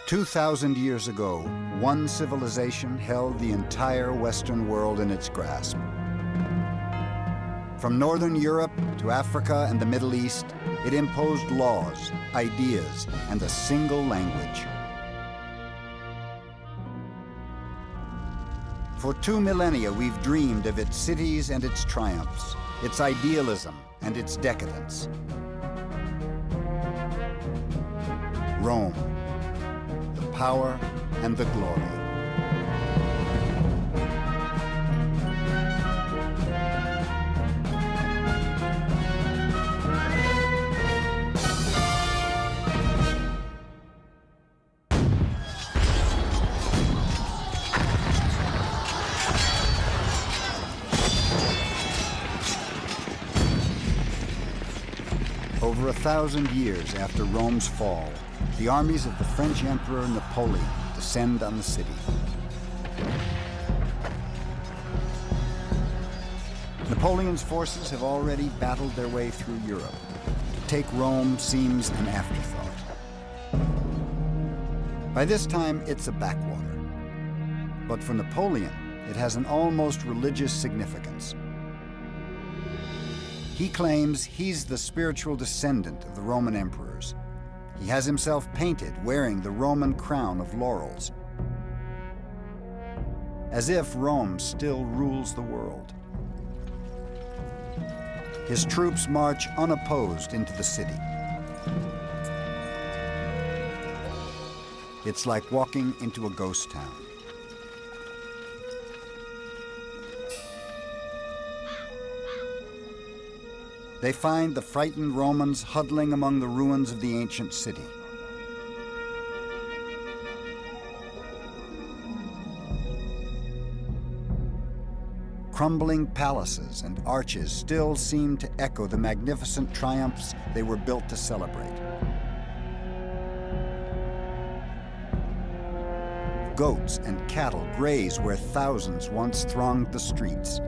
2,000 years ago, one civilization held the entire Western world in its grasp. From Northern Europe to Africa and the Middle East, it imposed laws, ideas, and a single language. For 2 millennia, we've dreamed of its cities and its triumphs, its idealism and its decadence. Rome, the power and the glory. Over 1,000 years after Rome's fall, the armies of the French Emperor Napoleon descend on the city. Napoleon's forces have already battled their way through Europe. To take Rome seems an afterthought. By this time, it's a backwater. But for Napoleon, it has an almost religious significance. He claims he's the spiritual descendant of the Roman emperors. He has himself painted wearing the Roman crown of laurels, as if Rome still rules the world. His troops march unopposed into the city. It's like walking into a ghost town. They find the frightened Romans huddling among the ruins of the ancient city. Crumbling palaces and arches still seem to echo the magnificent triumphs they were built to celebrate. Goats and cattle graze where thousands once thronged the streets.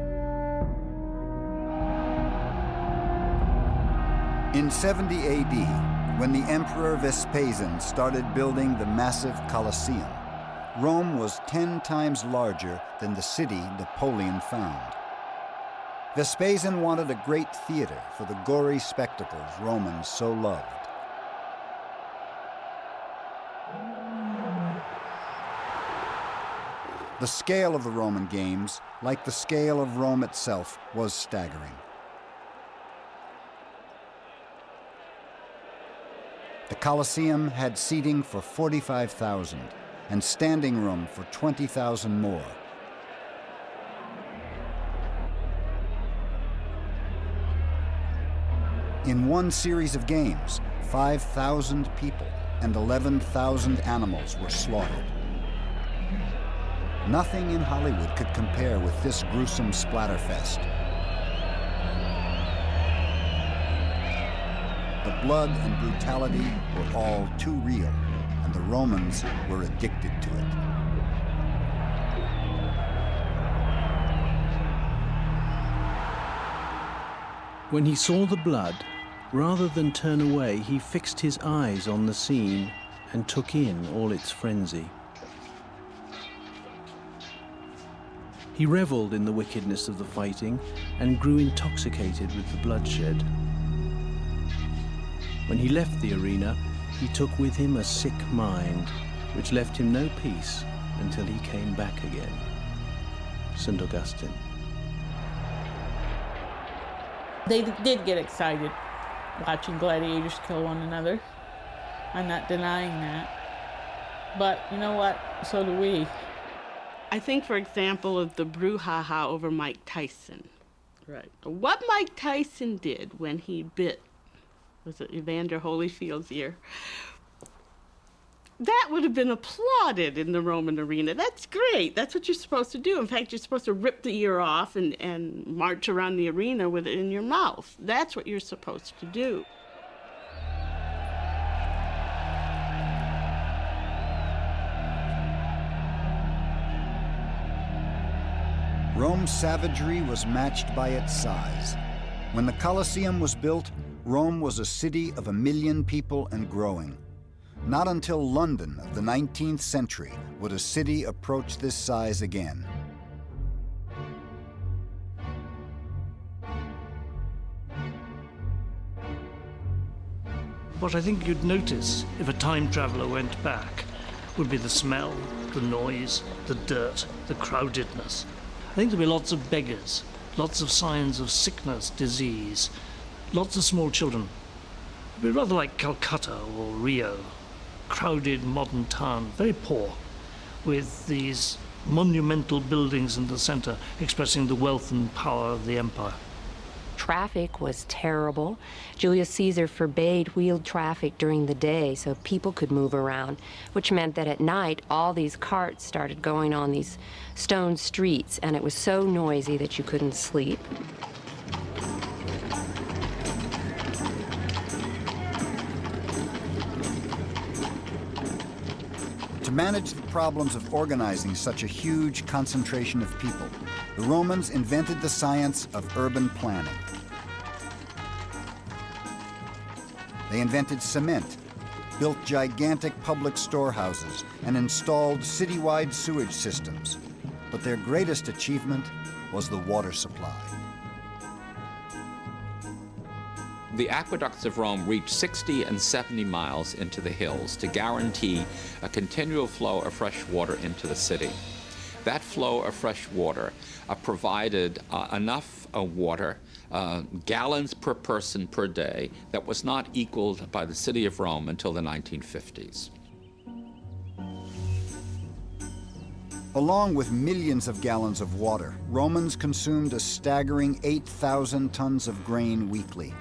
In 70 AD, when the Emperor Vespasian started building the massive Colosseum, Rome was 10 times larger than the city Napoleon found. Vespasian wanted a great theater for the gory spectacles Romans so loved. The scale of the Roman games, like the scale of Rome itself, was staggering. The Colosseum had seating for 45,000 and standing room for 20,000 more. In one series of games, 5,000 people and 11,000 animals were slaughtered. Nothing in Hollywood could compare with this gruesome splatterfest. The blood and brutality were all too real, and the Romans were addicted to it. When he saw the blood, rather than turn away, he fixed his eyes on the scene and took in all its frenzy. He reveled in the wickedness of the fighting and grew intoxicated with the bloodshed. When he left the arena, he took with him a sick mind, which left him no peace until he came back again. St. Augustine. They did get excited watching gladiators kill one another. I'm not denying that. But you know what? So do we. I think, for example, of the brouhaha over Mike Tyson. Right. What Mike Tyson did when he bit, was it Evander Holyfield's ear? That would have been applauded in the Roman arena. That's great. That's what you're supposed to do. In fact, you're supposed to rip the ear off and march around the arena with it in your mouth. That's what you're supposed to do. Rome's savagery was matched by its size. When the Colosseum was built, Rome was a city of 1 million people and growing. Not until London of the 19th century would a city approach this size again. What I think you'd notice if a time traveler went back would be the smell, the noise, the dirt, the crowdedness. I think there'd be lots of beggars, lots of signs of sickness, disease, lots of small children. It'd be rather like Calcutta or Rio, crowded modern town, very poor, with these monumental buildings in the center expressing the wealth and power of the empire. Traffic was terrible. Julius Caesar forbade wheeled traffic during the day so people could move around, which meant that at night all these carts started going on these stone streets, and it was so noisy that you couldn't sleep. To manage the problems of organizing such a huge concentration of people, the Romans invented the science of urban planning. They invented cement, built gigantic public storehouses, and installed citywide sewage systems. But their greatest achievement was the water supply. The aqueducts of Rome reached 60 and 70 miles into the hills to guarantee a continual flow of fresh water into the city. That flow of fresh water provided enough water, gallons per person per day, that was not equaled by the city of Rome until the 1950s. Along with millions of gallons of water, Romans consumed a staggering 8,000 tons of grain weekly.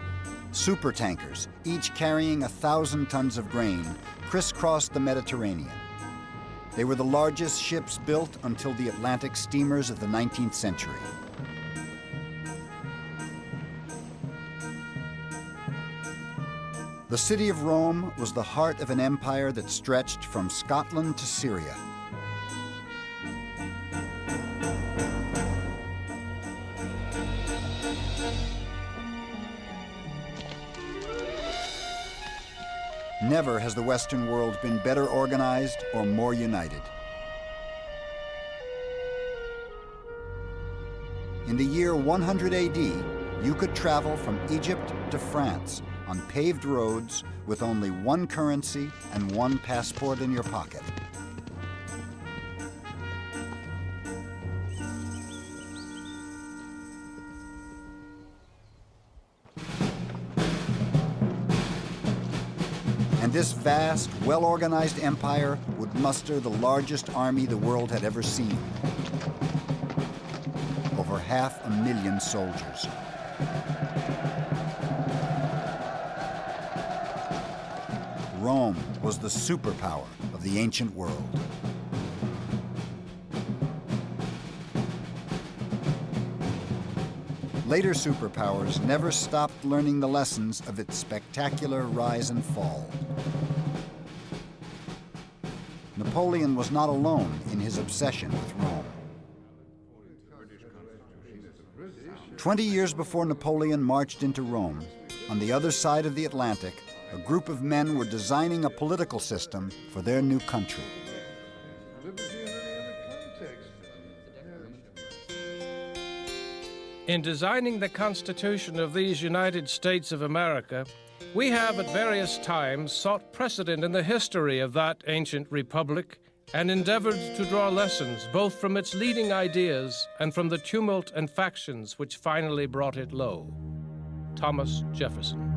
Supertankers, each carrying 1,000 tons of grain, crisscrossed the Mediterranean. They were the largest ships built until the Atlantic steamers of the 19th century. The city of Rome was the heart of an empire that stretched from Scotland to Syria. Never has the Western world been better organized or more united. In the year 100 AD, you could travel from Egypt to France on paved roads with only one currency and one passport in your pocket. And this vast, well-organized empire would muster the largest army the world had ever seen. Over 500,000 soldiers. Rome was the superpower of the ancient world. Later superpowers never stopped learning the lessons of its spectacular rise and fall. Napoleon was not alone in his obsession with Rome. 20 years before Napoleon marched into Rome, on the other side of the Atlantic, a group of men were designing a political system for their new country. In designing the Constitution of these United States of America, we have at various times sought precedent in the history of that ancient republic and endeavored to draw lessons both from its leading ideas and from the tumult and factions which finally brought it low. Thomas Jefferson.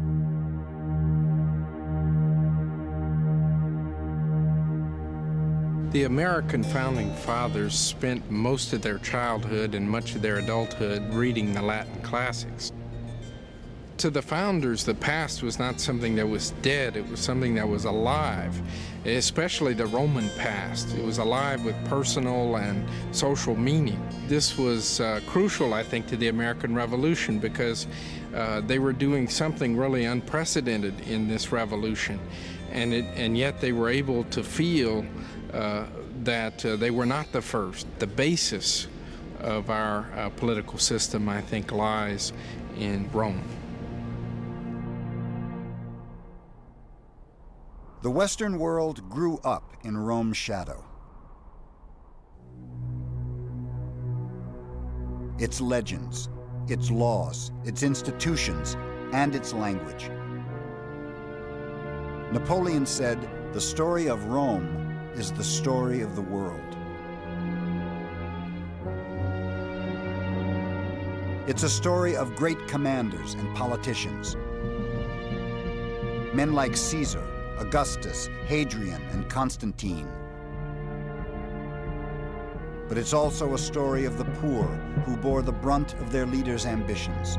The American founding fathers spent most of their childhood and much of their adulthood reading the Latin classics. To the founders, the past was not something that was dead, it was something that was alive, especially the Roman past. It was alive with personal and social meaning. This was crucial, I think, to the American Revolution because they were doing something really unprecedented in this revolution, and yet they were able to feel that they were not the first. The basis of our political system, I think, lies in Rome. The Western world grew up in Rome's shadow. Its legends, its laws, its institutions, and its language. Napoleon said, "The story of Rome is the story of the world." It's a story of great commanders and politicians. Men like Caesar, Augustus, Hadrian, and Constantine. But it's also a story of the poor who bore the brunt of their leaders' ambitions.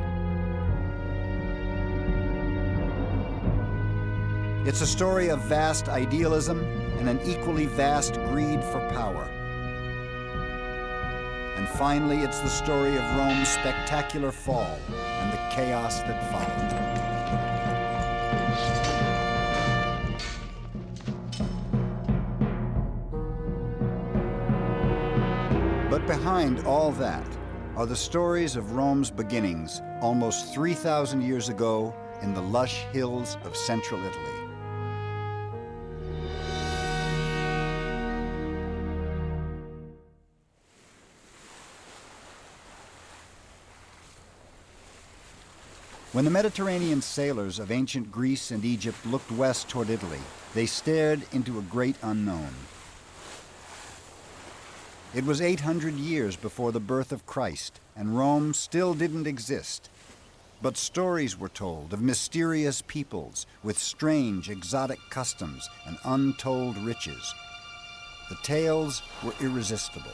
It's a story of vast idealism and an equally vast greed for power. And finally, it's the story of Rome's spectacular fall and the chaos that followed. But behind all that are the stories of Rome's beginnings almost 3,000 years ago in the lush hills of central Italy. When the Mediterranean sailors of ancient Greece and Egypt looked west toward Italy, they stared into a great unknown. It was 800 years before the birth of Christ, and Rome still didn't exist. But stories were told of mysterious peoples with strange, exotic customs and untold riches. The tales were irresistible.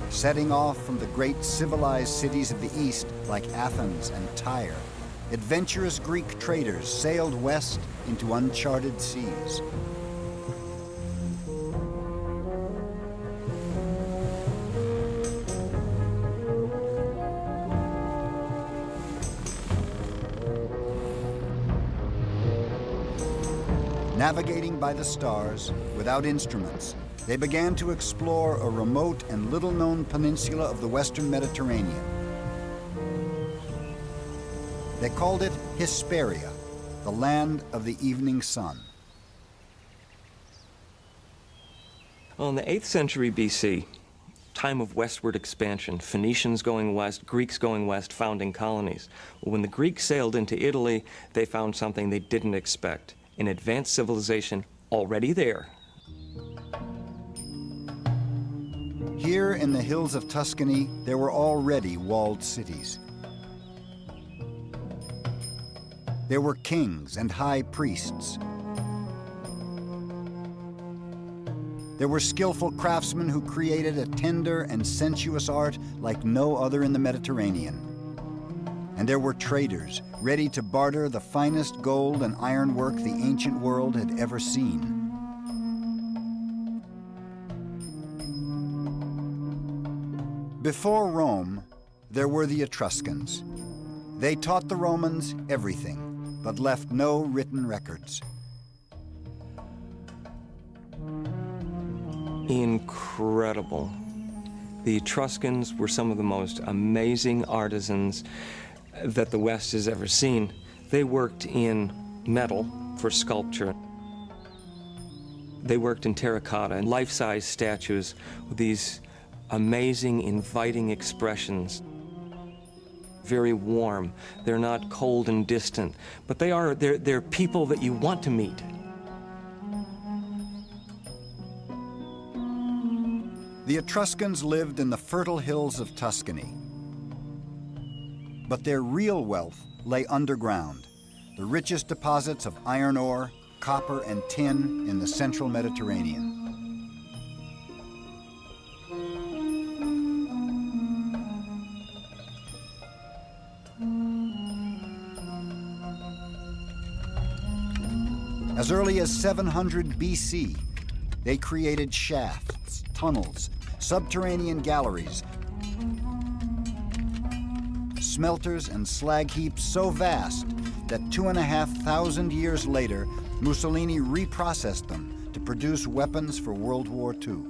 Setting off from the great civilized cities of the East like Athens and Tyre, adventurous Greek traders sailed west into uncharted seas. Navigating by the stars, without instruments, they began to explore a remote and little-known peninsula of the Western Mediterranean. They called it Hesperia, the land of the evening sun. Well, in the 8th century BC, time of westward expansion, Phoenicians going west, Greeks going west, founding colonies. Well, when the Greeks sailed into Italy, they found something they didn't expect, an advanced civilization already there. Here in the hills of Tuscany, there were already walled cities. There were kings and high priests. There were skillful craftsmen who created a tender and sensuous art like no other in the Mediterranean. And there were traders ready to barter the finest gold and ironwork the ancient world had ever seen. Before Rome, there were the Etruscans. They taught the Romans everything, but left no written records. Incredible. The Etruscans were some of the most amazing artisans that the West has ever seen. They worked in metal for sculpture. They worked in terracotta and life-size statues with these amazing, inviting expressions. Very warm. They're not cold and distant, but they're people that you want to meet. The Etruscans lived in the fertile hills of Tuscany. But their real wealth lay underground, the richest deposits of iron ore, copper, and tin in the central Mediterranean. As early as 700 BC, they created shafts, tunnels, subterranean galleries, smelters and slag heaps so vast that 2,500 years later, Mussolini reprocessed them to produce weapons for World War II.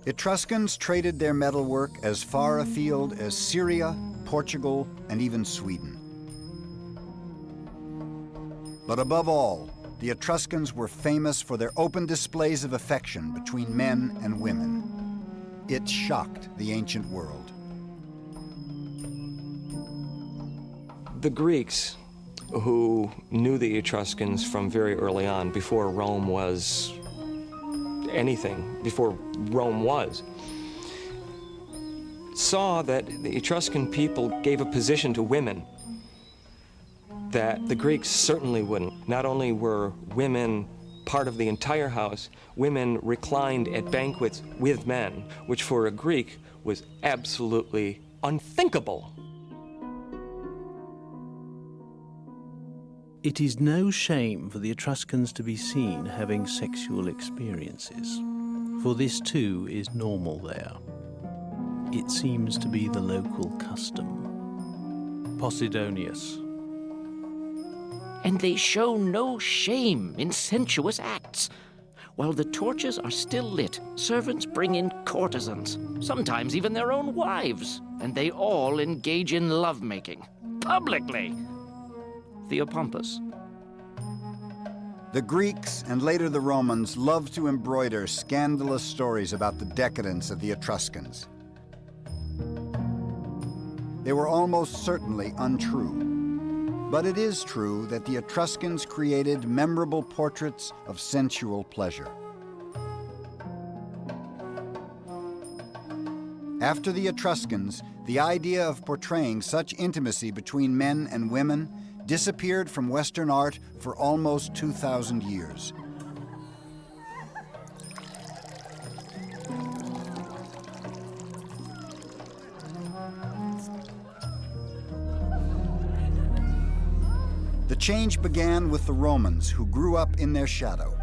Etruscans traded their metalwork as far afield as Syria, Portugal, and even Sweden. But above all, the Etruscans were famous for their open displays of affection between men and women. It shocked the ancient world. The Greeks, who knew the Etruscans from very early on, before Rome was anything, before Rome was, saw that the Etruscan people gave a position to women that the Greeks certainly wouldn't. Not only were women part of the entire house, women reclined at banquets with men, which for a Greek was absolutely unthinkable. It is no shame for the Etruscans to be seen having sexual experiences, for this too is normal there. It seems to be the local custom. Posidonius. And they show no shame in sensuous acts. While the torches are still lit, servants bring in courtesans, sometimes even their own wives, and they all engage in lovemaking, publicly. Theopompus. The Greeks and later the Romans loved to embroider scandalous stories about the decadence of the Etruscans. They were almost certainly untrue. But it is true that the Etruscans created memorable portraits of sensual pleasure. After the Etruscans, the idea of portraying such intimacy between men and women disappeared from Western art for almost 2,000 years. The change began with the Romans, who grew up in their shadow.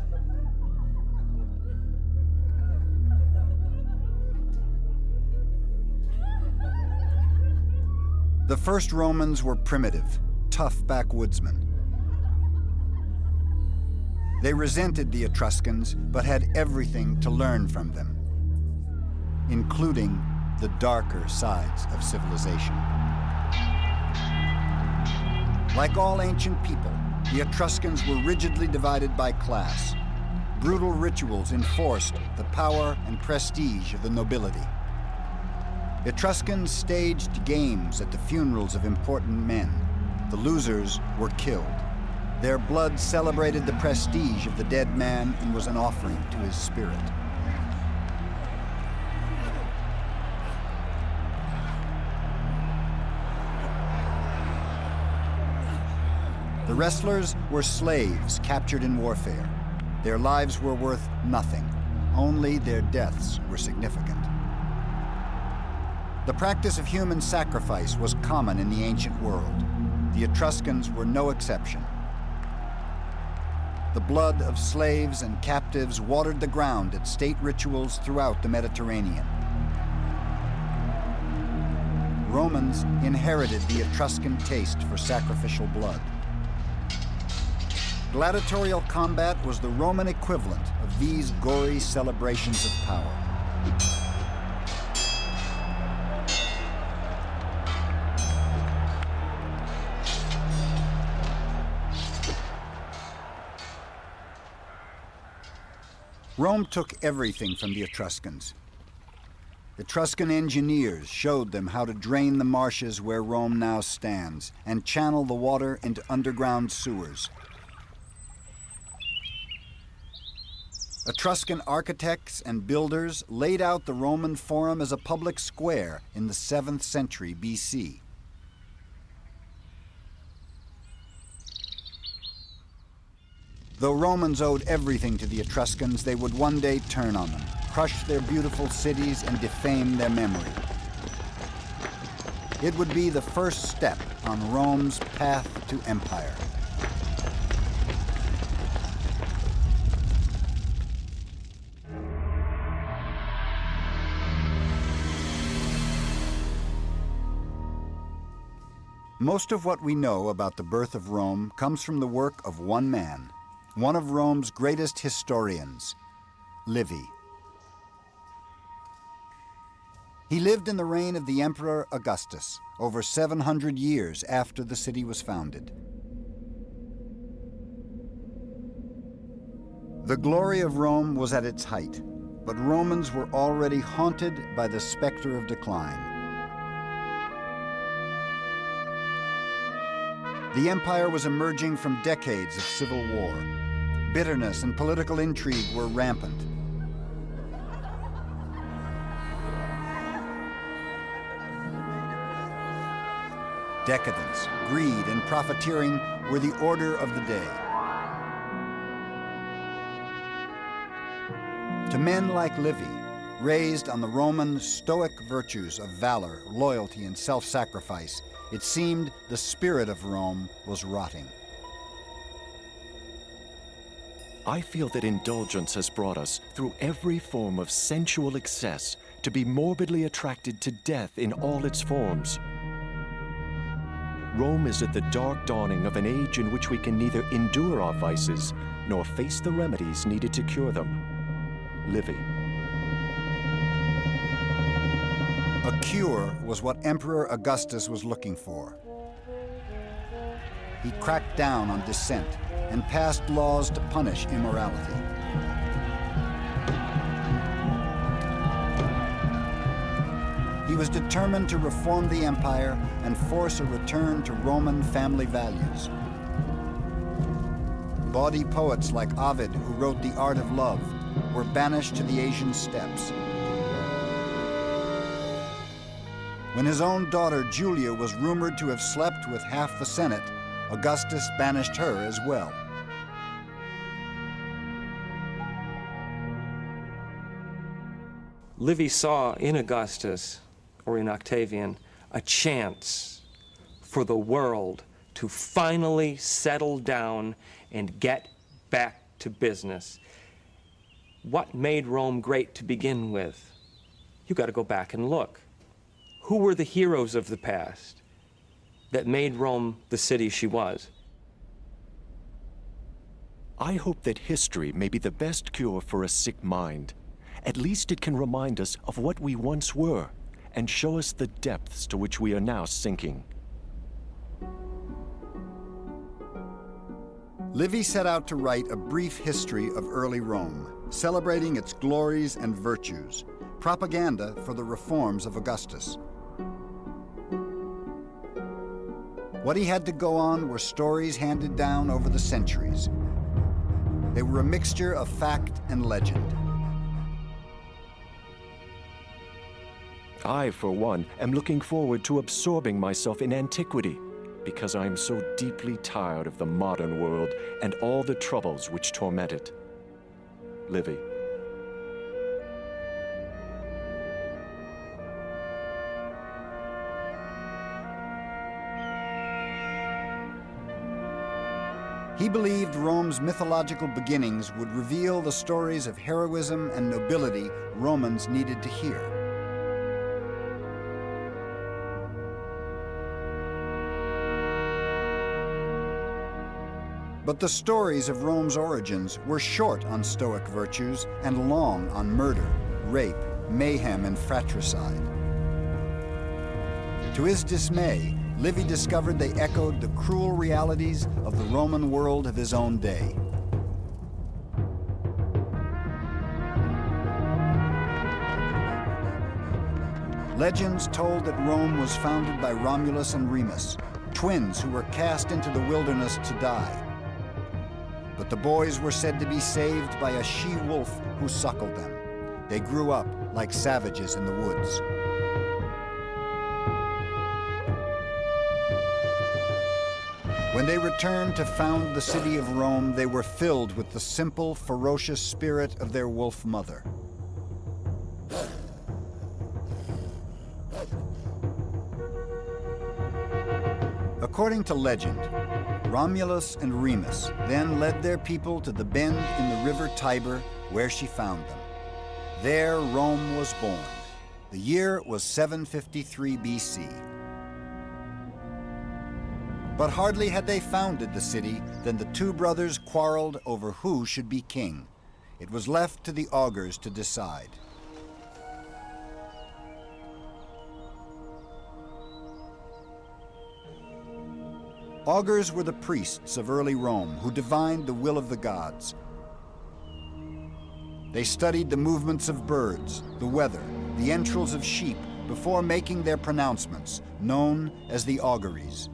The first Romans were primitive, tough backwoodsmen. They resented the Etruscans, but had everything to learn from them, including the darker sides of civilization. Like all ancient people, the Etruscans were rigidly divided by class. Brutal rituals enforced the power and prestige of the nobility. Etruscans staged games at the funerals of important men. The losers were killed. Their blood celebrated the prestige of the dead man and was an offering to his spirit. The wrestlers were slaves captured in warfare. Their lives were worth nothing. Only their deaths were significant. The practice of human sacrifice was common in the ancient world. The Etruscans were no exception. The blood of slaves and captives watered the ground at state rituals throughout the Mediterranean. Romans inherited the Etruscan taste for sacrificial blood. Gladiatorial combat was the Roman equivalent of these gory celebrations of power. Rome took everything from the Etruscans. Etruscan engineers showed them how to drain the marshes where Rome now stands and channel the water into underground sewers. Etruscan architects and builders laid out the Roman Forum as a public square in the 7th century BC. Though Romans owed everything to the Etruscans, they would one day turn on them, crush their beautiful cities, and defame their memory. It would be the first step on Rome's path to empire. Most of what we know about the birth of Rome comes from the work of one man, one of Rome's greatest historians, Livy. He lived in the reign of the Emperor Augustus, over 700 years after the city was founded. The glory of Rome was at its height, but Romans were already haunted by the specter of decline. The empire was emerging from decades of civil war. Bitterness and political intrigue were rampant. Decadence, greed, and profiteering were the order of the day. To men like Livy, raised on the Roman stoic virtues of valor, loyalty, and self-sacrifice, it seemed the spirit of Rome was rotting. I feel that indulgence has brought us, through every form of sensual excess, to be morbidly attracted to death in all its forms. Rome is at the dark dawning of an age in which we can neither endure our vices nor face the remedies needed to cure them. Livy. A cure was what Emperor Augustus was looking for. He cracked down on dissent and passed laws to punish immorality. He was determined to reform the empire and force a return to Roman family values. Bawdy poets like Ovid, who wrote The Art of Love, were banished to the Asian steppes. When his own daughter Julia was rumored to have slept with half the Senate, Augustus banished her as well. Livy saw in Augustus, or in Octavian, a chance for the world to finally settle down and get back to business. What made Rome great to begin with? You got to go back and look. Who were the heroes of the past that made Rome the city she was? I hope that history may be the best cure for a sick mind. At least it can remind us of what we once were and show us the depths to which we are now sinking. Livy set out to write a brief history of early Rome, celebrating its glories and virtues, propaganda for the reforms of Augustus. What he had to go on were stories handed down over the centuries. They were a mixture of fact and legend. I, for one, am looking forward to absorbing myself in antiquity, because I am so deeply tired of the modern world and all the troubles which torment it. Livy. He believed Rome's mythological beginnings would reveal the stories of heroism and nobility Romans needed to hear. But the stories of Rome's origins were short on Stoic virtues and long on murder, rape, mayhem, and fratricide. To his dismay, Livy discovered they echoed the cruel realities of the Roman world of his own day. Legends told that Rome was founded by Romulus and Remus, twins who were cast into the wilderness to die. But the boys were said to be saved by a she-wolf who suckled them. They grew up like savages in the woods. When they returned to found the city of Rome, they were filled with the simple, ferocious spirit of their wolf mother. According to legend, Romulus and Remus then led their people to the bend in the river Tiber, where she found them. There Rome was born. The year was 753 BC. But hardly had they founded the city than the two brothers quarreled over who should be king. It was left to the augurs to decide. Augurs were the priests of early Rome who divined the will of the gods. They studied the movements of birds, the weather, the entrails of sheep before making their pronouncements, known as the auguries.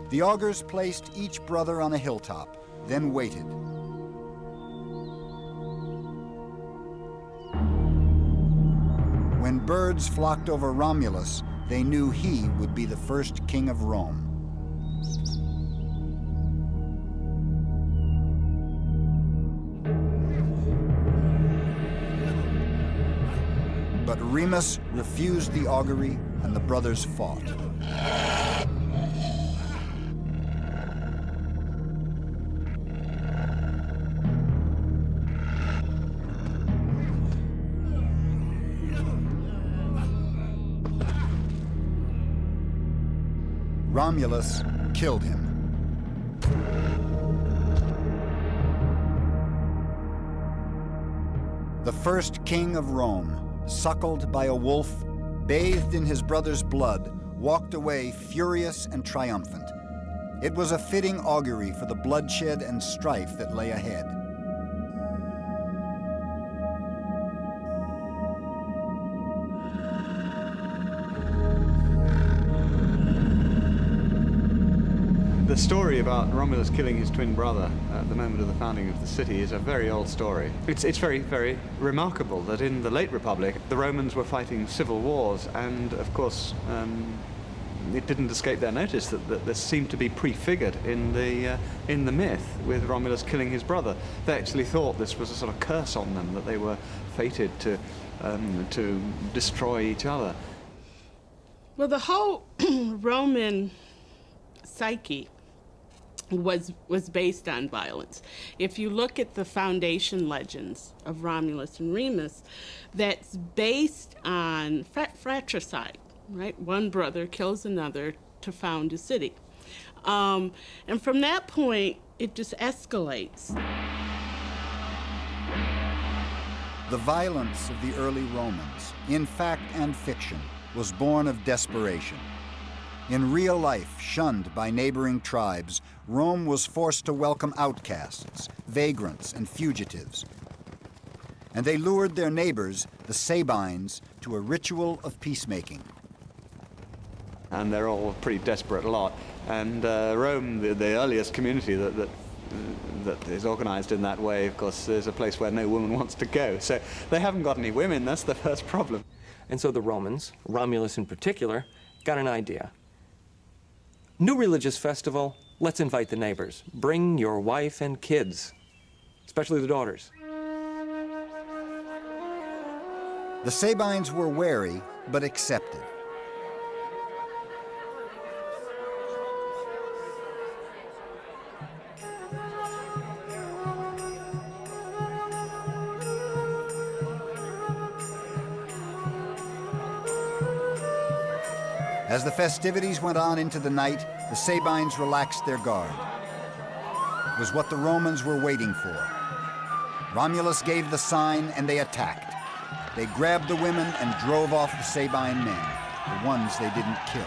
The augurs placed each brother on a hilltop, then waited. When birds flocked over Romulus, they knew he would be the first king of Rome. But Remus refused the augury, and the brothers fought. Romulus killed him. The first king of Rome, suckled by a wolf, bathed in his brother's blood, walked away furious and triumphant. It was a fitting augury for the bloodshed and strife that lay ahead. The story about Romulus killing his twin brother at the moment of the founding of the city is a very old story. It's very, very remarkable that in the late Republic, the Romans were fighting civil wars, and of course, it didn't escape their notice that this seemed to be prefigured in the myth with Romulus killing his brother. They actually thought this was a sort of curse on them, that they were fated to destroy each other. Well, the whole Roman psyche was based on violence. If you look at the foundation legends of Romulus and Remus, that's based on fratricide, right? One brother kills another to found a city. And from that point, it just escalates. The violence of the early Romans, in fact and fiction, was born of desperation. In real life, shunned by neighboring tribes, Rome was forced to welcome outcasts, vagrants, and fugitives. And they lured their neighbors, the Sabines, to a ritual of peacemaking. And they're all a pretty desperate lot. And Rome, the earliest community that is organized in that way, of course, is a place where no woman wants to go. So they haven't got any women, that's the first problem. And so the Romans, Romulus in particular, got an idea. New religious festival, let's invite the neighbors. Bring your wife and kids, especially the daughters. The Sabines were wary, but accepted. As the festivities went on into the night, the Sabines relaxed their guard. It was what the Romans were waiting for. Romulus gave the sign and they attacked. They grabbed the women and drove off the Sabine men, the ones they didn't kill.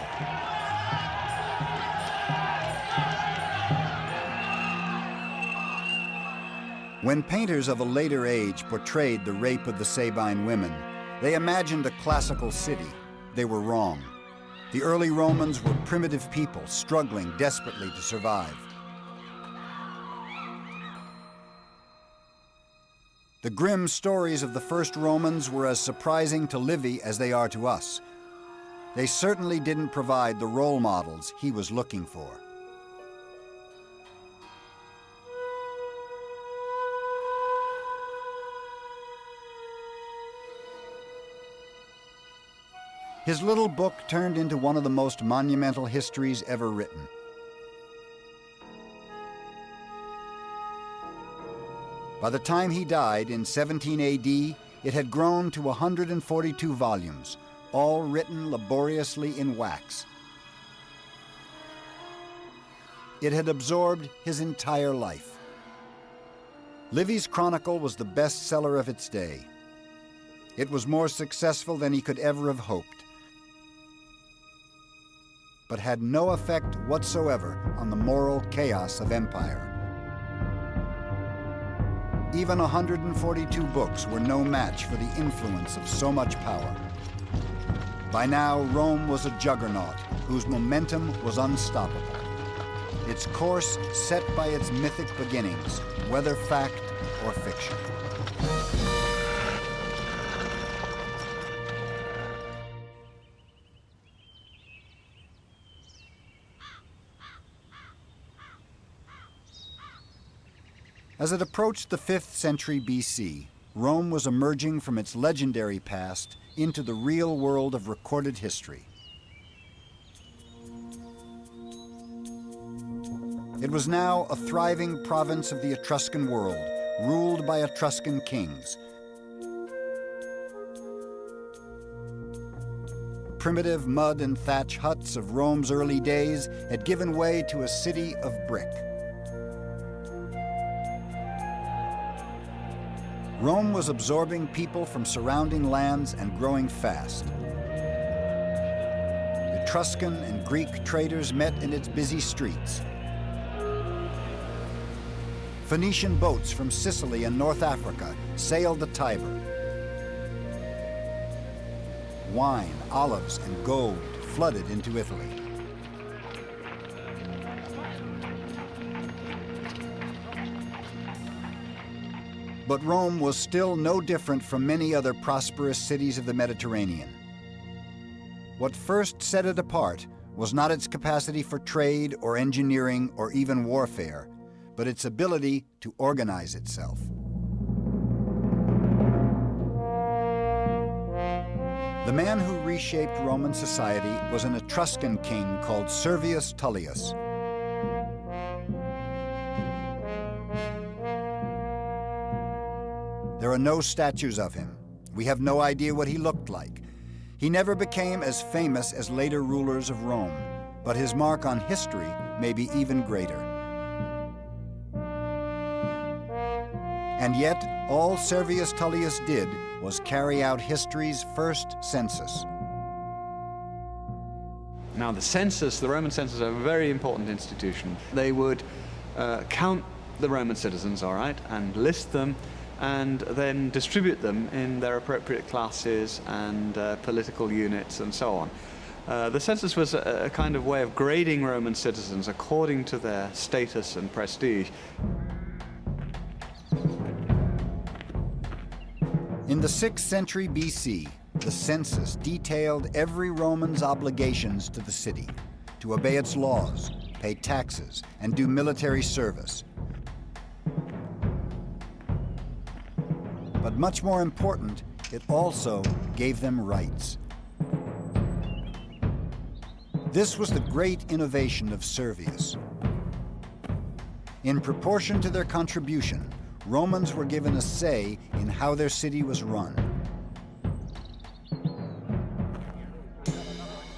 When painters of a later age portrayed the rape of the Sabine women, they imagined a classical city. They were wrong. The early Romans were primitive people struggling desperately to survive. The grim stories of the first Romans were as surprising to Livy as they are to us. They certainly didn't provide the role models he was looking for. His little book turned into one of the most monumental histories ever written. By the time he died in 17 AD, it had grown to 142 volumes, all written laboriously in wax. It had absorbed his entire life. Livy's Chronicle was the bestseller of its day. It was more successful than he could ever have hoped, but had no effect whatsoever on the moral chaos of empire. Even 142 books were no match for the influence of so much power. By now, Rome was a juggernaut whose momentum was unstoppable. Its course set by its mythic beginnings, whether fact or fiction. As it approached the 5th century BC, Rome was emerging from its legendary past into the real world of recorded history. It was now a thriving province of the Etruscan world, ruled by Etruscan kings. Primitive mud and thatch huts of Rome's early days had given way to a city of brick. Rome was absorbing people from surrounding lands and growing fast. Etruscan and Greek traders met in its busy streets. Phoenician boats from Sicily and North Africa sailed the Tiber. Wine, olives, and gold flooded into Italy. But Rome was still no different from many other prosperous cities of the Mediterranean. What first set it apart was not its capacity for trade or engineering or even warfare, but its ability to organize itself. The man who reshaped Roman society was an Etruscan king called Servius Tullius. There are no statues of him. We have no idea what he looked like. He never became as famous as later rulers of Rome, but his mark on history may be even greater. And yet, all Servius Tullius did was carry out history's first census. Now, the Roman census, are a very important institution. They would count the Roman citizens, all right, and list them, and then distribute them in their appropriate classes and political units and so on. The census was a kind of way of grading Roman citizens according to their status and prestige. In the 6th century BC, the census detailed every Roman's obligations to the city, to obey its laws, pay taxes, and do military service. But much more important, it also gave them rights. This was the great innovation of Servius. In proportion to their contribution, Romans were given a say in how their city was run.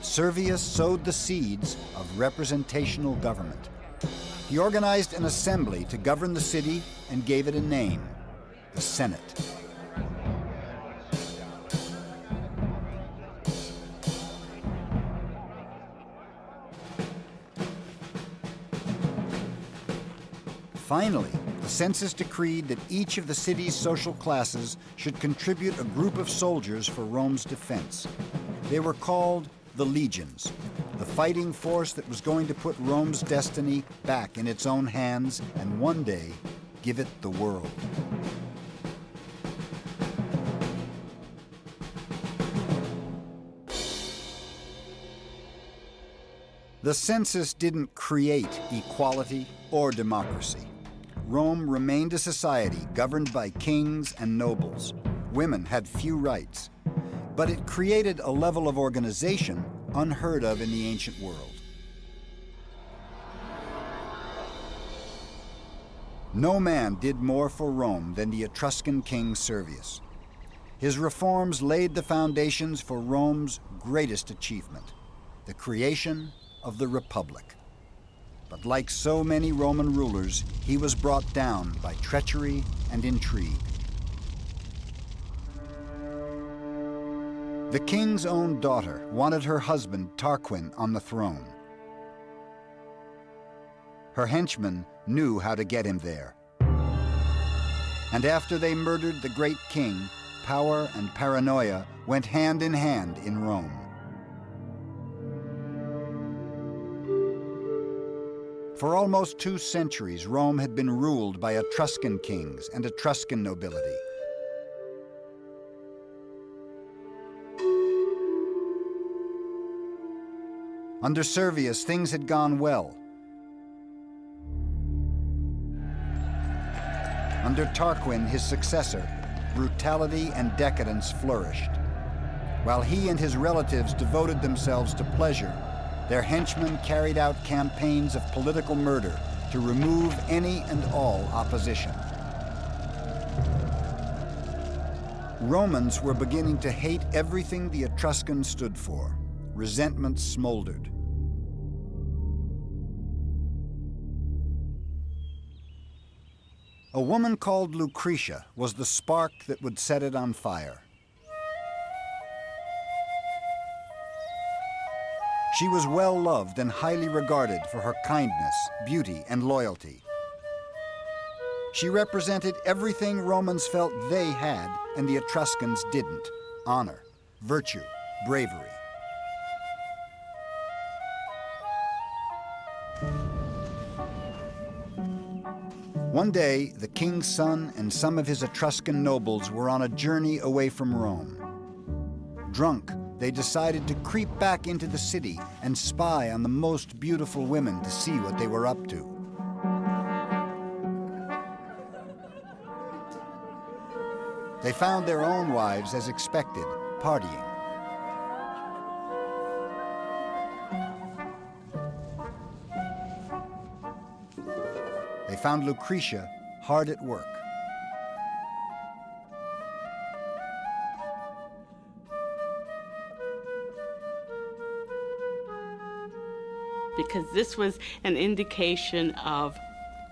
Servius sowed the seeds of representational government. He organized an assembly to govern the city and gave it a name, the Senate. Finally, the census decreed that each of the city's social classes should contribute a group of soldiers for Rome's defense. They were called the legions, the fighting force that was going to put Rome's destiny back in its own hands and one day give it the world. The census didn't create equality or democracy. Rome remained a society governed by kings and nobles. Women had few rights. But it created a level of organization unheard of in the ancient world. No man did more for Rome than the Etruscan king Servius. His reforms laid the foundations for Rome's greatest achievement, the creation of the Republic. But like so many Roman rulers, he was brought down by treachery and intrigue. The king's own daughter wanted her husband Tarquin on the throne. Her henchmen knew how to get him there. And after they murdered the great king, power and paranoia went hand in hand in Rome. For almost 2 centuries, Rome had been ruled by Etruscan kings and Etruscan nobility. Under Servius, things had gone well. Under Tarquin, his successor, brutality and decadence flourished. While he and his relatives devoted themselves to pleasure, their henchmen carried out campaigns of political murder to remove any and all opposition. Romans were beginning to hate everything the Etruscans stood for. Resentment smoldered. A woman called Lucretia was the spark that would set it on fire. She was well loved and highly regarded for her kindness, beauty, and loyalty. She represented everything Romans felt they had and the Etruscans didn't: honor, virtue, bravery. One day, the king's son and some of his Etruscan nobles were on a journey away from Rome. Drunk, they decided to creep back into the city and spy on the most beautiful women to see what they were up to. They found their own wives, as expected, partying. They found Lucretia hard at work. Because this was an indication of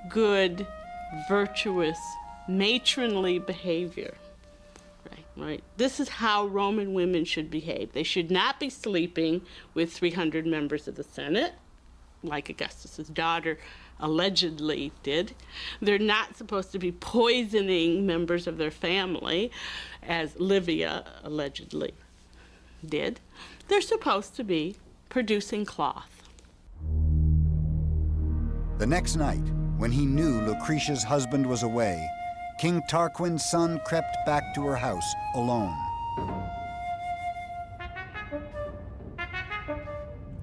good, virtuous, matronly behavior. Right? This is how Roman women should behave. They should not be sleeping with 300 members of the Senate, like Augustus's daughter allegedly did. They're not supposed to be poisoning members of their family, as Livia allegedly did. They're supposed to be producing cloth. The next night, when he knew Lucretia's husband was away, King Tarquin's son crept back to her house alone.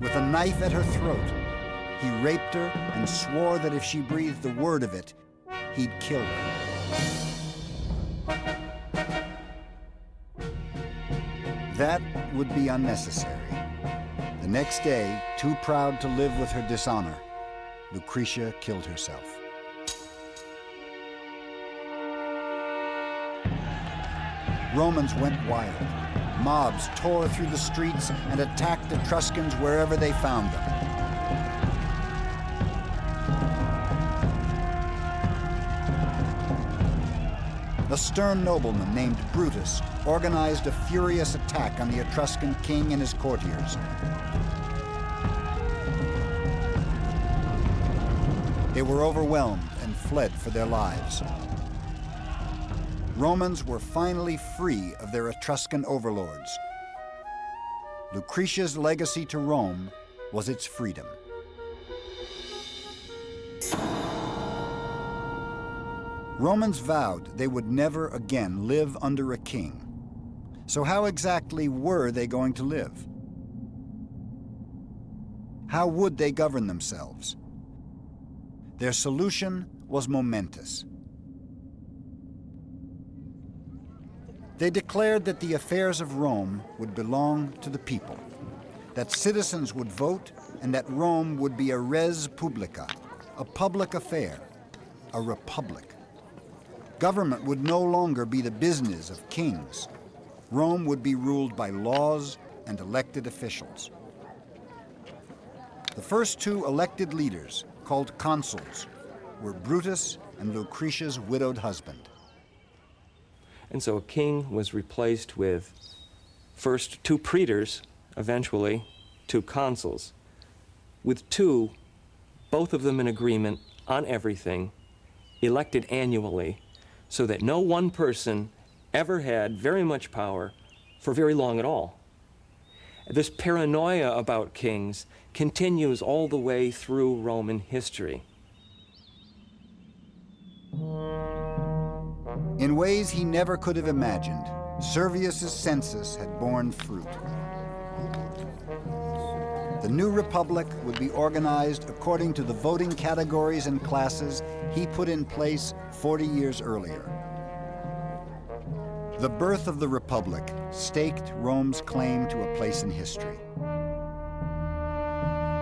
With a knife at her throat, he raped her and swore that if she breathed a word of it, he'd kill her. That would be unnecessary. The next day, too proud to live with her dishonor, Lucretia killed herself. Romans went wild. Mobs tore through the streets and attacked Etruscans wherever they found them. A stern nobleman named Brutus organized a furious attack on the Etruscan king and his courtiers. They were overwhelmed and fled for their lives. Romans were finally free of their Etruscan overlords. Lucretia's legacy to Rome was its freedom. Romans vowed they would never again live under a king. So how exactly were they going to live? How would they govern themselves? Their solution was momentous. They declared that the affairs of Rome would belong to the people, that citizens would vote, and that Rome would be a res publica, a public affair, a republic. Government would no longer be the business of kings. Rome would be ruled by laws and elected officials. The first 2 elected leaders, called consuls, were Brutus and Lucretia's widowed husband. And so a king was replaced with first 2 praetors, eventually 2 consuls, with 2, both of them in agreement on everything, elected annually, so that no one person ever had very much power for very long at all. This paranoia about kings continues all the way through Roman history. In ways he never could have imagined, Servius's census had borne fruit. The new republic would be organized according to the voting categories and classes he put in place 40 years earlier. The birth of the republic staked Rome's claim to a place in history.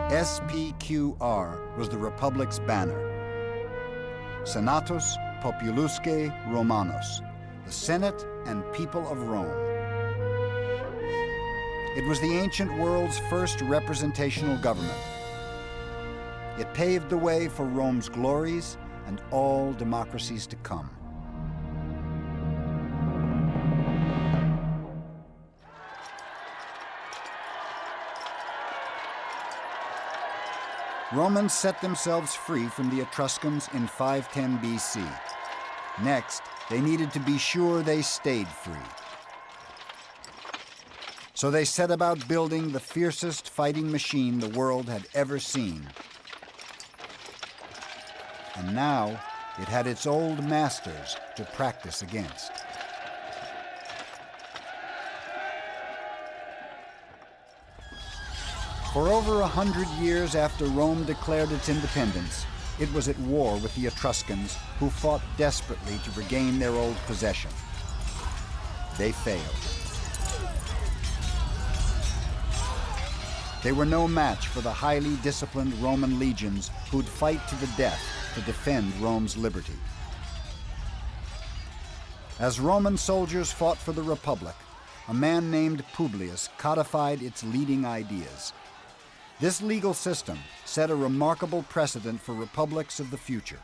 SPQR was the republic's banner. Senatus Populusque Romanos, the Senate and people of Rome. It was the ancient world's first representational government. It paved the way for Rome's glories and all democracies to come. Romans set themselves free from the Etruscans in 510 BC. Next, they needed to be sure they stayed free. So they set about building the fiercest fighting machine the world had ever seen. And now, it had its old masters to practice against. For over 100 years after Rome declared its independence, it was at war with the Etruscans, who fought desperately to regain their old possession. They failed. They were no match for the highly disciplined Roman legions who'd fight to the death to defend Rome's liberty. As Roman soldiers fought for the Republic, a man named Publius codified its leading ideas. This legal system set a remarkable precedent for republics of the future.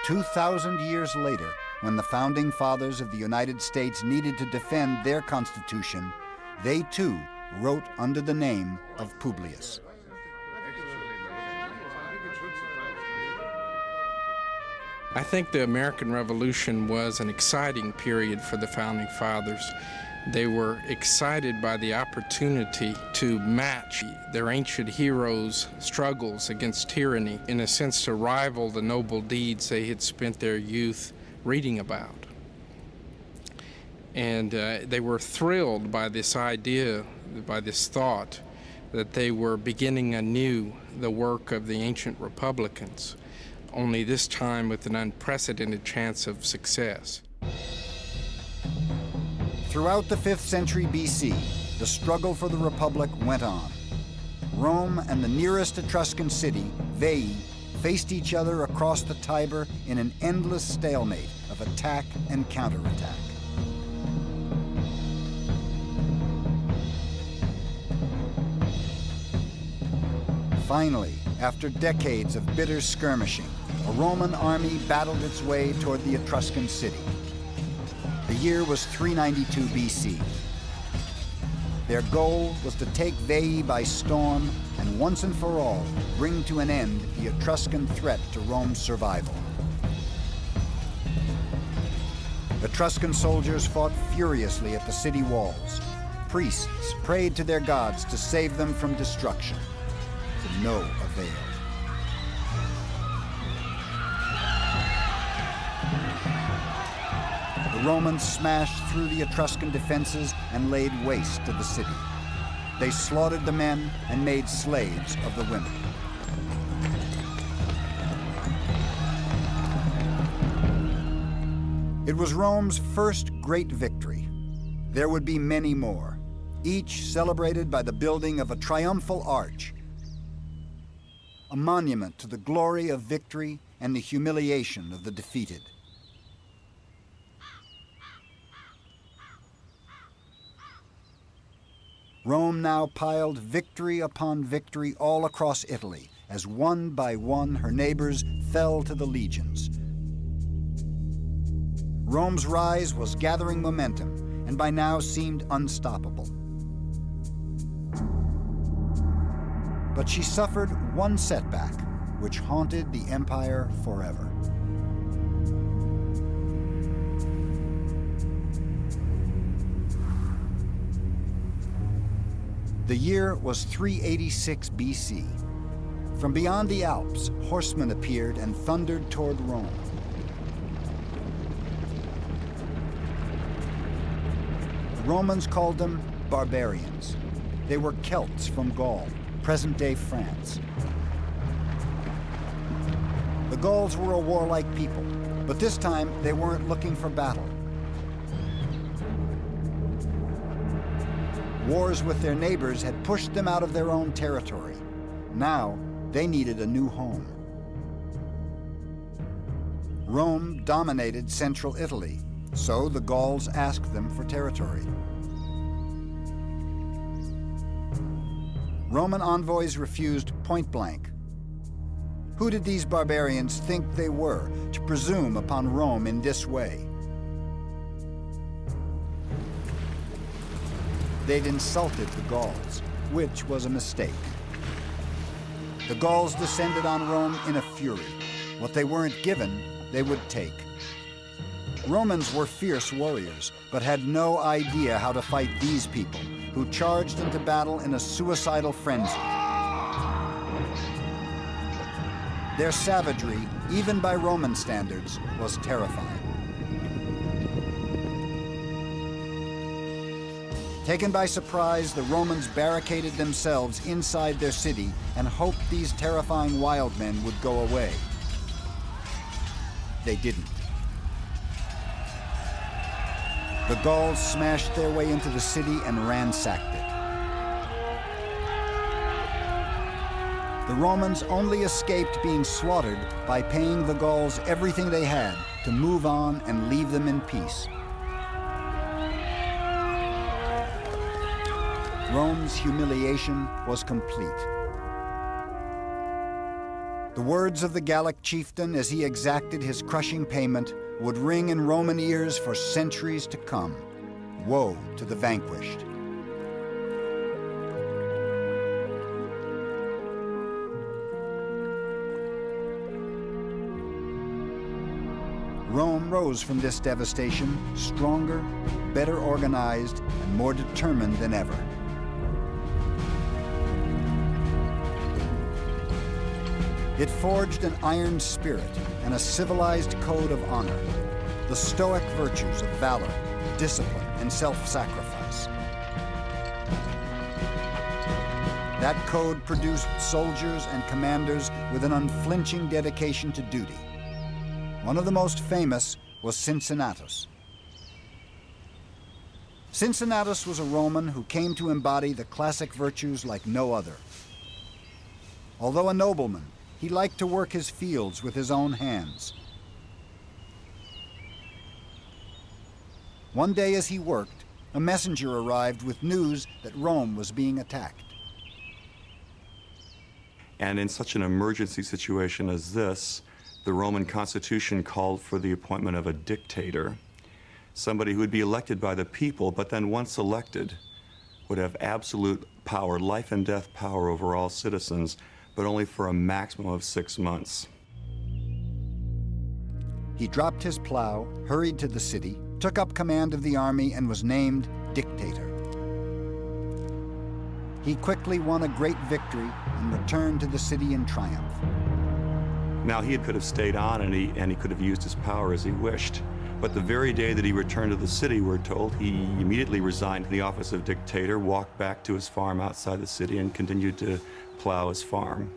"2,000 years later, when the founding fathers of the United States needed to defend their Constitution, they too wrote under the name of Publius. I think the American Revolution was an exciting period for the Founding Fathers. They were excited by the opportunity to match their ancient heroes' struggles against tyranny, in a sense to rival the noble deeds they had spent their youth reading about. And they were thrilled by this idea, by this thought, that they were beginning anew the work of the ancient republicans, only this time with an unprecedented chance of success. Throughout the 5th century BC, the struggle for the Republic went on. Rome and the nearest Etruscan city, Veii, faced each other across the Tiber in an endless stalemate of attack and counterattack. Finally, after decades of bitter skirmishing, a Roman army battled its way toward the Etruscan city. The year was 392 BC. Their goal was to take Veii by storm and once and for all bring to an end the Etruscan threat to Rome's survival. Etruscan soldiers fought furiously at the city walls. Priests prayed to their gods to save them from destruction. To no avail. The Romans smashed through the Etruscan defenses and laid waste to the city. They slaughtered the men and made slaves of the women. It was Rome's first great victory. There would be many more, each celebrated by the building of a triumphal arch, a monument to the glory of victory and the humiliation of the defeated. Rome now piled victory upon victory all across Italy, as one by one her neighbors fell to the legions. Rome's rise was gathering momentum, and by now seemed unstoppable. But she suffered one setback, which haunted the empire forever. The year was 386 BC. From beyond the Alps, horsemen appeared and thundered toward Rome. The Romans called them barbarians. They were Celts from Gaul, present-day France. The Gauls were a warlike people, but this time they weren't looking for battle. Wars with their neighbors had pushed them out of their own territory. Now, they needed a new home. Rome dominated central Italy, so the Gauls asked them for territory. Roman envoys refused point blank. Who did these barbarians think they were to presume upon Rome in this way? They'd insulted the Gauls, which was a mistake. The Gauls descended on Rome in a fury. What they weren't given, they would take. Romans were fierce warriors, but had no idea how to fight these people, who charged into battle in a suicidal frenzy. Their savagery, even by Roman standards, was terrifying. Taken by surprise, the Romans barricaded themselves inside their city and hoped these terrifying wild men would go away. They didn't. The Gauls smashed their way into the city and ransacked it. The Romans only escaped being slaughtered by paying the Gauls everything they had to move on and leave them in peace. Rome's humiliation was complete. The words of the Gallic chieftain as he exacted his crushing payment would ring in Roman ears for centuries to come. Woe to the vanquished. Rome rose from this devastation stronger, better organized, and more determined than ever. It forged an iron spirit and a civilized code of honor, the stoic virtues of valor, discipline, and self-sacrifice. That code produced soldiers and commanders with an unflinching dedication to duty. One of the most famous was Cincinnatus. Cincinnatus was a Roman who came to embody the classic virtues like no other. Although a nobleman, he liked to work his fields with his own hands. One day as he worked, a messenger arrived with news that Rome was being attacked. And in such an emergency situation as this, the Roman constitution called for the appointment of a dictator, somebody who would be elected by the people, but then once elected, would have absolute power, life and death power over all citizens, but only for a maximum of 6 months. He dropped his plow, hurried to the city, took up command of the army, and was named dictator. He quickly won a great victory and returned to the city in triumph. Now, he could have stayed on and he could have used his power as he wished. But the very day that he returned to the city, we're told, he immediately resigned the office of dictator, walked back to his farm outside the city, and continued to plow his farm.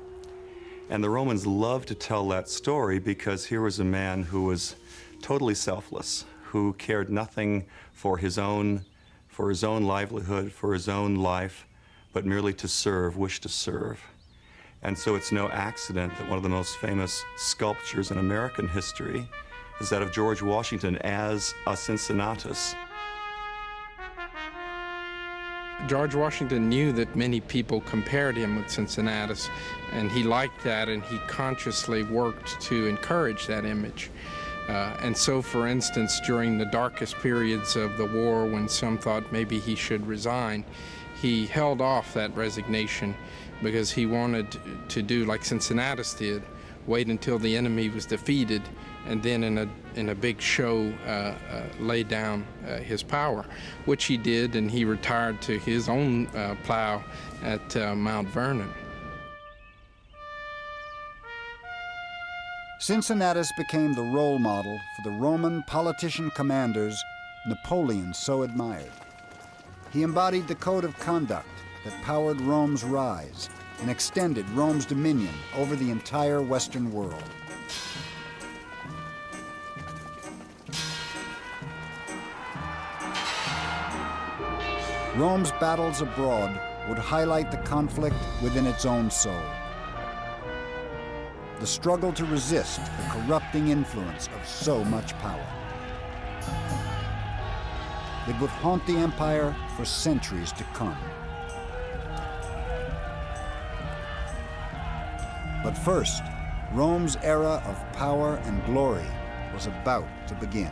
And the Romans loved to tell that story because here was a man who was totally selfless, who cared nothing for his own livelihood, for his own life, but merely to serve, wished to serve. And so it's no accident that one of the most famous sculptures in American history is that of George Washington as a Cincinnatus. George Washington knew that many people compared him with Cincinnatus, and he liked that, and he consciously worked to encourage that image. And so, for instance, during the darkest periods of the war, when some thought maybe he should resign, he held off that resignation because he wanted to do like Cincinnatus did, wait until the enemy was defeated, and then in a big show lay down his power, which he did, and he retired to his own plow at Mount Vernon. Cincinnatus became the role model for the Roman politician commanders Napoleon so admired. He embodied the code of conduct that powered Rome's rise and extended Rome's dominion over the entire Western world. Rome's battles abroad would highlight the conflict within its own soul. The struggle to resist the corrupting influence of so much power. It would haunt the empire for centuries to come. But first, Rome's era of power and glory was about to begin.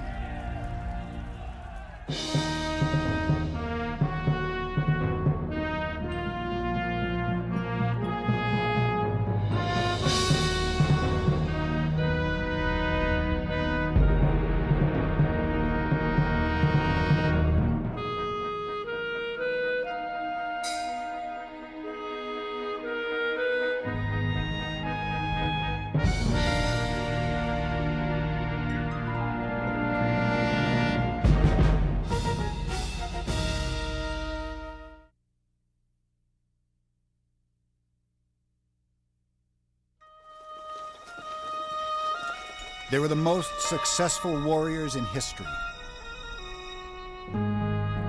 They were the most successful warriors in history.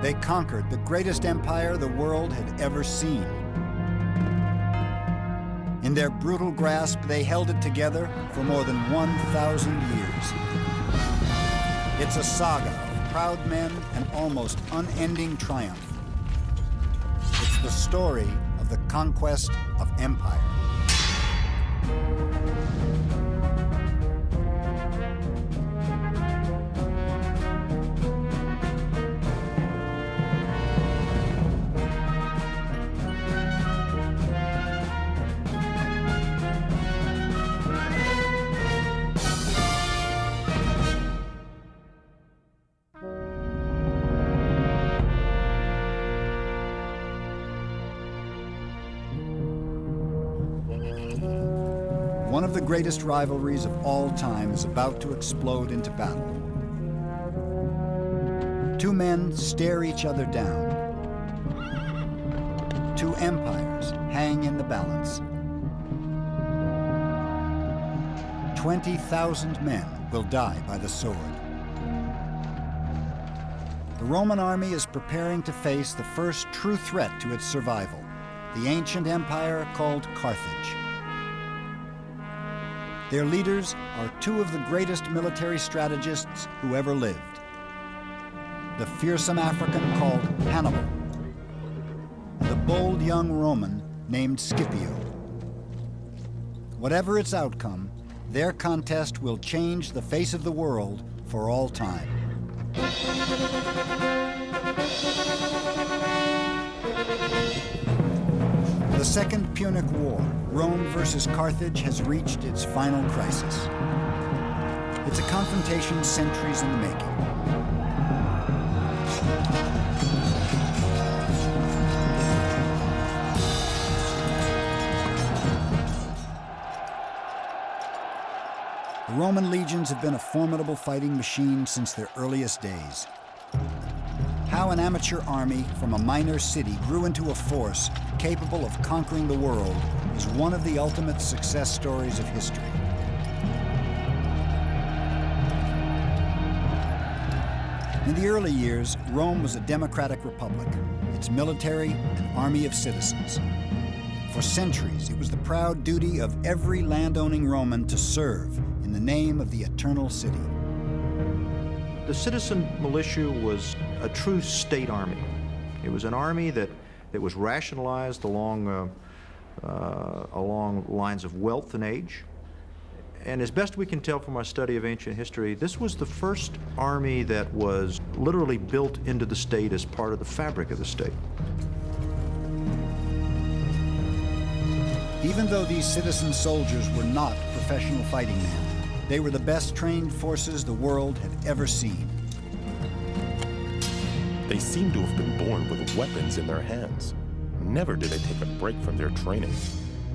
They conquered the greatest empire the world had ever seen. In their brutal grasp, they held it together for more than 1,000 years. It's a saga of proud men and almost unending triumph. It's the story of the conquest of empire. One of the greatest rivalries of all time is about to explode into battle. Two men stare each other down. Two empires hang in the balance. 20,000 men will die by the sword. The Roman army is preparing to face the first true threat to its survival, the ancient empire called Carthage. Their leaders are two of the greatest military strategists who ever lived. The fearsome African called Hannibal, and the bold young Roman named Scipio. Whatever its outcome, their contest will change the face of the world for all time. The Second Punic War, Rome versus Carthage, has reached its final crisis. It's a confrontation centuries in the making. The Roman legions have been a formidable fighting machine since their earliest days. How an amateur army from a minor city grew into a force capable of conquering the world is one of the ultimate success stories of history. In the early years, Rome was a democratic republic, its military an army of citizens. For centuries, it was the proud duty of every landowning Roman to serve in the name of the eternal city. The citizen militia was a true state army. It was an army that It was rationalized along lines of wealth and age. And as best we can tell from our study of ancient history, this was the first army that was literally built into the state as part of the fabric of the state. Even though these citizen soldiers were not professional fighting men, they were the best trained forces the world had ever seen. They seem to have been born with weapons in their hands. Never did they take a break from their training.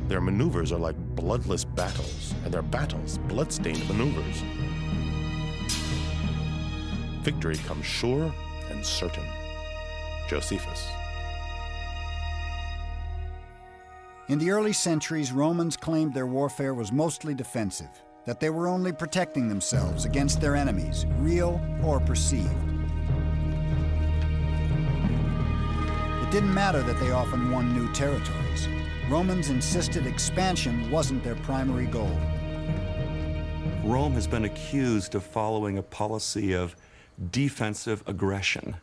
Their maneuvers are like bloodless battles, and their battles blood-stained maneuvers. Victory comes sure and certain. Josephus. In the early centuries, Romans claimed their warfare was mostly defensive, that they were only protecting themselves against their enemies, real or perceived. It didn't matter that they often won new territories. Romans insisted expansion wasn't their primary goal. Rome has been accused of following a policy of defensive aggression.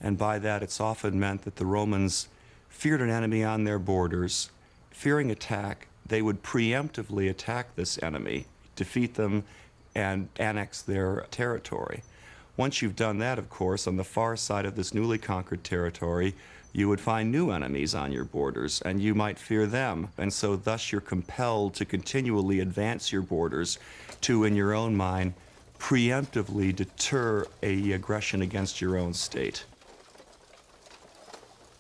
And by that, it's often meant that the Romans feared an enemy on their borders. Fearing attack, they would preemptively attack this enemy, defeat them, and annex their territory. Once you've done that, of course, on the far side of this newly conquered territory, you would find new enemies on your borders, and you might fear them. And so thus you're compelled to continually advance your borders to, in your own mind, preemptively deter an aggression against your own state.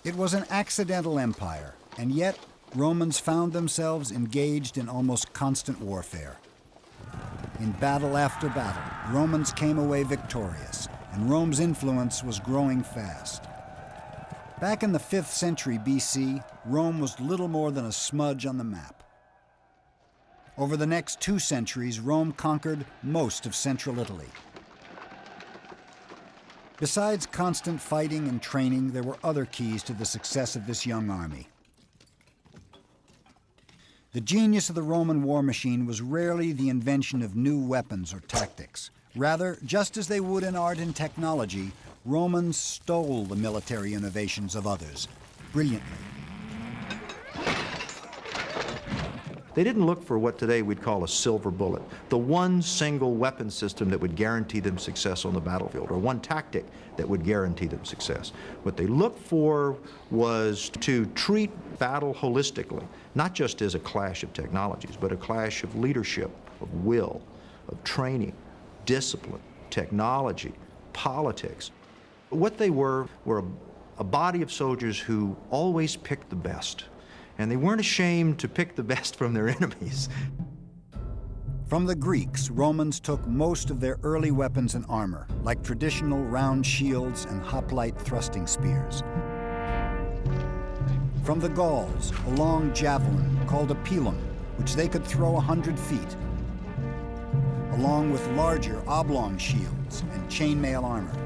It was an accidental empire, and yet Romans found themselves engaged in almost constant warfare. In battle after battle, Romans came away victorious, and Rome's influence was growing fast. Back in the 5th century BC, Rome was little more than a smudge on the map. Over the next 2 centuries, Rome conquered most of central Italy. Besides constant fighting and training, there were other keys to the success of this young army. The genius of the Roman war machine was rarely the invention of new weapons or tactics. Rather, just as they would in art and technology, Romans stole the military innovations of others, brilliantly. They didn't look for what today we'd call a silver bullet, the one single weapon system that would guarantee them success on the battlefield, or one tactic that would guarantee them success. What they looked for was to treat battle holistically, not just as a clash of technologies, but a clash of leadership, of will, of training, discipline, technology, politics. What they were a body of soldiers who always picked the best. And they weren't ashamed to pick the best from their enemies. From the Greeks, Romans took most of their early weapons and armor, like traditional round shields and hoplite thrusting spears. From the Gauls, a long javelin called a pilum, which they could throw 100 feet, along with larger oblong shields and chainmail armor.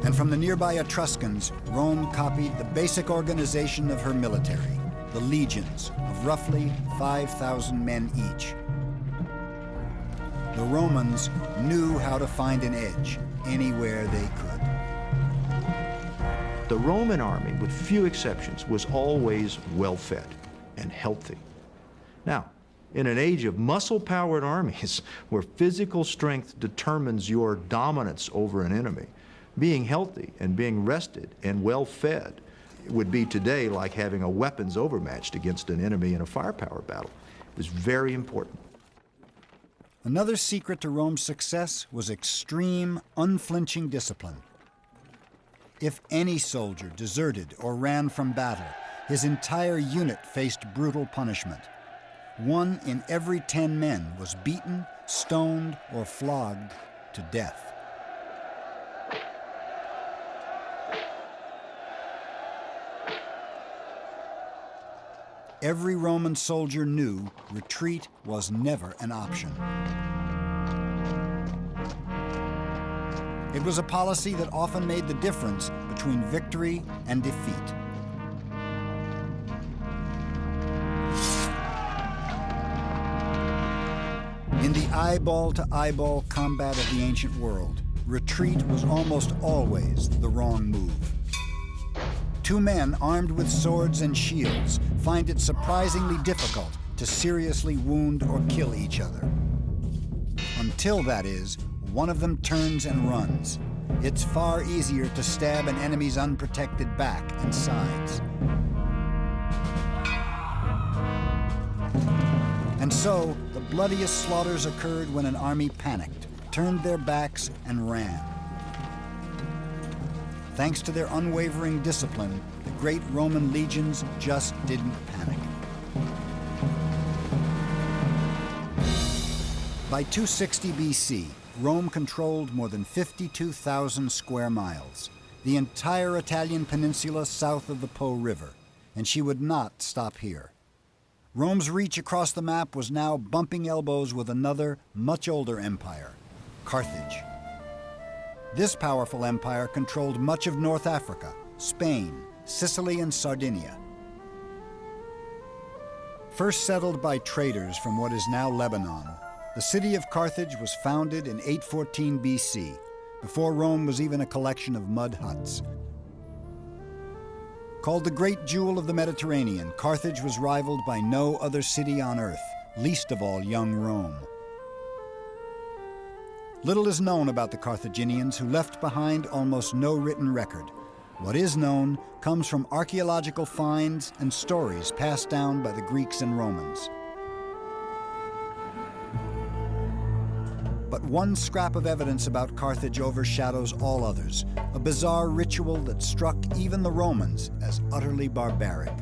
And from the nearby Etruscans, Rome copied the basic organization of her military, the legions of roughly 5,000 men each. The Romans knew how to find an edge anywhere they could. The Roman army, with few exceptions, was always well-fed and healthy. Now, in an age of muscle-powered armies, where physical strength determines your dominance over an enemy, being healthy and being rested and well-fed would be today like having a weapons overmatched against an enemy in a firepower battle. It was very important. Another secret to Rome's success was extreme, unflinching discipline. If any soldier deserted or ran from battle, his entire unit faced brutal punishment. 1 in every 10 men was beaten, stoned, or flogged to death. Every Roman soldier knew retreat was never an option. It was a policy that often made the difference between victory and defeat. In the eyeball-to-eyeball combat of the ancient world, retreat was almost always the wrong move. two men armed with swords and shields find it surprisingly difficult to seriously wound or kill each other. Until, that is, one of them turns and runs. It's far easier to stab an enemy's unprotected back and sides. And so, the bloodiest slaughters occurred when an army panicked, turned their backs, and ran. Thanks to their unwavering discipline, the great Roman legions just didn't panic. By 260 BC, Rome controlled more than 52,000 square miles, the entire Italian peninsula south of the Po River, and she would not stop here. Rome's reach across the map was now bumping elbows with another, much older empire, Carthage. This powerful empire controlled much of North Africa, Spain, Sicily, and Sardinia. First settled by traders from what is now Lebanon, the city of Carthage was founded in 814 BC, before Rome was even a collection of mud huts. Called the Great Jewel of the Mediterranean, Carthage was rivaled by no other city on earth, least of all young Rome. Little is known about the Carthaginians, who left behind almost no written record. What is known comes from archaeological finds and stories passed down by the Greeks and Romans. But one scrap of evidence about Carthage overshadows all others, a bizarre ritual that struck even the Romans as utterly barbaric.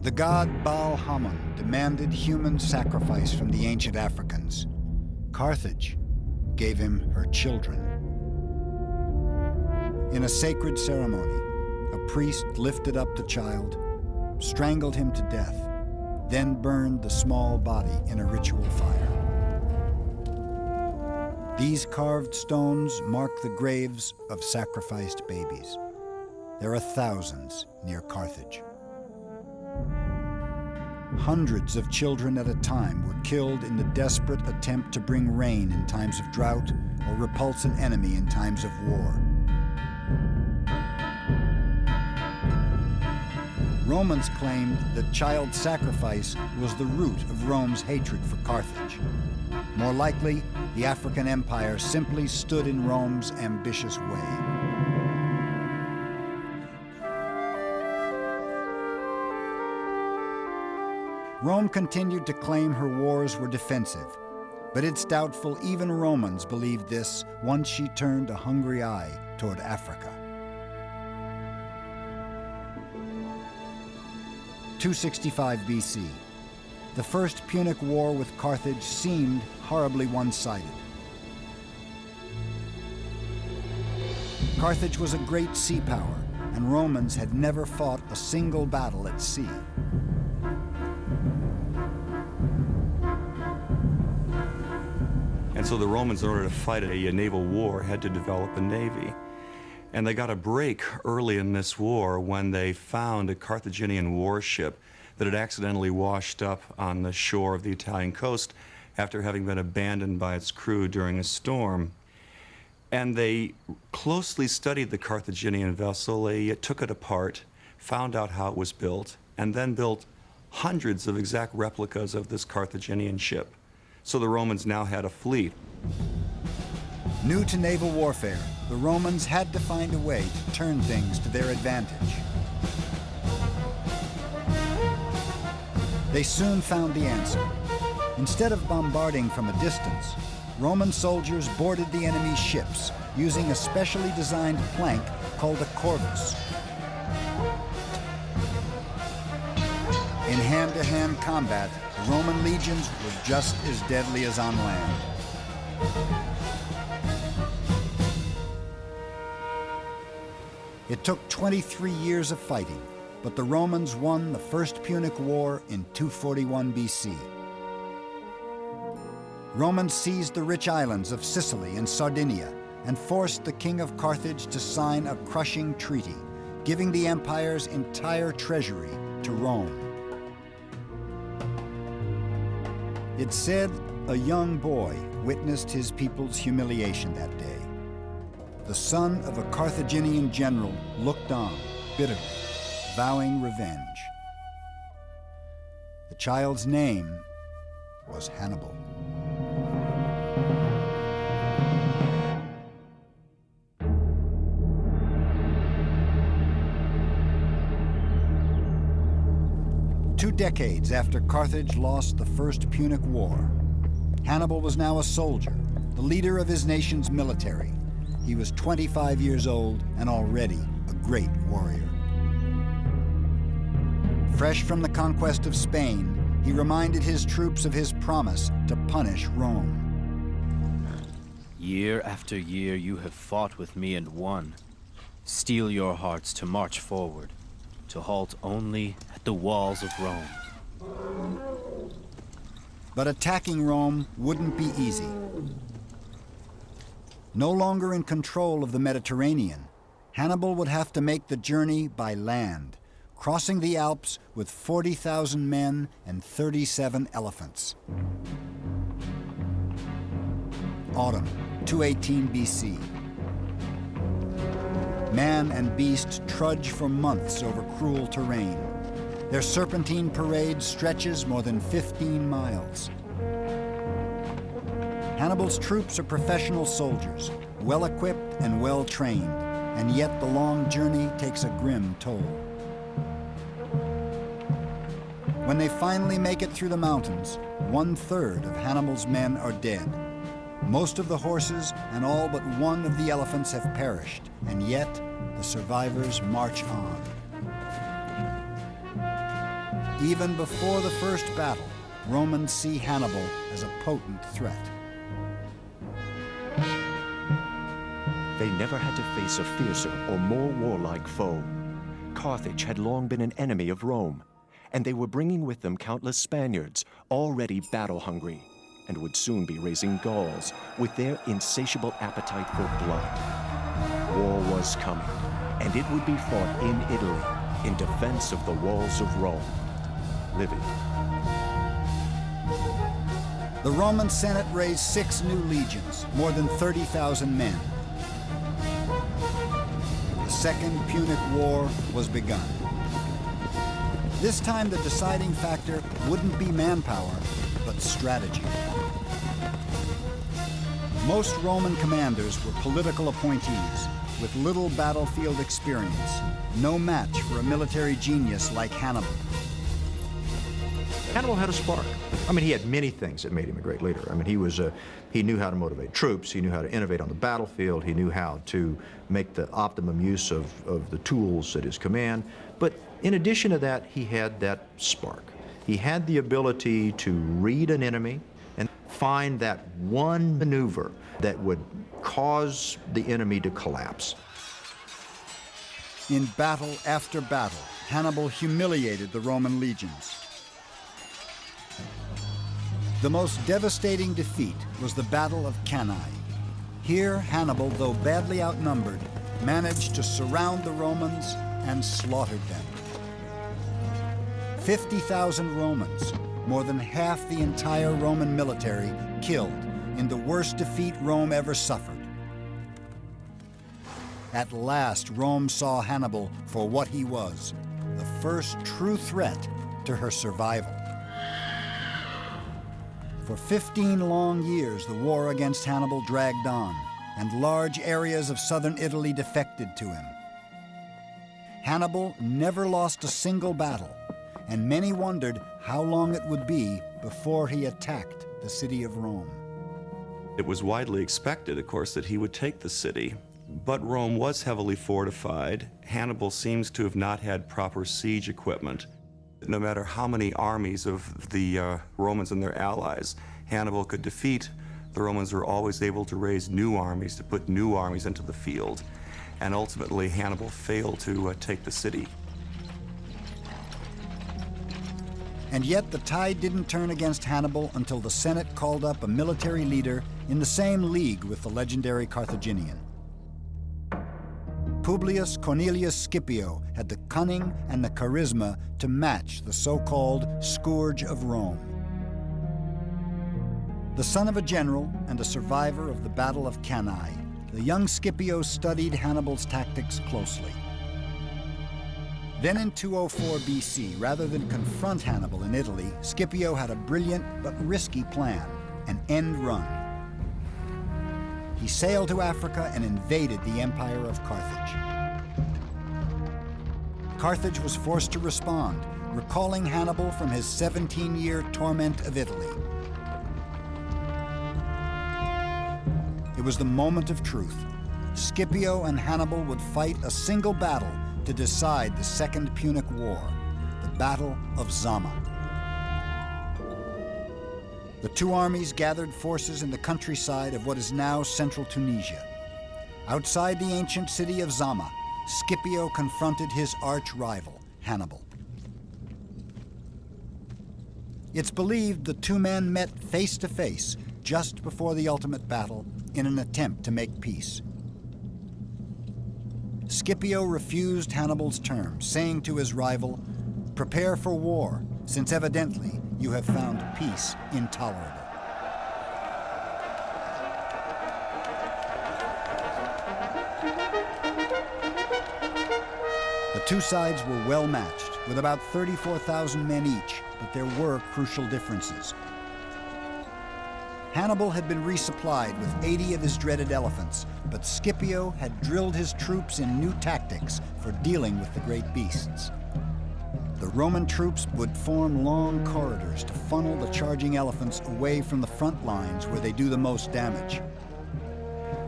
The god Baal Hammon demanded human sacrifice from the ancient Africans. Carthage gave him her children. In a sacred ceremony, a priest lifted up the child, strangled him to death, then burned the small body in a ritual fire. These carved stones mark the graves of sacrificed babies. There are thousands near Carthage. Hundreds of children at a time were killed in the desperate attempt to bring rain in times of drought or repulse an enemy in times of war. Romans claimed that child sacrifice was the root of Rome's hatred for Carthage. More likely, the African Empire simply stood in Rome's ambitious way. Rome continued to claim her wars were defensive, but it's doubtful even Romans believed this once she turned a hungry eye toward Africa. 265 BC. The First Punic War with Carthage seemed horribly one-sided. Carthage was a great sea power, and Romans had never fought a single battle at sea. And so the Romans, in order to fight a naval war, had to develop a navy. And they got a break early in this war when they found a Carthaginian warship that had accidentally washed up on the shore of the Italian coast after having been abandoned by its crew during a storm. And they closely studied the Carthaginian vessel. They took it apart, found out how it was built, and then built hundreds of exact replicas of this Carthaginian ship. So the Romans now had a fleet. New to naval warfare, the Romans had to find a way to turn things to their advantage. They soon found the answer. Instead of bombarding from a distance, Roman soldiers boarded the enemy's ships using a specially designed plank called a corvus. In hand-to-hand combat, the Roman legions were just as deadly as on land. It took 23 years of fighting, but the Romans won the First Punic War in 241 BC. Romans seized the rich islands of Sicily and Sardinia and forced the king of Carthage to sign a crushing treaty, giving the empire's entire treasury to Rome. It's said a young boy witnessed his people's humiliation that day. the son of a Carthaginian general looked on, bitterly, vowing revenge. The child's name was Hannibal. Two decades after Carthage lost the First Punic War, Hannibal was now a soldier, the leader of his nation's military. He was 25 years old and already a great warrior. Fresh from the conquest of Spain, he reminded his troops of his promise to punish Rome. Year after year you have fought with me and won. Steel your hearts to march forward, to halt only at the walls of Rome. But attacking Rome wouldn't be easy. No longer in control of the Mediterranean, Hannibal would have to make the journey by land, crossing the Alps with 40,000 men and 37 elephants. Autumn, 218 BC. Man and beast trudge for months over cruel terrain. Their serpentine parade stretches more than 15 miles. Hannibal's troops are professional soldiers, well-equipped and well-trained, and yet the long journey takes a grim toll. When they finally make it through the mountains, 1/3 of Hannibal's men are dead. Most of the horses and all but one of the elephants have perished, and yet the survivors march on. Even before the first battle, Romans see Hannibal as a potent threat. They never had to face a fiercer or more warlike foe. Carthage had long been an enemy of Rome, and they were bringing with them countless Spaniards, already battle-hungry, and would soon be raising Gauls with their insatiable appetite for blood. War was coming, and it would be fought in Italy in defense of the walls of Rome. Livy. The Roman Senate raised 6 new legions, more than 30,000 men. The Second Punic War was begun. This time the deciding factor wouldn't be manpower, but strategy. Most Roman commanders were political appointees with little battlefield experience, no match for a military genius like Hannibal. Hannibal had a spark. I mean, he had many things that made him a great leader. I mean, he knew how to motivate troops, he knew how to innovate on the battlefield, he knew how to make the optimum use of the tools at his command. But in addition to that, he had that spark. He had the ability to read an enemy and find that one maneuver that would cause the enemy to collapse. In battle after battle, Hannibal humiliated the Roman legions. The most devastating defeat was the Battle of Cannae. Here, Hannibal, though badly outnumbered, managed to surround the Romans and slaughtered them. 50,000 Romans, more than half the entire Roman military, killed in the worst defeat Rome ever suffered. At last, Rome saw Hannibal for what he was, the first true threat to her survival. For 15 long years, the war against Hannibal dragged on, and large areas of southern Italy defected to him. Hannibal never lost a single battle, and many wondered how long it would be before he attacked the city of Rome. It was widely expected, of course, that he would take the city, but Rome was heavily fortified. Hannibal seems to have not had proper siege equipment. No matter how many armies of the Romans and their allies Hannibal could defeat, the Romans were always able to raise new armies, to put new armies into the field. And ultimately, Hannibal failed to take the city. And yet the tide didn't turn against Hannibal until the Senate called up a military leader in the same league with the legendary Carthaginian. Publius Cornelius Scipio had the cunning and the charisma to match the so-called scourge of Rome. The son of a general and a survivor of the Battle of Cannae, the young Scipio studied Hannibal's tactics closely. Then in 204 BC, rather than confront Hannibal in Italy, Scipio had a brilliant but risky plan, an end run. He sailed to Africa and invaded the empire of Carthage. Carthage was forced to respond, recalling Hannibal from his 17-year torment of Italy. It was the moment of truth. Scipio and Hannibal would fight a single battle to decide the Second Punic War, the Battle of Zama. The two armies gathered forces in the countryside of what is now central Tunisia. Outside the ancient city of Zama, Scipio confronted his arch-rival, Hannibal. It's believed the two men met face to face just before the ultimate battle in an attempt to make peace. Scipio refused Hannibal's terms, saying to his rival, "Prepare for war, since evidently you have found peace intolerable." The two sides were well matched, with about 34,000 men each, but there were crucial differences. Hannibal had been resupplied with 80 of his dreaded elephants, but Scipio had drilled his troops in new tactics for dealing with the great beasts. The Roman troops would form long corridors to funnel the charging elephants away from the front lines where they do the most damage.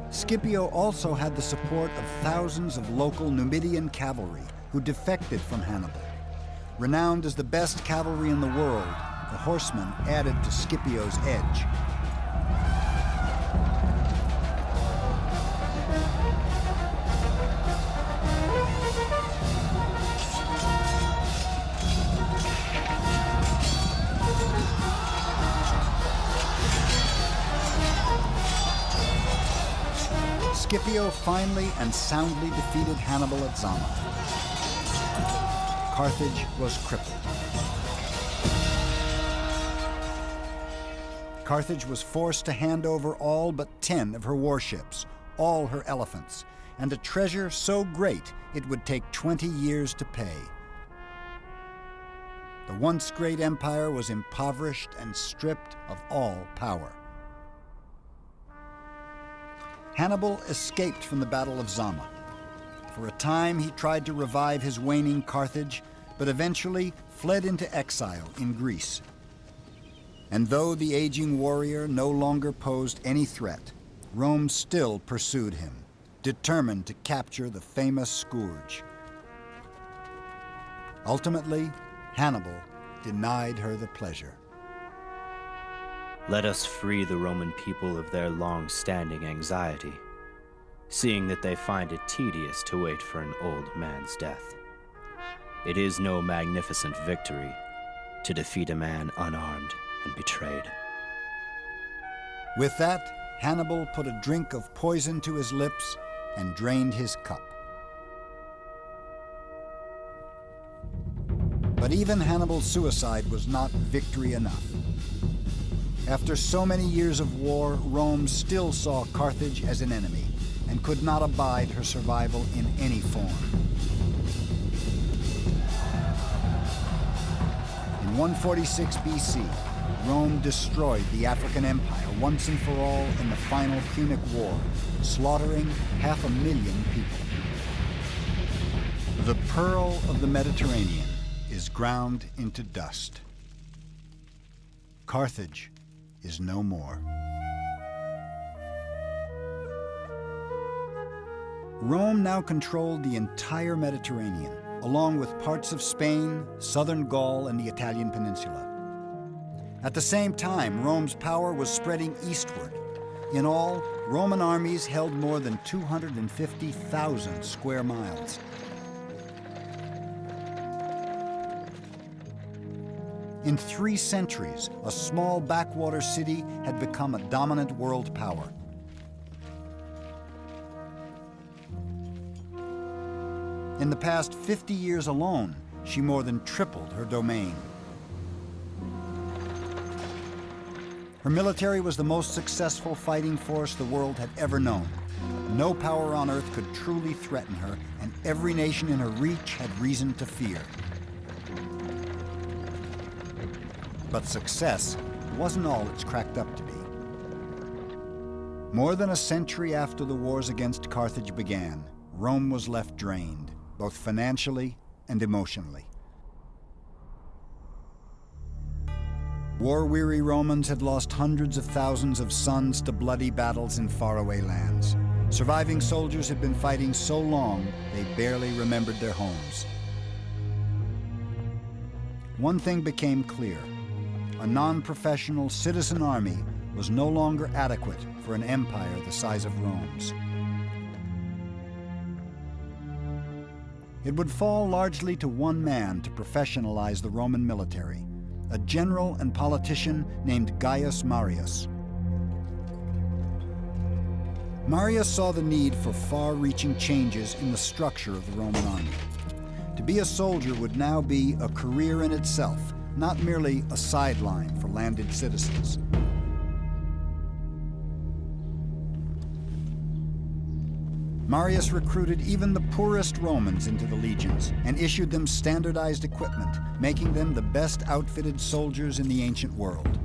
Scipio also had the support of thousands of local Numidian cavalry who defected from Hannibal. Renowned as the best cavalry in the world, the horsemen added to Scipio's edge. Scipio finally and soundly defeated Hannibal at Zama. Carthage was crippled. Carthage was forced to hand over all but 10 of her warships, all her elephants, and a treasure so great it would take 20 years to pay. The once great empire was impoverished and stripped of all power. Hannibal escaped from the Battle of Zama. For a time, he tried to revive his waning Carthage, but eventually fled into exile in Greece. And though the aging warrior no longer posed any threat, Rome still pursued him, determined to capture the famous scourge. Ultimately, Hannibal denied her the pleasure. Let us free the Roman people of their long-standing anxiety, seeing that they find it tedious to wait for an old man's death. It is no magnificent victory to defeat a man unarmed and betrayed. With that, Hannibal put a drink of poison to his lips and drained his cup. But even Hannibal's suicide was not victory enough. After so many years of war, Rome still saw Carthage as an enemy and could not abide her survival in any form. In 146 BC, Rome destroyed the African Empire once and for all in the final Punic War, slaughtering 500,000 people. The pearl of the Mediterranean is ground into dust. Carthage is no more. Rome now controlled the entire Mediterranean, along with parts of Spain, southern Gaul, and the Italian peninsula. At the same time, Rome's power was spreading eastward. In all, Roman armies held more than 250,000 square miles. In 3 centuries, a small backwater city had become a dominant world power. In the past 50 years alone, she more than tripled her domain. Her military was the most successful fighting force the world had ever known. No power on earth could truly threaten her, and every nation in her reach had reason to fear. But success wasn't all it's cracked up to be. More than a century after the wars against Carthage began, Rome was left drained, both financially and emotionally. War-weary Romans had lost hundreds of thousands of sons to bloody battles in faraway lands. Surviving soldiers had been fighting so long, they barely remembered their homes. One thing became clear. A non-professional citizen army was no longer adequate for an empire the size of Rome's. It would fall largely to one man to professionalize the Roman military, a general and politician named Gaius Marius. Marius saw the need for far-reaching changes in the structure of the Roman army. To be a soldier would now be a career in itself, not merely a sideline for landed citizens. Marius recruited even the poorest Romans into the legions and issued them standardized equipment, making them the best outfitted soldiers in the ancient world.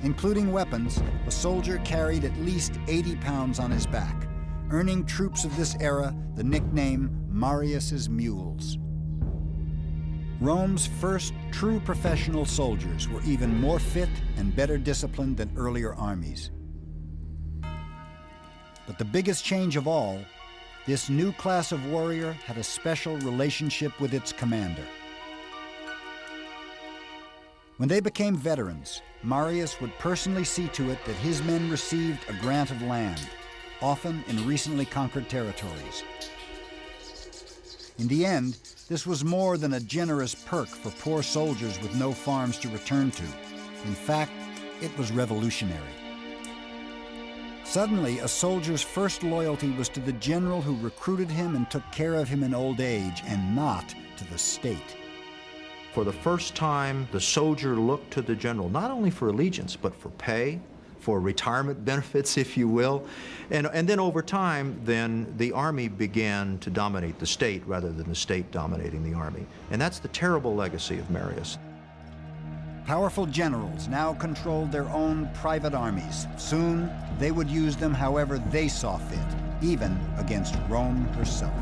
Including weapons, a soldier carried at least 80 pounds on his back, earning troops of this era the nickname Marius's Mules. Rome's first true professional soldiers were even more fit and better disciplined than earlier armies. But the biggest change of all, this new class of warrior had a special relationship with its commander. When they became veterans, Marius would personally see to it that his men received a grant of land, often in recently conquered territories. In the end, this was more than a generous perk for poor soldiers with no farms to return to. In fact, it was revolutionary. Suddenly, a soldier's first loyalty was to the general who recruited him and took care of him in old age, and not to the state. For the first time, the soldier looked to the general, not only for allegiance, but for pay, for retirement benefits, if you will. And then over time, then the army began to dominate the state rather than the state dominating the army. And that's the terrible legacy of Marius. Powerful generals now controlled their own private armies. Soon, they would use them however they saw fit, even against Rome herself.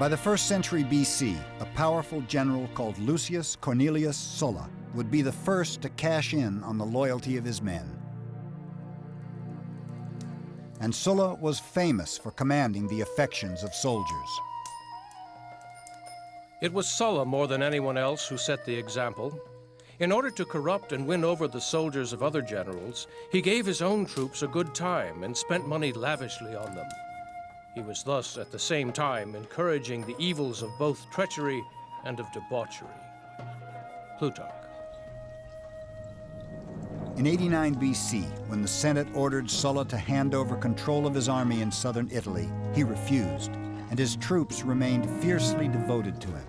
By the 1st century BC, a powerful general called Lucius Cornelius Sulla would be the first to cash in on the loyalty of his men. And Sulla was famous for commanding the affections of soldiers. It was Sulla more than anyone else who set the example. In order to corrupt and win over the soldiers of other generals, he gave his own troops a good time and spent money lavishly on them. He was thus, at the same time, encouraging the evils of both treachery and of debauchery. Plutarch. In 89 BC, when the Senate ordered Sulla to hand over control of his army in southern Italy, he refused, and his troops remained fiercely devoted to him.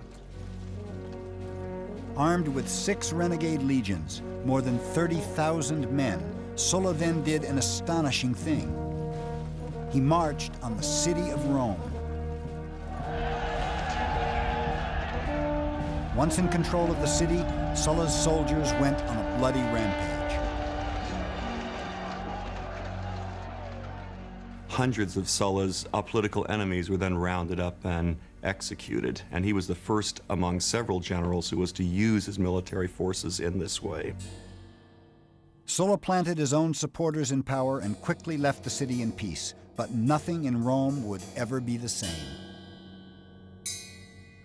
Armed with 6 renegade legions, more than 30,000 men, Sulla then did an astonishing thing. He marched on the city of Rome. Once in control of the city, Sulla's soldiers went on a bloody rampage. Hundreds of Sulla's political enemies were then rounded up and executed, and he was the first among several generals who was to use his military forces in this way. Sulla planted his own supporters in power and quickly left the city in peace, but nothing in Rome would ever be the same.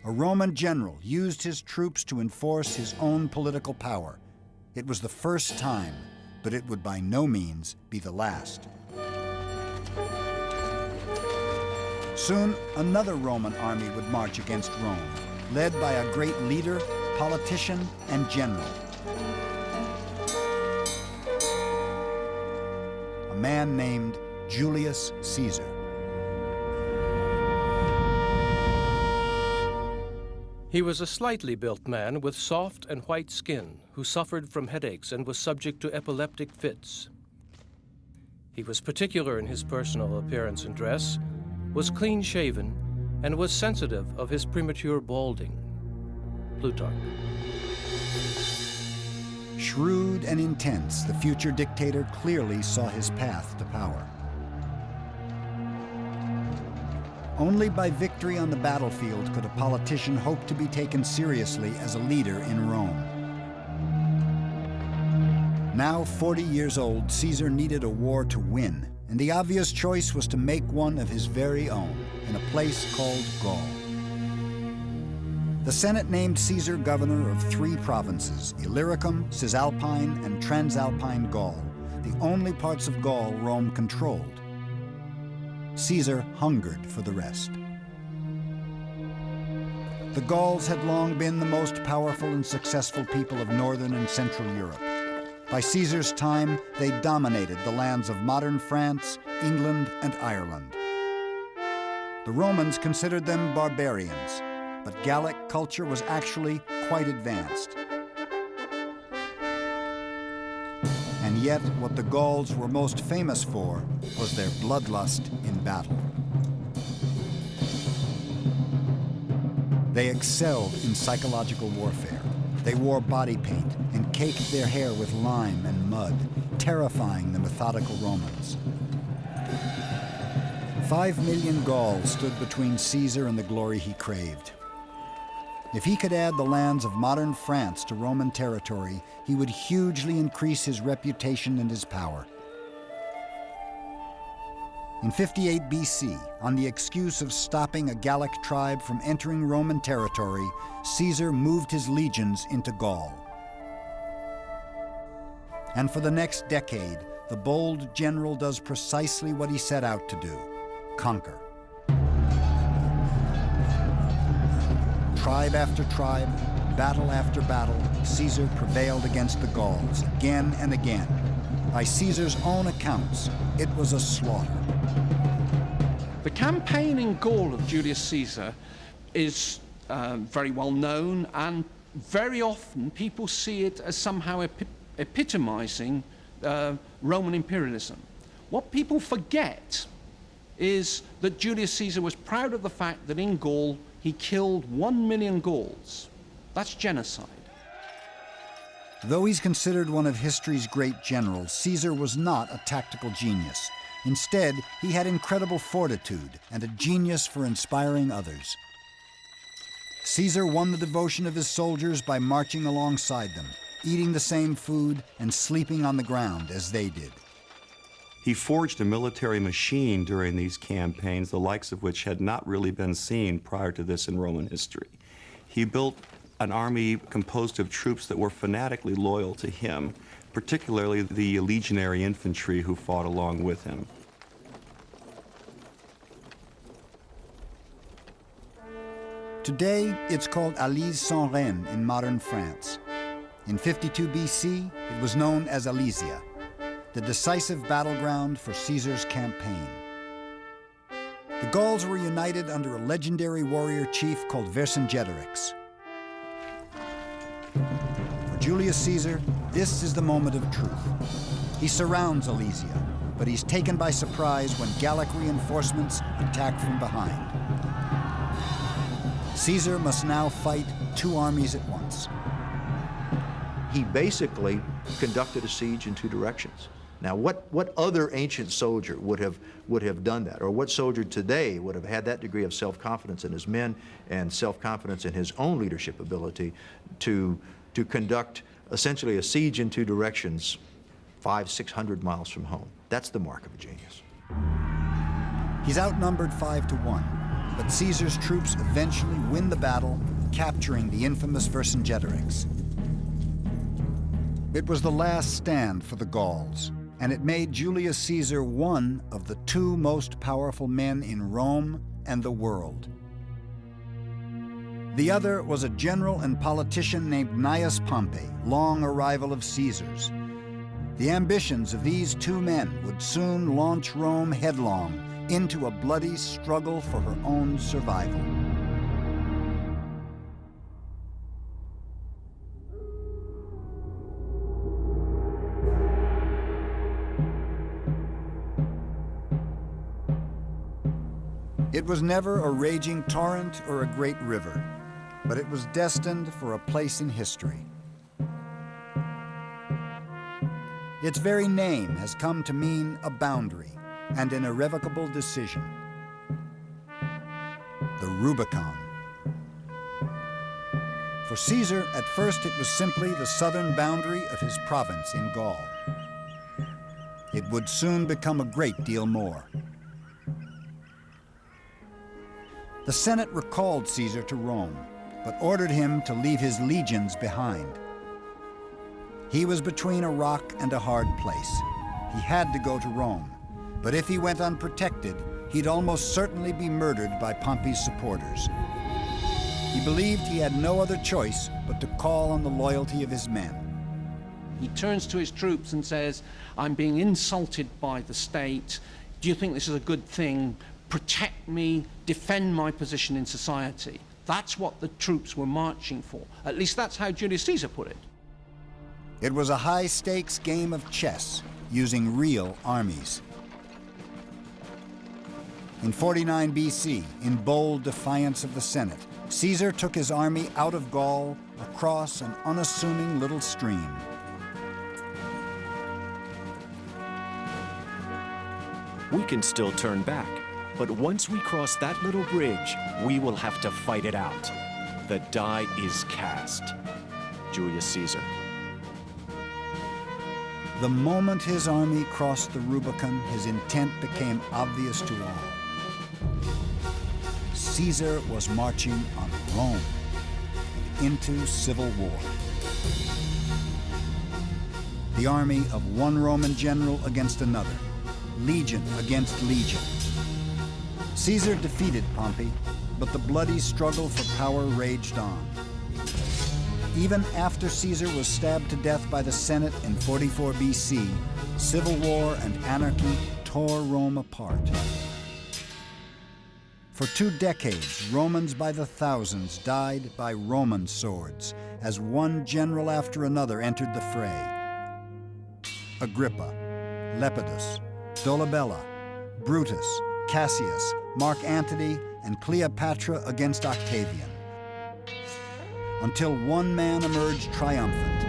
A Roman general used his troops to enforce his own political power. It was the first time, but it would by no means be the last. Soon, another Roman army would march against Rome, led by a great leader, politician, and general. A man named Julius Caesar. He was a slightly built man with soft and white skin who suffered from headaches and was subject to epileptic fits. He was particular in his personal appearance and dress, was clean-shaven, and was sensitive of his premature balding. Plutarch. Shrewd and intense, the future dictator clearly saw his path to power. Only by victory on the battlefield could a politician hope to be taken seriously as a leader in Rome. Now 40 years old, Caesar needed a war to win, and the obvious choice was to make one of his very own in a place called Gaul. The Senate named Caesar governor of 3 provinces, Illyricum, Cisalpine, and Transalpine Gaul, the only parts of Gaul Rome controlled. Caesar hungered for the rest. The Gauls had long been the most powerful and successful people of northern and central Europe. By Caesar's time, they dominated the lands of modern France, England, and Ireland. The Romans considered them barbarians, but Gallic culture was actually quite advanced. And yet, what the Gauls were most famous for was their bloodlust in battle. They excelled in psychological warfare. They wore body paint and caked their hair with lime and mud, terrifying the methodical Romans. 5 million Gauls stood between Caesar and the glory he craved. If he could add the lands of modern France to Roman territory, he would hugely increase his reputation and his power. In 58 BC, on the excuse of stopping a Gallic tribe from entering Roman territory, Caesar moved his legions into Gaul. And for the next decade, the bold general does precisely what he set out to do: conquer. Tribe after tribe, battle after battle, Caesar prevailed against the Gauls again and again. By Caesar's own accounts, it was a slaughter. The campaign in Gaul of Julius Caesar is very well known, and very often people see it as somehow epitomizing Roman imperialism. What people forget is that Julius Caesar was proud of the fact that in Gaul he killed 1 million Gauls. That's genocide. Though he's considered one of history's great generals, Caesar was not a tactical genius. Instead, he had incredible fortitude and a genius for inspiring others. Caesar won the devotion of his soldiers by marching alongside them, eating the same food and sleeping on the ground as they did. He forged a military machine during these campaigns, the likes of which had not really been seen prior to this in Roman history. He built an army composed of troops that were fanatically loyal to him, particularly the legionary infantry who fought along with him. Today, it's called Alise-sans-Reine in modern France. In 52 BC, it was known as Alesia, the decisive battleground for Caesar's campaign. The Gauls were united under a legendary warrior chief called Vercingetorix. For Julius Caesar, this is the moment of truth. He surrounds Alesia, but he's taken by surprise when Gallic reinforcements attack from behind. Caesar must now fight 2 armies at once. He basically conducted a siege in 2 directions. Now, what other ancient soldier would have done that? Or what soldier today would have had that degree of self-confidence in his men and self-confidence in his own leadership ability to conduct essentially a siege in 2 directions 500-600 miles from home? That's the mark of a genius. He's outnumbered 5-1, but Caesar's troops eventually win the battle, capturing the infamous Vercingetorix. It was the last stand for the Gauls, and it made Julius Caesar one of the 2 most powerful men in Rome and the world. The other was a general and politician named Gnaeus Pompey, long a rival of Caesar's. The ambitions of these 2 men would soon launch Rome headlong into a bloody struggle for her own survival. It was never a raging torrent or a great river, but it was destined for a place in history. Its very name has come to mean a boundary and an irrevocable decision. The Rubicon. For Caesar, at first it was simply the southern boundary of his province in Gaul. It would soon become a great deal more. The Senate recalled Caesar to Rome, but ordered him to leave his legions behind. He was between a rock and a hard place. He had to go to Rome, but if he went unprotected, he'd almost certainly be murdered by Pompey's supporters. He believed he had no other choice but to call on the loyalty of his men. He turns to his troops and says, I'm being insulted by the state. Do you think this is a good thing? Protect me, defend my position in society. That's what the troops were marching for. At least that's how Julius Caesar put it. It was a high-stakes game of chess using real armies. In 49 BC, in bold defiance of the Senate, Caesar took his army out of Gaul across an unassuming little stream. We can still turn back, but once we cross that little bridge, we will have to fight it out. The die is cast. Julius Caesar. The moment his army crossed the Rubicon, his intent became obvious to all. Caesar was marching on Rome and into civil war. The army of one Roman general against another, legion against legion. Caesar defeated Pompey, but the bloody struggle for power raged on. Even after Caesar was stabbed to death by the Senate in 44 BC, civil war and anarchy tore Rome apart. For 2 decades, Romans by the thousands died by Roman swords as one general after another entered the fray. Agrippa, Lepidus, Dolabella, Brutus, Cassius, Mark Antony, and Cleopatra against Octavian, until one man emerged triumphant.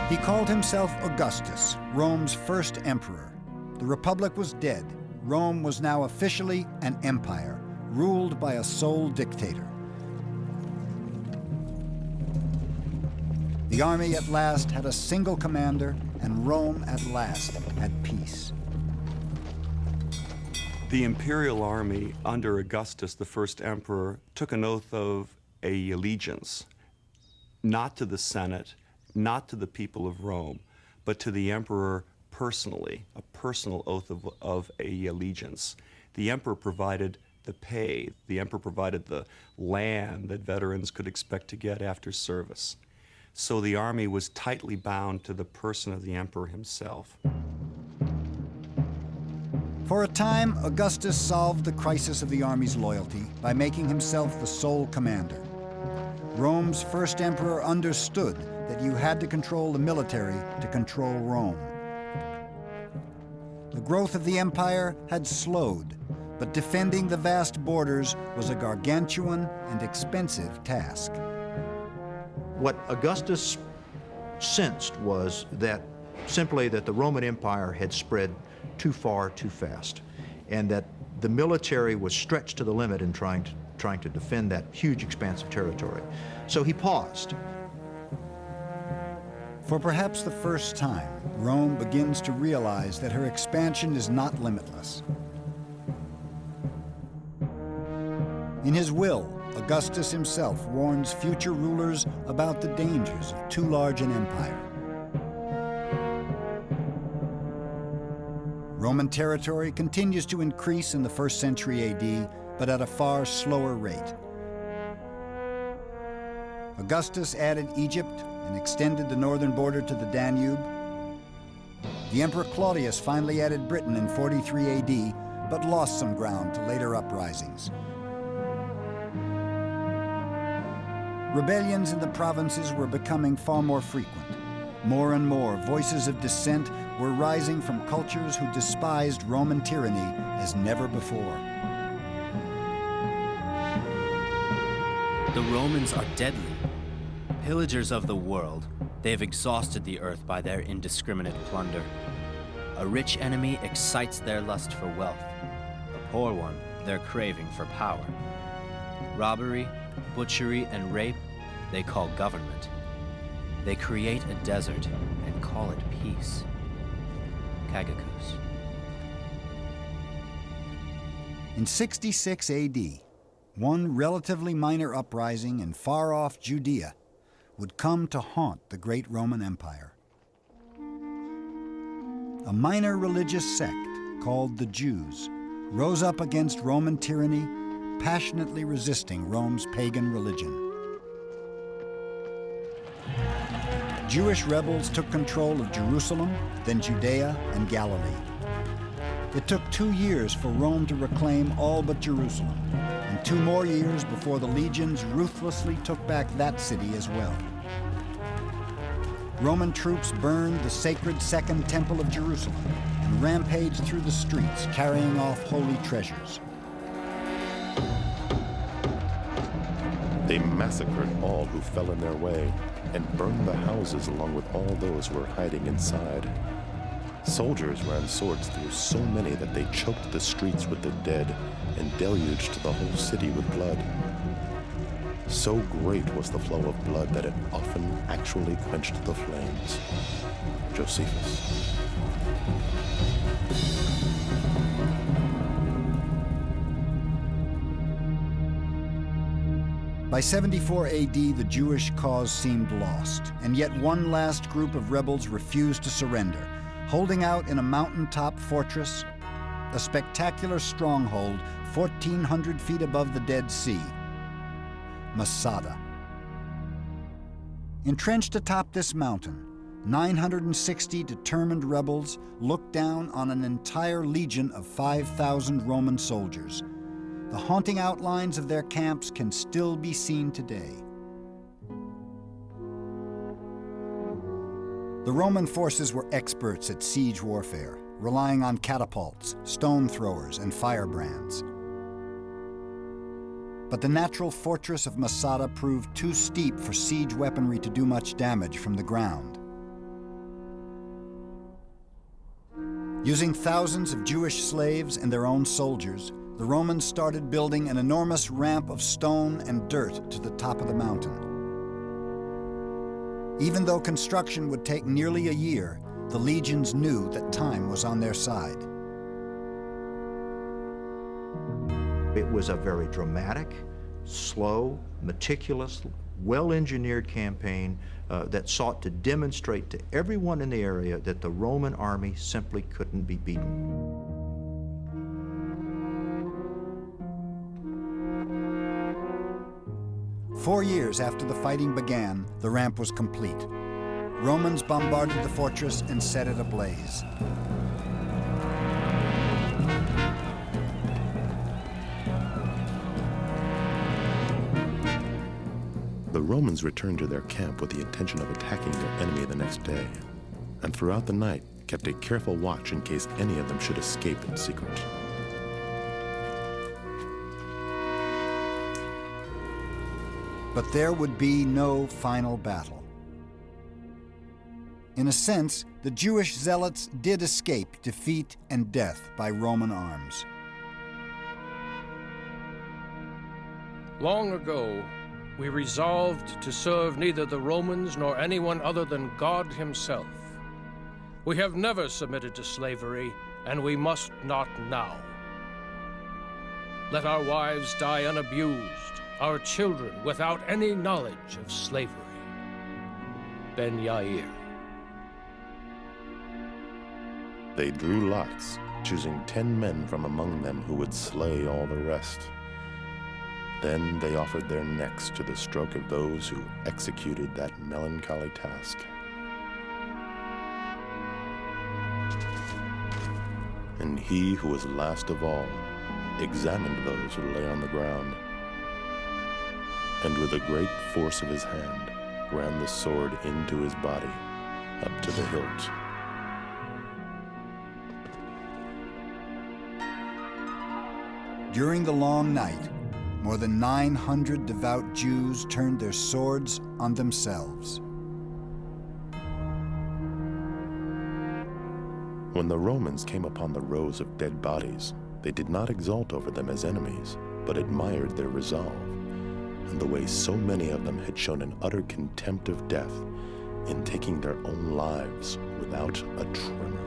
He called himself Augustus, Rome's first emperor. The Republic was dead. Rome was now officially an empire, ruled by a sole dictator. The army at last had a single commander, and Rome at last had peace. The imperial army under Augustus, the first emperor, took an oath of allegiance, not to the Senate, not to the people of Rome, but to the emperor personally, a personal oath of allegiance. The emperor provided the pay, the emperor provided the land that veterans could expect to get after service. So the army was tightly bound to the person of the emperor himself. For a time, Augustus solved the crisis of the army's loyalty by making himself the sole commander. Rome's first emperor understood that you had to control the military to control Rome. The growth of the empire had slowed, but defending the vast borders was a gargantuan and expensive task. What Augustus sensed was that simply that the Roman Empire had spread too far, too fast, and that the military was stretched to the limit in trying to defend that huge expanse of territory. So he paused. For perhaps the first time, Rome begins to realize that her expansion is not limitless. In his will, Augustus himself warns future rulers about the dangers of too large an empire. Roman territory continues to increase in the 1st century AD, but at a far slower rate. Augustus added Egypt and extended the northern border to the Danube. The Emperor Claudius finally added Britain in 43 AD, but lost some ground to later uprisings. Rebellions in the provinces were becoming far more frequent. More and more voices of dissent were rising from cultures who despised Roman tyranny as never before. The Romans are deadly. Pillagers of the world, they have exhausted the earth by their indiscriminate plunder. A rich enemy excites their lust for wealth. A poor one, their craving for power. Robbery, butchery, and rape, they call government. They create a desert and call it peace. Cagakus. In 66 AD, one relatively minor uprising in far-off Judea would come to haunt the great Roman Empire. A minor religious sect called the Jews rose up against Roman tyranny, passionately resisting Rome's pagan religion. Jewish rebels took control of Jerusalem, then Judea and Galilee. It took 2 years for Rome to reclaim all but Jerusalem, and 2 more years before the legions ruthlessly took back that city as well. Roman troops burned the sacred Second Temple of Jerusalem and rampaged through the streets, carrying off holy treasures. They massacred all who fell in their way and burned the houses along with all those who were hiding inside. Soldiers ran swords through so many that they choked the streets with the dead and deluged the whole city with blood. So great was the flow of blood that it often actually quenched the flames. Josephus. By 74 AD, the Jewish cause seemed lost, and yet one last group of rebels refused to surrender, holding out in a mountaintop fortress, a spectacular stronghold 1,400 feet above the Dead Sea, Masada. Entrenched atop this mountain, 960 determined rebels looked down on an entire legion of 5,000 Roman soldiers. The haunting outlines of their camps can still be seen today. The Roman forces were experts at siege warfare, relying on catapults, stone throwers, and firebrands. But the natural fortress of Masada proved too steep for siege weaponry to do much damage from the ground. Using thousands of Jewish slaves and their own soldiers, the Romans started building an enormous ramp of stone and dirt to the top of the mountain. Even though construction would take nearly a year, the legions knew that time was on their side. It was a very dramatic, slow, meticulous, well-engineered campaign that sought to demonstrate to everyone in the area that the Roman army simply couldn't be beaten. Four years after the fighting began, the ramp was complete. Romans bombarded the fortress and set it ablaze. The Romans returned to their camp with the intention of attacking their enemy the next day, and throughout the night kept a careful watch in case any of them should escape in secret. But there would be no final battle. In a sense, the Jewish zealots did escape defeat and death by Roman arms. Long ago, we resolved to serve neither the Romans nor anyone other than God himself. We have never submitted to slavery, and we must not now. Let our wives die unabused, our children without any knowledge of slavery. Ben Yair. They drew lots, choosing 10 men from among them who would slay all the rest. Then they offered their necks to the stroke of those who executed that melancholy task. And he who was last of all examined those who lay on the ground, and with a great force of his hand ran the sword into his body up to the hilt. During the long night, more than 900 devout Jews turned their swords on themselves. When the Romans came upon the rows of dead bodies, they did not exult over them as enemies, but admired their resolve, and the way so many of them had shown an utter contempt of death in taking their own lives without a tremor.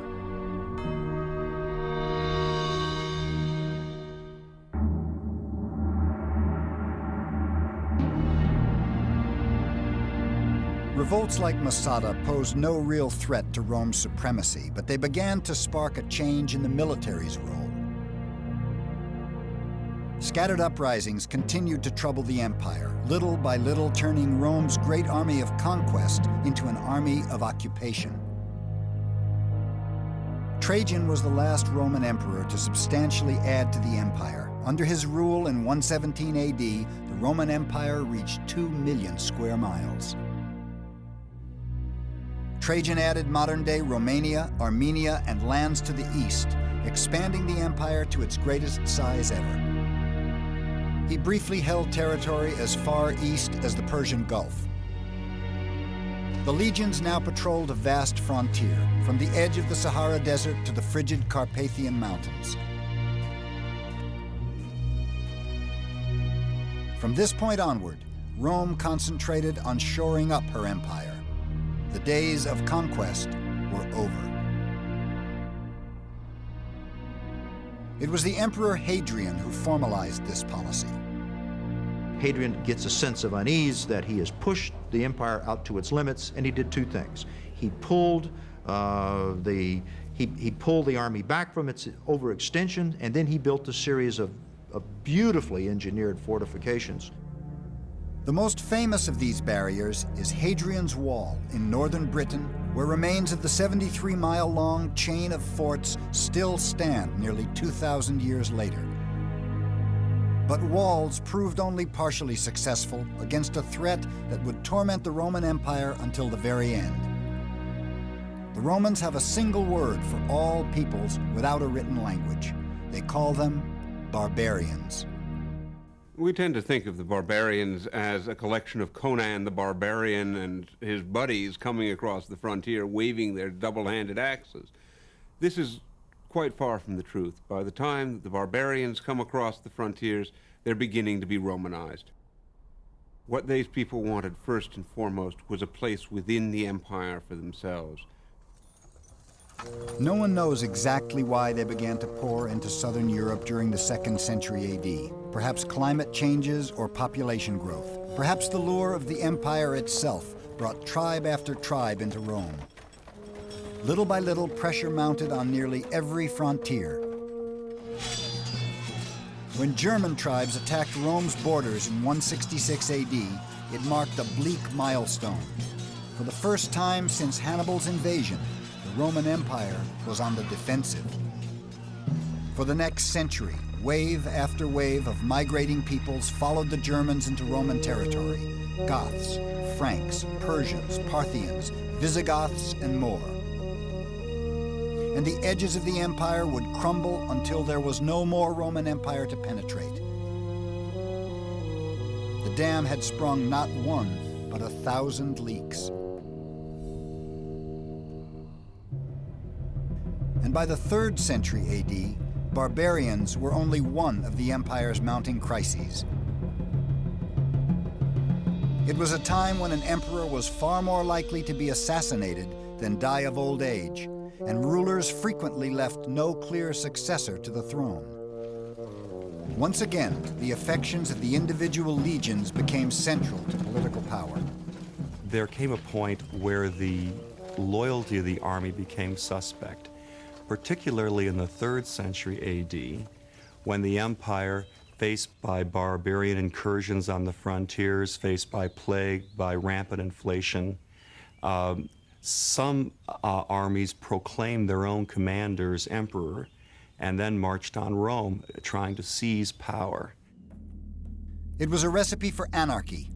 Revolts like Masada posed no real threat to Rome's supremacy, but they began to spark a change in the military's role. Scattered uprisings continued to trouble the empire, little by little turning Rome's great army of conquest into an army of occupation. Trajan was the last Roman emperor to substantially add to the empire. Under his rule in 117 AD, the Roman Empire reached 2 million square miles. Trajan added modern-day Romania, Armenia, and lands to the east, expanding the empire to its greatest size ever. He briefly held territory as far east as the Persian Gulf. The legions now patrolled a vast frontier, from the edge of the Sahara Desert to the frigid Carpathian Mountains. From this point onward, Rome concentrated on shoring up her empire. The days of conquest were over. It was the Emperor Hadrian who formalized this policy. Hadrian gets a sense of unease that he has pushed the empire out to its limits, and he did two things. He pulled the army back from its overextension, and then he built a series of beautifully engineered fortifications. The most famous of these barriers is Hadrian's Wall in northern Britain, where remains of the 73-mile-long chain of forts still stand nearly 2,000 years later. But walls proved only partially successful against a threat that would torment the Roman Empire until the very end. The Romans have a single word for all peoples without a written language. They call them barbarians. We tend to think of the barbarians as a collection of Conan the Barbarian and his buddies coming across the frontier waving their double-handed axes. This is quite far from the truth. By the time the barbarians come across the frontiers, they're beginning to be Romanized. What these people wanted first and foremost was a place within the empire for themselves. No one knows exactly why they began to pour into southern Europe during the 2nd century AD. Perhaps climate changes or population growth. Perhaps the lure of the empire itself brought tribe after tribe into Rome. Little by little, pressure mounted on nearly every frontier. When German tribes attacked Rome's borders in 166 AD, it marked a bleak milestone. For the first time since Hannibal's invasion, the Roman Empire was on the defensive. For the next century, wave after wave of migrating peoples followed the Germans into Roman territory. Goths, Franks, Persians, Parthians, Visigoths, and more. And the edges of the empire would crumble until there was no more Roman Empire to penetrate. The dam had sprung not one, but 1,000 leaks. And by the 3rd century AD, barbarians were only one of the empire's mounting crises. It was a time when an emperor was far more likely to be assassinated than die of old age, and rulers frequently left no clear successor to the throne. Once again, the affections of the individual legions became central to political power. There came a point where the loyalty of the army became suspect, particularly in the 3rd century AD, when the empire, faced by barbarian incursions on the frontiers, faced by plague, by rampant inflation, some armies proclaimed their own commanders emperor and then marched on Rome, trying to seize power. It was a recipe for anarchy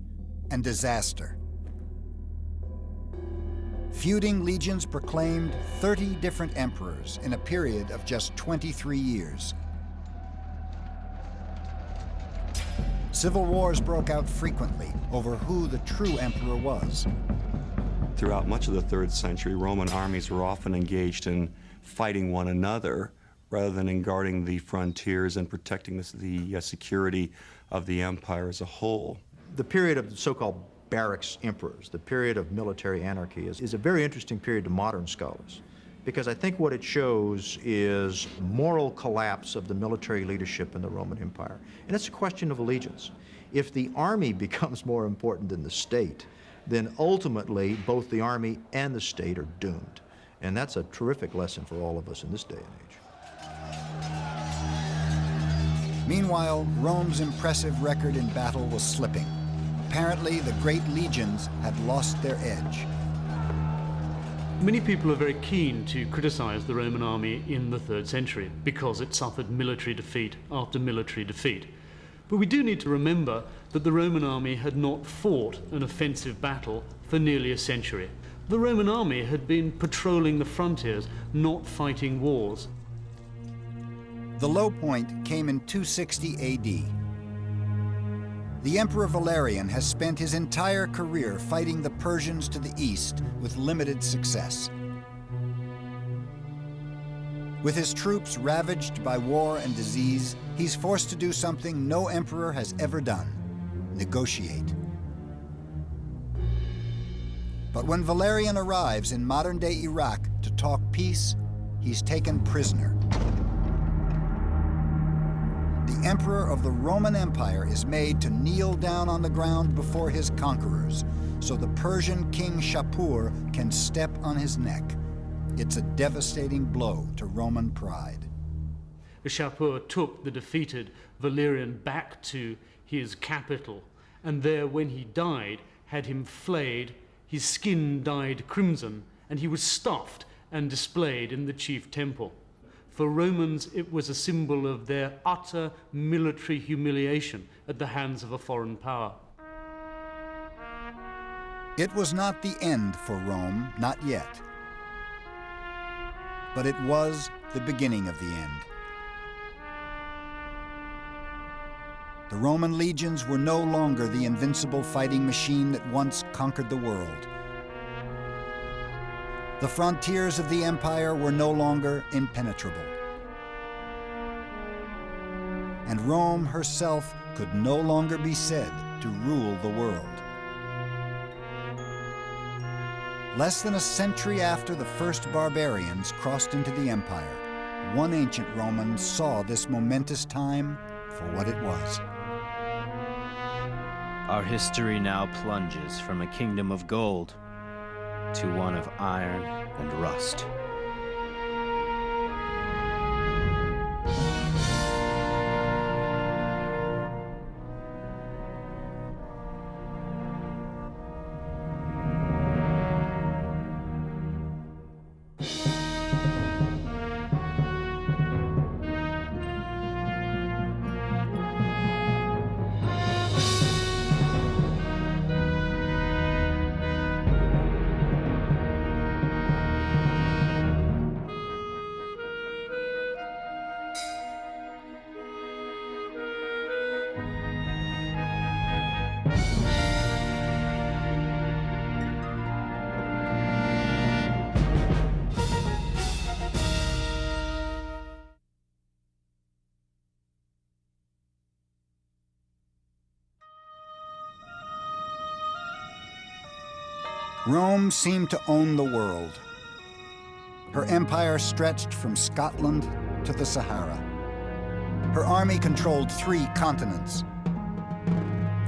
and disaster. Feuding legions proclaimed 30 different emperors in a period of just 23 years. Civil wars broke out frequently over who the true emperor was. Throughout much of the 3rd century, Roman armies were often engaged in fighting one another rather than in guarding the frontiers and protecting the security of the empire as a whole. The period of the so-called barracks emperors, the period of military anarchy, is a very interesting period to modern scholars, because I think what it shows is moral collapse of the military leadership in the Roman Empire. And it's a question of allegiance. If the army becomes more important than the state, then ultimately both the army and the state are doomed. And that's a terrific lesson for all of us in this day and age. Meanwhile, Rome's impressive record in battle was slipping. Apparently, the great legions had lost their edge. Many people are very keen to criticize the Roman army in the 3rd century because it suffered military defeat after military defeat. But we do need to remember that the Roman army had not fought an offensive battle for nearly a century. The Roman army had been patrolling the frontiers, not fighting wars. The low point came in 260 AD. The Emperor Valerian has spent his entire career fighting the Persians to the east with limited success. With his troops ravaged by war and disease, he's forced to do something no emperor has ever done: negotiate. But when Valerian arrives in modern-day Iraq to talk peace, he's taken prisoner. The emperor of the Roman Empire is made to kneel down on the ground before his conquerors, so the Persian king Shapur can step on his neck. It's a devastating blow to Roman pride. Shapur took the defeated Valerian back to his capital, and there, when he died, had him flayed, his skin dyed crimson, and he was stuffed and displayed in the chief temple. For Romans, it was a symbol of their utter military humiliation at the hands of a foreign power. It was not the end for Rome, not yet. But it was the beginning of the end. The Roman legions were no longer the invincible fighting machine that once conquered the world. The frontiers of the empire were no longer impenetrable. And Rome herself could no longer be said to rule the world. Less than a century after the first barbarians crossed into the empire, one ancient Roman saw this momentous time for what it was. Our history now plunges from a kingdom of gold to one of iron and rust. Rome seemed to own the world. Her empire stretched from Scotland to the Sahara. Her army controlled 3 continents.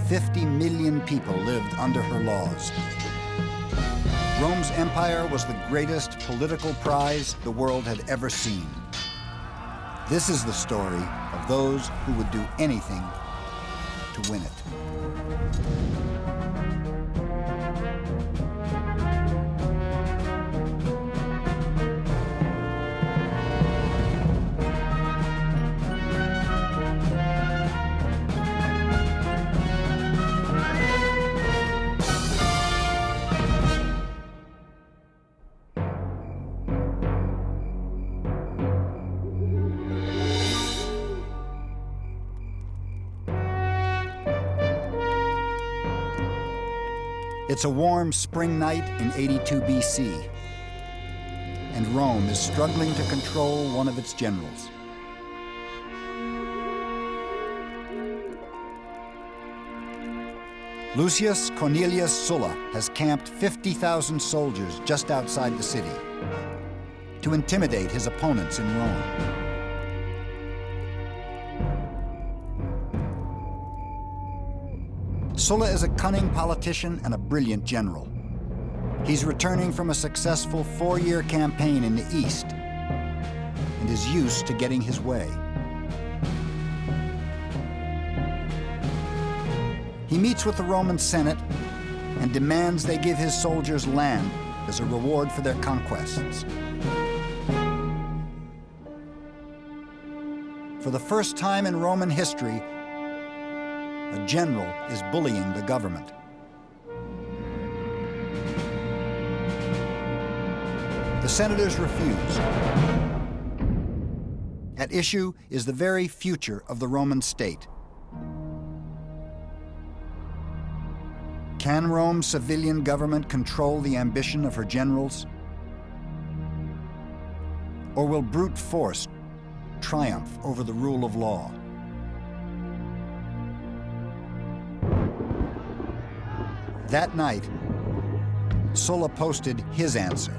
50 million people lived under her laws. Rome's empire was the greatest political prize the world had ever seen. This is the story of those who would do anything to win it. It's a warm spring night in 82 BC, and Rome is struggling to control one of its generals. Lucius Cornelius Sulla has camped 50,000 soldiers just outside the city to intimidate his opponents in Rome. Sulla is a cunning politician and a brilliant general. He's returning from a successful 4-year campaign in the East and is used to getting his way. He meets with the Roman Senate and demands they give his soldiers land as a reward for their conquests. For the first time in Roman history, a general is bullying the government. The senators refuse. At issue is the very future of the Roman state. Can Rome's civilian government control the ambition of her generals? Or will brute force triumph over the rule of law? That night, Sulla posted his answer.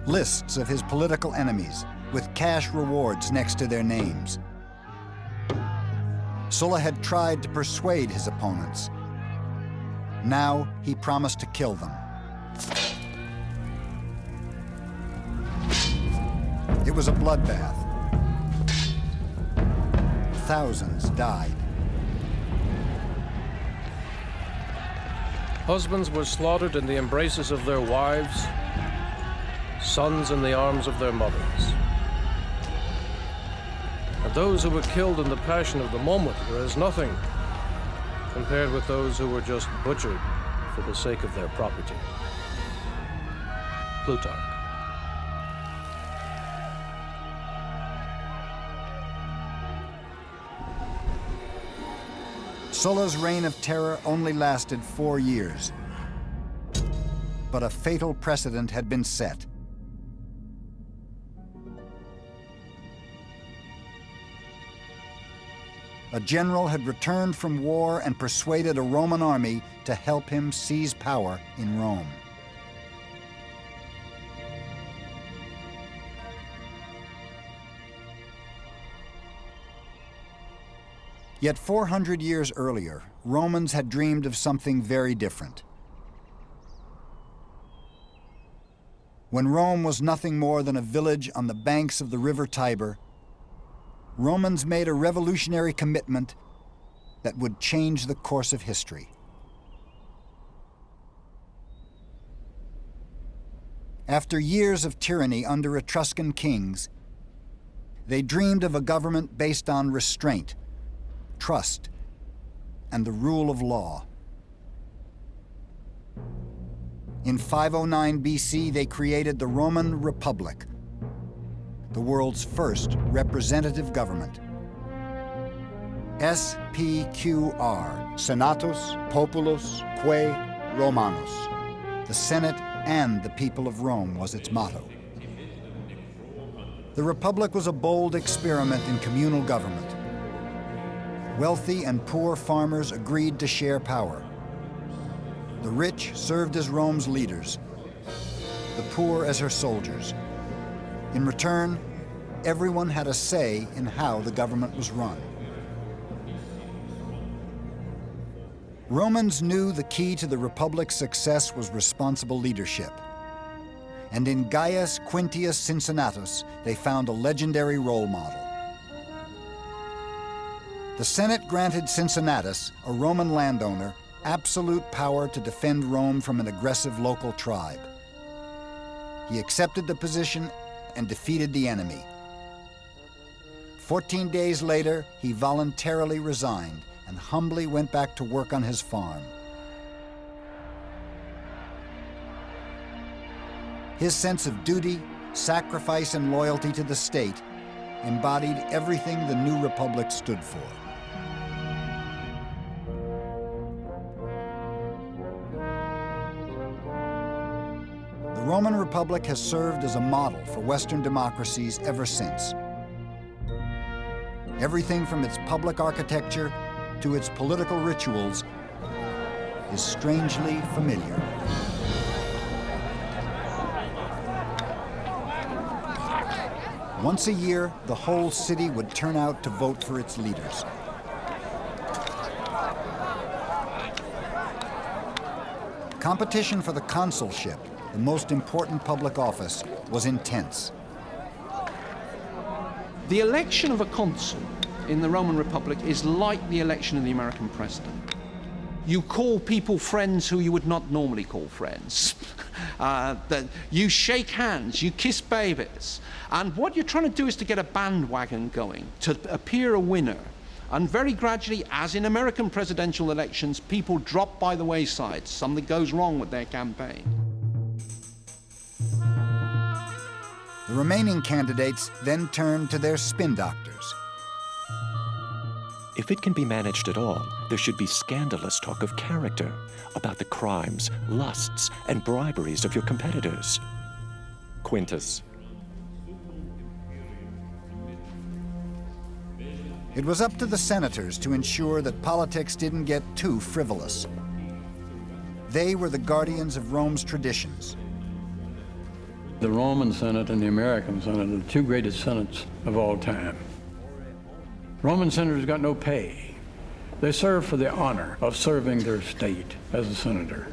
Lists of his political enemies with cash rewards next to their names. Sulla had tried to persuade his opponents. Now he promised to kill them. It was a bloodbath. Thousands died. Husbands were slaughtered in the embraces of their wives, sons in the arms of their mothers. And those who were killed in the passion of the moment were as nothing compared with those who were just butchered for the sake of their property. Plutarch. Sulla's reign of terror only lasted 4 years, but a fatal precedent had been set. A general had returned from war and persuaded a Roman army to help him seize power in Rome. Yet 400 years earlier, Romans had dreamed of something very different. When Rome was nothing more than a village on the banks of the river Tiber, Romans made a revolutionary commitment that would change the course of history. After years of tyranny under Etruscan kings, they dreamed of a government based on restraint, trust, and the rule of law. In 509 BC, they created the Roman Republic, the world's first representative government. SPQR, Senatus Populus Quae Romanus. The Senate and the people of Rome was its motto. The Republic was a bold experiment in communal government. Wealthy and poor farmers agreed to share power. The rich served as Rome's leaders, the poor as her soldiers. In return, everyone had a say in how the government was run. Romans knew the key to the Republic's success was responsible leadership. And in Gaius Quintius Cincinnatus, they found a legendary role model. The Senate granted Cincinnatus, a Roman landowner, absolute power to defend Rome from an aggressive local tribe. He accepted the position and defeated the enemy. 14 days later, he voluntarily resigned and humbly went back to work on his farm. His sense of duty, sacrifice, and loyalty to the state embodied everything the new republic stood for. Roman Republic has served as a model for Western democracies ever since. Everything from its public architecture to its political rituals is strangely familiar. Once a year, the whole city would turn out to vote for its leaders. Competition for the consulship, the most important public office, was intense. The election of a consul in the Roman Republic is like the election of the American president. You call people friends who you would not normally call friends. You shake hands, you kiss babies. And what you're trying to do is to get a bandwagon going, to appear a winner. And very gradually, as in American presidential elections, people drop by the wayside. Something goes wrong with their campaign. The remaining candidates then turn to their spin doctors. If it can be managed at all, there should be scandalous talk of character, about the crimes, lusts, and briberies of your competitors. Quintus. It was up to the senators to ensure that politics didn't get too frivolous. They were the guardians of Rome's traditions. The Roman Senate and the American Senate are the two greatest senates of all time. Roman senators got no pay. They served for the honor of serving their state as a senator.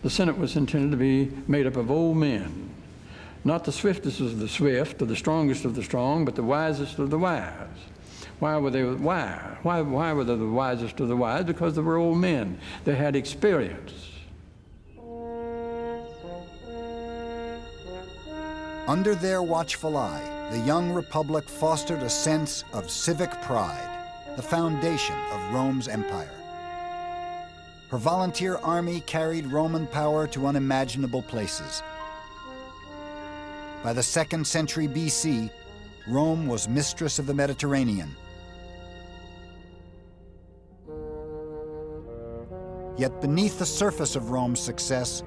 The Senate was intended to be made up of old men, not the swiftest of the swift or the strongest of the strong, but the wisest of the wise. Why were they wise? Why were they the wisest of the wise? Because they were old men. They had experience. Under their watchful eye, the young republic fostered a sense of civic pride, the foundation of Rome's empire. Her volunteer army carried Roman power to unimaginable places. By the 2nd century BC, Rome was mistress of the Mediterranean. Yet beneath the surface of Rome's success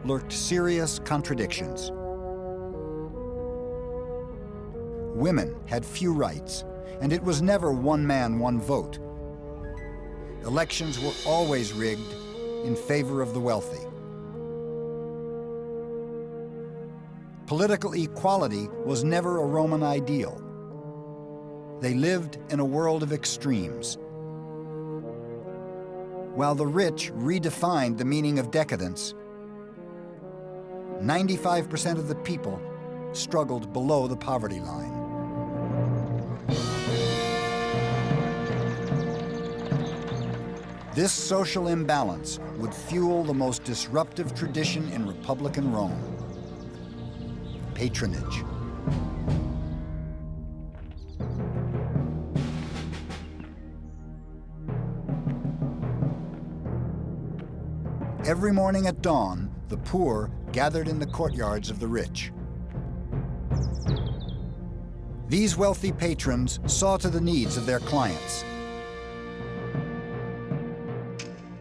lurked serious contradictions. Women had few rights, and it was never one man, one vote. Elections were always rigged in favor of the wealthy. Political equality was never a Roman ideal. They lived in a world of extremes. While the rich redefined the meaning of decadence, 95% of the people struggled below the poverty line. This social imbalance would fuel the most disruptive tradition in Republican Rome: patronage. Every morning at dawn, the poor gathered in the courtyards of the rich. These wealthy patrons saw to the needs of their clients.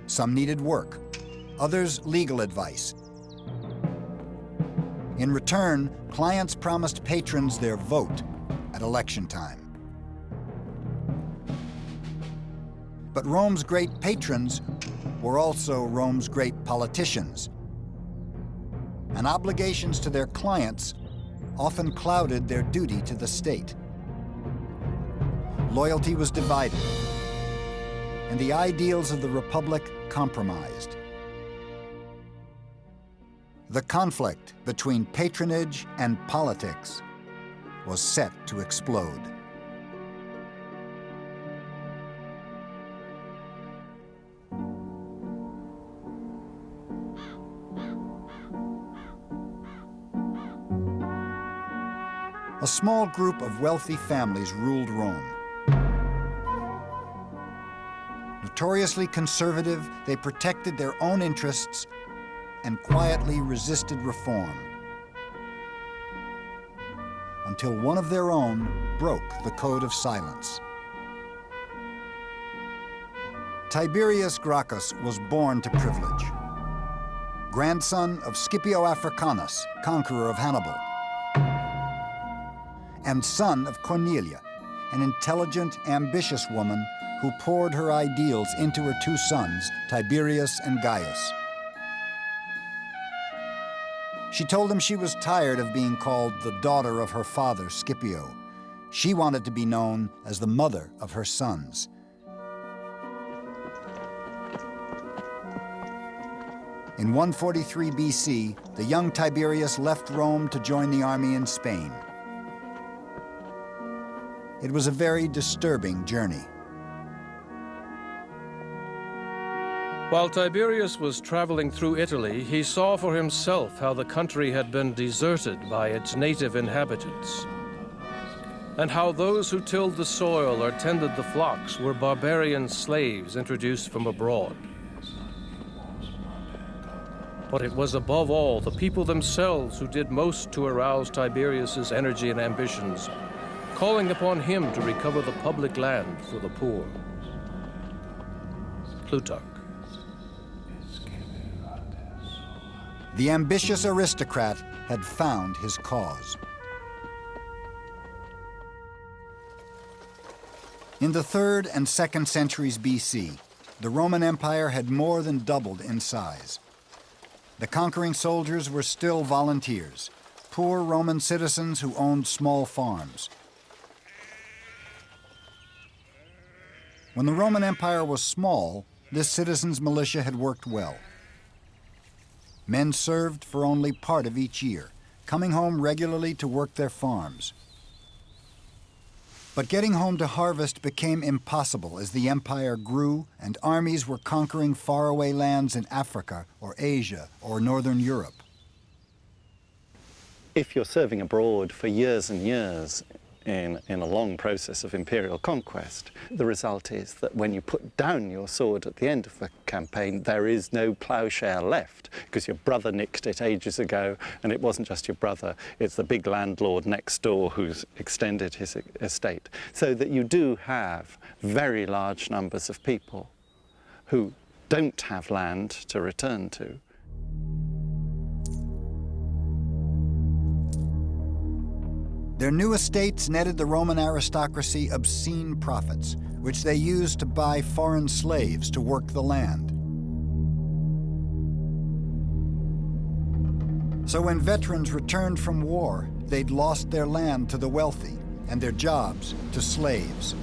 Some needed work, others legal advice. In return, clients promised patrons their vote at election time. But Rome's great patrons were also Rome's great politicians, and obligations to their clients often clouded their duty to the state. Loyalty was divided, and the ideals of the Republic compromised. The conflict between patronage and politics was set to explode. A small group of wealthy families ruled Rome. Notoriously conservative, they protected their own interests and quietly resisted reform, until one of their own broke the code of silence. Tiberius Gracchus was born to privilege. grandson of Scipio Africanus, conqueror of Hannibal, and son of Cornelia, an intelligent, ambitious woman who poured her ideals into her two sons, Tiberius and Gaius. She told him she was tired of being called the daughter of her father, Scipio. She wanted to be known as the mother of her sons. In 143 BC, the young Tiberius left Rome to join the army in Spain. It was a very disturbing journey. While Tiberius was traveling through Italy, he saw for himself how the country had been deserted by its native inhabitants, and how those who tilled the soil or tended the flocks were barbarian slaves introduced from abroad. But it was above all the people themselves who did most to arouse Tiberius's energy and ambitions, calling upon him to recover the public land for the poor. Plutarch. The ambitious aristocrat had found his cause. In the 3rd and 2nd centuries BC, the Roman Empire had more than doubled in size. The conquering soldiers were still volunteers, poor Roman citizens who owned small farms. When the Roman Empire was small, this citizens' militia had worked well. Men served for only part of each year, coming home regularly to work their farms. But getting home to harvest became impossible as the empire grew and armies were conquering faraway lands in Africa or Asia or Northern Europe. If you're serving abroad for years and years in a long process of imperial conquest, the result is that when you put down your sword at the end of the campaign, there is no plowshare left because your brother nicked it ages ago, and it wasn't just your brother, it's the big landlord next door who's extended his estate. So that you do have very large numbers of people who don't have land to return to. Their new estates netted the Roman aristocracy obscene profits, which they used to buy foreign slaves to work the land. So when veterans returned from war, they'd lost their land to the wealthy and their jobs to slaves.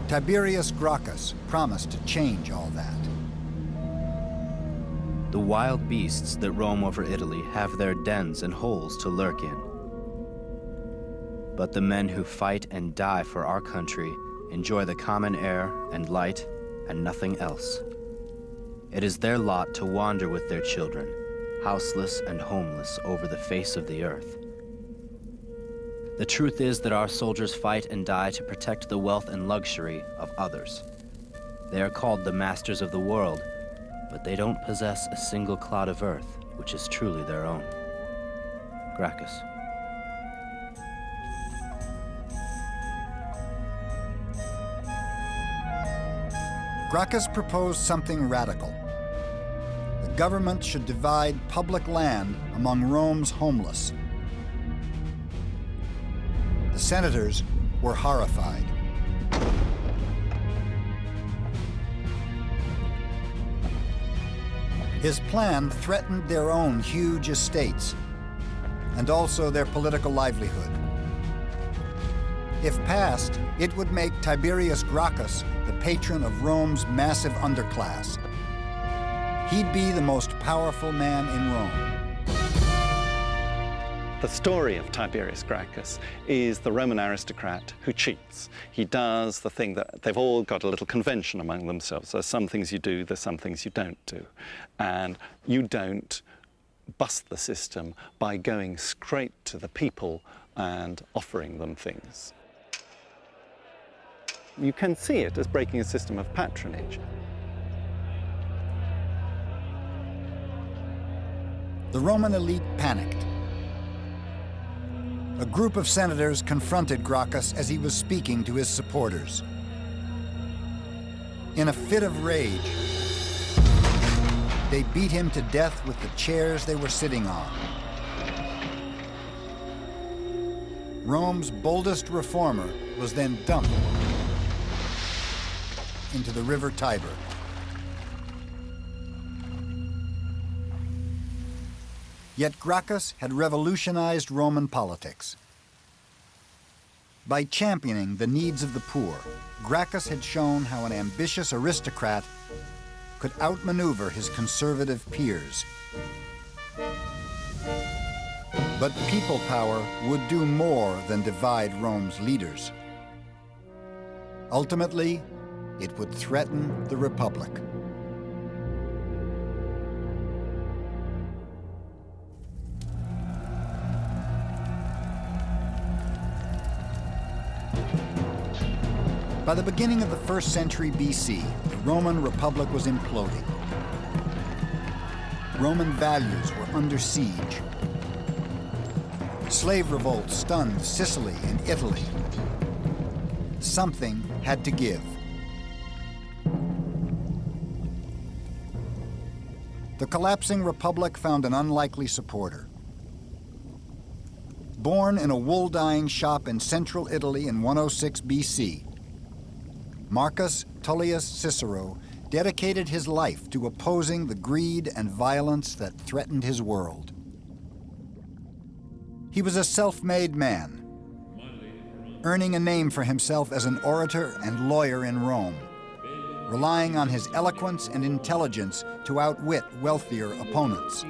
Tiberius Gracchus promised to change all that. The wild beasts that roam over Italy have their dens and holes to lurk in. But the men who fight and die for our country enjoy the common air and light and nothing else. It is their lot to wander with their children, houseless and homeless over the face of the earth. The truth is that our soldiers fight and die to protect the wealth and luxury of others. They are called the masters of the world, but they don't possess a single clod of earth which is truly their own. Gracchus. Gracchus proposed something radical. The government should divide public land among Rome's homeless. The senators were horrified. His plan threatened their own huge estates and also their political livelihood. If passed, it would make Tiberius Gracchus the patron of Rome's massive underclass. He'd be the most powerful man in Rome. The story of Tiberius Gracchus is the Roman aristocrat who cheats. He does the thing that they've all got a little convention among themselves. There's some things you do, there's some things you don't do. And you don't bust the system by going straight to the people and offering them things. You can see it as breaking a system of patronage. The Roman elite panicked. A group of senators confronted Gracchus as he was speaking to his supporters. In a fit of rage, They beat him to death with the chairs they were sitting on. Rome's boldest reformer was then dumped into the river Tiber. Yet Gracchus had revolutionized Roman politics. By championing the needs of the poor, Gracchus had shown how an ambitious aristocrat could outmaneuver his conservative peers. But people power would do more than divide Rome's leaders. Ultimately, it would threaten the Republic. By the beginning of the 1st century BC, the Roman Republic was imploding. Roman values were under siege. Slave revolts stunned Sicily and Italy. Something had to give. The collapsing republic found an unlikely supporter. Born in a wool-dyeing shop in central Italy in 106 BC, Marcus Tullius Cicero dedicated his life to opposing the greed and violence that threatened his world. He was a self-made man, earning a name for himself as an orator and lawyer in Rome, relying on his eloquence and intelligence to outwit wealthier opponents.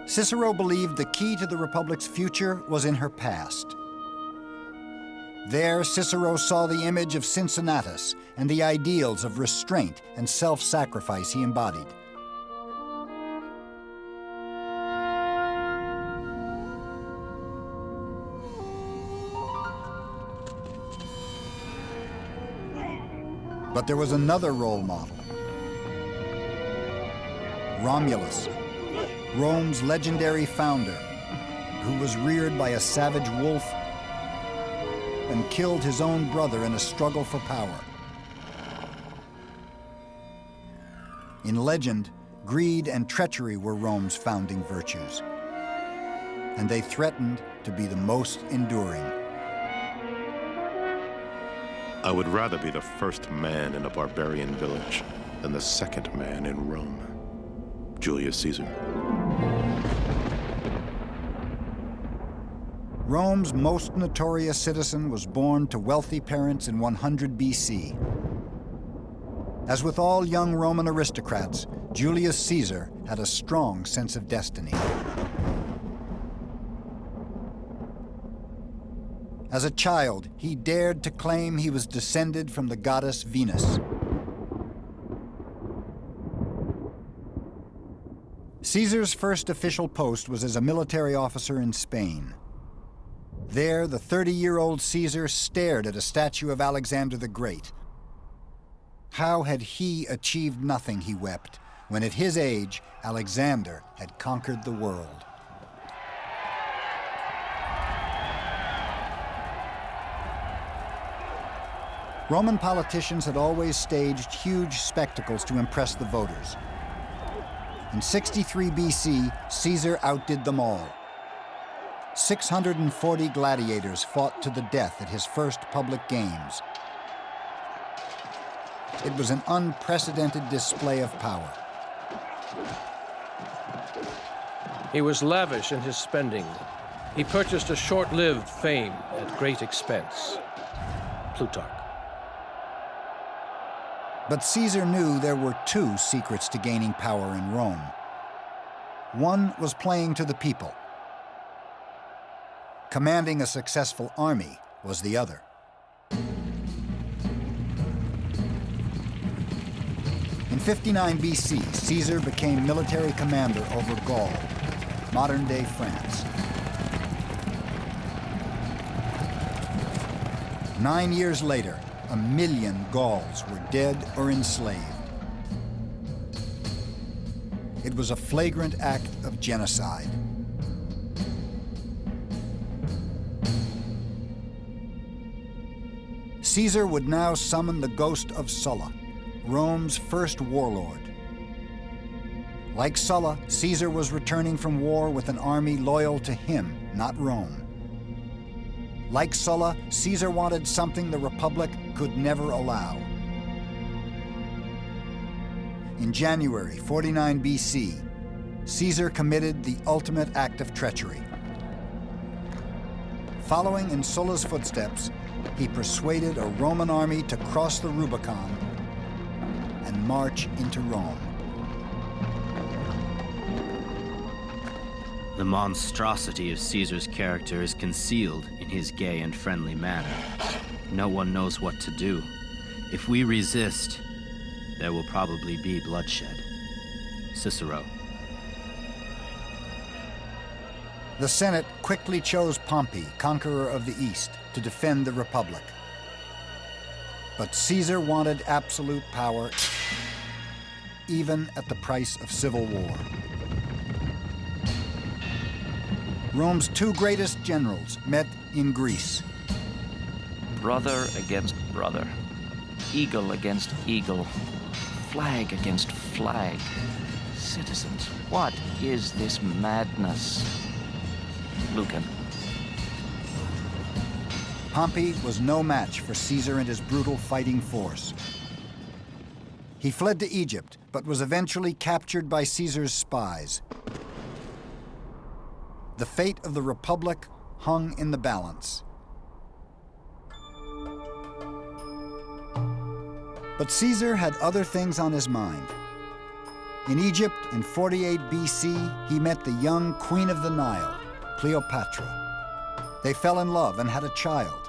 Cicero believed the key to the Republic's future was in her past. There, Cicero saw the image of Cincinnatus and the ideals of restraint and self-sacrifice he embodied. But there was another role model. Romulus, Rome's legendary founder, who was reared by a savage wolf and killed his own brother in a struggle for power. In legend, greed and treachery were Rome's founding virtues, and they threatened to be the most enduring. I would rather be the first man in a barbarian village than the second man in Rome. Julius Caesar. Rome's most notorious citizen was born to wealthy parents in 100 BC. As with all young Roman aristocrats, Julius Caesar had a strong sense of destiny. As a child, he dared to claim he was descended from the goddess Venus. Caesar's first official post was as a military officer in Spain. There, the 30-year-old Caesar stared at a statue of Alexander the Great. How had he achieved nothing, he wept, when at his age, Alexander had conquered the world? Roman politicians had always staged huge spectacles to impress the voters. In 63 BC, Caesar outdid them all. 640 gladiators fought to the death at his first public games. It was an unprecedented display of power. He was lavish in his spending. He purchased a short-lived fame at great expense. Plutarch. But Caesar knew there were two secrets to gaining power in Rome. One was playing to the people. Commanding a successful army was the other. In 59 BC, Caesar became military commander over Gaul, modern-day France. 9 years later, 1 million Gauls were dead or enslaved. It was a flagrant act of genocide. Caesar would now summon the ghost of Sulla, Rome's first warlord. Like Sulla, Caesar was returning from war with an army loyal to him, not Rome. Like Sulla, Caesar wanted something the Republic could never allow. In January 49 BC, Caesar committed the ultimate act of treachery. Following in Sulla's footsteps, he persuaded a Roman army to cross the Rubicon and march into Rome. The monstrosity of Caesar's character is concealed in his gay and friendly manner. No one knows what to do. If we resist, there will probably be bloodshed. Cicero. The Senate quickly chose Pompey, conqueror of the East, to defend the Republic. But Caesar wanted absolute power, even at the price of civil war. Rome's two greatest generals met in Greece. Brother against brother. Eagle against eagle. Flag against flag. Citizens, what is this madness? Lucan. Pompey was no match for Caesar and his brutal fighting force. He fled to Egypt, but was eventually captured by Caesar's spies. The fate of the Republic hung in the balance. But Caesar had other things on his mind. In Egypt, in 48 BC, he met the young Queen of the Nile, Cleopatra. They fell in love and had a child.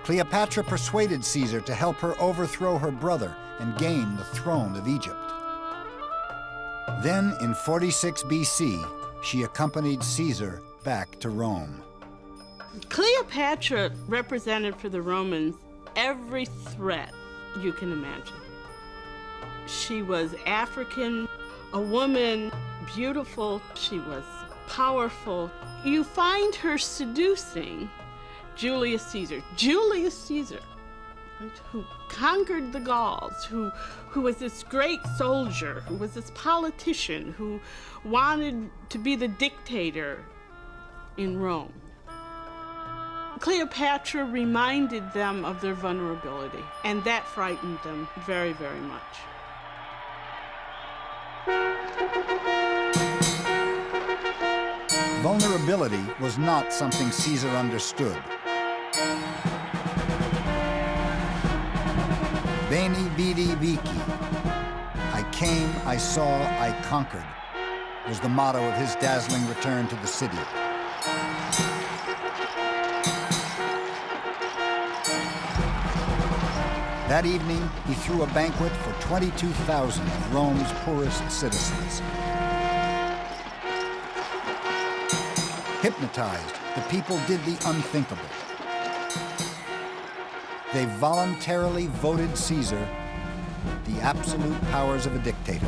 Cleopatra persuaded Caesar to help her overthrow her brother and gain the throne of Egypt. Then, in 46 BC, she accompanied Caesar back to Rome. Cleopatra represented for the Romans every threat you can imagine. She was African, a woman, beautiful, she was powerful. You find her seducing Julius Caesar. Julius Caesar, right, who conquered the Gauls, who was this great soldier, who was this politician, who wanted to be the dictator in Rome. Cleopatra reminded them of their vulnerability, and that frightened them very, very much. Vulnerability was not something Caesar understood. Veni, vidi, vici. I came, I saw, I conquered, was the motto of his dazzling return to the city. That evening, he threw a banquet for 22,000 of Rome's poorest citizens. Hypnotized, the people did the unthinkable. They voluntarily voted Caesar the absolute powers of a dictator.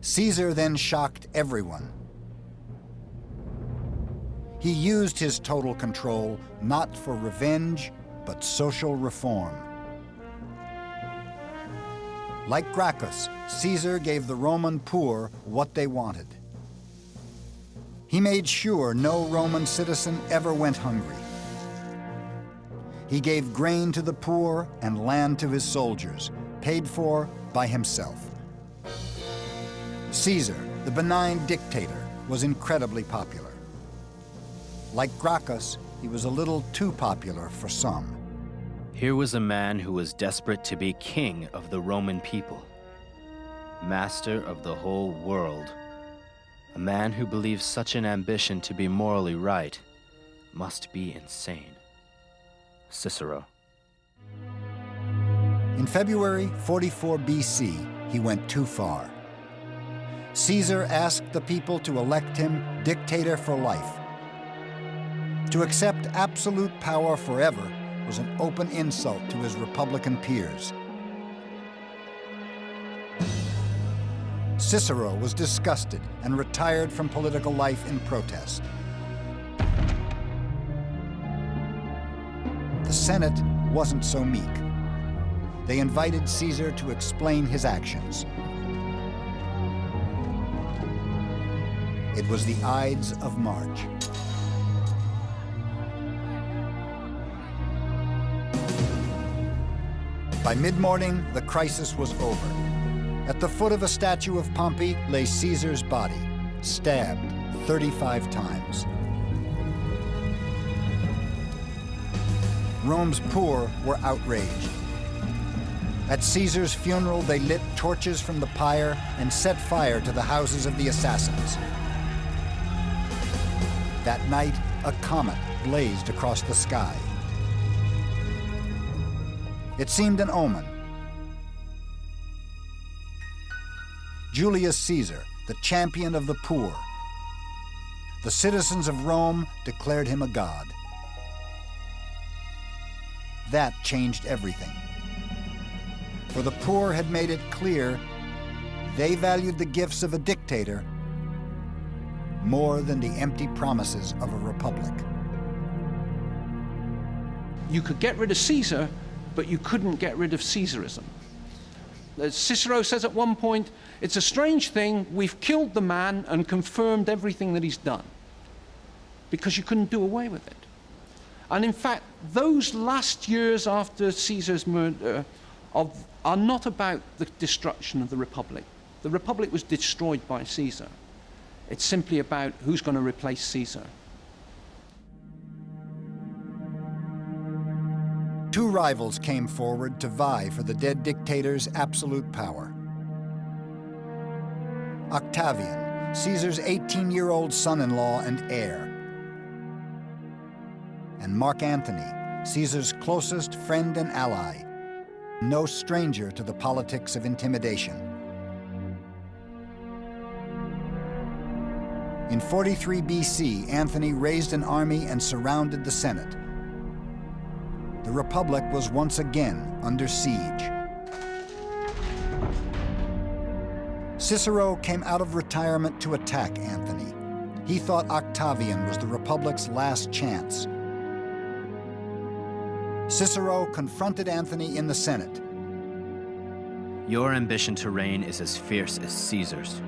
Caesar then shocked everyone. He used his total control not for revenge, but social reform. Like Gracchus, Caesar gave the Roman poor what they wanted. He made sure no Roman citizen ever went hungry. He gave grain to the poor and land to his soldiers, paid for by himself. Caesar, the benign dictator, was incredibly popular. Like Gracchus, he was a little too popular for some. Here was a man who was desperate to be king of the Roman people, master of the whole world. A man who believes such an ambition to be morally right must be insane. Cicero. In February 44 BC, he went too far. Caesar asked the people to elect him dictator for life. To accept absolute power forever was an open insult to his Republican peers. Cicero was disgusted and retired from political life in protest. The Senate wasn't so meek. They invited Caesar to explain his actions. It was the Ides of March. By mid-morning, the crisis was over. At the foot of a statue of Pompey lay Caesar's body, stabbed 35 times. Rome's poor were outraged. At Caesar's funeral, they lit torches from the pyre and set fire to the houses of the assassins. That night, a comet blazed across the sky. It seemed an omen. Julius Caesar, the champion of the poor. The citizens of Rome declared him a god. That changed everything. For the poor had made it clear they valued the gifts of a dictator more than the empty promises of a republic. You could get rid of Caesar, but you couldn't get rid of Caesarism. As Cicero says at one point, it's a strange thing, we've killed the man and confirmed everything that he's done, because you couldn't do away with it. And in fact, those last years after Caesar's murder are not about the destruction of the Republic. The Republic was destroyed by Caesar. It's simply about who's going to replace Caesar. Two rivals came forward to vie for the dead dictator's absolute power. Octavian, Caesar's 18-year-old son-in-law and heir, and Mark Antony, Caesar's closest friend and ally, no stranger to the politics of intimidation. In 43 BC, Antony raised an army and surrounded the Senate. The Republic was once again under siege. Cicero came out of retirement to attack Antony. He thought Octavian was the Republic's last chance. Cicero confronted Antony in the Senate. Your ambition to reign is as fierce as Caesar's.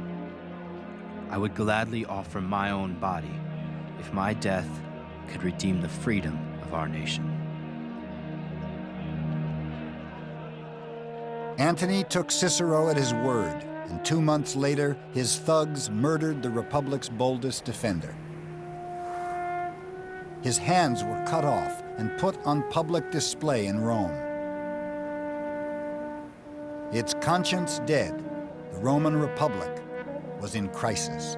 I would gladly offer my own body if my death could redeem the freedom of our nation. Antony took Cicero at his word, and 2 months later, his thugs murdered the Republic's boldest defender. His hands were cut off and put on public display in Rome. Its conscience dead, the Roman Republic was in crisis.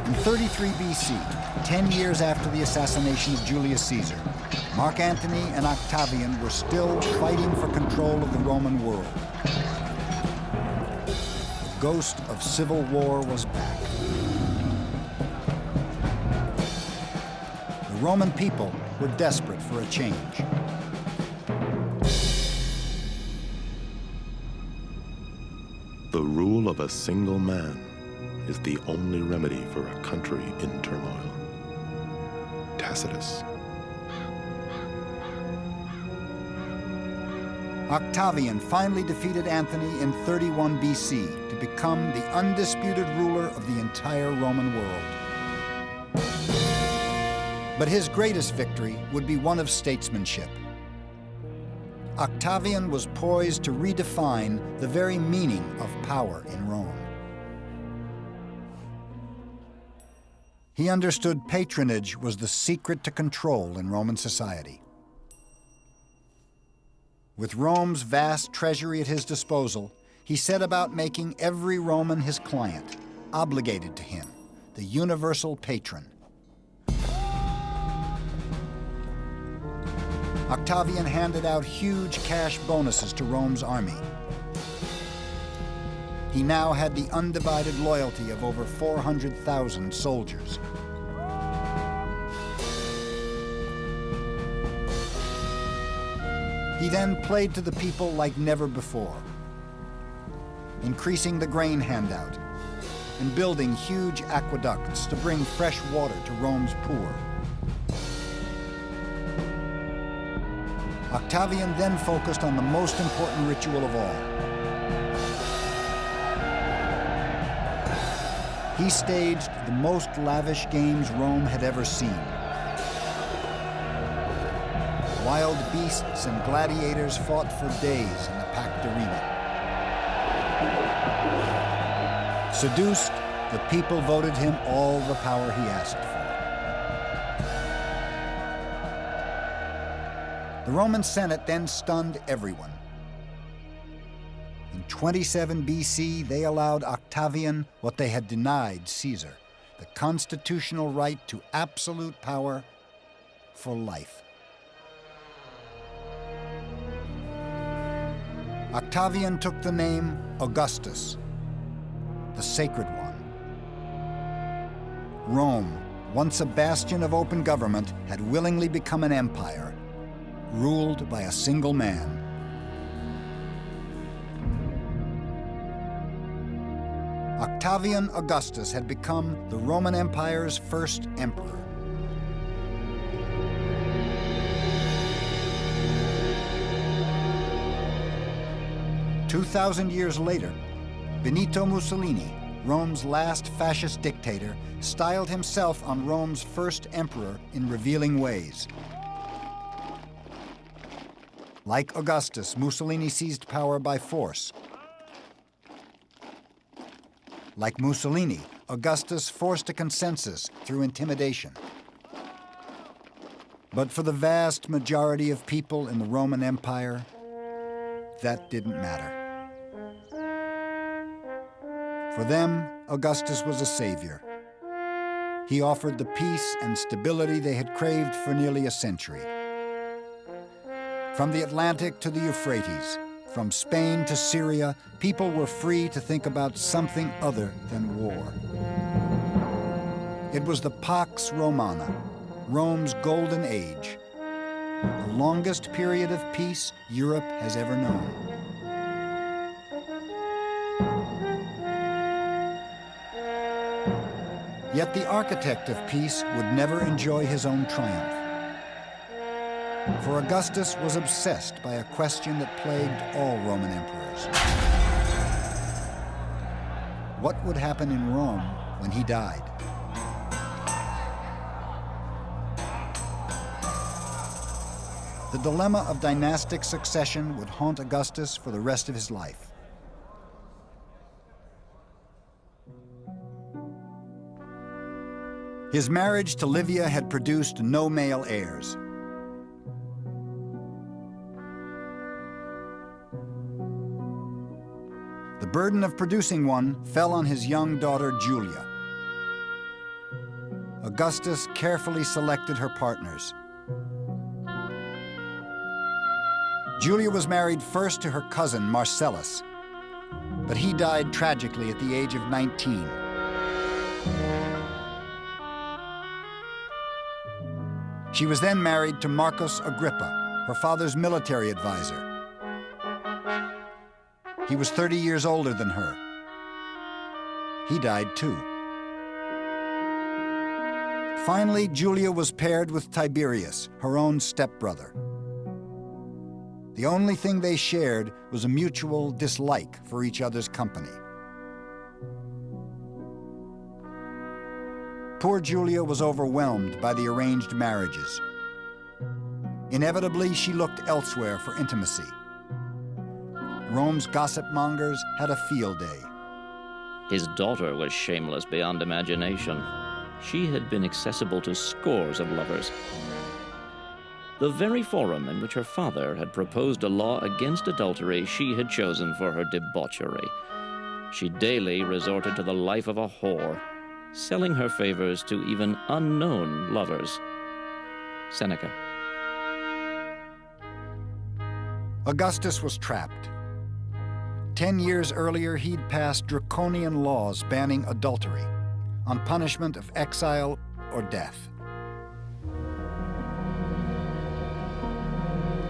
In 33 BC, 10 years after the assassination of Julius Caesar, Mark Antony and Octavian were still fighting for control of the Roman world. The ghost of civil war was back. The Roman people were desperate for a change. The rule of a single man is the only remedy for a country in turmoil. Tacitus. Octavian finally defeated Antony in 31 BC to become the undisputed ruler of the entire Roman world. But his greatest victory would be one of statesmanship. Octavian was poised to redefine the very meaning of power in Rome. He understood patronage was the secret to control in Roman society. With Rome's vast treasury at his disposal, he set about making every Roman his client, obligated to him, the universal patron. Octavian handed out huge cash bonuses to Rome's army. He now had the undivided loyalty of over 400,000 soldiers. He then played to the people like never before, increasing the grain handout and building huge aqueducts to bring fresh water to Rome's poor. Octavian then focused on the most important ritual of all. He staged the most lavish games Rome had ever seen. Wild beasts and gladiators fought for days in the packed arena. Seduced, the people voted him all the power he asked for. The Roman Senate then stunned everyone. In 27 BC, they allowed Octavian what they had denied Caesar, the constitutional right to absolute power for life. Octavian took the name Augustus, the sacred one. Rome, once a bastion of open government, had willingly become an empire, ruled by a single man. Octavian Augustus had become the Roman Empire's first emperor. "2,000 years later, Benito Mussolini, Rome's last fascist dictator, styled himself on Rome's first emperor in revealing ways. Like Augustus, Mussolini seized power by force. Like Mussolini, Augustus forced a consensus through intimidation. But for the vast majority of people in the Roman Empire, that didn't matter. For them, Augustus was a savior. He offered the peace and stability they had craved for nearly a century. From the Atlantic to the Euphrates, from Spain to Syria, people were free to think about something other than war. It was the Pax Romana, Rome's golden age, the longest period of peace Europe has ever known. Yet the architect of peace would never enjoy his own triumph. For Augustus was obsessed by a question that plagued all Roman emperors. What would happen in Rome when he died? The dilemma of dynastic succession would haunt Augustus for the rest of his life. His marriage to Livia had produced no male heirs. The burden of producing one fell on his young daughter, Julia. Augustus carefully selected her partners. Julia was married first to her cousin, Marcellus, but he died tragically at the age of 19. She was then married to Marcus Agrippa, her father's military advisor. He was 30 years older than her. He died too. Finally, Julia was paired with Tiberius, her own stepbrother. The only thing they shared was a mutual dislike for each other's company. Poor Julia was overwhelmed by the arranged marriages. Inevitably, she looked elsewhere for intimacy. Rome's gossip mongers had a field day. His daughter was shameless beyond imagination. She had been accessible to scores of lovers. The very forum in which her father had proposed a law against adultery she had chosen for her debauchery. She daily resorted to the life of a whore, selling her favors to even unknown lovers. Seneca. Augustus was trapped. 10 years earlier, he'd passed draconian laws banning adultery, on punishment of exile or death.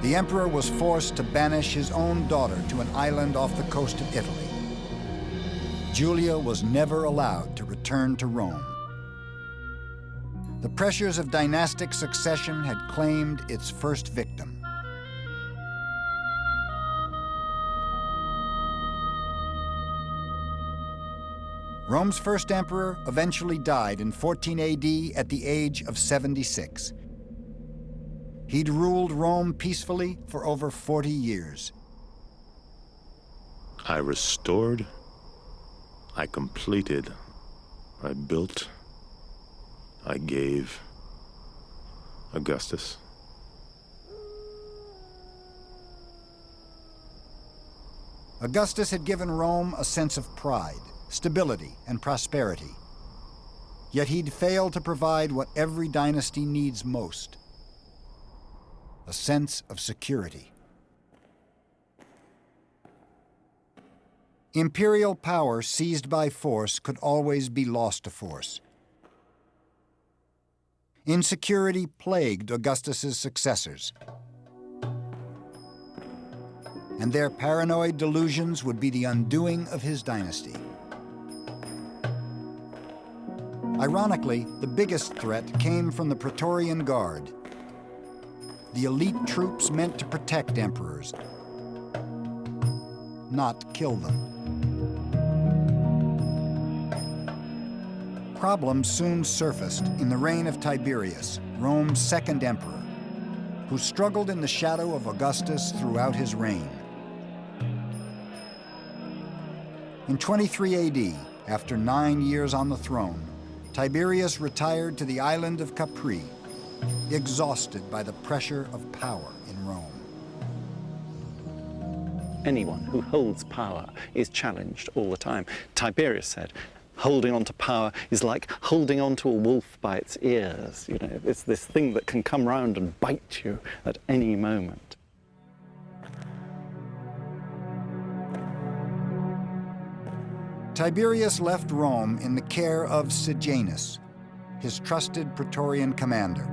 The emperor was forced to banish his own daughter to an island off the coast of Italy. Julia was never allowed to return to Rome. The pressures of dynastic succession had claimed its first victim. Rome's first emperor eventually died in 14 AD at the age of 76. He'd ruled Rome peacefully for over 40 years. I restored, I completed, I built, I gave. Augustus. Augustus had given Rome a sense of pride, stability, and prosperity. Yet he'd failed to provide what every dynasty needs most: a sense of security. Imperial power seized by force could always be lost to force. Insecurity plagued Augustus's successors, and their paranoid delusions would be the undoing of his dynasty. Ironically, the biggest threat came from the Praetorian Guard, the elite troops meant to protect emperors, not kill them. Problems soon surfaced in the reign of Tiberius, Rome's second emperor, who struggled in the shadow of Augustus throughout his reign. In 23 AD, after 9 years on the throne, Tiberius retired to the island of Capri, exhausted by the pressure of power in Rome. Anyone who holds power is challenged all the time. Tiberius said, holding on to power is like holding on to a wolf by its ears. You know, it's this thing that can come round and bite you at any moment. Tiberius left Rome in the care of Sejanus, his trusted Praetorian commander.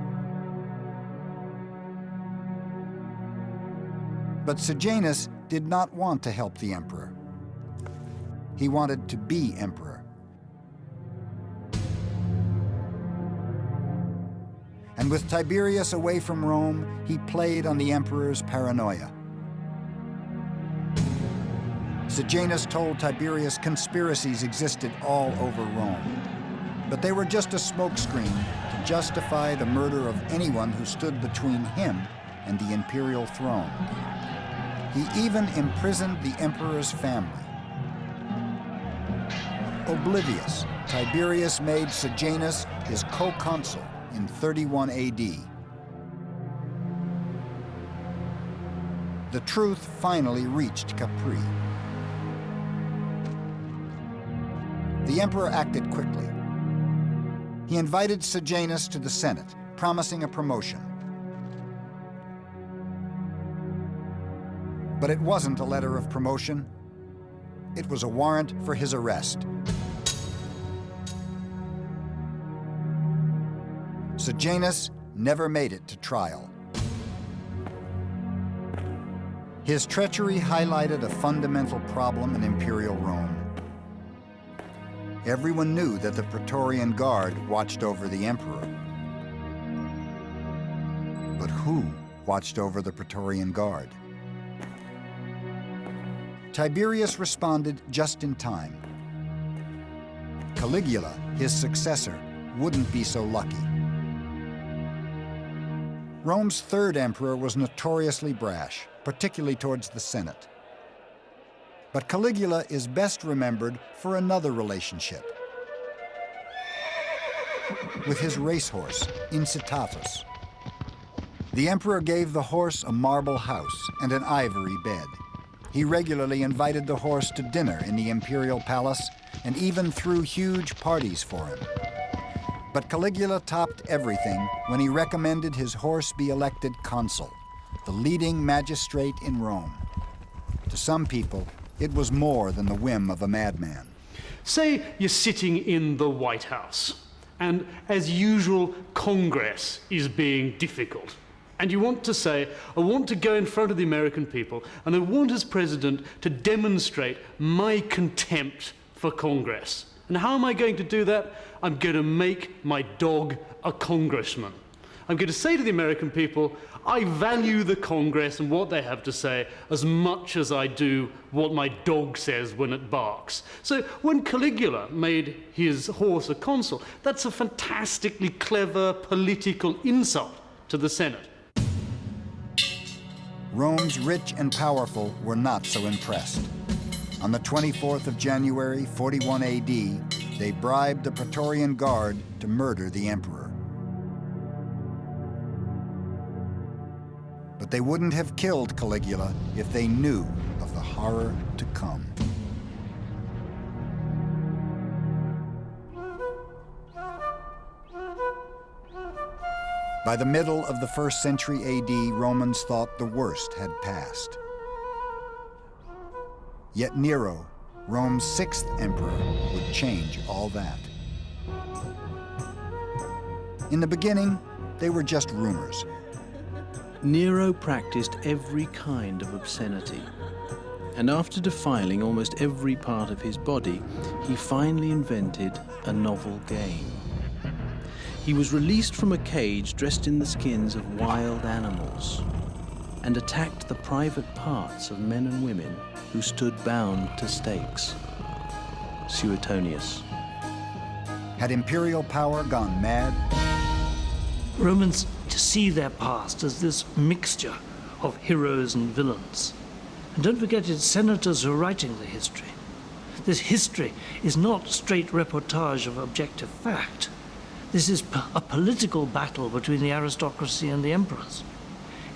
But Sejanus did not want to help the emperor. He wanted to be emperor. And with Tiberius away from Rome, he played on the emperor's paranoia. Sejanus told Tiberius conspiracies existed all over Rome, but they were just a smokescreen to justify the murder of anyone who stood between him and the imperial throne. He even imprisoned the emperor's family. Oblivious, Tiberius made Sejanus his co-consul in 31 AD. The truth finally reached Capri. The emperor acted quickly. He invited Sejanus to the Senate, promising a promotion. But it wasn't a letter of promotion. It was a warrant for his arrest. Sejanus never made it to trial. His treachery highlighted a fundamental problem in imperial Rome. Everyone knew that the Praetorian Guard watched over the emperor. But who watched over the Praetorian Guard? Tiberius responded just in time. Caligula, his successor, wouldn't be so lucky. Rome's third emperor was notoriously brash, particularly towards the Senate. But Caligula is best remembered for another relationship with his racehorse, Incitatus. The emperor gave the horse a marble house and an ivory bed. He regularly invited the horse to dinner in the imperial palace and even threw huge parties for him. But Caligula topped everything when he recommended his horse be elected consul, the leading magistrate in Rome. To some people, it was more than the whim of a madman. Say you're sitting in the White House, and as usual, Congress is being difficult. And you want to say, I want to go in front of the American people, and I want as president to demonstrate my contempt for Congress. And how am I going to do that? I'm going to make my dog a congressman. I'm going to say to the American people, I value the Congress and what they have to say as much as I do what my dog says when it barks. So when Caligula made his horse a consul, that's a fantastically clever political insult to the Senate. Rome's rich and powerful were not so impressed. On the 24th of January, 41 AD, they bribed the Praetorian Guard to murder the emperor. But they wouldn't have killed Caligula if they knew of the horror to come. By the middle of the 1st century AD, Romans thought the worst had passed. Yet Nero, Rome's 6th emperor, would change all that. In the beginning, they were just rumors. Nero practiced every kind of obscenity, and after defiling almost every part of his body, he finally invented a novel game. He was released from a cage dressed in the skins of wild animals and attacked the private parts of men and women who stood bound to stakes. Suetonius. Had imperial power gone mad? Romans see their past as this mixture of heroes and villains. And don't forget, it's senators who are writing the history. This history is not straight reportage of objective fact. This is a political battle between the aristocracy and the emperors.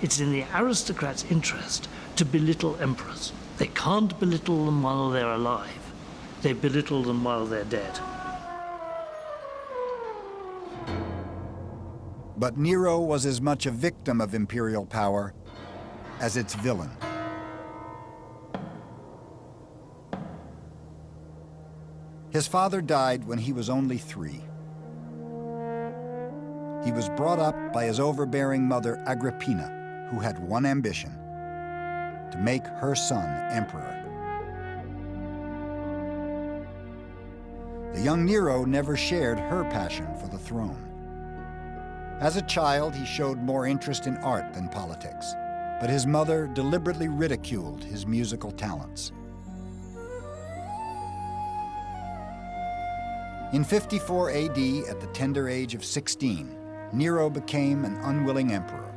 It's in the aristocrats' interest to belittle emperors. They can't belittle them while they're alive. They belittle them while they're dead. But Nero was as much a victim of imperial power as its villain. His father died when he was only 3. He was brought up by his overbearing mother, Agrippina, who had one ambition: to make her son emperor. The young Nero never shared her passion for the throne. As a child, he showed more interest in art than politics, but his mother deliberately ridiculed his musical talents. In 54 AD, at the tender age of 16, Nero became an unwilling emperor.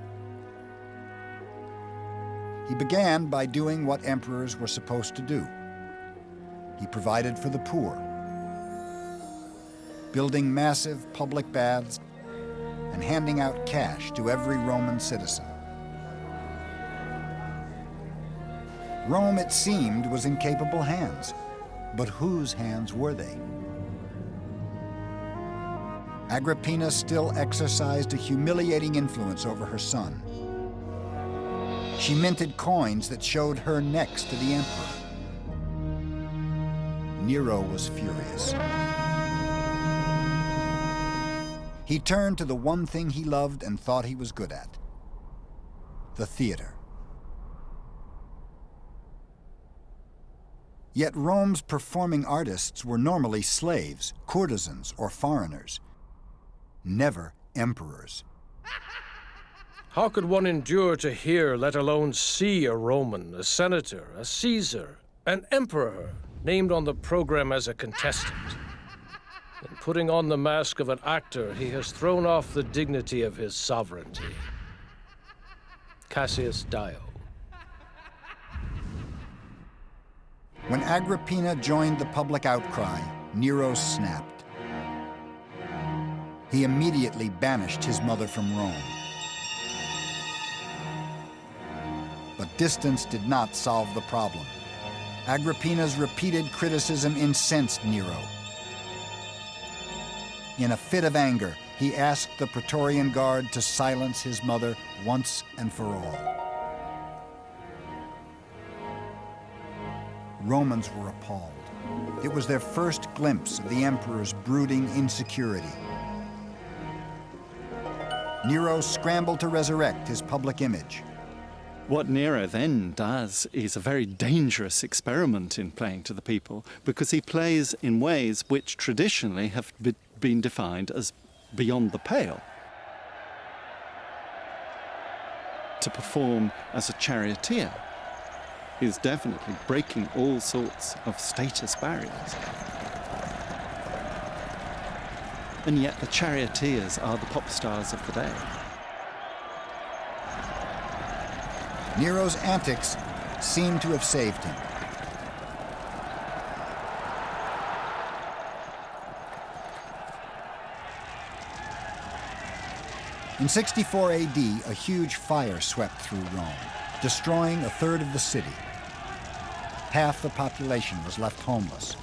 He began by doing what emperors were supposed to do. He provided for the poor, building massive public baths and handing out cash to every Roman citizen. Rome, it seemed, was in capable hands, but whose hands were they? Agrippina still exercised a humiliating influence over her son. She minted coins that showed her next to the emperor. Nero was furious. He turned to the one thing he loved and thought he was good at: the theater. Yet Rome's performing artists were normally slaves, courtesans, or foreigners, never emperors. How could one endure to hear, let alone see, a Roman, a senator, a Caesar, an emperor named on the program as a contestant? In putting on the mask of an actor, he has thrown off the dignity of his sovereignty. Cassius Dio. When Agrippina joined the public outcry, Nero snapped. He immediately banished his mother from Rome. But distance did not solve the problem. Agrippina's repeated criticism incensed Nero. In a fit of anger, he asked the Praetorian Guard to silence his mother once and for all. Romans were appalled. It was their first glimpse of the emperor's brooding insecurity. Nero scrambled to resurrect his public image. What Nero then does is a very dangerous experiment in playing to the people, because he plays in ways which traditionally have been defined as beyond the pale. To perform as a charioteer is definitely breaking all sorts of status barriers. And yet the charioteers are the pop stars of the day. Nero's antics seem to have saved him. In 64 AD, a huge fire swept through Rome, destroying a third of the city. Half the population was left homeless.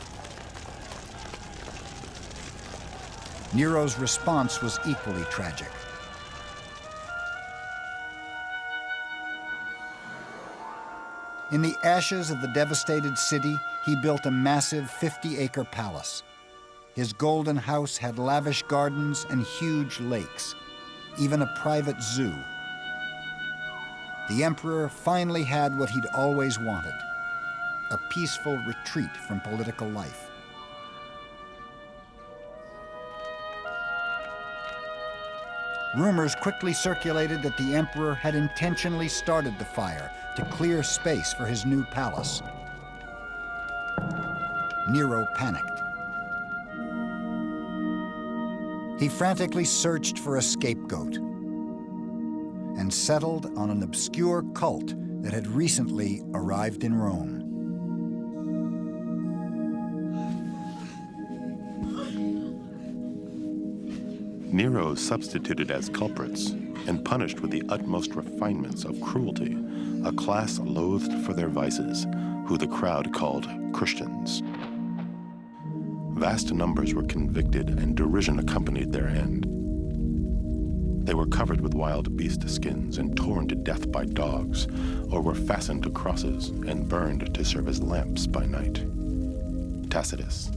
Nero's response was equally tragic. In the ashes of the devastated city, he built a massive 50-acre palace. His golden house had lavish gardens and huge lakes, even a private zoo. The emperor finally had what he'd always wanted, a peaceful retreat from political life. Rumors quickly circulated that the emperor had intentionally started the fire to clear space for his new palace. Nero panicked. He frantically searched for a scapegoat and settled on an obscure cult that had recently arrived in Rome. Nero substituted as culprits and punished with the utmost refinements of cruelty a class loathed for their vices, who the crowd called Christians. Vast numbers were convicted, and derision accompanied their end. They were covered with wild beast skins and torn to death by dogs, or were fastened to crosses and burned to serve as lamps by night. Tacitus.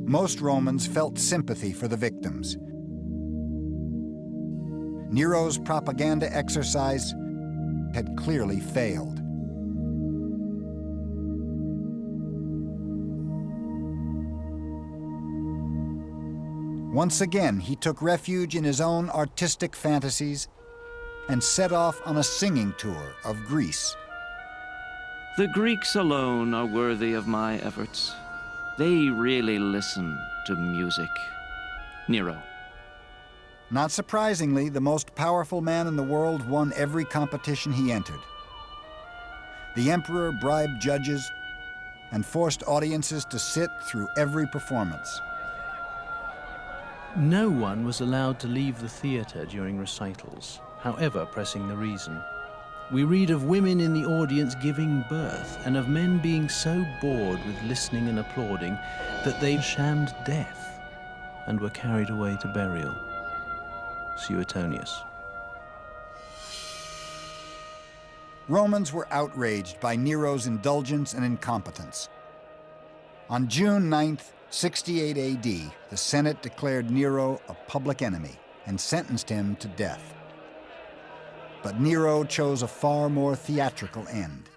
Most Romans felt sympathy for the victims. Nero's propaganda exercise had clearly failed. Once again, he took refuge in his own artistic fantasies and set off on a singing tour of Greece. The Greeks alone are worthy of my efforts. They really listen to music. Nero. Not surprisingly, the most powerful man in the world won every competition he entered. The emperor bribed judges and forced audiences to sit through every performance. No one was allowed to leave the theatre during recitals, however pressing the reason. We read of women in the audience giving birth, and of men being so bored with listening and applauding that they shammed death and were carried away to burial. Suetonius. Romans were outraged by Nero's indulgence and incompetence. On June 9th, 68 AD, the Senate declared Nero a public enemy and sentenced him to death. But Nero chose a far more theatrical end.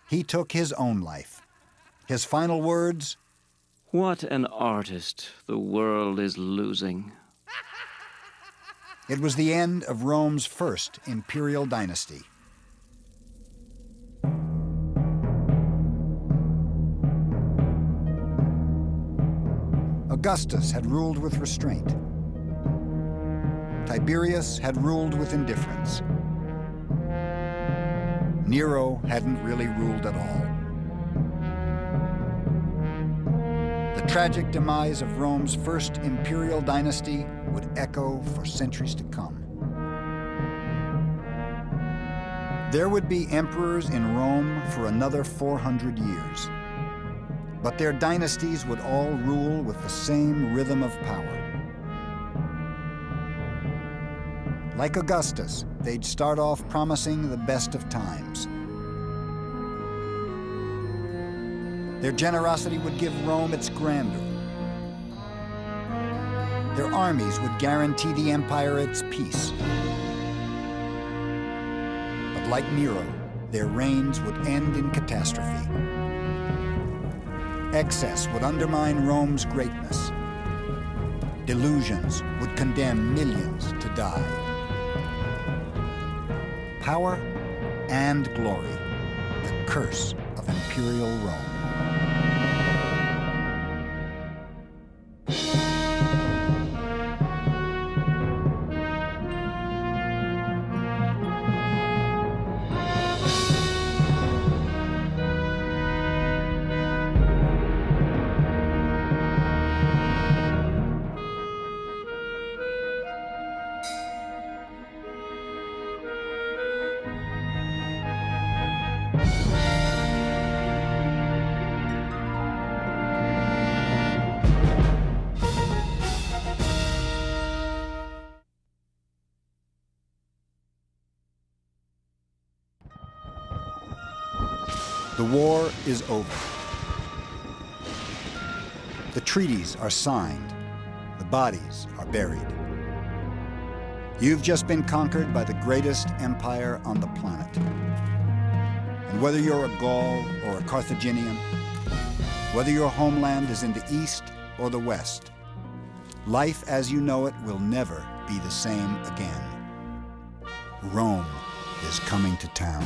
He took his own life. His final words, "What an artist the world is losing." It was the end of Rome's first imperial dynasty. Augustus had ruled with restraint. Tiberius had ruled with indifference. Nero hadn't really ruled at all. The tragic demise of Rome's first imperial dynasty would echo for centuries to come. There would be emperors in Rome for another 400 years, but their dynasties would all rule with the same rhythm of power. Like Augustus, they'd start off promising the best of times. Their generosity would give Rome its grandeur. Their armies would guarantee the empire its peace. But like Nero, their reigns would end in catastrophe. Excess would undermine Rome's greatness. Delusions would condemn millions to die. Power and glory, the curse of imperial Rome. The war is over. The treaties are signed. The bodies are buried. You've just been conquered by the greatest empire on the planet. And whether you're a Gaul or a Carthaginian, whether your homeland is in the east or the west, life as you know it will never be the same again. Rome is coming to town.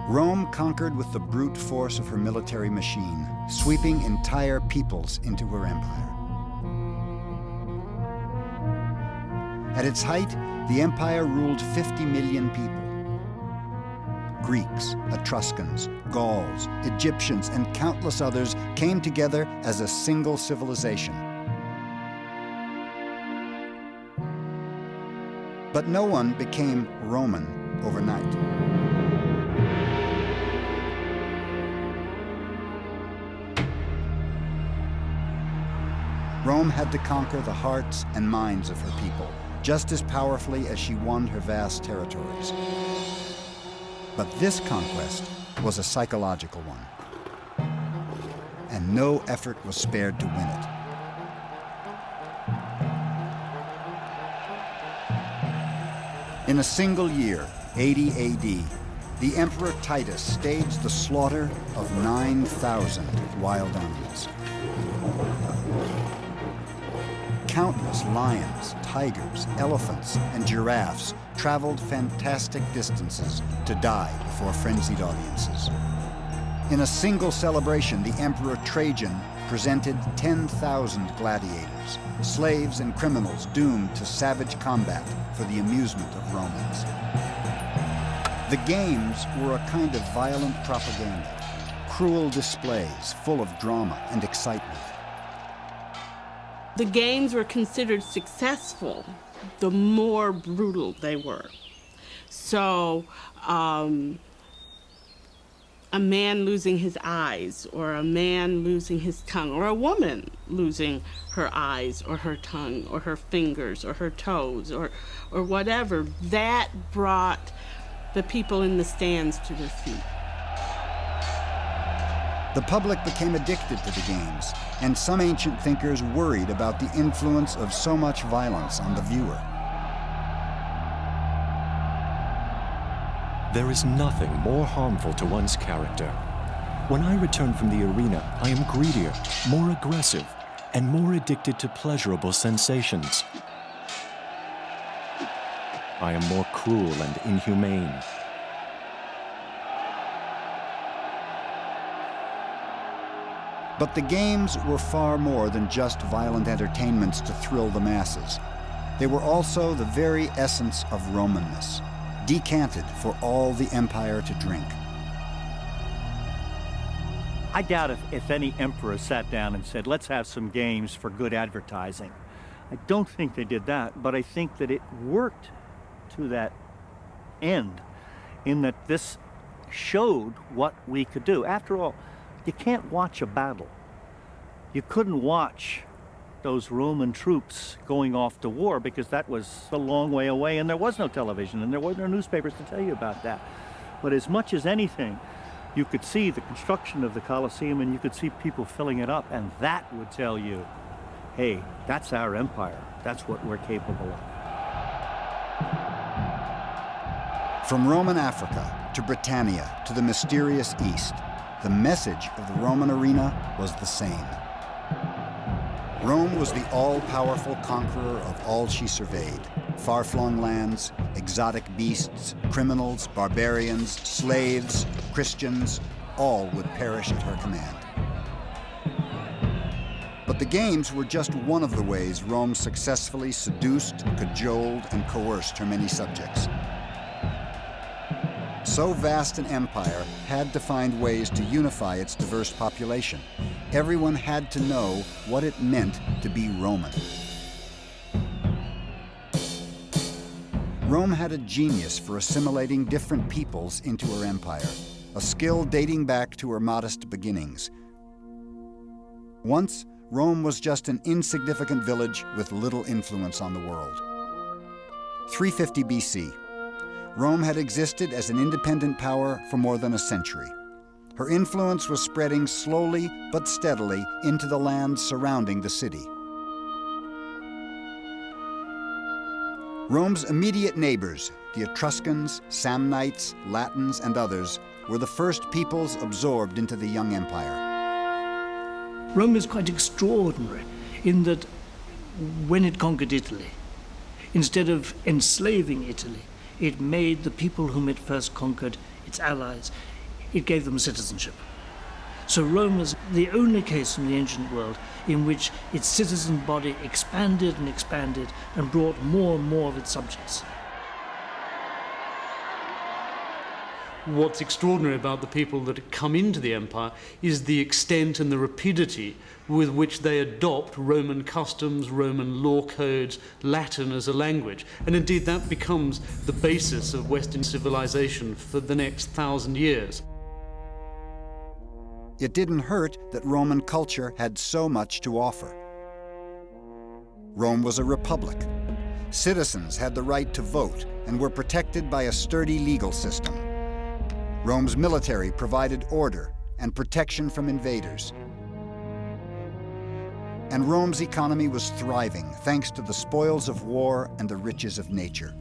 Rome conquered with the brute force of her military machine, sweeping entire peoples into her empire. At its height, the empire ruled 50 million people. Greeks, Etruscans, Gauls, Egyptians, and countless others came together as a single civilization. But no one became Roman overnight. Rome had to conquer the hearts and minds of her people, just as powerfully as she won her vast territories. But this conquest was a psychological one, and no effort was spared to win it. In a single year, 80 AD, the Emperor Titus staged the slaughter of 9,000 wild animals. Countless lions, tigers, elephants, and giraffes traveled fantastic distances to die before frenzied audiences. In a single celebration, the Emperor Trajan presented 10,000 gladiators, slaves and criminals doomed to savage combat for the amusement of Romans. The games were a kind of violent propaganda, cruel displays full of drama and excitement. The games were considered successful the more brutal they were. So a man losing his eyes, or a man losing his tongue, or a woman losing her eyes or her tongue or her fingers or her toes or whatever, that brought the people in the stands to their feet. The public became addicted to the games, and some ancient thinkers worried about the influence of so much violence on the viewer. There is nothing more harmful to one's character. When I return from the arena, I am greedier, more aggressive, and more addicted to pleasurable sensations. I am more cruel and inhumane. But the games were far more than just violent entertainments to thrill the masses. They were also the very essence of Romanness, decanted for all the empire to drink. I doubt if any emperor sat down and said, let's have some games for good advertising. I don't think they did that, but I think that it worked to that end. in that this showed what we could do. After all, you can't watch a battle. You couldn't watch those Roman troops going off to war because that was a long way away and there was no television and there were no newspapers to tell you about that. But as much as anything, you could see the construction of the Colosseum and you could see people filling it up, and that would tell you, hey, that's our empire. That's what we're capable of. From Roman Africa to Britannia to the mysterious East, the message of the Roman arena was the same. Rome was the all-powerful conqueror of all she surveyed. Far-flung lands, exotic beasts, criminals, barbarians, slaves, Christians, all would perish at her command. But the games were just one of the ways Rome successfully seduced, cajoled, and coerced her many subjects. So vast an empire had to find ways to unify its diverse population. Everyone had to know what it meant to be Roman. Rome had a genius for assimilating different peoples into her empire, a skill dating back to her modest beginnings. Once, Rome was just an insignificant village with little influence on the world. 350 BC. Rome had existed as an independent power for more than a century. Her influence was spreading slowly but steadily into the lands surrounding the city. Rome's immediate neighbors, the Etruscans, Samnites, Latins, and others, were the first peoples absorbed into the young empire. Rome is quite extraordinary in that when it conquered Italy, instead of enslaving Italy, it made the people whom it first conquered its allies. It gave them citizenship. So Rome was the only case in the ancient world in which its citizen body expanded and brought more and more of its subjects. What's extraordinary about the people that come into the empire is the extent and the rapidity with which they adopt Roman customs, Roman law codes, Latin as a language. And indeed that becomes the basis of Western civilization for the next 1,000 years. It didn't hurt that Roman culture had so much to offer. Rome was a republic. Citizens had the right to vote and were protected by a sturdy legal system. Rome's military provided order and protection from invaders. And Rome's economy was thriving thanks to the spoils of war and the riches of nature.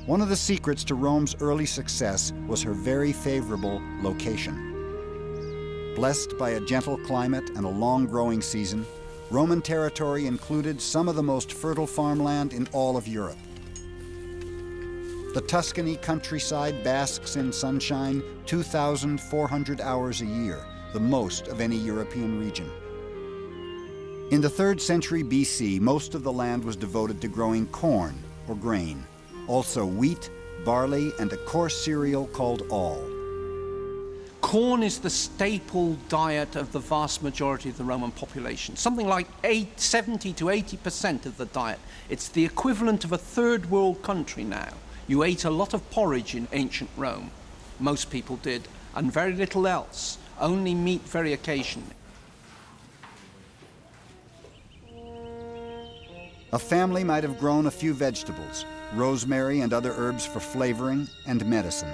One of the secrets to Rome's early success was her very favorable location. Blessed by a gentle climate and a long growing season, Roman territory included some of the most fertile farmland in all of Europe. The Tuscany countryside basks in sunshine 2,400 hours a year, the most of any European region. In the 3rd century BC, most of the land was devoted to growing corn or grain, also wheat, barley, and a coarse cereal called all. Corn is the staple diet of the vast majority of the Roman population, something like 70 to 80% of the diet. It's the equivalent of a third world country now. You ate a lot of porridge in ancient Rome, most people did, and very little else, only meat very occasionally. A family might have grown a few vegetables, rosemary and other herbs for flavoring and medicine.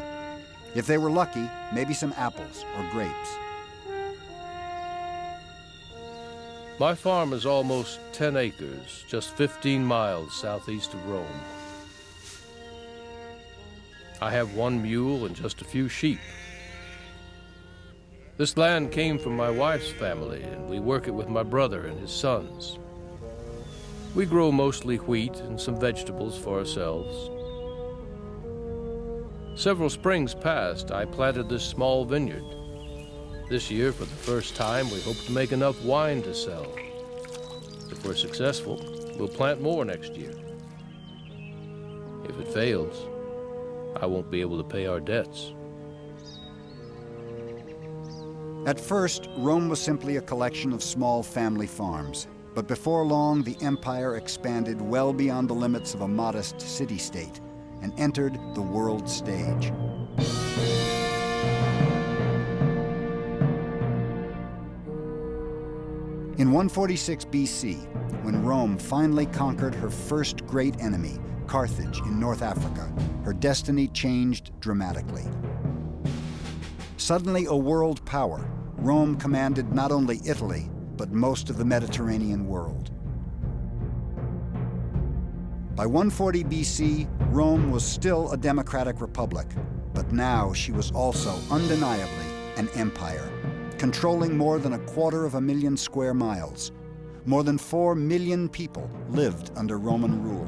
If they were lucky, maybe some apples or grapes. My farm is almost 10 acres, just 15 miles southeast of Rome. I have 1 mule and just a few sheep. This land came from my wife's family, and we work it with my brother and his sons. We grow mostly wheat and some vegetables for ourselves. Several springs past, I planted this small vineyard. This year, for the first time, we hope to make enough wine to sell. If we're successful, we'll plant more next year. If it fails, I won't be able to pay our debts. At first, Rome was simply a collection of small family farms. But before long, the empire expanded well beyond the limits of a modest city-state. and entered the world stage. In 146 BC, when Rome finally conquered her first great enemy, Carthage in North Africa, her destiny changed dramatically. Suddenly a world power, Rome commanded not only Italy, but most of the Mediterranean world. By 140 BC, Rome was still a democratic republic, but now she was also undeniably an empire, controlling more than 250,000 square miles. More than 4 million people lived under Roman rule.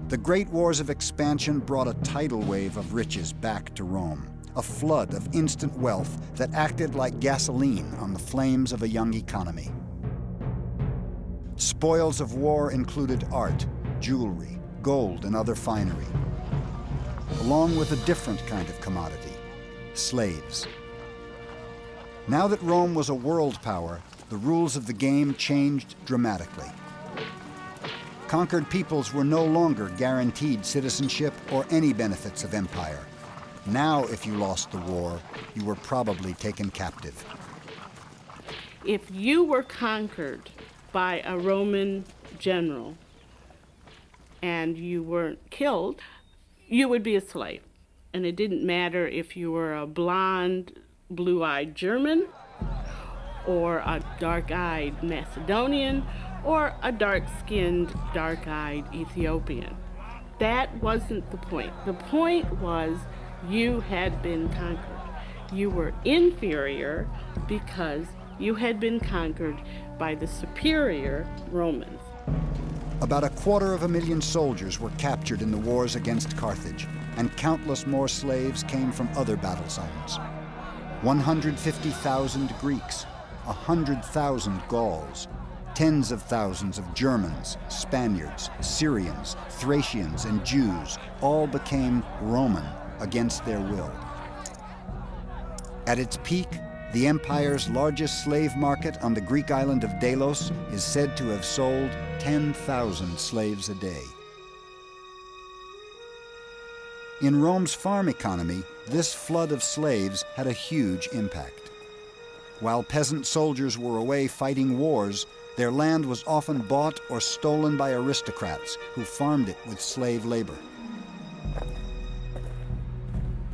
The great wars of expansion brought a tidal wave of riches back to Rome, a flood of instant wealth that acted like gasoline on the flames of a young economy. Spoils of war included art, jewelry, gold, and other finery, along with a different kind of commodity, slaves. Now that Rome was a world power, the rules of the game changed dramatically. Conquered peoples were no longer guaranteed citizenship or any benefits of empire. Now, if you lost the war, you were probably taken captive. If you were conquered by a Roman general and you weren't killed, you would be a slave. And it didn't matter if you were a blonde, blue-eyed German, or a dark-eyed Macedonian, or a dark-skinned, dark-eyed Ethiopian. That wasn't the point. The point was you had been conquered. You were inferior because you had been conquered by the superior Romans. About 250,000 soldiers were captured in the wars against Carthage, and countless more slaves came from other battle zones. 150,000 Greeks, 100,000 Gauls, tens of thousands of Germans, Spaniards, Syrians, Thracians, and Jews all became Roman against their will. At its peak, the empire's largest slave market on the Greek island of Delos is said to have sold 10,000 slaves a day. In Rome's farm economy, this flood of slaves had a huge impact. While peasant soldiers were away fighting wars, their land was often bought or stolen by aristocrats who farmed it with slave labor.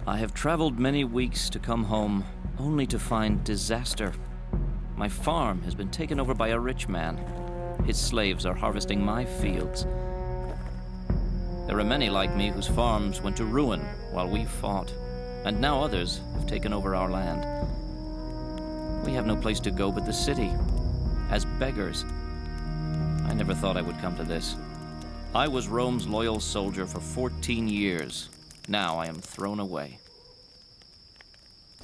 I have traveled many weeks to come home, only to find disaster. My farm has been taken over by a rich man. His slaves are harvesting my fields. There are many like me whose farms went to ruin while we fought, and now others have taken over our land. We have no place to go but the city, as beggars. I never thought I would come to this. I was Rome's loyal soldier for 14 years. Now I am thrown away.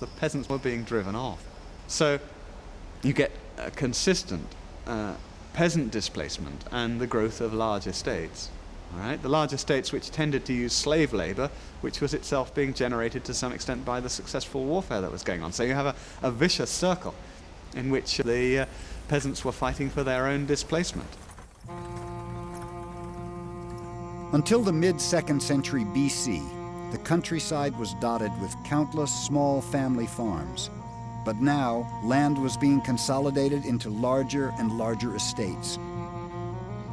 The peasants were being driven off. So you get a consistent peasant displacement and the growth of large estates. All right? The large estates which tended to use slave labor, which was itself being generated to some extent by the successful warfare that was going on. So you have a vicious circle in which the peasants were fighting for their own displacement. Until the mid-2nd century BC, the countryside was dotted with countless small family farms. But now, land was being consolidated into larger and larger estates.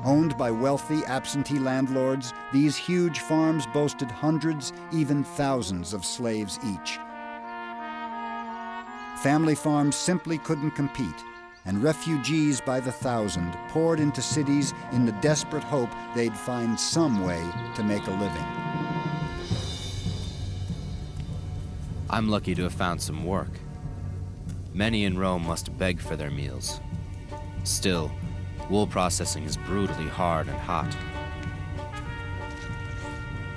Owned by wealthy absentee landlords, these huge farms boasted hundreds, even thousands of slaves each. Family farms simply couldn't compete, and refugees by the thousand poured into cities in the desperate hope they'd find some way to make a living. I'm lucky to have found some work. Many in Rome must beg for their meals. Still, wool processing is brutally hard and hot.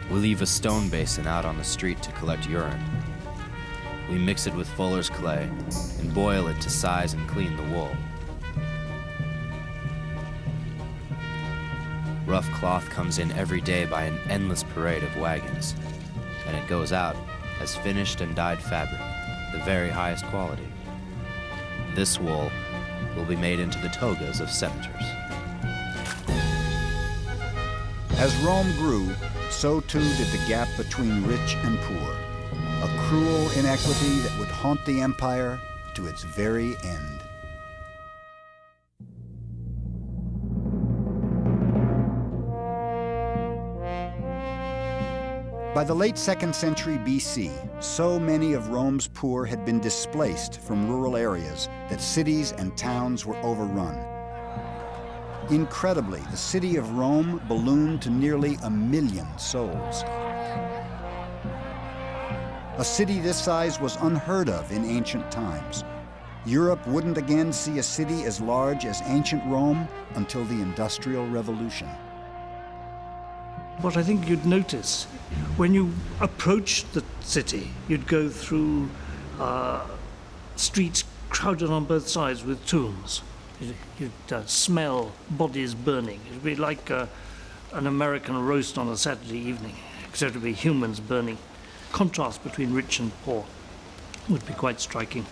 We leave a stone basin out on the street to collect urine. We mix it with fuller's clay and boil it to size and clean the wool. Rough cloth comes in every day by an endless parade of wagons, and it goes out as finished and dyed fabric, the very highest quality. This wool will be made into the togas of senators. As Rome grew, so too did the gap between rich and poor, a cruel inequity that would haunt the empire to its very end. By the late 2nd century BC, so many of Rome's poor had been displaced from rural areas that cities and towns were overrun. Incredibly, the city of Rome ballooned to nearly 1 million souls. A city this size was unheard of in ancient times. Europe wouldn't again see a city as large as ancient Rome until the Industrial Revolution. What I think you'd notice, when you approached the city, you'd go through streets crowded on both sides with tombs. You'd smell bodies burning. It'd be like an American roast on a Saturday evening, except it'd be humans burning. Contrast between rich and poor would be quite striking.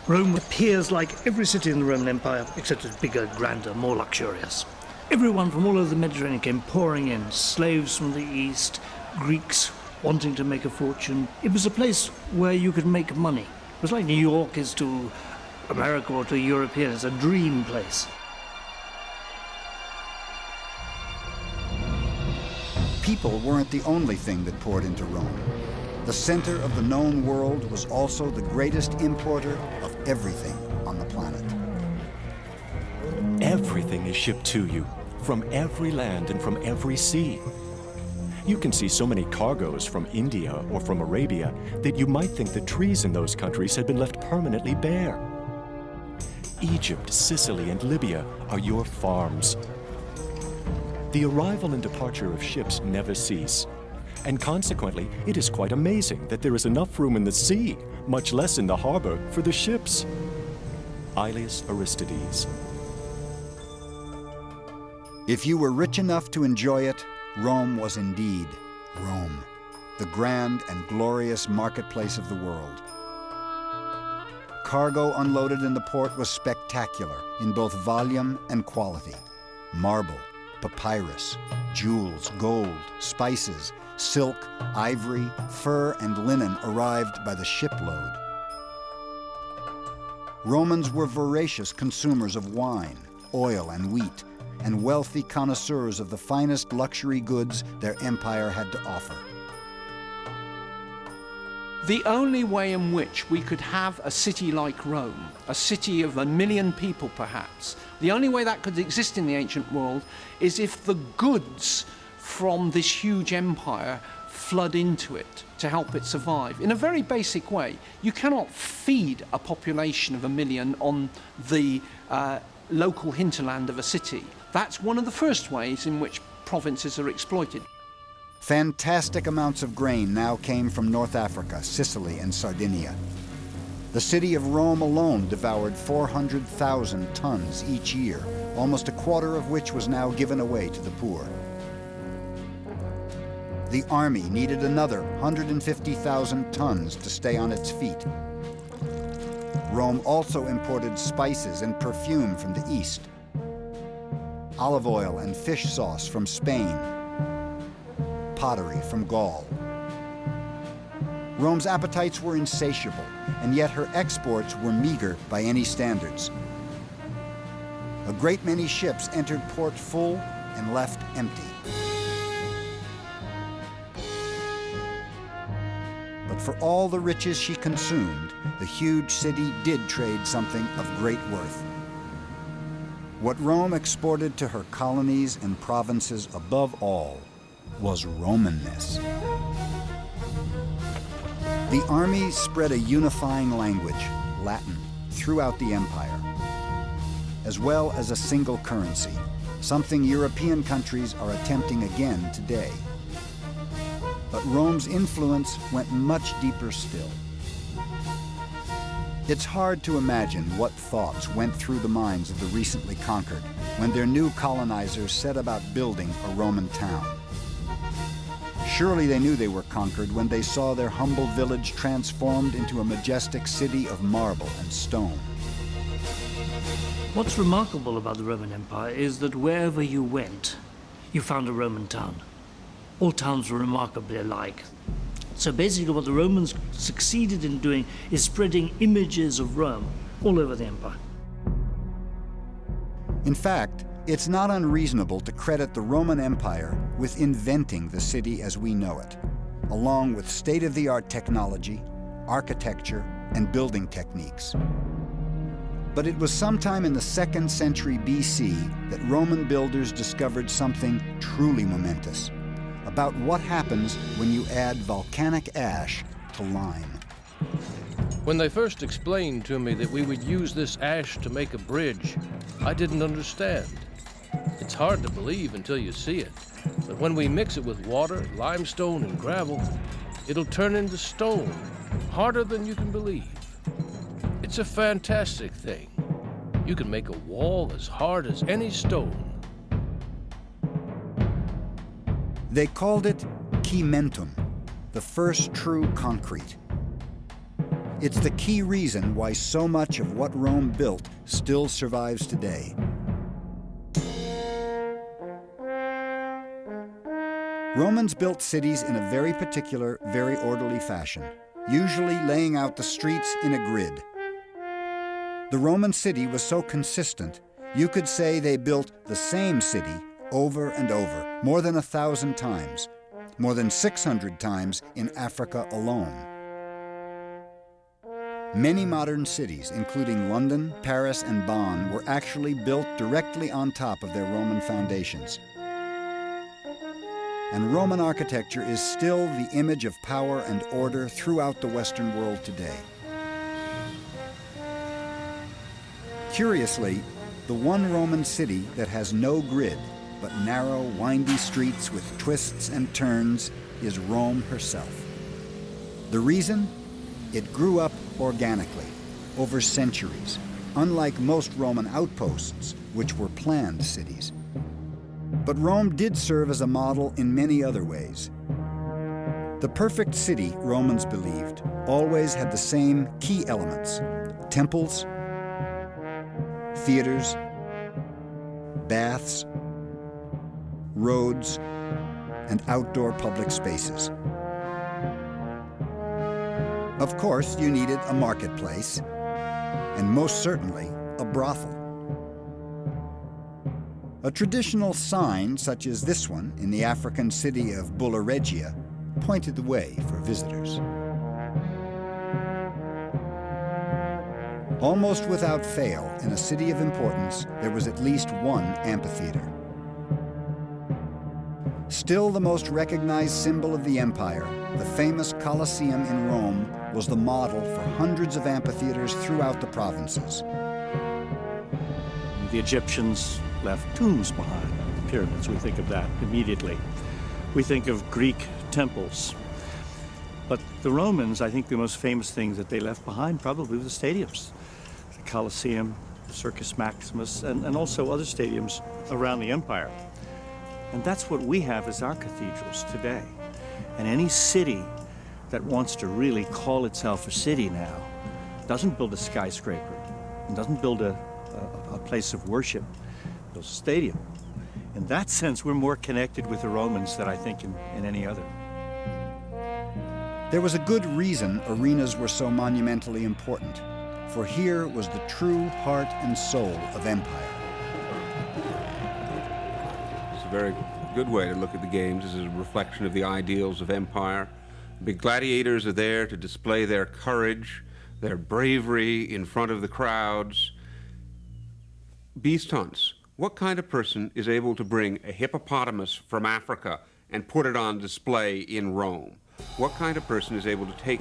Rome appears like every city in the Roman Empire, except it's bigger, grander, more luxurious. Everyone from all over the Mediterranean came pouring in, slaves from the east, Greeks wanting to make a fortune. It was a place where you could make money. It was like New York is to America or to Europeans. It's a dream place. People weren't the only thing that poured into Rome. The center of the known world was also the greatest importer of everything on the planet. Everything is shipped to you, from every land and from every sea. You can see so many cargoes from India or from Arabia that you might think the trees in those countries had been left permanently bare. Egypt, Sicily, and Libya are your farms. The arrival and departure of ships never cease, and consequently, it is quite amazing that there is enough room in the sea, much less in the harbor, for the ships. Aelius Aristides. If you were rich enough to enjoy it, Rome was indeed Rome, the grand and glorious marketplace of the world. Cargo unloaded in the port was spectacular in both volume and quality. Marble, papyrus, jewels, gold, spices, silk, ivory, fur, and linen arrived by the shipload. Romans were voracious consumers of wine, oil, and wheat, and wealthy connoisseurs of the finest luxury goods their empire had to offer. The only way in which we could have a city like Rome, a city of 1 million people perhaps, the only way that could exist in the ancient world is if the goods from this huge empire flood into it to help it survive. In a very basic way, you cannot feed a population of 1 million on the local hinterland of a city. That's one of the first ways in which provinces are exploited. Fantastic amounts of grain now came from North Africa, Sicily, and Sardinia. The city of Rome alone devoured 400,000 tons each year, almost a quarter of which was now given away to the poor. The army needed another 150,000 tons to stay on its feet. Rome also imported spices and perfume from the east, olive oil and fish sauce from Spain, pottery from Gaul. Rome's appetites were insatiable, and yet her exports were meager by any standards. A great many ships entered port full and left empty. But for all the riches she consumed, the huge city did trade something of great worth. What Rome exported to her colonies and provinces above all was Romanness. The army spread a unifying language, Latin, throughout the empire, as well as a single currency, something European countries are attempting again today. But Rome's influence went much deeper still. It's hard to imagine what thoughts went through the minds of the recently conquered when their new colonizers set about building a Roman town. Surely they knew they were conquered when they saw their humble village transformed into a majestic city of marble and stone. What's remarkable about the Roman Empire is that wherever you went, you found a Roman town. All towns were remarkably alike. So basically what the Romans succeeded in doing is spreading images of Rome all over the empire. In fact, it's not unreasonable to credit the Roman Empire with inventing the city as we know it, along with state-of-the-art technology, architecture, and building techniques. But it was sometime in the 2nd century BC that Roman builders discovered something truly momentous about what happens when you add volcanic ash to lime. When they first explained to me that we would use this ash to make a bridge, I didn't understand. It's hard to believe until you see it, but when we mix it with water, limestone, and gravel, it'll turn into stone, harder than you can believe. It's a fantastic thing. You can make a wall as hard as any stone. They called it cimentum, the first true concrete. It's the key reason why so much of what Rome built still survives today. Romans built cities in a very particular, very orderly fashion, usually laying out the streets in a grid. The Roman city was so consistent, you could say they built the same city over and over, more than 1,000 times, more than 600 times in Africa alone. Many modern cities, including London, Paris, and Bonn, were actually built directly on top of their Roman foundations. And Roman architecture is still the image of power and order throughout the Western world today. Curiously, the one Roman city that has no grid, but narrow, windy streets with twists and turns, is Rome herself. The reason? It grew up organically, over centuries, unlike most Roman outposts, which were planned cities. But Rome did serve as a model in many other ways. The perfect city, Romans believed, always had the same key elements: temples, theaters, baths, roads, and outdoor public spaces. Of course, you needed a marketplace, and most certainly a brothel. A traditional sign, such as this one in the African city of Bulla Regia, pointed the way for visitors. Almost without fail, in a city of importance, there was at least one amphitheater. Still the most recognized symbol of the empire, the famous Colosseum in Rome was the model for hundreds of amphitheaters throughout the provinces. The Egyptians left tombs behind, pyramids. We think of that immediately. We think of Greek temples. But the Romans, I think the most famous things that they left behind probably were the stadiums. The Colosseum, the Circus Maximus, and also other stadiums around the empire. And that's what we have as our cathedrals today. And any city that wants to really call itself a city now doesn't build a skyscraper and doesn't build a place of worship, builds a stadium. In that sense, we're more connected with the Romans than I think in any other. There was a good reason arenas were so monumentally important, for here was the true heart and soul of empire. It's a very good way to look at the games as a reflection of the ideals of empire. The gladiators are there to display their courage, their bravery in front of the crowds. Beast hunts. What kind of person is able to bring a hippopotamus from Africa and put it on display in Rome? What kind of person is able to take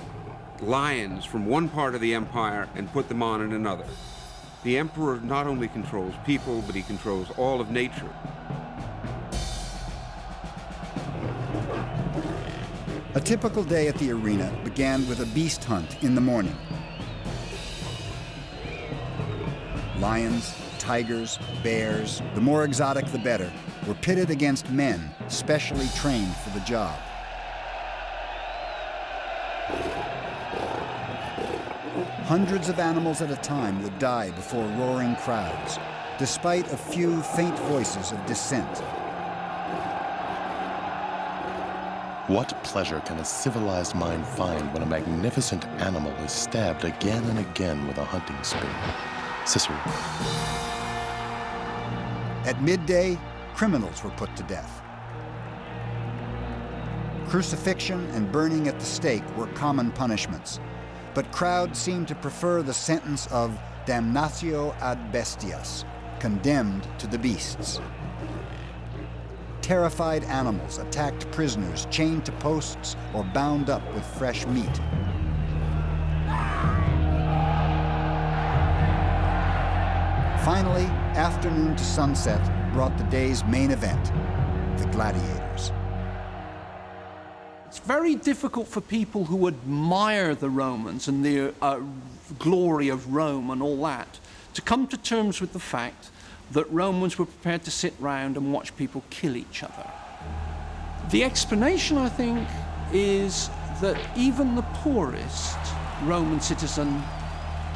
lions from one part of the empire and put them on in another? The emperor not only controls people, but he controls all of nature. A typical day at the arena began with a beast hunt in the morning. Lions, tigers, bears, the more exotic the better, were pitted against men specially trained for the job. Hundreds of animals at a time would die before roaring crowds, despite a few faint voices of dissent. What pleasure can a civilized mind find when a magnificent animal is stabbed again and again with a hunting spear? Cicero. At midday, criminals were put to death. Crucifixion and burning at the stake were common punishments, but crowds seemed to prefer the sentence of damnatio ad bestias, condemned to the beasts. Terrified animals attacked prisoners chained to posts or bound up with fresh meat. Finally, afternoon to sunset brought the day's main event, the gladiators. It's very difficult for people who admire the Romans and the glory of Rome and all that to come to terms with the fact that Romans were prepared to sit round and watch people kill each other. The explanation, I think, is that even the poorest Roman citizen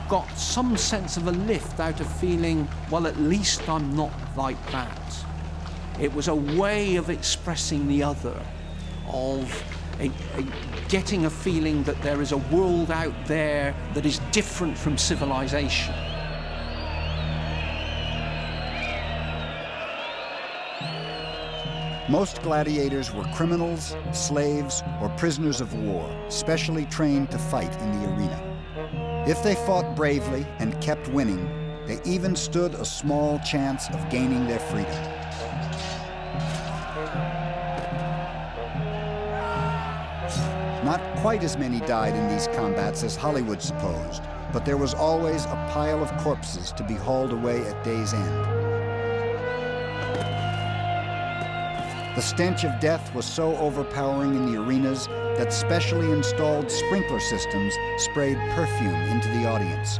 got some sense of a lift out of feeling, well, at least I'm not like that. It was a way of expressing the other, of getting a feeling that there is a world out there that is different from civilization. Most gladiators were criminals, slaves, or prisoners of war, specially trained to fight in the arena. If they fought bravely and kept winning, they even stood a small chance of gaining their freedom. Not quite as many died in these combats as Hollywood supposed, but there was always a pile of corpses to be hauled away at day's end. The stench of death was so overpowering in the arenas that specially installed sprinkler systems sprayed perfume into the audience.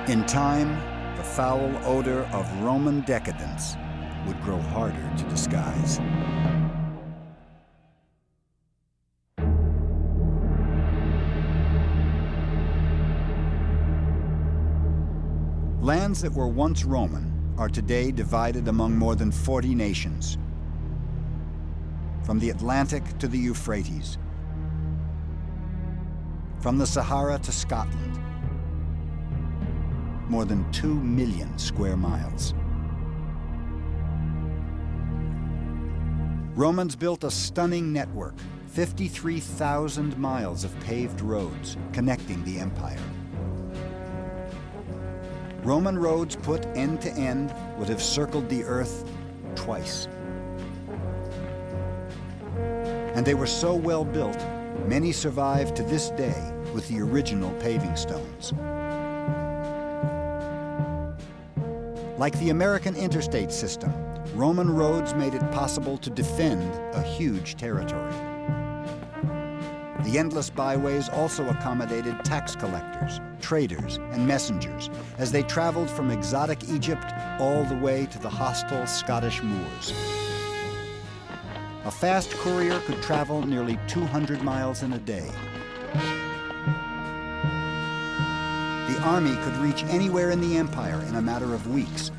In time, the foul odor of Roman decadence would grow harder to disguise. Lands that were once Roman are today divided among more than 40 nations, from the Atlantic to the Euphrates, from the Sahara to Scotland, more than 2 million square miles. Romans built a stunning network, 53,000 miles of paved roads connecting the empire. Roman roads put end to end would have circled the earth twice. And they were so well built, many survive to this day with the original paving stones. Like the American interstate system, Roman roads made it possible to defend a huge territory. The endless byways also accommodated tax collectors, traders, and messengers as they traveled from exotic Egypt all the way to the hostile Scottish Moors. A fast courier could travel nearly 200 miles in a day. The army could reach anywhere in the empire in a matter of weeks.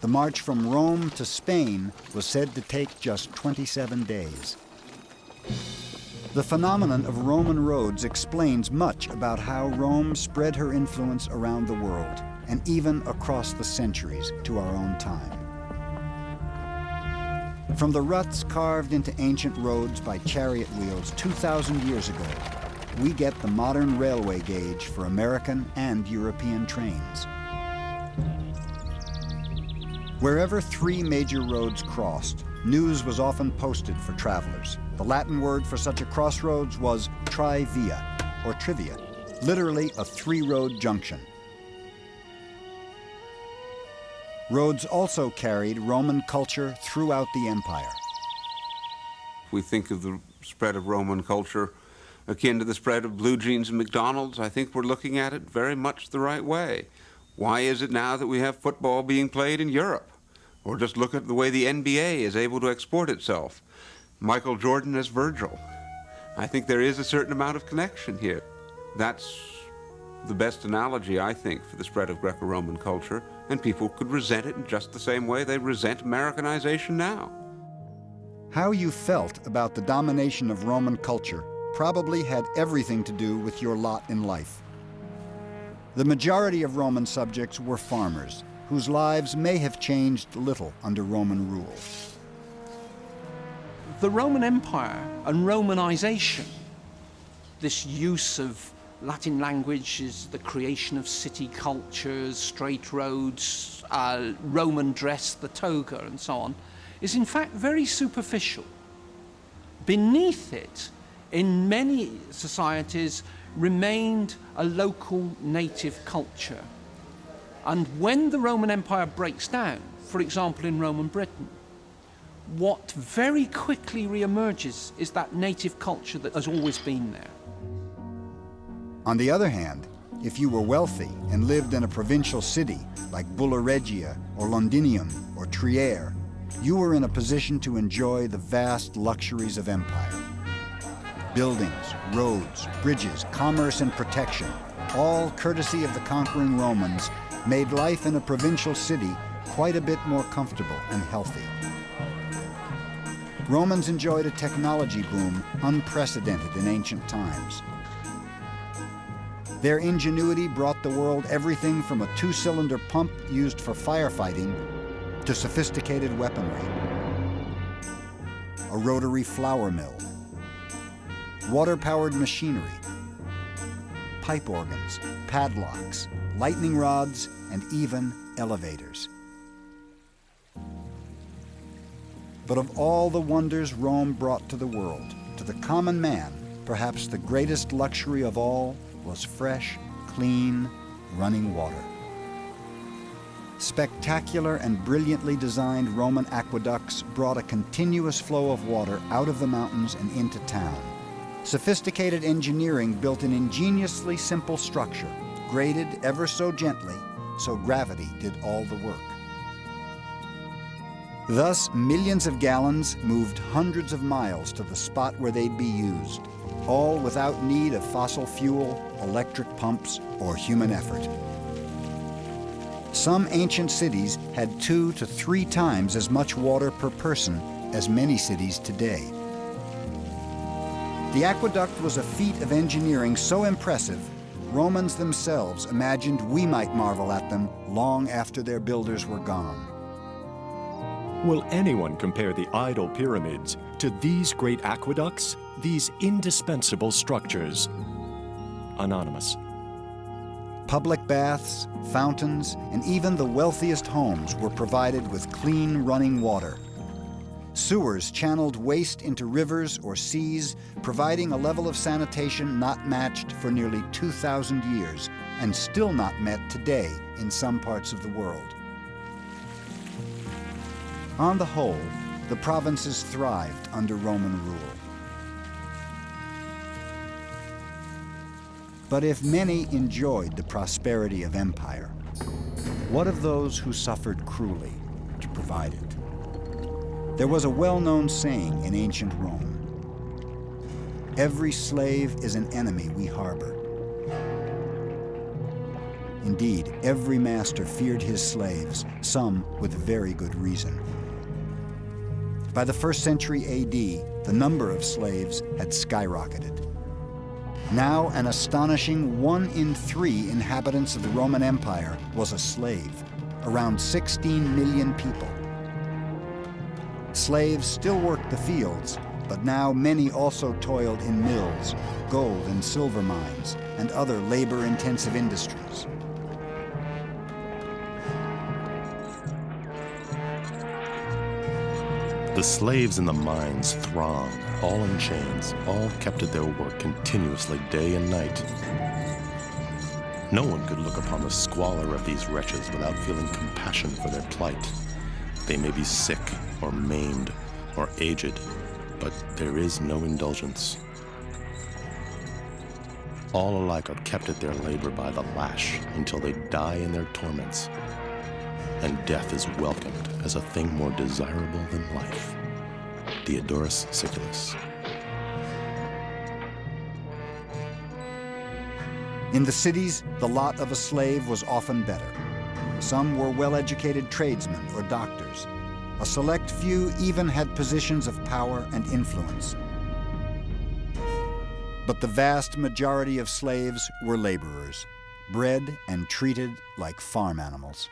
The march from Rome to Spain was said to take just 27 days. The phenomenon of Roman roads explains much about how Rome spread her influence around the world, and even across the centuries to our own time. From the ruts carved into ancient roads by chariot wheels 2,000 years ago, we get the modern railway gauge for American and European trains. Wherever 3 major roads crossed, news was often posted for travelers. The Latin word for such a crossroads was trivia, or trivia, literally a 3-road junction. Roads also carried Roman culture throughout the empire. We think of the spread of Roman culture akin to the spread of blue jeans and McDonald's. I think we're looking at it very much the right way. Why is it now that we have football being played in Europe? Or just look at the way the NBA is able to export itself. Michael Jordan as Virgil. I think there is a certain amount of connection here. That's the best analogy, I think, for the spread of Greco-Roman culture, and people could resent it in just the same way they resent Americanization now. How you felt about the domination of Roman culture probably had everything to do with your lot in life. The majority of Roman subjects were farmers, whose lives may have changed little under Roman rule. The Roman Empire and Romanization, this use of Latin language is the creation of city cultures, straight roads, Roman dress, the toga, and so on, is in fact very superficial. Beneath it, in many societies, remained a local native culture. And when the Roman Empire breaks down, for example in Roman Britain, what very quickly re-emerges is that native culture that has always been there. On the other hand, if you were wealthy and lived in a provincial city like Bulla Regia or Londinium or Trier, you were in a position to enjoy the vast luxuries of empire. Buildings, roads, bridges, commerce, and protection, all courtesy of the conquering Romans, made life in a provincial city quite a bit more comfortable and healthy. Romans enjoyed a technology boom unprecedented in ancient times. Their ingenuity brought the world everything from a 2-cylinder pump used for firefighting to sophisticated weaponry, a rotary flour mill, water-powered machinery, pipe organs, padlocks, lightning rods, and even elevators. But of all the wonders Rome brought to the world, to the common man, perhaps the greatest luxury of all was fresh, clean, running water. Spectacular and brilliantly designed Roman aqueducts brought a continuous flow of water out of the mountains and into town. Sophisticated engineering built an ingeniously simple structure, graded ever so gently, so gravity did all the work. Thus, millions of gallons moved hundreds of miles to the spot where they'd be used, all without need of fossil fuel, electric pumps, or human effort. Some ancient cities had 2 to 3 times as much water per person as many cities today. The aqueduct was a feat of engineering so impressive, Romans themselves imagined we might marvel at them long after their builders were gone. Will anyone compare the idol pyramids to these great aqueducts, these indispensable structures? Anonymous. Public baths, fountains, and even the wealthiest homes were provided with clean running water. Sewers channeled waste into rivers or seas, providing a level of sanitation not matched for nearly 2,000 years and still not met today in some parts of the world. On the whole, the provinces thrived under Roman rule. But if many enjoyed the prosperity of empire, what of those who suffered cruelly to provide it? There was a well-known saying in ancient Rome: "Every slave is an enemy we harbor." Indeed, every master feared his slaves, some with very good reason. By the 1st century AD, the number of slaves had skyrocketed. Now, an astonishing 1 in 3 inhabitants of the Roman Empire was a slave, around 16 million people. Slaves still worked the fields, but now many also toiled in mills, gold and silver mines, and other labor-intensive industries. The slaves in the mines thronged, all in chains, all kept at their work continuously day and night. No one could look upon the squalor of these wretches without feeling compassion for their plight. They may be sick or maimed or aged, but there is no indulgence. All alike are kept at their labor by the lash until they die in their torments, and death is welcomed as a thing more desirable than life. Diodorus Siculus. In the cities, the lot of a slave was often better. Some were well-educated tradesmen or doctors. A select few even had positions of power and influence. But the vast majority of slaves were laborers, bred and treated like farm animals.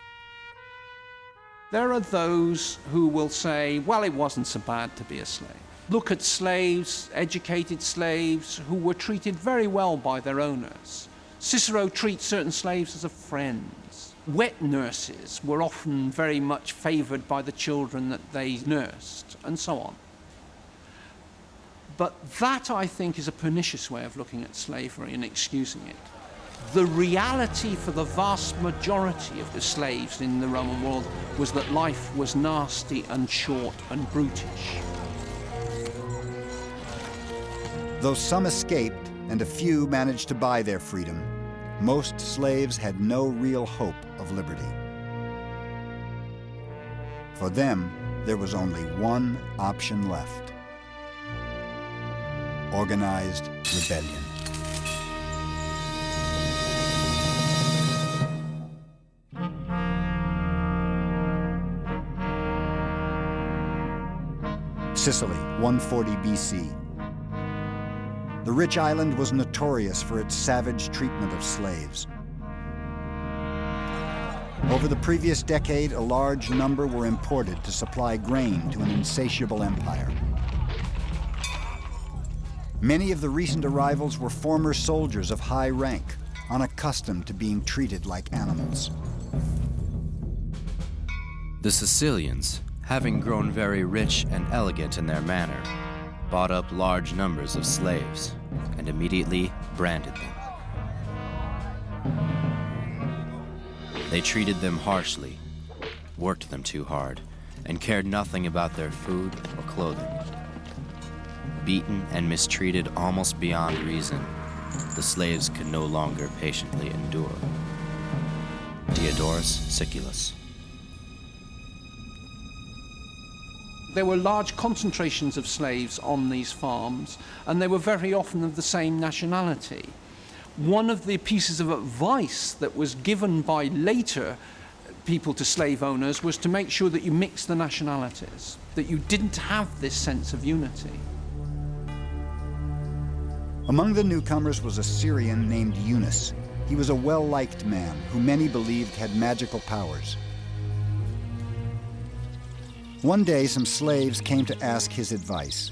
There are those who will say, well, it wasn't so bad to be a slave. Look at slaves, educated slaves, who were treated very well by their owners. Cicero treats certain slaves as friends. Wet nurses were often very much favored by the children that they nursed, and so on. But that, I think, is a pernicious way of looking at slavery and excusing it. The reality for the vast majority of the slaves in the Roman world was that life was nasty and short and brutish. Though some escaped and a few managed to buy their freedom, most slaves had no real hope of liberty. For them, there was only one option left: organized rebellion. Sicily, 140 BC. The rich island was notorious for its savage treatment of slaves. Over the previous decade, a large number were imported to supply grain to an insatiable empire. Many of the recent arrivals were former soldiers of high rank, unaccustomed to being treated like animals. The Sicilians, having grown very rich and elegant in their manner, bought up large numbers of slaves and immediately branded them. They treated them harshly, worked them too hard, and cared nothing about their food or clothing. Beaten and mistreated almost beyond reason, the slaves could no longer patiently endure. Diodorus Siculus. There were large concentrations of slaves on these farms, and they were very often of the same nationality. One of the pieces of advice that was given by later people to slave owners was to make sure that you mixed the nationalities, that you didn't have this sense of unity. Among the newcomers was a Syrian named Eunice. He was a well-liked man who many believed had magical powers. One day, some slaves came to ask his advice.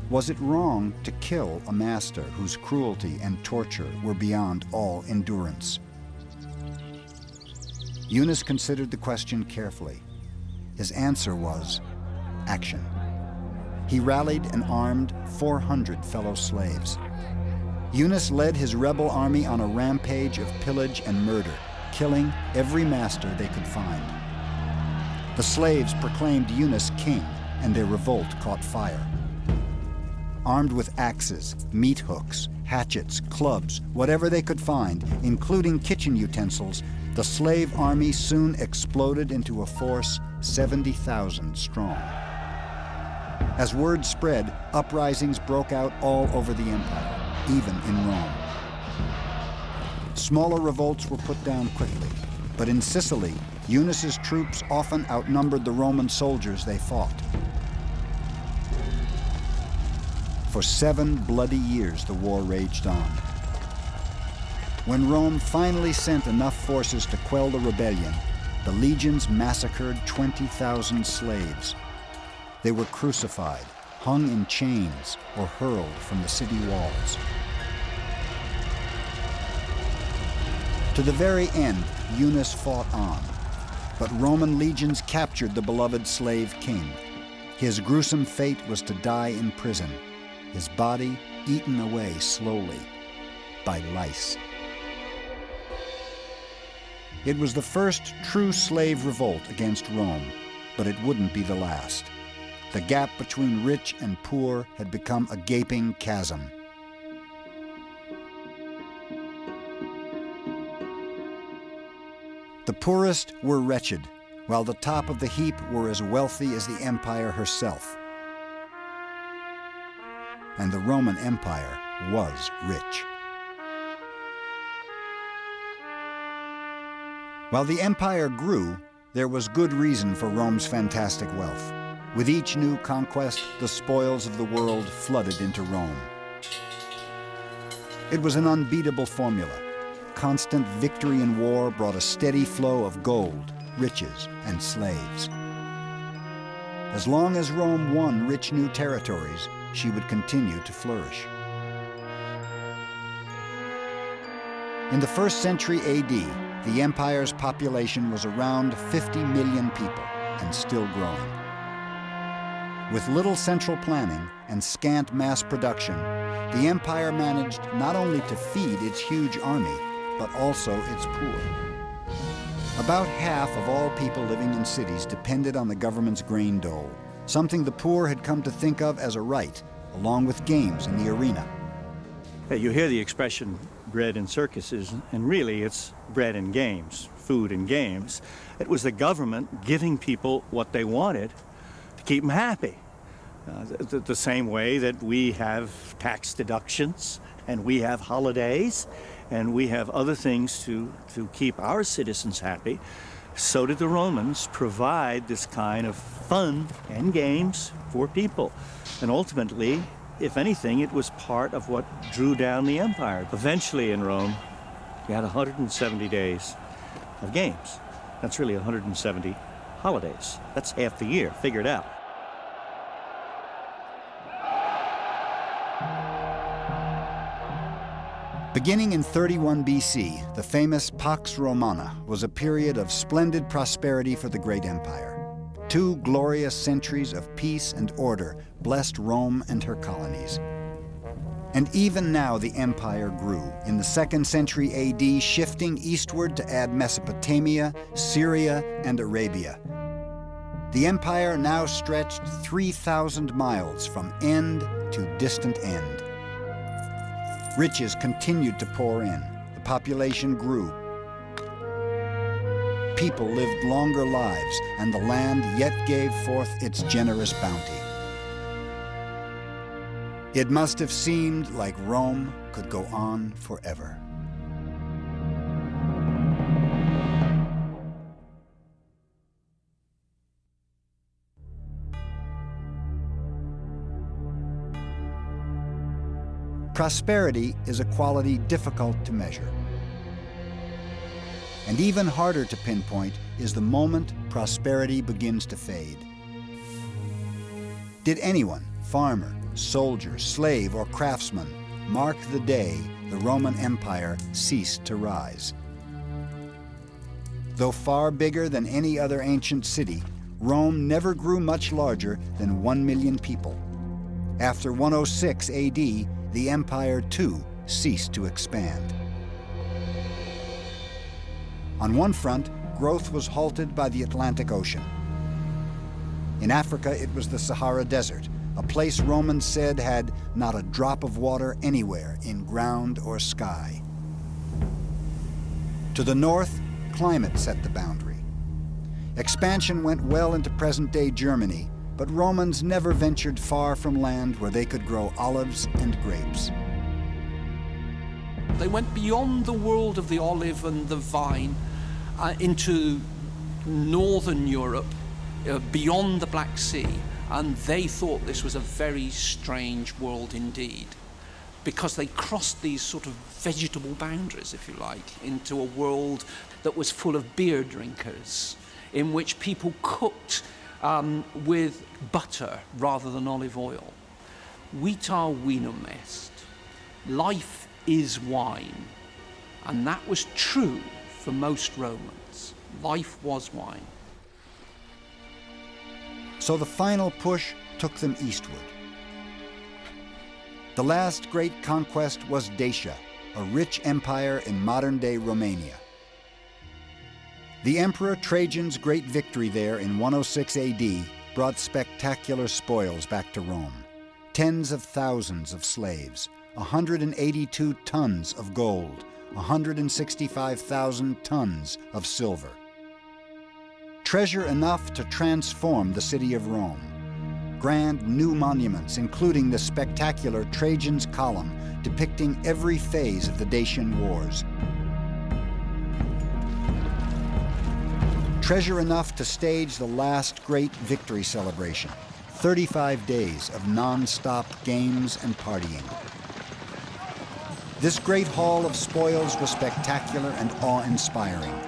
Was it wrong to kill a master whose cruelty and torture were beyond all endurance? Eunice considered the question carefully. His answer was action. He rallied and armed 400 fellow slaves. Eunice led his rebel army on a rampage of pillage and murder, killing every master they could find. The slaves proclaimed Eunice king, and their revolt caught fire. Armed with axes, meat hooks, hatchets, clubs, whatever they could find, including kitchen utensils, the slave army soon exploded into a force 70,000 strong. As word spread, uprisings broke out all over the empire, even in Rome. Smaller revolts were put down quickly, but in Sicily, Eunice's troops often outnumbered the Roman soldiers they fought. For 7 bloody years, the war raged on. When Rome finally sent enough forces to quell the rebellion, the legions massacred 20,000 slaves. They were crucified, hung in chains, or hurled from the city walls. To the very end, Eunice fought on. But Roman legions captured the beloved slave king. His gruesome fate was to die in prison, his body eaten away slowly by lice. It was the first true slave revolt against Rome, but it wouldn't be the last. The gap between rich and poor had become a gaping chasm. The poorest were wretched, while the top of the heap were as wealthy as the empire herself. And the Roman Empire was rich. While the empire grew, There was good reason for Rome's fantastic wealth. With each new conquest, the spoils of the world flooded into Rome. It was an unbeatable formula. Constant victory in war brought a steady flow of gold, riches, and slaves. As long as Rome won rich new territories, she would continue to flourish. In the 1st century AD, the empire's population was around 50 million people and still growing. With little central planning and scant mass production, the empire managed not only to feed its huge army, but also its poor. About half of all people living in cities depended on the government's grain dole, something the poor had come to think of as a right, along with games in the arena. You hear the expression bread and circuses, and really it's bread and games, food and games. It was the government giving people what they wanted to keep them happy. The same way that we have tax deductions, and we have holidays, and we have other things to keep our citizens happy, so did the Romans provide this kind of fun and games for people. And ultimately, if anything, it was part of what drew down the empire. Eventually in Rome, you had 170 days of games. That's really 170 holidays. That's half the year, figure it out. Beginning in 31 BC, the famous Pax Romana was a period of splendid prosperity for the great empire. 2 glorious centuries of peace and order blessed Rome and her colonies. And even now the empire grew, in the 2nd century AD, shifting eastward to add Mesopotamia, Syria, and Arabia. The empire now stretched 3,000 miles from end to distant end. Riches continued to pour in. The population grew. People lived longer lives, and the land yet gave forth its generous bounty. It must have seemed like Rome could go on forever. Prosperity is a quality difficult to measure. And even harder to pinpoint is the moment prosperity begins to fade. Did anyone, farmer, soldier, slave, or craftsman, mark the day the Roman Empire ceased to rise? Though far bigger than any other ancient city, Rome never grew much larger than 1 million people. After 106 AD, the empire too ceased to expand. On one front, growth was halted by the Atlantic Ocean. In Africa, it was the Sahara Desert, a place Romans said had not a drop of water anywhere in ground or sky. To the north, climate set the boundary. Expansion went well into present-day Germany, but Romans never ventured far from land where they could grow olives and grapes. They went beyond the world of the olive and the vine into northern Europe, beyond the Black Sea, and they thought this was a very strange world indeed, because they crossed these sort of vegetable boundaries, if you like, into a world that was full of beer drinkers, in which people cooked with butter rather than olive oil. Vita vinum est. Life is wine. And that was true for most Romans. Life was wine. So the final push took them eastward. The last great conquest was Dacia, a rich empire in modern-day Romania. The Emperor Trajan's great victory there in 106 AD brought spectacular spoils back to Rome. Tens of thousands of slaves, 182 tons of gold, 165,000 tons of silver. Treasure enough to transform the city of Rome. Grand new monuments, including the spectacular Trajan's Column, depicting every phase of the Dacian Wars. treasure enough to stage the last great victory celebration, 35 days of non-stop games and partying. This great haul of spoils was spectacular and awe-inspiring,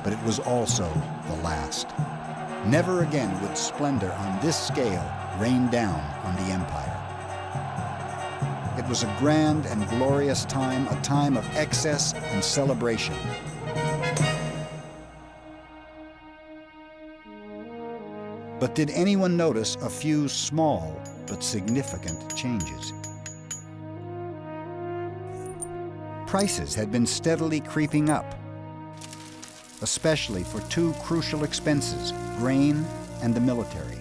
but it was also the last. Never again would splendor on this scale rain down on the empire. It was a grand and glorious time, a time of excess and celebration. But did anyone notice a few small but significant changes? Prices had been steadily creeping up, especially for two crucial expenses, grain and the military.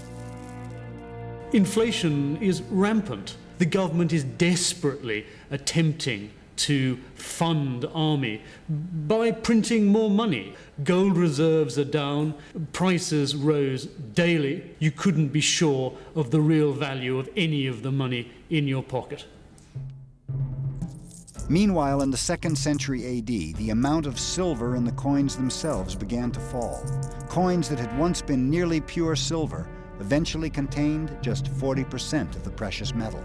Inflation is rampant. The government is desperately attempting to fund army by printing more money. Gold reserves are down, prices rose daily. You couldn't be sure of the real value of any of the money in your pocket. Meanwhile, in the 2nd century AD, the amount of silver in the coins themselves began to fall. Coins that had once been nearly pure silver eventually contained just 40% of the precious metal.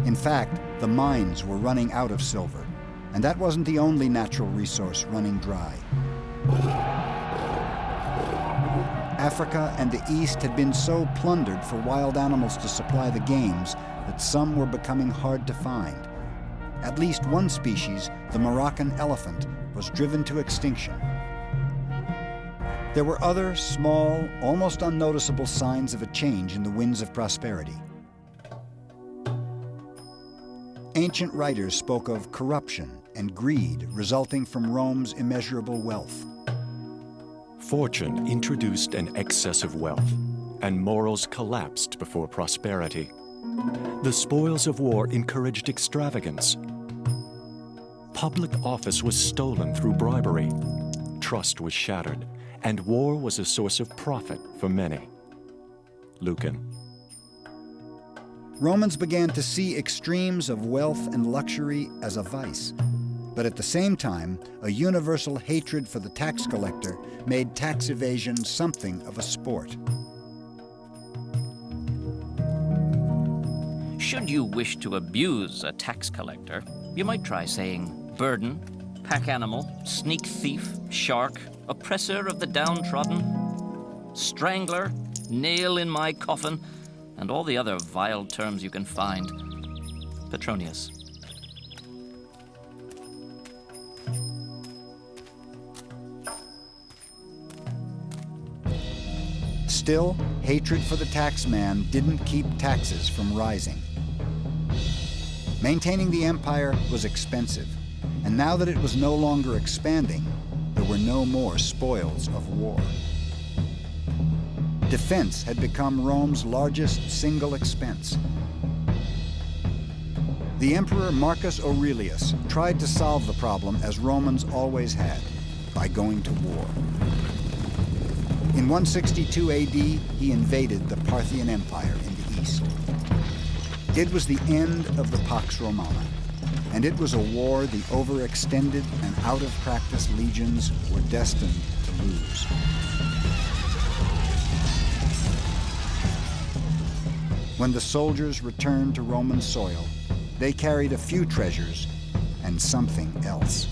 In fact, the mines were running out of silver, and that wasn't the only natural resource running dry. Africa and the East had been so plundered for wild animals to supply the games that some were becoming hard to find. At least one species, the Moroccan elephant, was driven to extinction. There were other small, almost unnoticeable signs of a change in the winds of prosperity. Ancient writers spoke of corruption and greed resulting from Rome's immeasurable wealth. Fortune introduced an excess of wealth, and morals collapsed before prosperity. The spoils of war encouraged extravagance. Public office was stolen through bribery. Trust was shattered, and war was a source of profit for many. Lucan. Romans began to see extremes of wealth and luxury as a vice. But at the same time, a universal hatred for the tax collector made tax evasion something of a sport. Should you wish to abuse a tax collector, you might try saying burden, pack animal, sneak thief, shark, oppressor of the downtrodden, strangler, nail in my coffin, and all the other vile terms you can find. Petronius. Still, hatred for the taxman didn't keep taxes from rising. Maintaining the empire was expensive, and now that it was no longer expanding, there were no more spoils of war. Defense had become Rome's largest single expense. The Emperor Marcus Aurelius tried to solve the problem as Romans always had, by going to war. In 162 AD, he invaded the Parthian Empire in the east. It was the end of the Pax Romana, and it was a war the overextended and out-of-practice legions were destined to lose. When the soldiers returned to Roman soil, they carried a few treasures and something else.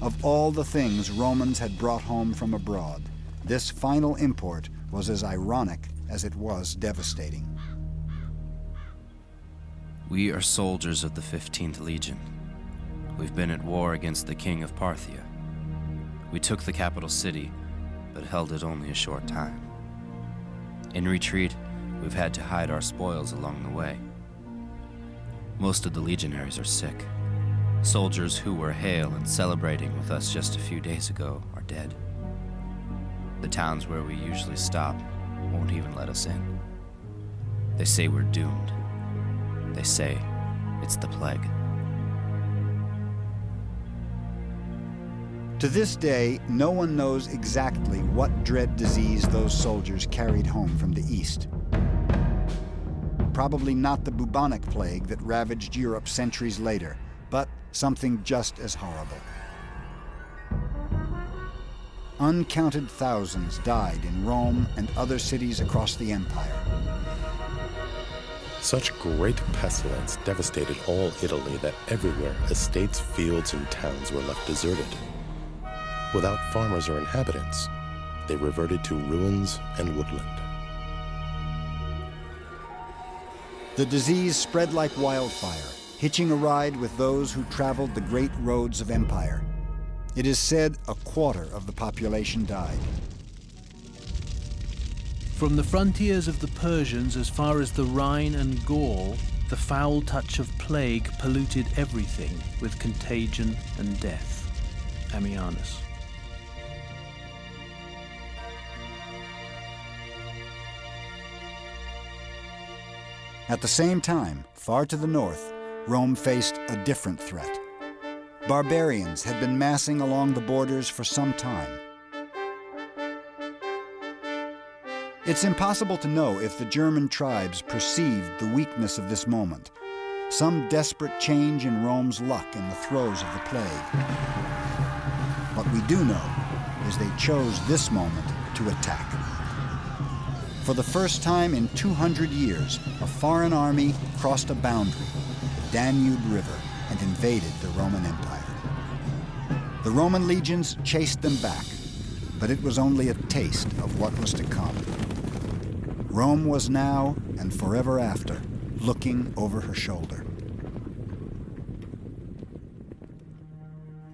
Of all the things Romans had brought home from abroad, this final import was as ironic as it was devastating. We are soldiers of the 15th Legion. We've been at war against the king of Parthia. We took the capital city, but held it only a short time. In retreat, we've had to hide our spoils along the way. Most of the legionaries are sick. Soldiers who were hale and celebrating with us just a few days ago are dead. The towns where we usually stop won't even let us in. They say we're doomed. They say it's the plague. To this day, no one knows exactly what dread disease those soldiers carried home from the east. Probably not the bubonic plague that ravaged Europe centuries later, but something just as horrible. uncounted thousands died in Rome and other cities across the empire. Such great pestilence devastated all Italy that everywhere estates, fields, and towns were left deserted. Without farmers or inhabitants, they reverted to ruins and woodland. The disease spread like wildfire, hitching a ride with those who traveled the great roads of empire. It is said a quarter of the population died. From the frontiers of the Persians as far as the Rhine and Gaul, the foul touch of plague polluted everything with contagion and death. Ammianus. At the same time, far to the north, Rome faced a different threat. Barbarians had been massing along the borders for some time. It's impossible to know if the German tribes perceived the weakness of this moment, some desperate change in Rome's luck in the throes of the plague. What we do know is they chose this moment to attack. For the first time in 200 years, a foreign army crossed a boundary, the Danube River, and invaded the Roman Empire. The Roman legions chased them back, but it was only a taste of what was to come. Rome was now, and forever after, looking over her shoulder.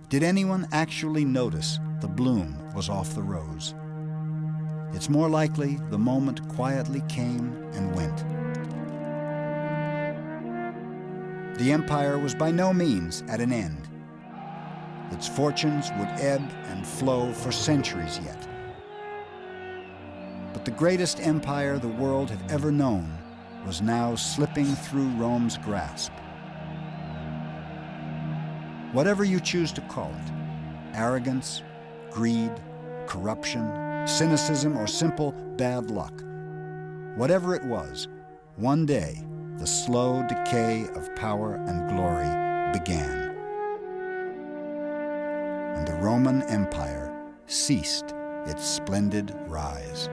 Did anyone actually notice the bloom was off the rose? It's more likely the moment quietly came and went. The empire was by no means at an end. Its fortunes would ebb and flow for centuries yet. But the greatest empire the world had ever known was now slipping through Rome's grasp. Whatever you choose to call it, arrogance, greed, corruption, cynicism, or simple bad luck, whatever it was, one day the slow decay of power and glory began. And the Roman Empire ceased its splendid rise.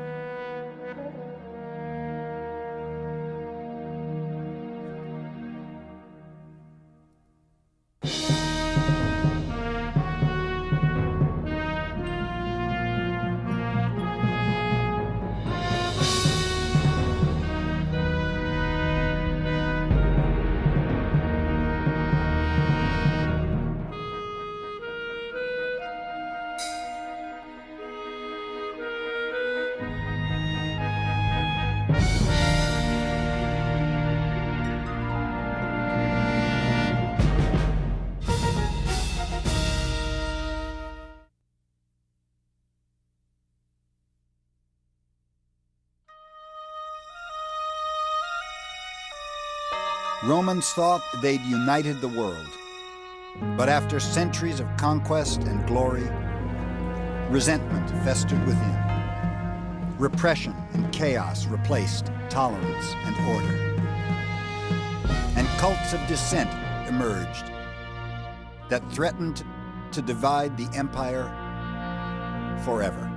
Romans thought they'd united the world. But after centuries of conquest and glory, resentment festered within. Repression and chaos replaced tolerance and order. And cults of dissent emerged that threatened to divide the empire forever.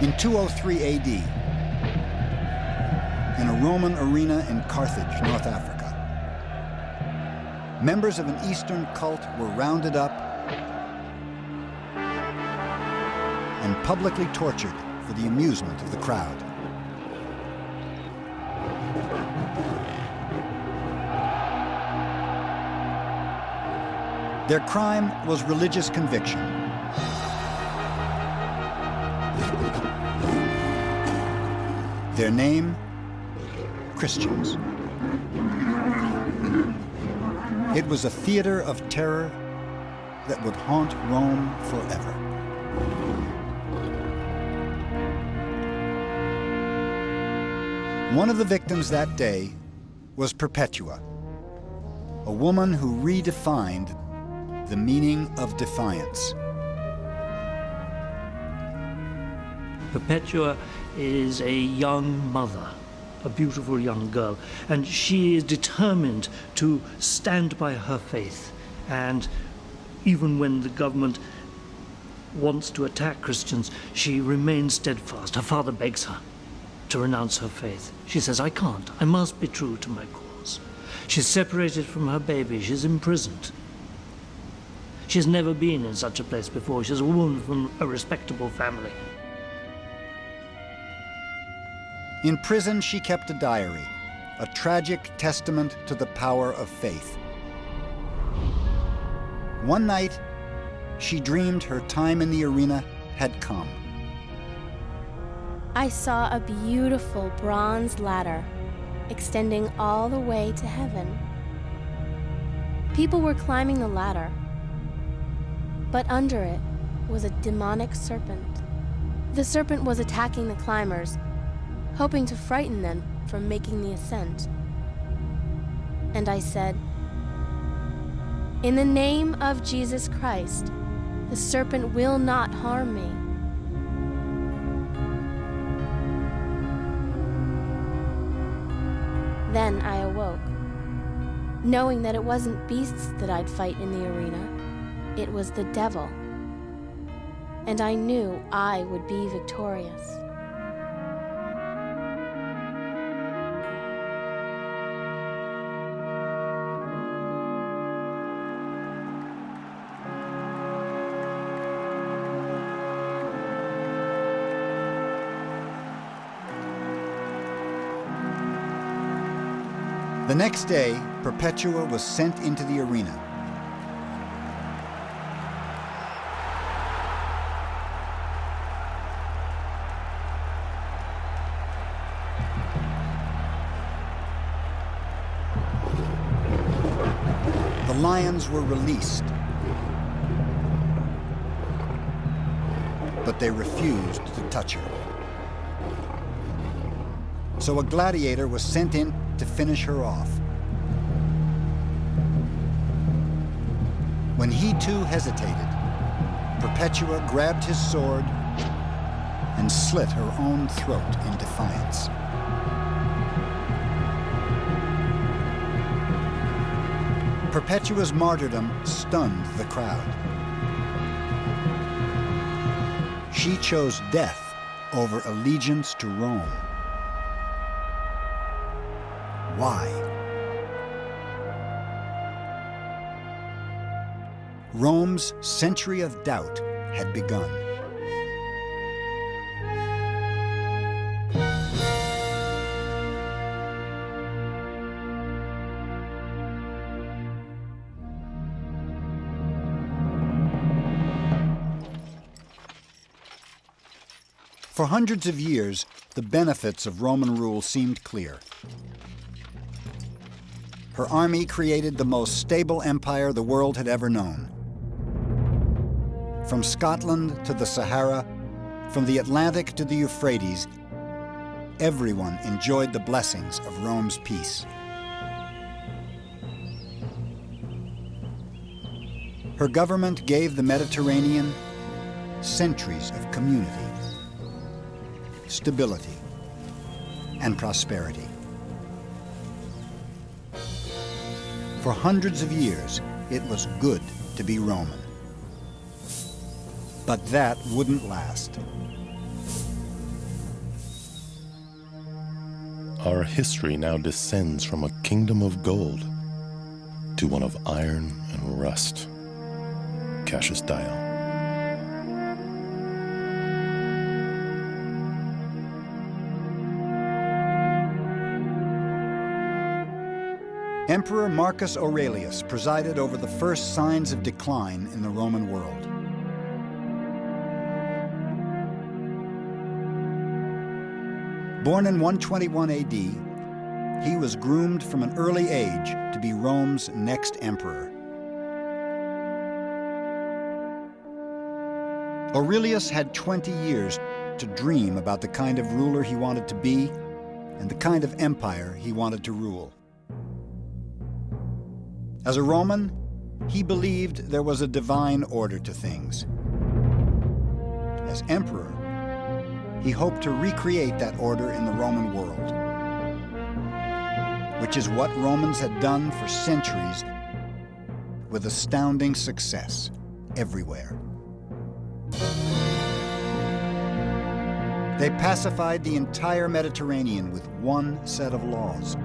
In 203 AD, in a Roman arena in Carthage, North Africa, members of an Eastern cult were rounded up and publicly tortured for the amusement of the crowd. Their crime was religious conviction. Their name, Christians. It was a theater of terror that would haunt Rome forever. One of the victims that day was Perpetua, a woman who redefined the meaning of defiance. Perpetua is a young mother, a beautiful young girl, and she is determined to stand by her faith. And even when the government wants to attack Christians, she remains steadfast. Her father begs her to renounce her faith. She says, I can't. I must be true to my cause. She's separated from her baby. She's imprisoned. She's never been in such a place before. She's a woman from a respectable family. In prison, she kept a diary, a tragic testament to the power of faith. One night, she dreamed her time in the arena had come. I saw a beautiful bronze ladder extending all the way to heaven. People were climbing the ladder, but under it was a demonic serpent. The serpent was attacking the climbers, hoping to frighten them from making the ascent. And I said, in the name of Jesus Christ, the serpent will not harm me. Then I awoke, knowing that it wasn't beasts that I'd fight in the arena, it was the devil. And I knew I would be victorious. The next day, Perpetua was sent into the arena. The lions were released, but they refused to touch her. So a gladiator was sent in to finish her off. When he too hesitated, Perpetua grabbed his sword and slit her own throat in defiance. Perpetua's martyrdom stunned the crowd. She chose death over allegiance to Rome. Why? Rome's century of doubt had begun. For hundreds of years, the benefits of Roman rule seemed clear. Her army created the most stable empire the world had ever known. From Scotland to the Sahara, from the Atlantic to the Euphrates, everyone enjoyed the blessings of Rome's peace. Her government gave the Mediterranean centuries of community, stability, and prosperity. For hundreds of years, it was good to be Roman. But that wouldn't last. Our history now descends from a kingdom of gold to one of iron and rust. Cassius Dio. Emperor Marcus Aurelius presided over the first signs of decline in the Roman world. Born in 121 AD, he was groomed from an early age to be Rome's next emperor. Aurelius had 20 years to dream about the kind of ruler he wanted to be and the kind of empire he wanted to rule. As a Roman, he believed there was a divine order to things. As emperor, he hoped to recreate that order in the Roman world, which is what Romans had done for centuries with astounding success everywhere. They pacified the entire Mediterranean with one set of laws,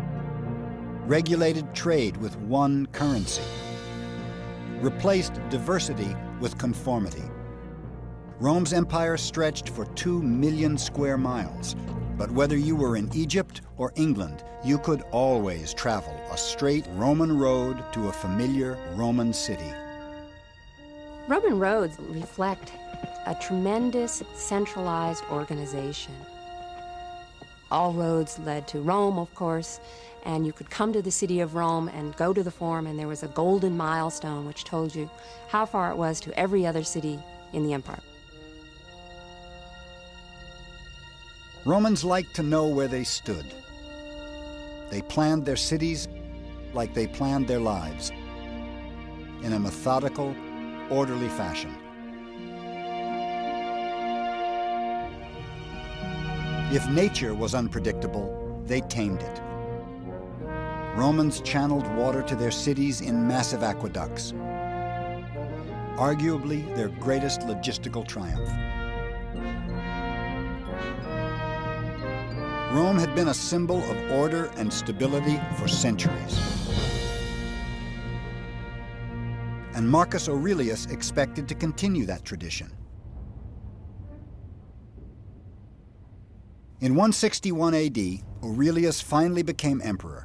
regulated trade with one currency, replaced diversity with conformity. Rome's empire stretched for 2 million square miles, but whether you were in Egypt or England, you could always travel a straight Roman road to a familiar Roman city. Roman roads reflect a tremendous centralized organization. All roads led to Rome, of course, and you could come to the city of Rome and go to the Forum, and there was a golden milestone which told you how far it was to every other city in the empire. Romans liked to know where they stood. They planned their cities like they planned their lives, in a methodical, orderly fashion. If nature was unpredictable, they tamed it. Romans channeled water to their cities in massive aqueducts, arguably their greatest logistical triumph. Rome had been a symbol of order and stability for centuries. And Marcus Aurelius expected to continue that tradition. In 161 AD, Aurelius finally became emperor.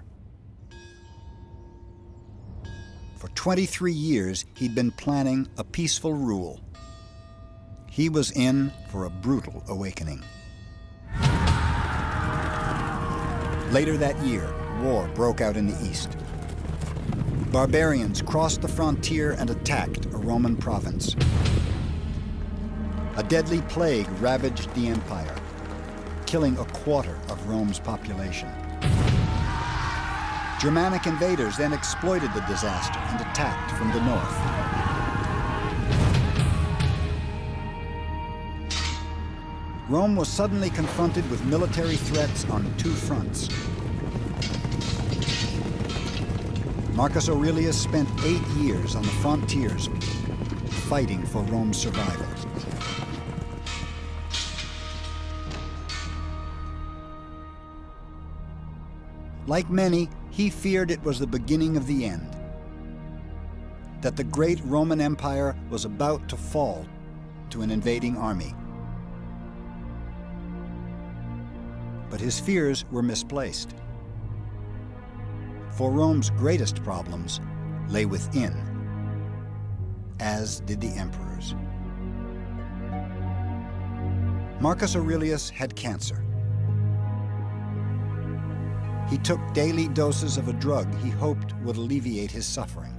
For 23 years, he'd been planning a peaceful rule. He was in for a brutal awakening. Later that year, war broke out in the east. Barbarians crossed the frontier and attacked a Roman province. A deadly plague ravaged the empire, killing a quarter of Rome's population. Germanic invaders then exploited the disaster and attacked from the north. Rome was suddenly confronted with military threats on 2 fronts. Marcus Aurelius spent 8 years on the frontiers fighting for Rome's survival. Like many, he feared it was the beginning of the end, that the great Roman Empire was about to fall to an invading army. But his fears were misplaced. For Rome's greatest problems lay within, as did the emperor's. Marcus Aurelius had cancer. He took daily doses of a drug he hoped would alleviate his suffering.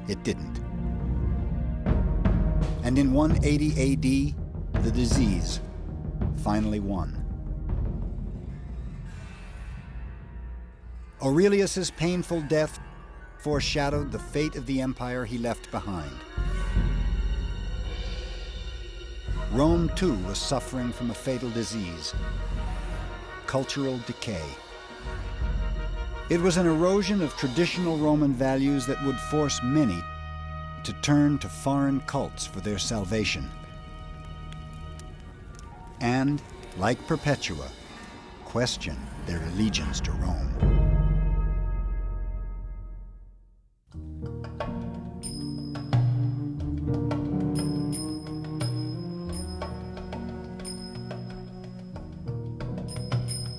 It didn't. And in 180 AD, the disease finally won. Aurelius's painful death foreshadowed the fate of the empire he left behind. Rome, too, was suffering from a fatal disease: cultural decay. It was an erosion of traditional Roman values that would force many to turn to foreign cults for their salvation. And, like Perpetua, question their allegiance to Rome.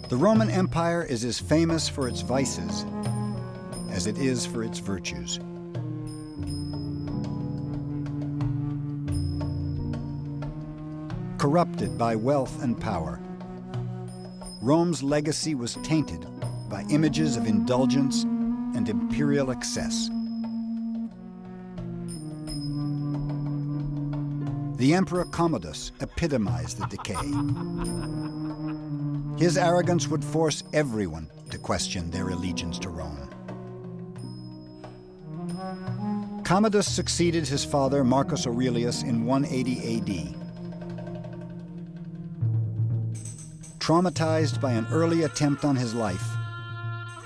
The Roman Empire is as famous for its vices as it is for its virtues. Corrupted by wealth and power, Rome's legacy was tainted by images of indulgence and imperial excess. The Emperor Commodus epitomized the decay. His arrogance would force everyone to question their allegiance to Rome. Commodus succeeded his father Marcus Aurelius in 180 AD. Traumatized by an early attempt on his life,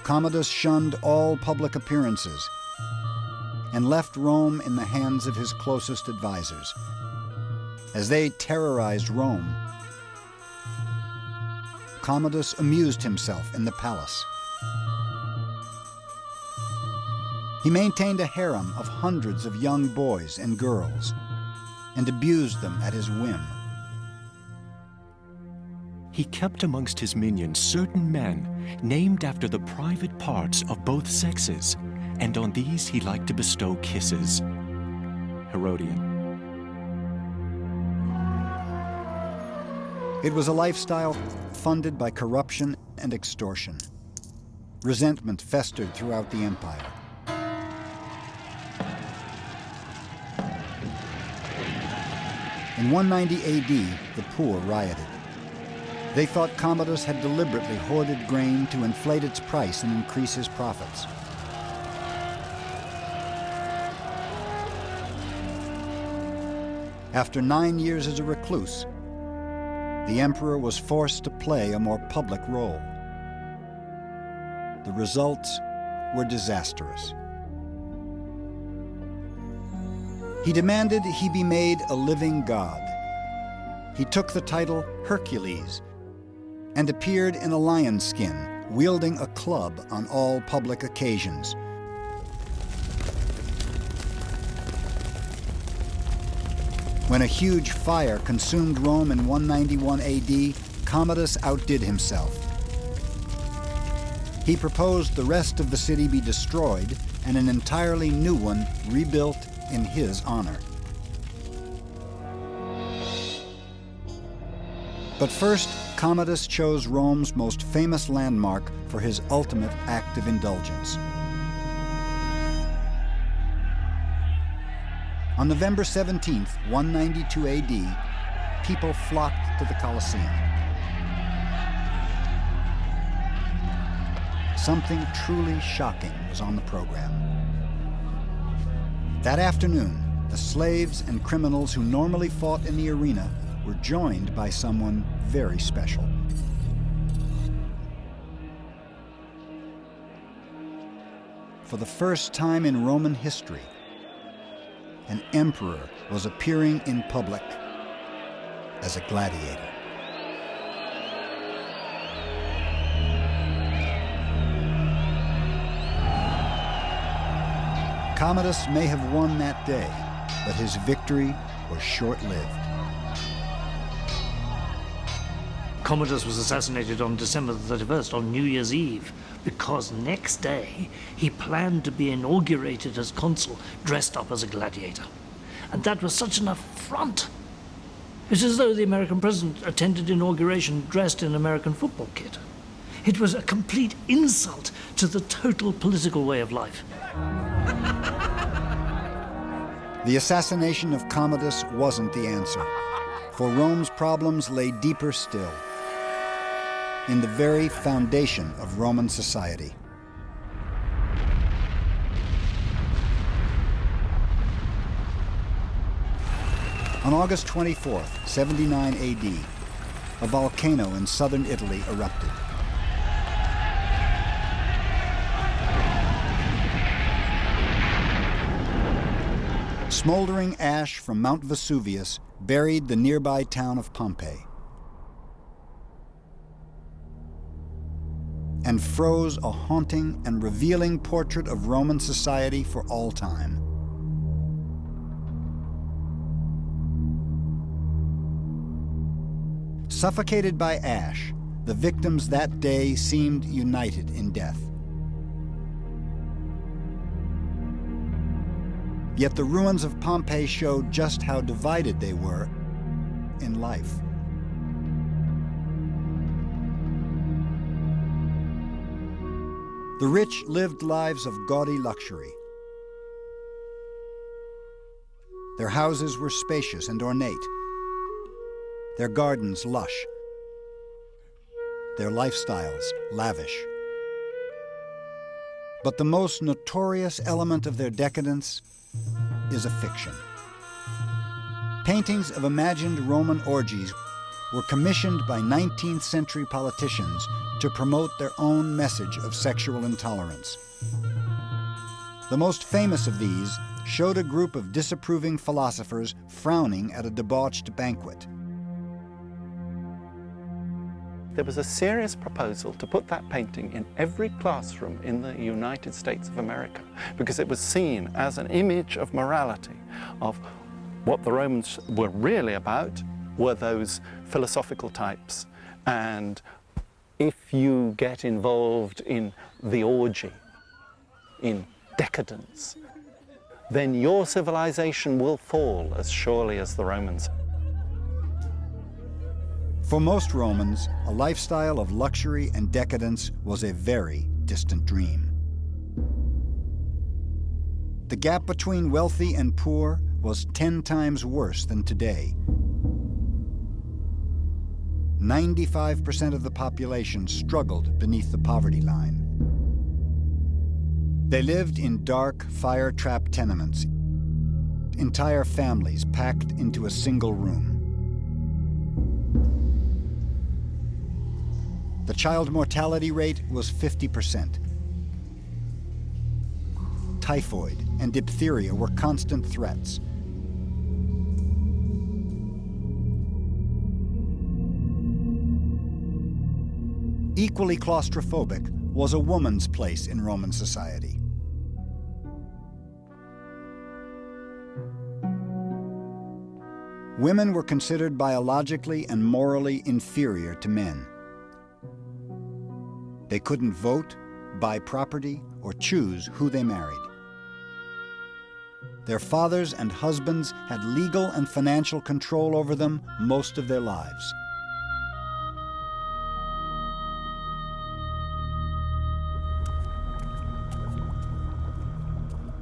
Commodus shunned all public appearances and left Rome in the hands of his closest advisors. As they terrorized Rome, Commodus amused himself in the palace. He maintained a harem of hundreds of young boys and girls and abused them at his whim. He kept amongst his minions certain men named after the private parts of both sexes, and on these he liked to bestow kisses. Herodian. It was a lifestyle funded by corruption and extortion. Resentment festered throughout the empire. In 190 AD, the poor rioted. They thought Commodus had deliberately hoarded grain to inflate its price and increase his profits. After 9 years as a recluse, the emperor was forced to play a more public role. The results were disastrous. He demanded he be made a living god. He took the title Hercules and appeared in a lion's skin, wielding a club on all public occasions. When a huge fire consumed Rome in 191 AD, Commodus outdid himself. He proposed the rest of the city be destroyed and an entirely new one rebuilt in his honor. But first, Commodus chose Rome's most famous landmark for his ultimate act of indulgence. On November 17th, 192 AD, people flocked to the Colosseum. Something truly shocking was on the program. That afternoon, the slaves and criminals who normally fought in the arena were joined by someone very special. For the first time in Roman history, an emperor was appearing in public as a gladiator. Commodus may have won that day, but his victory was short-lived. Commodus was assassinated on December the 31st, on New Year's Eve, because next day he planned to be inaugurated as consul, dressed up as a gladiator. And that was such an affront. It's as though the American president attended inauguration dressed in American football kit. It was a complete insult to the total political way of life. The assassination of Commodus wasn't the answer, for Rome's problems lay deeper still, in the very foundation of Roman society. On August 24th, 79 AD, a volcano in southern Italy erupted. Smoldering ash from Mount Vesuvius buried the nearby town of Pompeii and froze a haunting and revealing portrait of Roman society for all time. Suffocated by ash, the victims that day seemed united in death. Yet the ruins of Pompeii showed just how divided they were in life. The rich lived lives of gaudy luxury. Their houses were spacious and ornate, their gardens lush, their lifestyles lavish. But the most notorious element of their decadence is a fiction. Paintings of imagined Roman orgies were commissioned by 19th century politicians to promote their own message of sexual intolerance. The most famous of these showed a group of disapproving philosophers frowning at a debauched banquet. There was a serious proposal to put that painting in every classroom in the United States of America because it was seen as an image of morality, of what the Romans were really about were those philosophical types. And if you get involved in the orgy, in decadence, then your civilization will fall as surely as the Romans. For most Romans, a lifestyle of luxury and decadence was a very distant dream. The gap between wealthy and poor was 10 times worse than today. 95% of the population struggled beneath the poverty line. They lived in dark, fire-trapped tenements, entire families packed into a single room. The child mortality rate was 50%. Typhoid and diphtheria were constant threats. Equally claustrophobic was a woman's place in Roman society. Women were considered biologically and morally inferior to men. They couldn't vote, buy property, or choose who they married. Their fathers and husbands had legal and financial control over them most of their lives.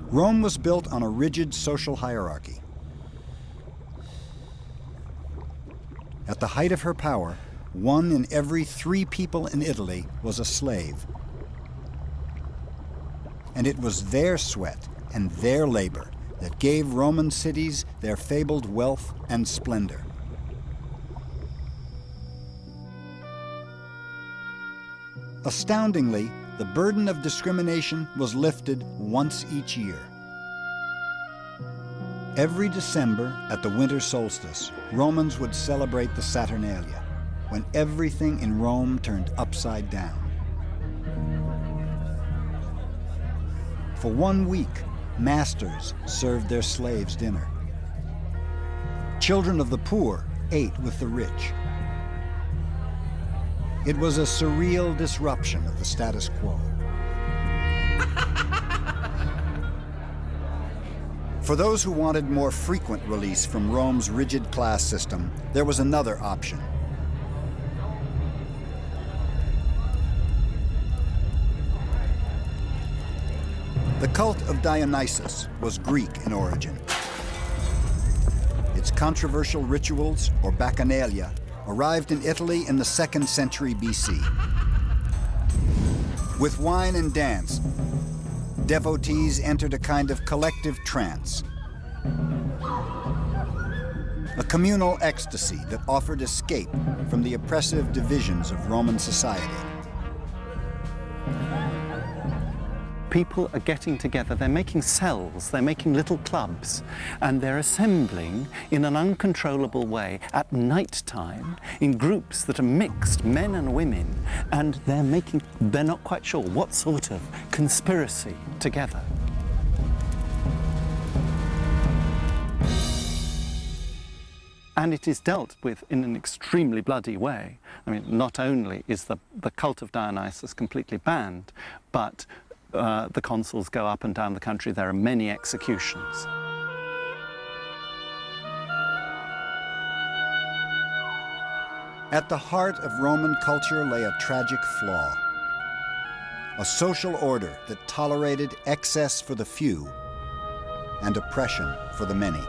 Rome was built on a rigid social hierarchy. At the height of her power, 1 in every 3 people in Italy was a slave. And it was their sweat and their labor that gave Roman cities their fabled wealth and splendor. Astoundingly, the burden of discrimination was lifted once each year. Every December at the winter solstice, Romans would celebrate the Saturnalia, when everything in Rome turned upside down. For 1 week, masters served their slaves dinner. Children of the poor ate with the rich. It was a surreal disruption of the status quo. For those who wanted more frequent release from Rome's rigid class system, there was another option. The cult of Dionysus was Greek in origin. Its controversial rituals, or bacchanalia, arrived in Italy in the 2nd century BC. With wine and dance, devotees entered a kind of collective trance, a communal ecstasy that offered escape from the oppressive divisions of Roman society. People are getting together, they're making cells, they're making little clubs, and they're assembling in an uncontrollable way at night time in groups that are mixed, men and women, and they're not quite sure what sort of conspiracy together. And it is dealt with in an extremely bloody way. I mean, not only is the cult of Dionysus completely banned, but the consuls go up and down the country. There are many executions. At the heart of Roman culture lay a tragic flaw. A social order that tolerated excess for the few and oppression for the many.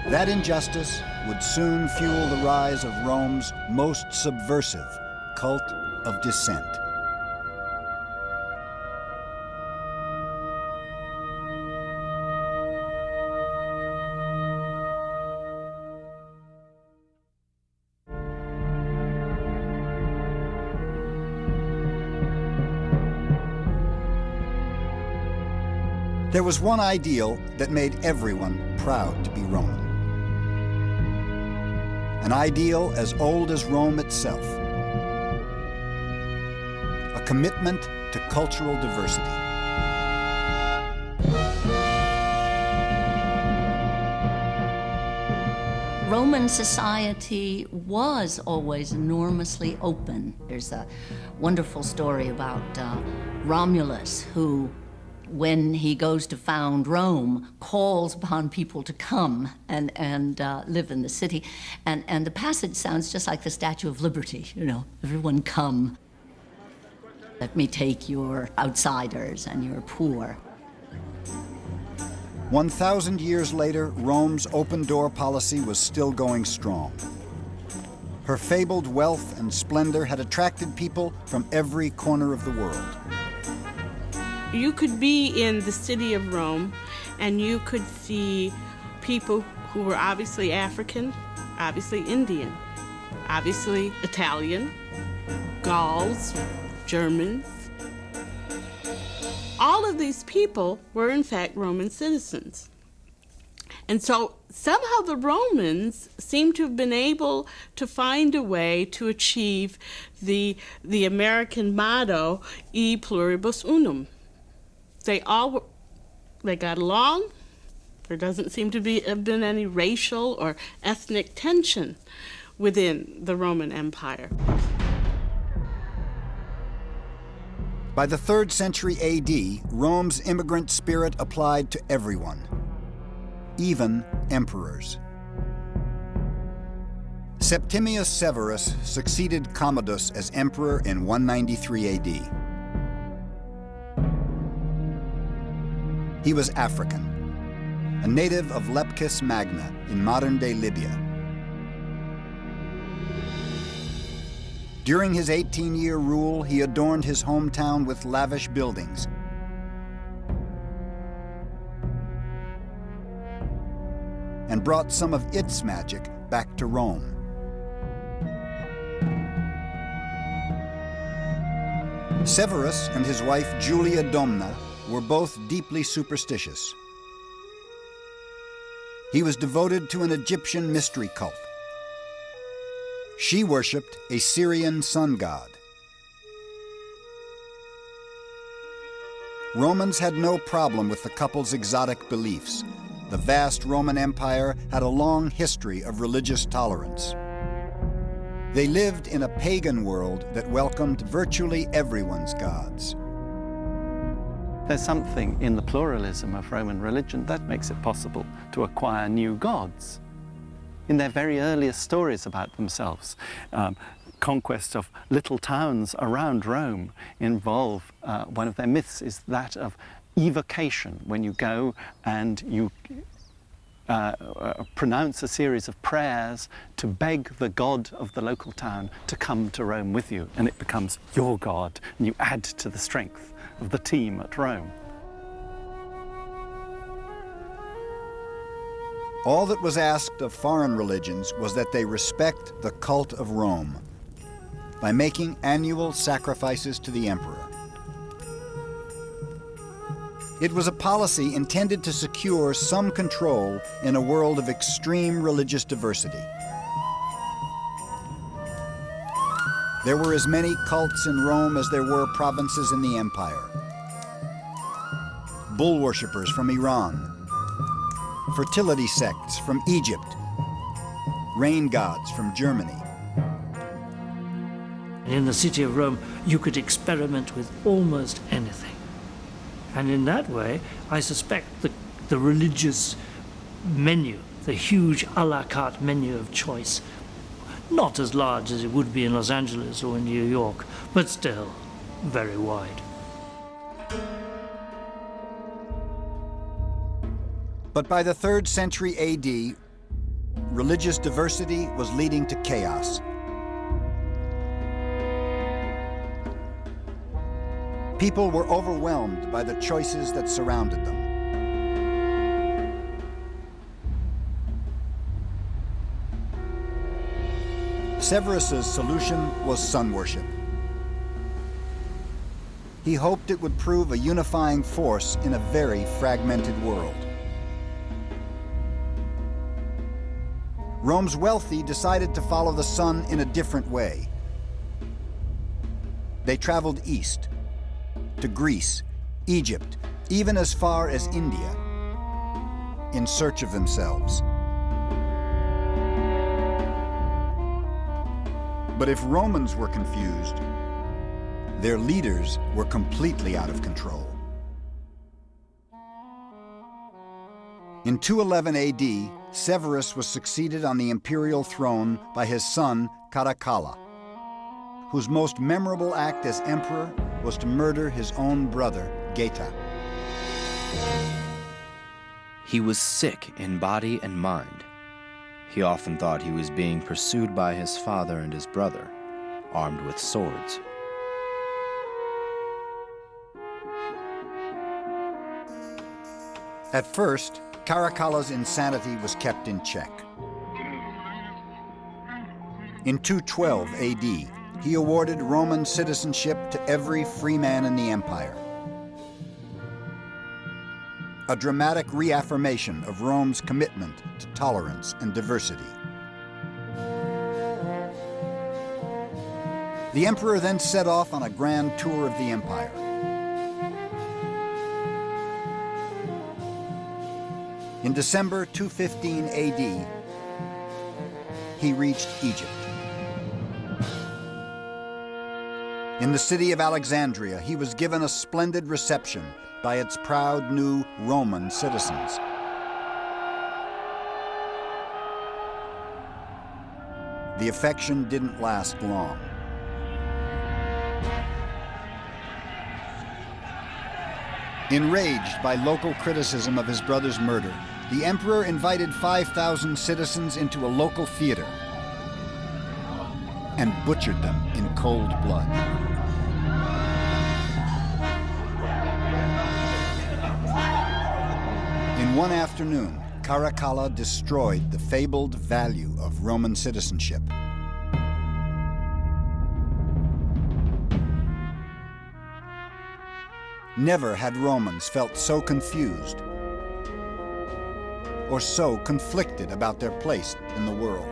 That injustice would soon fuel the rise of Rome's most subversive cult of dissent. There was one ideal that made everyone proud to be Roman. An ideal as old as Rome itself. A commitment to cultural diversity. Roman society was always enormously open. There's a wonderful story about Romulus, who, when he goes to found Rome, calls upon people to come and live in the city. And the passage sounds just like the Statue of Liberty, you know, everyone come. Let me take your outsiders and your poor. 1,000 years later, Rome's open-door policy was still going strong. Her fabled wealth and splendor had attracted people from every corner of the world. You could be in the city of Rome and you could see people who were obviously African, obviously Indian, obviously Italian, Gauls, Germans. All of these people were in fact Roman citizens. And so somehow the Romans seem to have been able to find a way to achieve the American motto, E pluribus unum. They got along. There doesn't seem to have been any racial or ethnic tension within the Roman Empire. By the 3rd century AD, Rome's immigrant spirit applied to everyone, even emperors. Septimius Severus succeeded Commodus as emperor in 193 AD. He was African, a native of Leptis Magna in modern-day Libya. During his 18-year rule, he adorned his hometown with lavish buildings. And brought some of its magic back to Rome. Severus and his wife Julia Domna were both deeply superstitious. He was devoted to an Egyptian mystery cult. She worshipped a Syrian sun god. Romans had no problem with the couple's exotic beliefs. The vast Roman Empire had a long history of religious tolerance. They lived in a pagan world that welcomed virtually everyone's gods. There's something in the pluralism of Roman religion that makes it possible to acquire new gods. In their very earliest stories about themselves, conquest of little towns around Rome involve, one of their myths is that of evocation, when you go and you pronounce a series of prayers to beg the god of the local town to come to Rome with you, and it becomes your god, and you add to the strength of the team at Rome. All that was asked of foreign religions was that they respect the cult of Rome by making annual sacrifices to the emperor. It was a policy intended to secure some control in a world of extreme religious diversity. There were as many cults in Rome as there were provinces in the empire. Bull worshippers from Iran, fertility sects from Egypt, rain gods from Germany. In the city of Rome, you could experiment with almost anything. And in that way, I suspect the religious menu, the huge a la carte menu of choice, not as large as it would be in Los Angeles or in New York, but still very wide. But by the 3rd century AD, religious diversity was leading to chaos. People were overwhelmed by the choices that surrounded them. Severus's solution was sun worship. He hoped it would prove a unifying force in a very fragmented world. Rome's wealthy decided to follow the sun in a different way. They traveled east, to Greece, Egypt, even as far as India, in search of themselves. But if Romans were confused, their leaders were completely out of control. In 211 AD, Severus was succeeded on the imperial throne by his son, Caracalla, whose most memorable act as emperor was to murder his own brother, Geta. He was sick in body and mind. He often thought he was being pursued by his father and his brother, armed with swords. At first, Caracalla's insanity was kept in check. In 212 AD, he awarded Roman citizenship to every free man in the empire. A dramatic reaffirmation of Rome's commitment to tolerance and diversity. The emperor then set off on a grand tour of the empire. In December 215 AD, he reached Egypt. In the city of Alexandria, he was given a splendid reception by its proud new Roman citizens. The affection didn't last long. Enraged by local criticism of his brother's murder, the emperor invited 5,000 citizens into a local theater and butchered them in cold blood. In one afternoon, Caracalla destroyed the fabled value of Roman citizenship. Never had Romans felt so confused or so conflicted about their place in the world.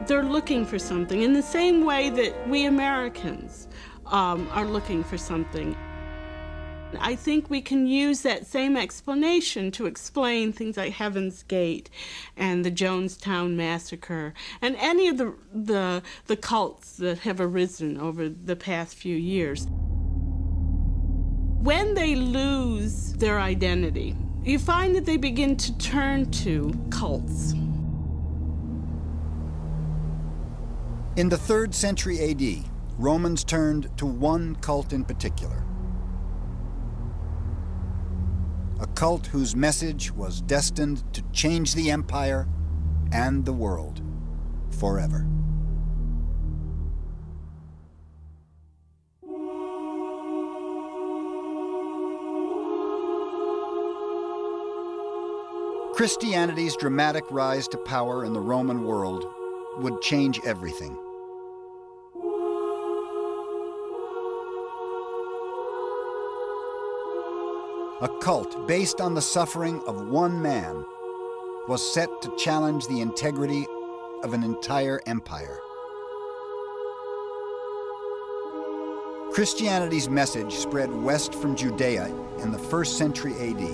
They're looking for something in the same way that we Americans are looking for something. I think we can use that same explanation to explain things like Heaven's Gate and the Jonestown Massacre and any of the cults that have arisen over the past few years. When they lose their identity, you find that they begin to turn to cults. In the 3rd century AD, Romans turned to one cult in particular. A cult whose message was destined to change the empire and the world forever. Christianity's dramatic rise to power in the Roman world would change everything. A cult based on the suffering of one man was set to challenge the integrity of an entire empire. Christianity's message spread west from Judea in the 1st century AD,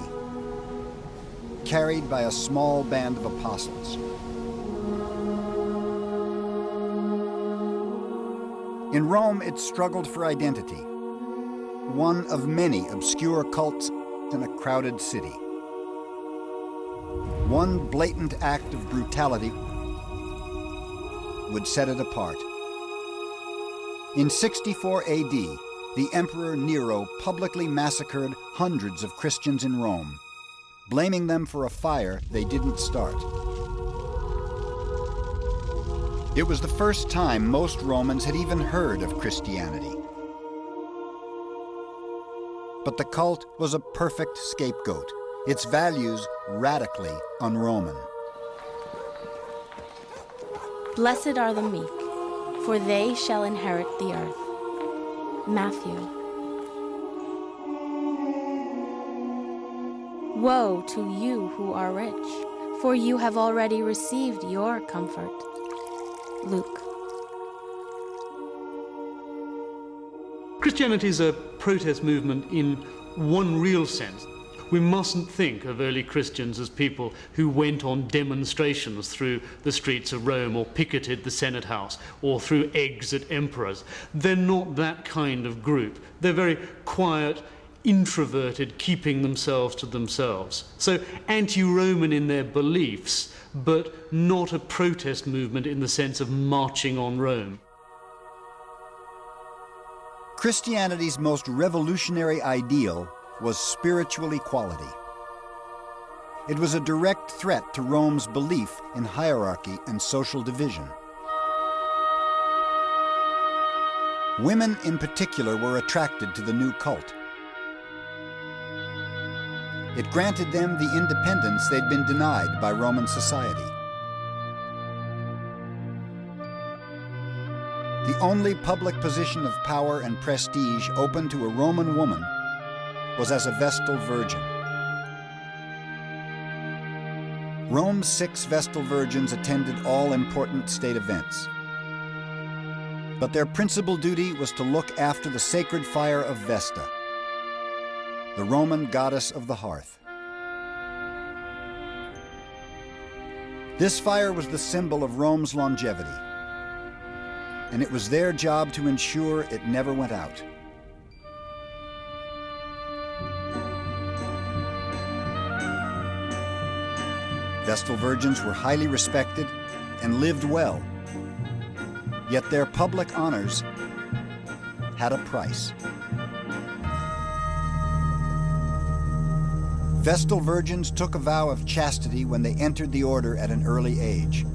carried by a small band of apostles. In Rome, it struggled for identity, one of many obscure cults in a crowded city. One blatant act of brutality would set it apart. In 64 AD, the Emperor Nero publicly massacred hundreds of Christians in Rome, blaming them for a fire they didn't start. It was the first time most Romans had even heard of Christianity. But the cult was a perfect scapegoat, its values radically un-Roman. Blessed are the meek, for they shall inherit the earth. Matthew. Woe to you who are rich, for you have already received your comfort. Luke. Christianity is a protest movement in one real sense. We mustn't think of early Christians as people who went on demonstrations through the streets of Rome or picketed the Senate House or threw eggs at emperors. They're not that kind of group. They're very quiet, introverted, keeping themselves to themselves. So anti-Roman in their beliefs, but not a protest movement in the sense of marching on Rome. Christianity's most revolutionary ideal was spiritual equality. It was a direct threat to Rome's belief in hierarchy and social division. Women in particular were attracted to the new cult. It granted them the independence they'd been denied by Roman society. The only public position of power and prestige open to a Roman woman was as a Vestal Virgin. Rome's 6 Vestal Virgins attended all important state events. But their principal duty was to look after the sacred fire of Vesta, the Roman goddess of the hearth. This fire was the symbol of Rome's longevity, and it was their job to ensure it never went out. Vestal virgins were highly respected and lived well, yet their public honors had a price. Vestal virgins took a vow of chastity when they entered the order at an early age.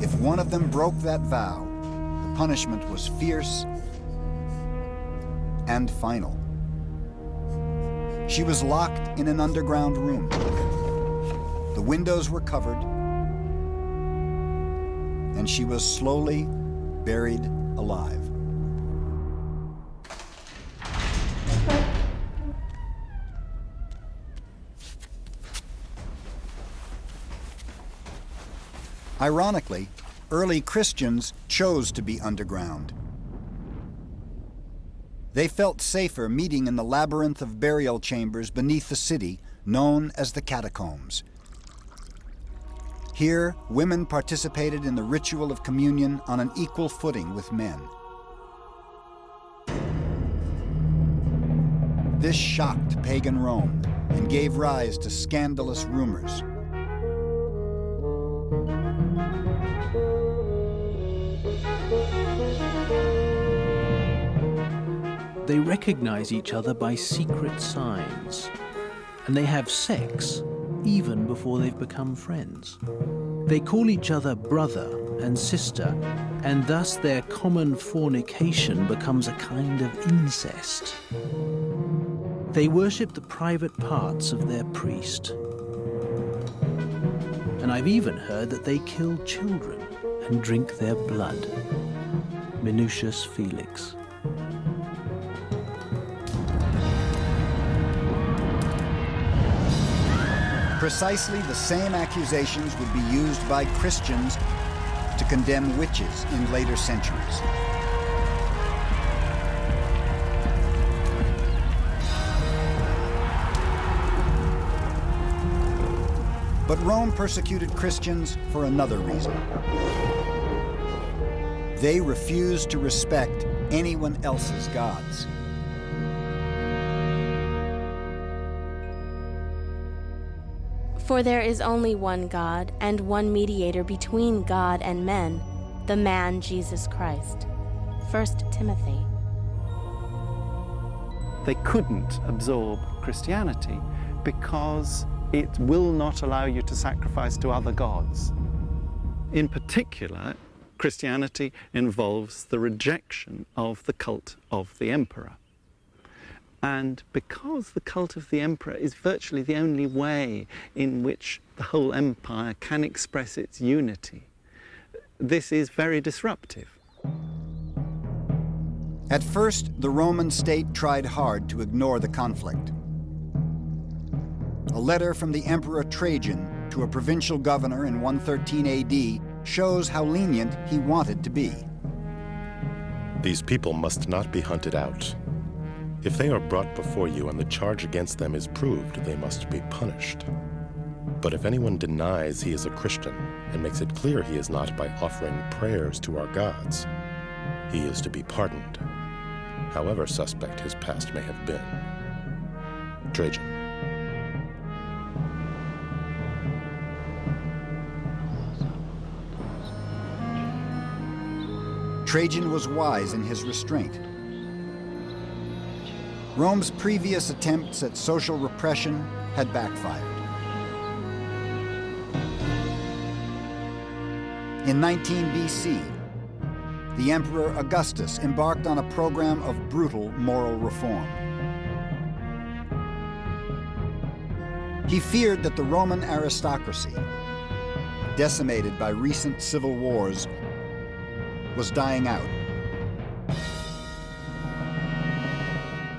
If one of them broke that vow, the punishment was fierce and final. She was locked in an underground room. The windows were covered, and she was slowly buried alive. Ironically, early Christians chose to be underground. They felt safer meeting in the labyrinth of burial chambers beneath the city, known as the catacombs. Here, women participated in the ritual of communion on an equal footing with men. This shocked pagan Rome and gave rise to scandalous rumors. They recognize each other by secret signs, and they have sex even before they've become friends. They call each other brother and sister, and thus their common fornication becomes a kind of incest. They worship the private parts of their priest. And I've even heard that they kill children and drink their blood. Minucius Felix. Precisely the same accusations would be used by Christians to condemn witches in later centuries. But Rome persecuted Christians for another reason. They refused to respect anyone else's gods. For there is only one God and one mediator between God and men, the man Jesus Christ. 1 Timothy. They couldn't absorb Christianity because it will not allow you to sacrifice to other gods. In particular, Christianity involves the rejection of the cult of the emperor. And because the cult of the emperor is virtually the only way in which the whole empire can express its unity, this is very disruptive. At first, the Roman state tried hard to ignore the conflict. A letter from the Emperor Trajan to a provincial governor in 113 AD shows how lenient he wanted to be. These people must not be hunted out. If they are brought before you and the charge against them is proved, they must be punished. But if anyone denies he is a Christian and makes it clear he is not by offering prayers to our gods, he is to be pardoned, however suspect his past may have been. Trajan. Trajan was wise in his restraint. Rome's previous attempts at social repression had backfired. In 19 BC, the Emperor Augustus embarked on a program of brutal moral reform. He feared that the Roman aristocracy, decimated by recent civil wars, was dying out.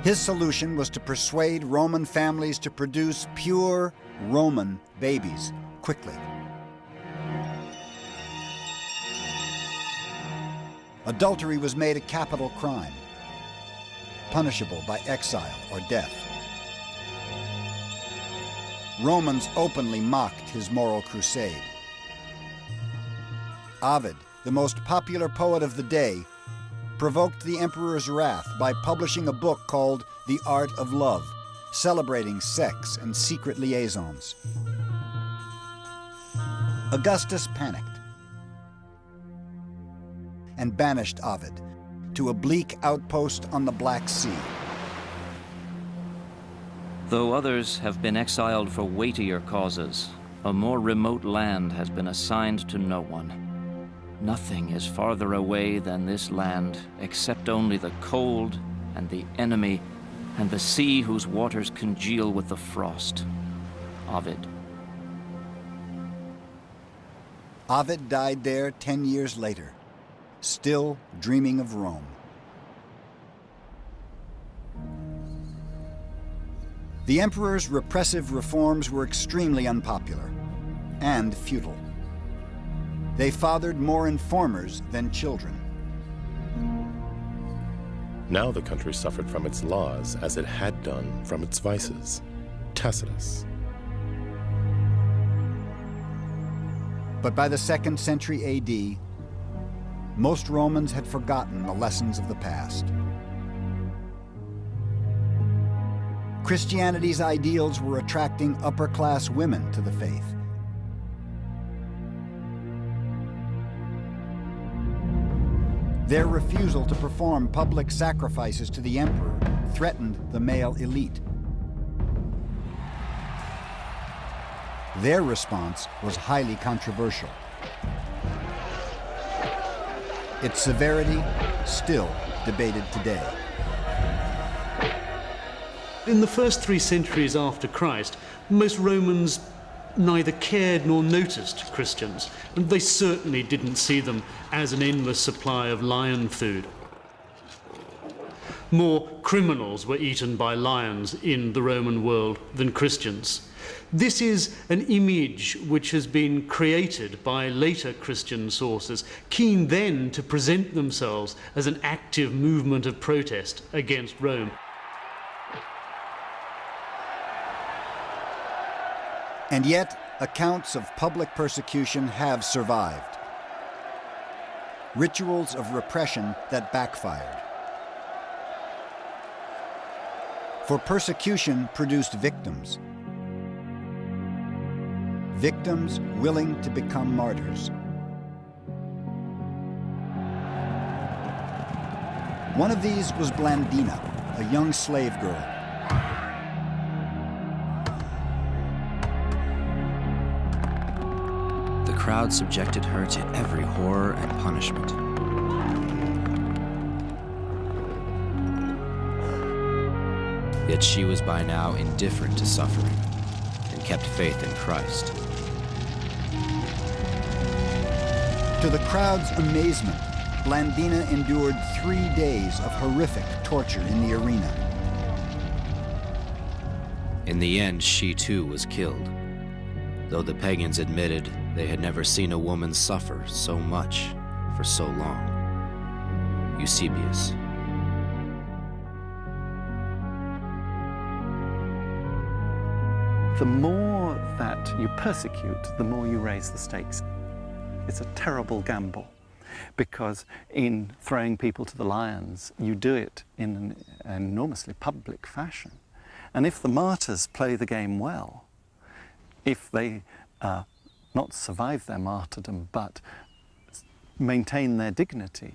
His solution was to persuade Roman families to produce pure Roman babies quickly. Adultery was made a capital crime, punishable by exile or death. Romans openly mocked his moral crusade. Ovid, the most popular poet of the day, provoked the emperor's wrath by publishing a book called The Art of Love, celebrating sex and secret liaisons. Augustus panicked and banished Ovid to a bleak outpost on the Black Sea. Though others have been exiled for weightier causes, a more remote land has been assigned to no one. Nothing is farther away than this land, except only the cold and the enemy and the sea whose waters congeal with the frost. Ovid. Ovid died there 10 years later, still dreaming of Rome. The emperor's repressive reforms were extremely unpopular and futile. They fathered more informers than children. Now the country suffered from its laws as it had done from its vices. Tacitus. But by the 2nd century AD, most Romans had forgotten the lessons of the past. Christianity's ideals were attracting upper-class women to the faith. Their refusal to perform public sacrifices to the emperor threatened the male elite. Their response was highly controversial. Its severity still debated today. In the first 3 centuries after Christ, most Romans neither cared nor noticed Christians, and they certainly didn't see them as an endless supply of lion food. More criminals were eaten by lions in the Roman world than Christians, This is an image which has been created by later Christian sources, keen then to present themselves as an active movement of protest against Rome. And yet, accounts of public persecution have survived. Rituals of repression that backfired. For persecution produced victims. Victims willing to become martyrs. One of these was Blandina, a young slave girl. The crowd subjected her to every horror and punishment. Yet she was by now indifferent to suffering and kept faith in Christ. To the crowd's amazement, Blandina endured 3 days of horrific torture in the arena. In the end, she too was killed, though the pagans admitted they had never seen a woman suffer so much for so long. Eusebius. The more that you persecute, the more you raise the stakes. It's a terrible gamble, because in throwing people to the lions, you do it in an enormously public fashion. And if the martyrs play the game well, if they not survive their martyrdom, but maintain their dignity,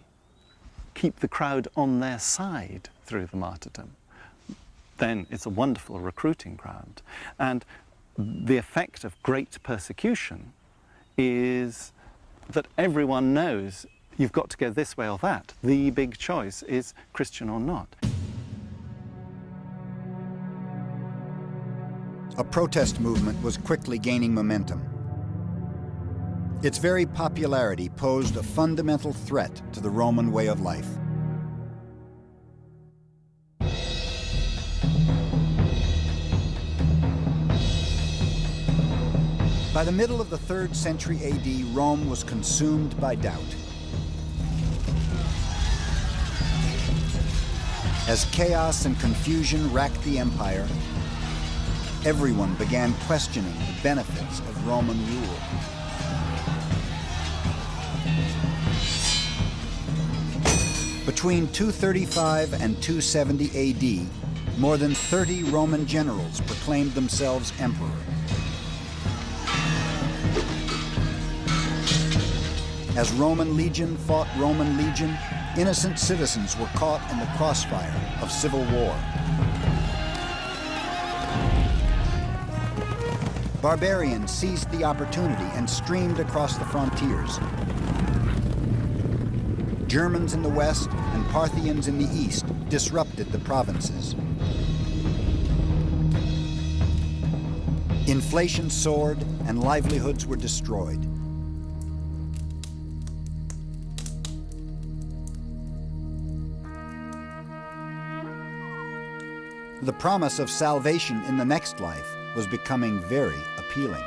keep the crowd on their side through the martyrdom, then it's a wonderful recruiting ground. And the effect of great persecution is that everyone knows you've got to go this way or that. The big choice is Christian or not. A protest movement was quickly gaining momentum. Its very popularity posed a fundamental threat to the Roman way of life. By the middle of the 3rd century AD, Rome was consumed by doubt. As chaos and confusion racked the empire, everyone began questioning the benefits of Roman rule. Between 235 and 270 AD, more than 30 Roman generals proclaimed themselves emperor. As Roman legion fought Roman legion, innocent citizens were caught in the crossfire of civil war. Barbarians seized the opportunity and streamed across the frontiers. Germans in the west and Parthians in the east disrupted the provinces. Inflation soared and livelihoods were destroyed. The promise of salvation in the next life was becoming very appealing.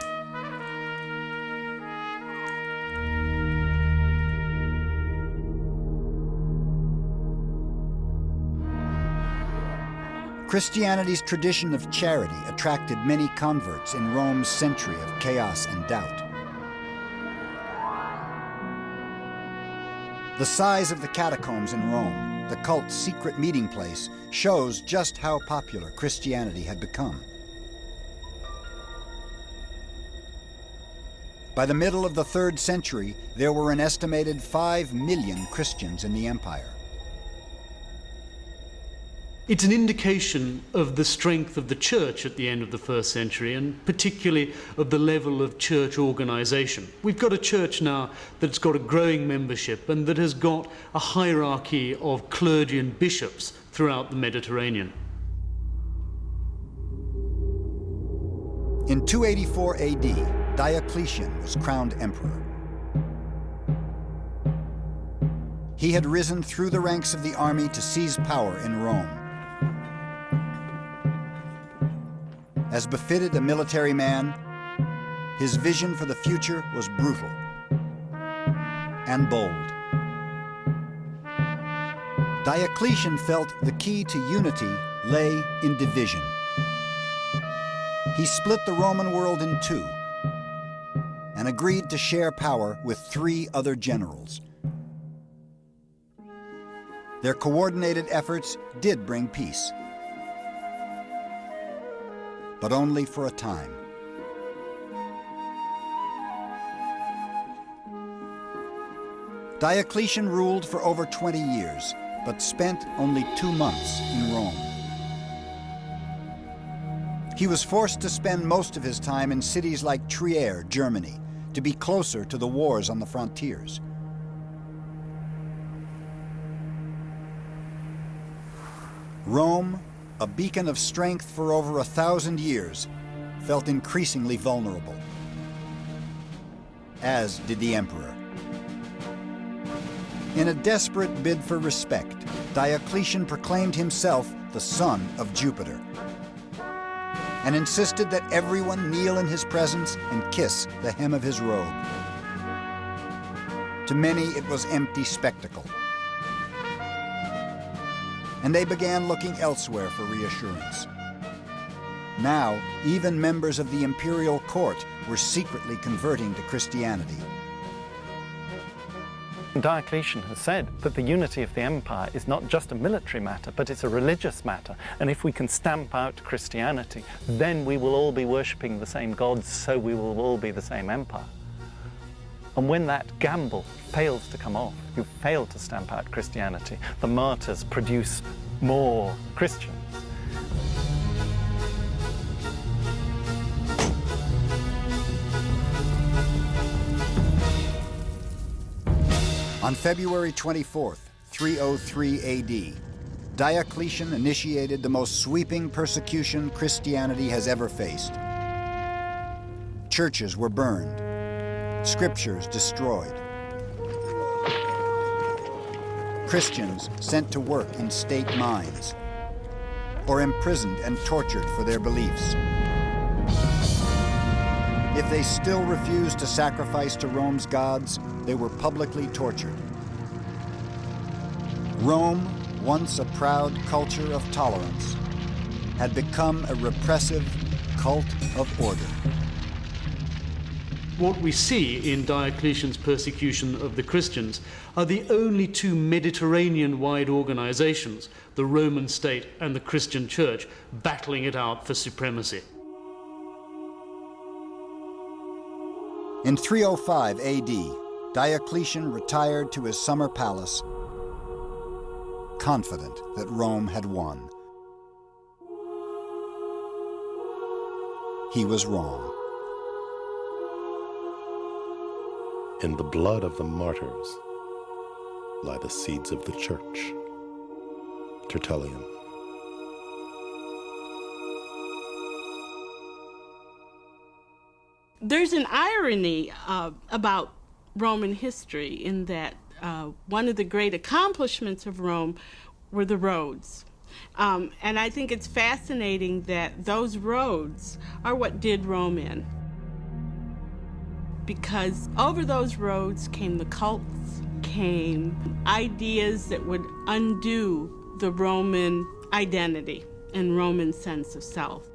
Christianity's tradition of charity attracted many converts in Rome's century of chaos and doubt. The size of the catacombs in Rome, the cult's secret meeting place, shows just how popular Christianity had become. By the middle of the 3rd century, there were an estimated 5 million Christians in the empire. It's an indication of the strength of the church at the end of the 1st century, and particularly of the level of church organization. We've got a church now that's got a growing membership and that has got a hierarchy of clergy and bishops throughout the Mediterranean. In 284 AD, Diocletian was crowned emperor. He had risen through the ranks of the army to seize power in Rome. As befitted a military man, his vision for the future was brutal and bold. Diocletian felt the key to unity lay in division. He split the Roman world in two and agreed to share power with 3 other generals. Their coordinated efforts did bring peace, but only for a time. Diocletian ruled for over 20 years, but spent only 2 months in Rome. He was forced to spend most of his time in cities like Trier, Germany, to be closer to the wars on the frontiers. Rome, a beacon of strength for over 1,000 years, felt increasingly vulnerable, as did the emperor. In a desperate bid for respect, Diocletian proclaimed himself the son of Jupiter and insisted that everyone kneel in his presence and kiss the hem of his robe. To many, it was empty spectacle, and they began looking elsewhere for reassurance. Now, even members of the imperial court were secretly converting to Christianity. Diocletian has said that the unity of the empire is not just a military matter, but it's a religious matter. And if we can stamp out Christianity, then we will all be worshipping the same gods, so we will all be the same empire. And when that gamble fails to come off, you fail to stamp out Christianity, the martyrs produce more Christians. On February 24th, 303 AD, Diocletian initiated the most sweeping persecution Christianity has ever faced. Churches were burned, scriptures destroyed, Christians sent to work in state mines, or imprisoned and tortured for their beliefs. If they still refused to sacrifice to Rome's gods, they were publicly tortured. Rome, once a proud culture of tolerance, had become a repressive cult of order. What we see in Diocletian's persecution of the Christians are the only 2 Mediterranean-wide organizations, the Roman state and the Christian church, battling it out for supremacy. In 305 AD, Diocletian retired to his summer palace, confident that Rome had won. He was wrong. In the blood of the martyrs lie the seeds of the church. Tertullian. There's an irony about Roman history in that one of the great accomplishments of Rome were the roads. And I think it's fascinating that those roads are what did Rome in. Because over those roads came the cults, came ideas that would undo the Roman identity and Roman sense of self.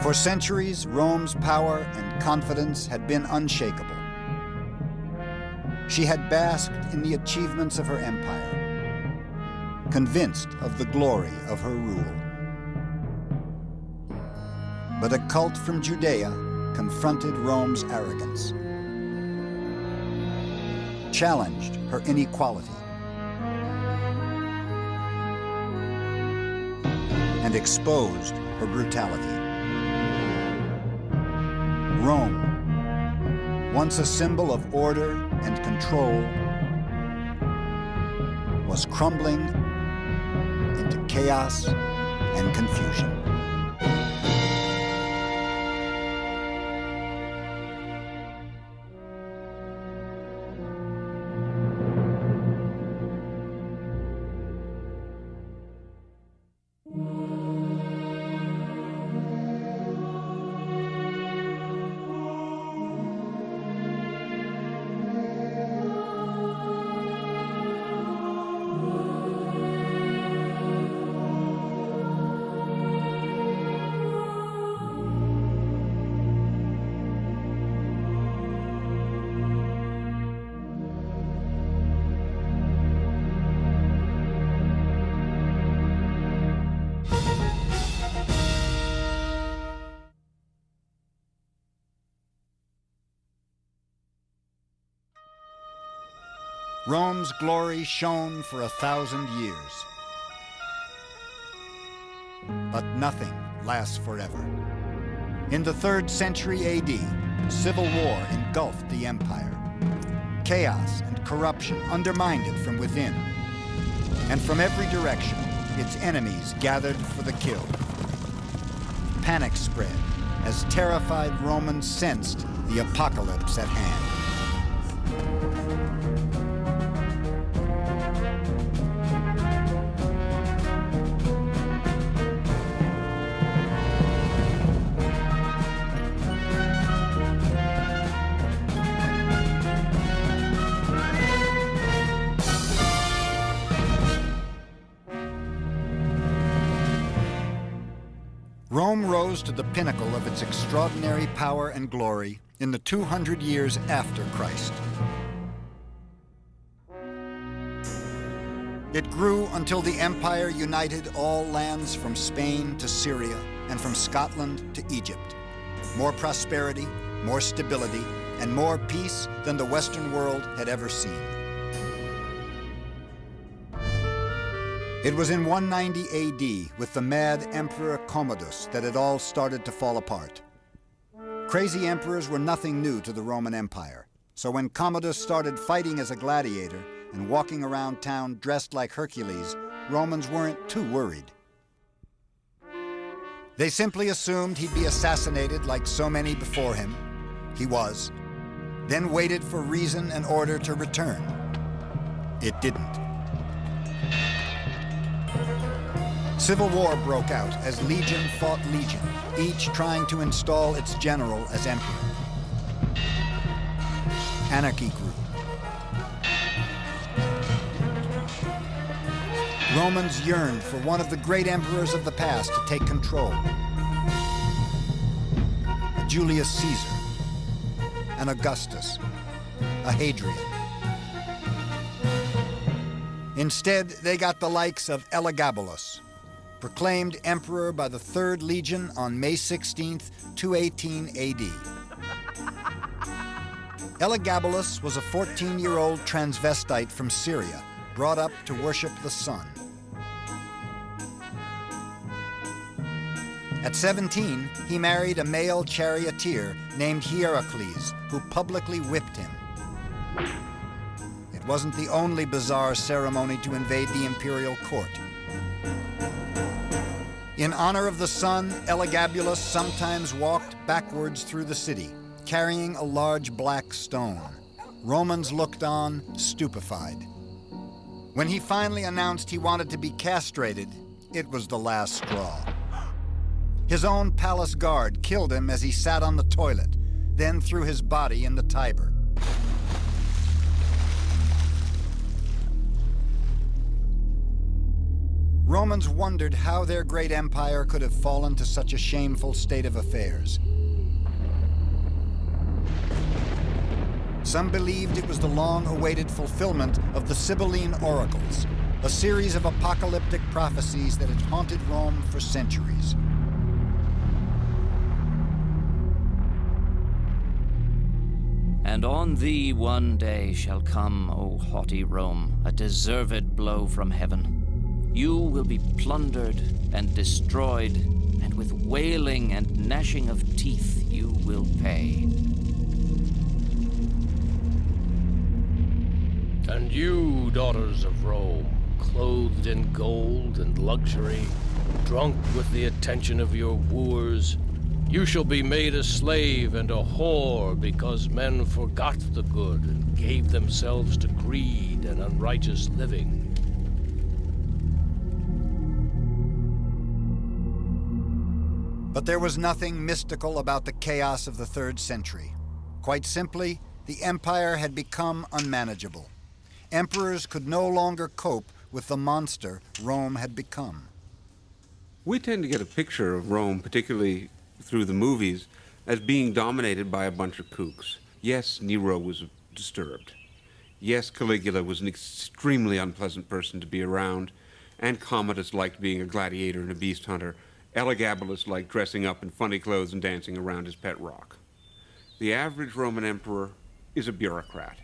For centuries, Rome's power and confidence had been unshakable. She had basked in the achievements of her empire, convinced of the glory of her rule. But a cult from Judea confronted Rome's arrogance, challenged her inequality, and exposed her brutality. Rome, once a symbol of order and control, was crumbling into chaos and confusion. Rome's glory shone for 1,000 years. But nothing lasts forever. In the 3rd century AD, civil war engulfed the empire. Chaos and corruption undermined it from within. And from every direction, its enemies gathered for the kill. Panic spread as terrified Romans sensed the apocalypse at hand. Rome rose to the pinnacle of its extraordinary power and glory in the 200 years after Christ. It grew until the empire united all lands from Spain to Syria and from Scotland to Egypt. More prosperity, more stability, and more peace than the Western world had ever seen. It was in 190 AD, with the mad Emperor Commodus, that it all started to fall apart. Crazy emperors were nothing new to the Roman Empire, so when Commodus started fighting as a gladiator and walking around town dressed like Hercules, Romans weren't too worried. They simply assumed he'd be assassinated like so many before him. He was. Then waited for reason and order to return. It didn't. Civil war broke out as legion fought legion, each trying to install its general as emperor. Anarchy grew. Romans yearned for one of the great emperors of the past to take control. A Julius Caesar, an Augustus, a Hadrian. Instead, they got the likes of Elagabalus, proclaimed emperor by the 3rd Legion on May 16th, 218 AD. Elagabalus was a 14-year-old transvestite from Syria, brought up to worship the sun. At 17, he married a male charioteer named Hierocles, who publicly whipped him. It wasn't the only bizarre ceremony to invade the imperial court. In honor of the sun, Elagabalus sometimes walked backwards through the city, carrying a large black stone. Romans looked on, stupefied. When he finally announced he wanted to be castrated, it was the last straw. His own palace guard killed him as he sat on the toilet, then threw his body in the Tiber. Romans wondered how their great empire could have fallen to such a shameful state of affairs. Some believed it was the long-awaited fulfillment of the Sibylline oracles, a series of apocalyptic prophecies that had haunted Rome for centuries. And on thee one day shall come, O haughty Rome, a deserved blow from heaven. You will be plundered and destroyed, and with wailing and gnashing of teeth you will pay. And you, daughters of Rome, clothed in gold and luxury, drunk with the attention of your wooers, you shall be made a slave and a whore because men forgot the good and gave themselves to greed and unrighteous living. But there was nothing mystical about the chaos of the 3rd century. Quite simply, the empire had become unmanageable. Emperors could no longer cope with the monster Rome had become. We tend to get a picture of Rome, particularly through the movies, as being dominated by a bunch of kooks. Yes, Nero was disturbed. Yes, Caligula was an extremely unpleasant person to be around, and Commodus liked being a gladiator and a beast hunter. Elagabalus liked dressing up in funny clothes and dancing around his pet rock. The average Roman emperor is a bureaucrat.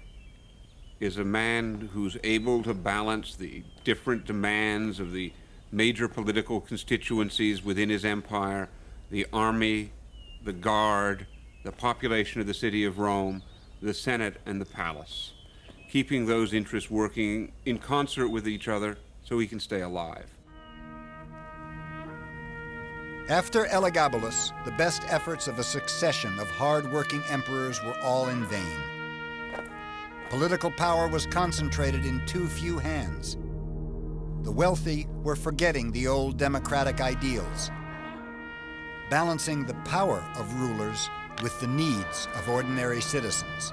is a man who's able to balance the different demands of the major political constituencies within his empire, the army, the guard, the population of the city of Rome, the Senate, and the palace, keeping those interests working in concert with each other so he can stay alive. After Elagabalus, the best efforts of a succession of hard-working emperors were all in vain. Political power was concentrated in too few hands. The wealthy were forgetting the old democratic ideals, balancing the power of rulers with the needs of ordinary citizens.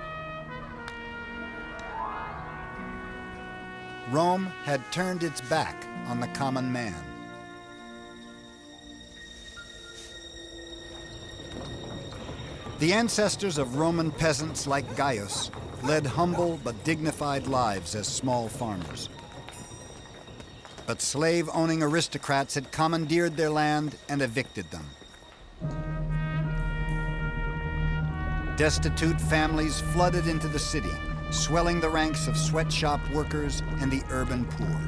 Rome had turned its back on the common man. The ancestors of Roman peasants like Gaius led humble but dignified lives as small farmers. But slave-owning aristocrats had commandeered their land and evicted them. Destitute families flooded into the city, swelling the ranks of sweatshop workers and the urban poor.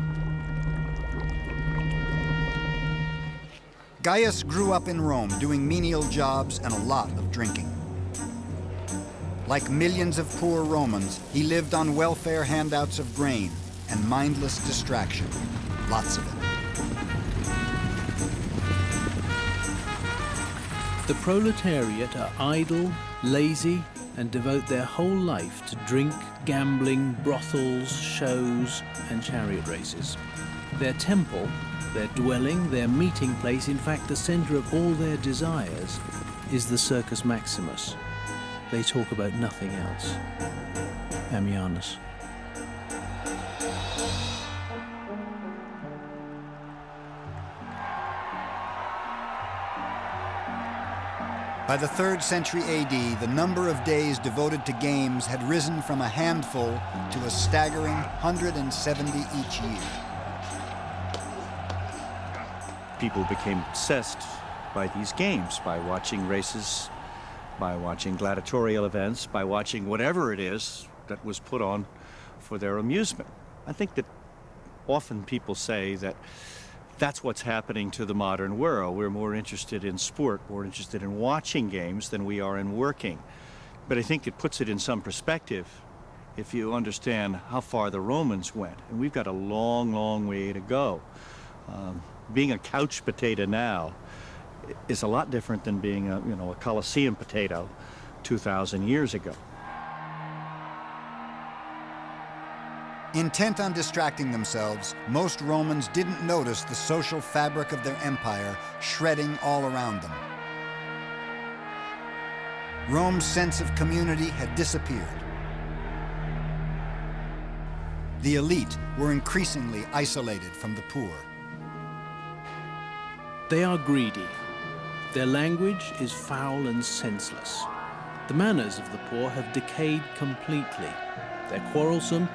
Gaius grew up in Rome doing menial jobs and a lot of drinking. Like millions of poor Romans, he lived on welfare handouts of grain and mindless distraction, lots of it. The proletariat are idle, lazy, and devote their whole life to drink, gambling, brothels, shows, and chariot races. Their temple, their dwelling, their meeting place, in fact the center of all their desires, is the Circus Maximus. They talk about nothing else. Ammianus. By the 3rd century AD, the number of days devoted to games had risen from a handful to a staggering 170 each year. People became obsessed by these games, by watching races, by watching gladiatorial events, by watching whatever it is that was put on for their amusement. I think that often people say that that's what's happening to the modern world. We're more interested in sport, more interested in watching games than we are in working. But I think it puts it in some perspective if you understand how far the Romans went. And we've got a long, long way to go. Being a couch potato now is a lot different than being a Colosseum potato 2,000 years ago. Intent on distracting themselves, most Romans didn't notice the social fabric of their empire shredding all around them. Rome's sense of community had disappeared. The elite were increasingly isolated from the poor. They are greedy. Their language is foul and senseless. The manners of the poor have decayed completely. They're quarrelsome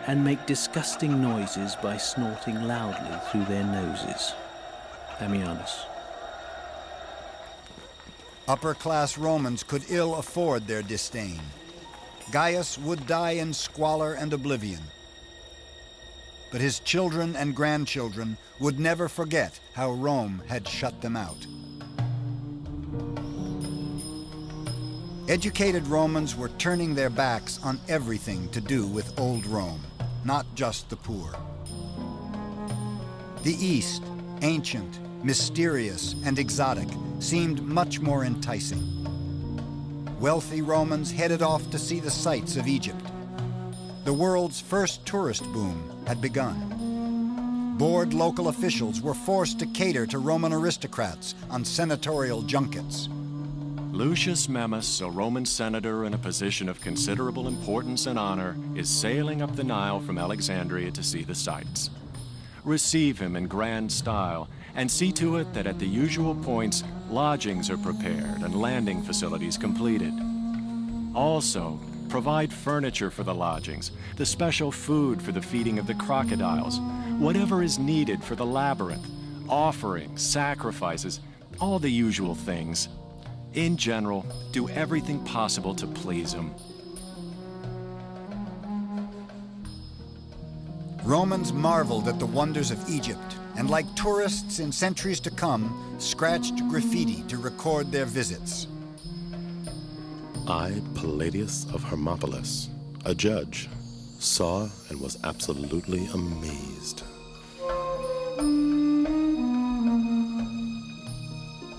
and make disgusting noises by snorting loudly through their noses. Ammianus. Upper-class Romans could ill afford their disdain. Gaius would die in squalor and oblivion. But his children and grandchildren would never forget how Rome had shut them out. Educated Romans were turning their backs on everything to do with old Rome, not just the poor. The East, ancient, mysterious, and exotic, seemed much more enticing. Wealthy Romans headed off to see the sights of Egypt. The world's first tourist boom had begun. Bored local officials were forced to cater to Roman aristocrats on senatorial junkets. Lucius Memmius, a Roman senator in a position of considerable importance and honor, is sailing up the Nile from Alexandria to see the sights. Receive him in grand style and see to it that at the usual points, lodgings are prepared and landing facilities completed. Also, provide furniture for the lodgings, the special food for the feeding of the crocodiles, whatever is needed for the labyrinth, offerings, sacrifices, all the usual things. In general, do everything possible to please him. Romans marveled at the wonders of Egypt, and like tourists in centuries to come, scratched graffiti to record their visits. I, Palladius of Hermopolis, a judge, saw and was absolutely amazed.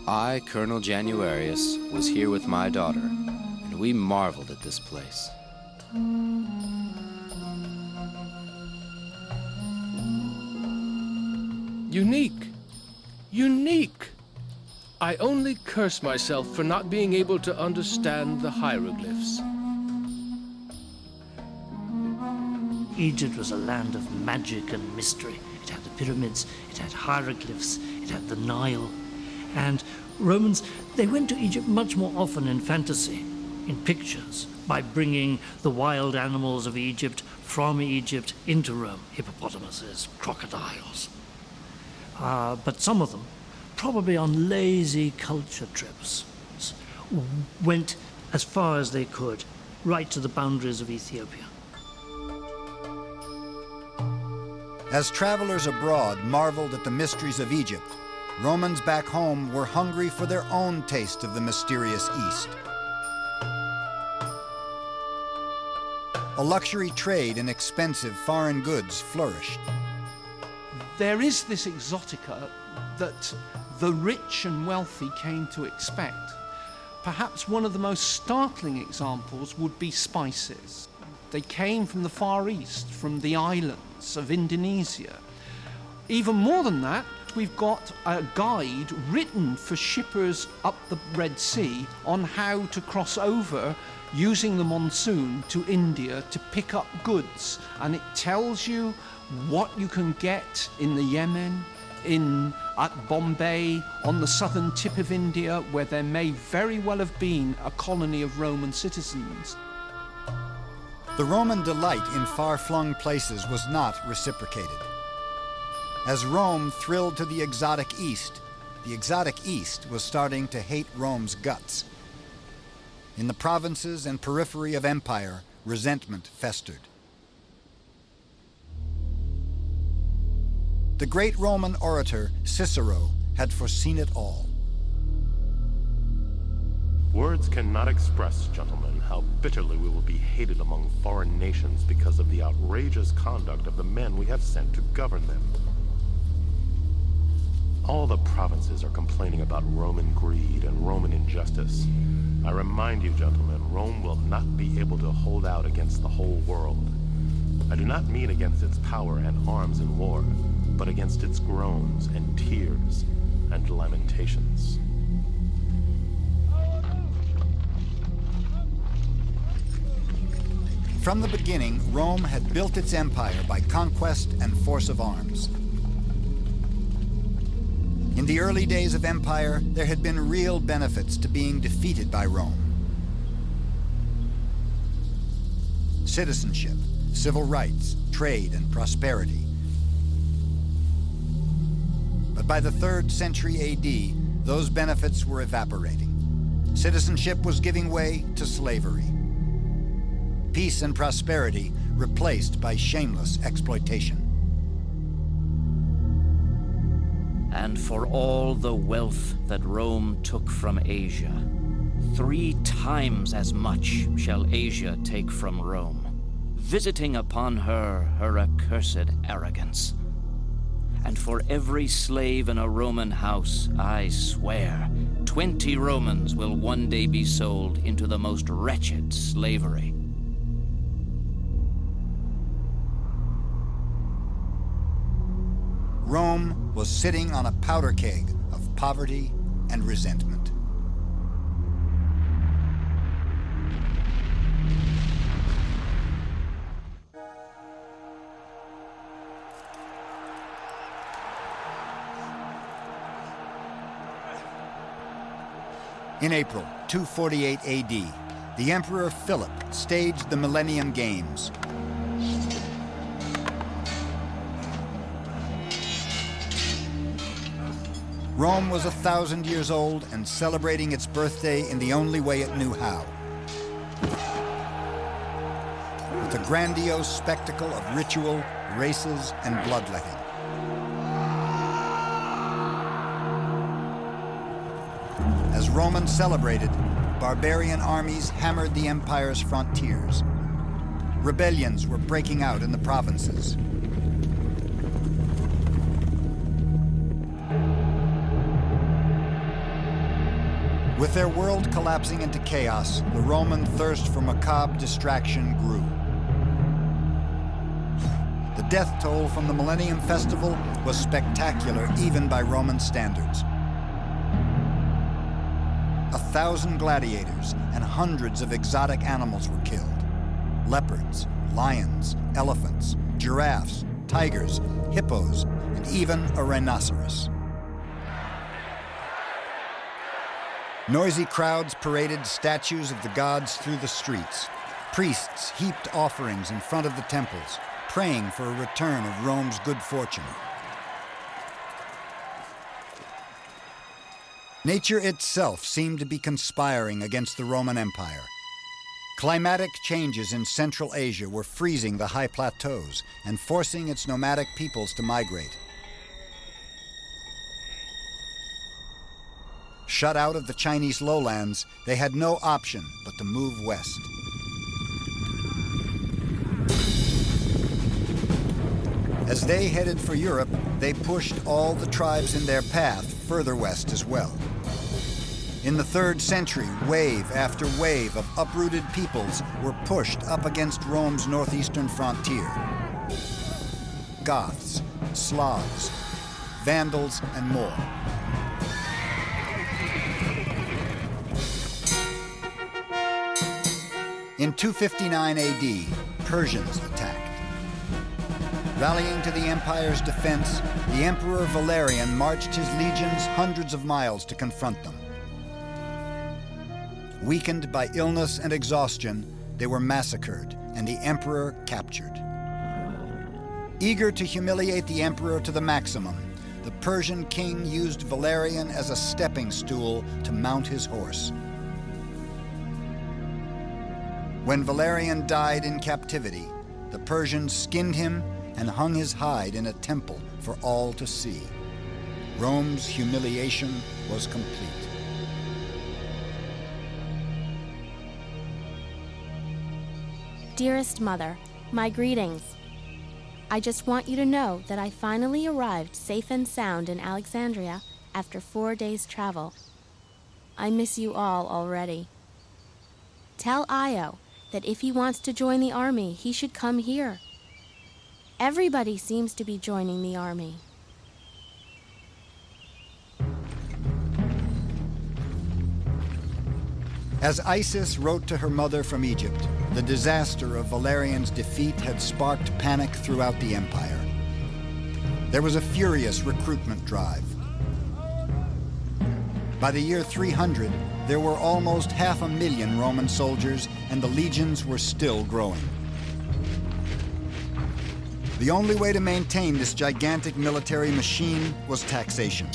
I, Colonel Januarius, was here with my daughter, and we marveled at this place. Unique. Unique. I only curse myself for not being able to understand the hieroglyphs. Egypt was a land of magic and mystery. It had the pyramids, it had hieroglyphs, it had the Nile. And Romans, they went to Egypt much more often in fantasy, in pictures, by bringing the wild animals of Egypt from Egypt into Rome, hippopotamuses, crocodiles. But some of them, probably on lazy culture trips, went as far as they could, right to the boundaries of Ethiopia. As travelers abroad marveled at the mysteries of Egypt, Romans back home were hungry for their own taste of the mysterious East. A luxury trade in expensive foreign goods flourished. There is this exotica that the rich and wealthy came to expect. Perhaps one of the most startling examples would be spices. They came from the Far East, from the islands of Indonesia. Even more than that, we've got a guide written for shippers up the Red Sea on how to cross over using the monsoon to India to pick up goods. And it tells you what you can get in the Yemen, at Bombay, on the southern tip of India, where there may very well have been a colony of Roman citizens. The Roman delight in far-flung places was not reciprocated. As Rome thrilled to the exotic East was starting to hate Rome's guts. In the provinces and periphery of empire, resentment festered. The great Roman orator Cicero had foreseen it all. Words cannot express, gentlemen, how bitterly we will be hated among foreign nations because of the outrageous conduct of the men we have sent to govern them. All the provinces are complaining about Roman greed and Roman injustice. I remind you, gentlemen, Rome will not be able to hold out against the whole world. I do not mean against its power and arms in war, but against its groans and tears and lamentations. From the beginning, Rome had built its empire by conquest and force of arms. In the early days of empire, there had been real benefits to being defeated by Rome. Citizenship, civil rights, trade, and prosperity. But by the 3rd century AD, those benefits were evaporating. Citizenship was giving way to slavery. Peace and prosperity replaced by shameless exploitation. And for all the wealth that Rome took from Asia, 3 times as much shall Asia take from Rome, visiting upon her accursed arrogance. And for every slave in a Roman house, I swear, 20 Romans will one day be sold into the most wretched slavery. Rome was sitting on a powder keg of poverty and resentment. In April 248 AD, the Emperor Philip staged the Millennium Games. Rome was 1,000 years old and celebrating its birthday in the only way it knew how. With a grandiose spectacle of ritual, races, and bloodletting. As Romans celebrated, barbarian armies hammered the empire's frontiers. Rebellions were breaking out in the provinces. With their world collapsing into chaos, the Roman thirst for macabre distraction grew. The death toll from the Millennium Festival was spectacular even by Roman standards. 1,000 gladiators and hundreds of exotic animals were killed. Leopards, lions, elephants, giraffes, tigers, hippos, and even a rhinoceros. Noisy crowds paraded statues of the gods through the streets. Priests heaped offerings in front of the temples, praying for a return of Rome's good fortune. Nature itself seemed to be conspiring against the Roman Empire. Climatic changes in Central Asia were freezing the high plateaus and forcing its nomadic peoples to migrate. Shut out of the Chinese lowlands, they had no option but to move west. As they headed for Europe, they pushed all the tribes in their path further west as well. In the 3rd century, wave after wave of uprooted peoples were pushed up against Rome's northeastern frontier. Goths, Slavs, Vandals, and more. In 259 AD, Persians attacked. Rallying to the empire's defense, the Emperor Valerian marched his legions hundreds of miles to confront them. Weakened by illness and exhaustion, they were massacred and the emperor captured. Eager to humiliate the emperor to the maximum, the Persian king used Valerian as a stepping stool to mount his horse. When Valerian died in captivity, the Persians skinned him and hung his hide in a temple for all to see. Rome's humiliation was complete. Dearest Mother, my greetings. I just want you to know that I finally arrived safe and sound in Alexandria after 4 days' travel. I miss you all already. Tell Io that if he wants to join the army, he should come here. Everybody seems to be joining the army. As Isis wrote to her mother from Egypt, the disaster of Valerian's defeat had sparked panic throughout the empire. There was a furious recruitment drive. By the year 300, there were almost 500,000 Roman soldiers, and the legions were still growing. The only way to maintain this gigantic military machine was taxation.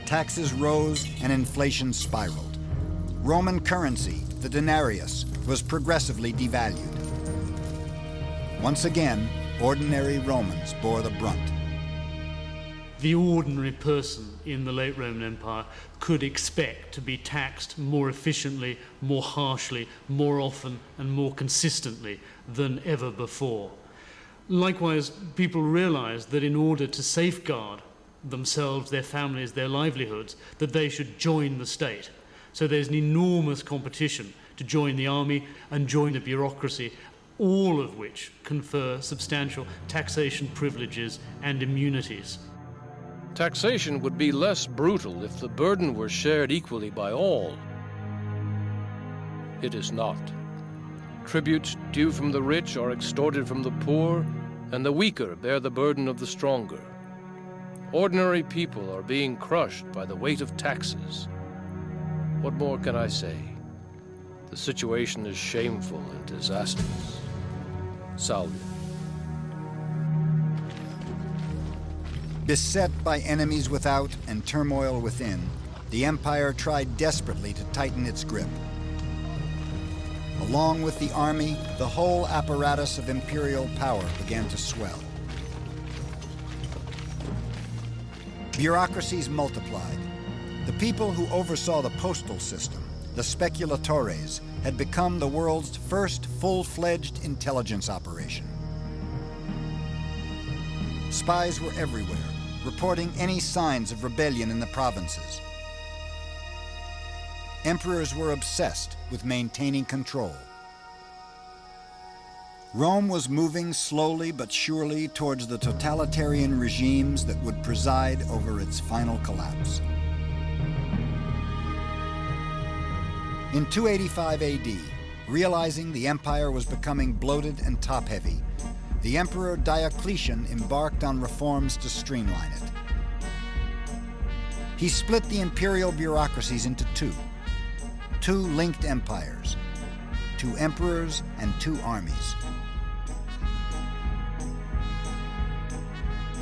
Taxes rose and inflation spiraled. Roman currency, the denarius, was progressively devalued. Once again, ordinary Romans bore the brunt. The ordinary person in the late Roman Empire could expect to be taxed more efficiently, more harshly, more often, and more consistently than ever before. Likewise, people realized that in order to safeguard themselves, their families, their livelihoods, that they should join the state. So there's an enormous competition to join the army and join the bureaucracy, all of which confer substantial taxation privileges and immunities. Taxation would be less brutal if the burden were shared equally by all. It is not. Tributes due from the rich are extorted from the poor, and the weaker bear the burden of the stronger. Ordinary people are being crushed by the weight of taxes. What more can I say? The situation is shameful and disastrous. Salve. Beset by enemies without and turmoil within, the empire tried desperately to tighten its grip. Along with the army, the whole apparatus of imperial power began to swell. Bureaucracies multiplied. The people who oversaw the postal system, the speculatores, had become the world's first full-fledged intelligence operation. Spies were everywhere, reporting any signs of rebellion in the provinces. Emperors were obsessed with maintaining control. Rome was moving slowly but surely towards the totalitarian regimes that would preside over its final collapse. In 285 AD, realizing the empire was becoming bloated and top-heavy, the Emperor Diocletian embarked on reforms to streamline it. He split the imperial bureaucracies into two linked empires, 2 emperors and 2 armies.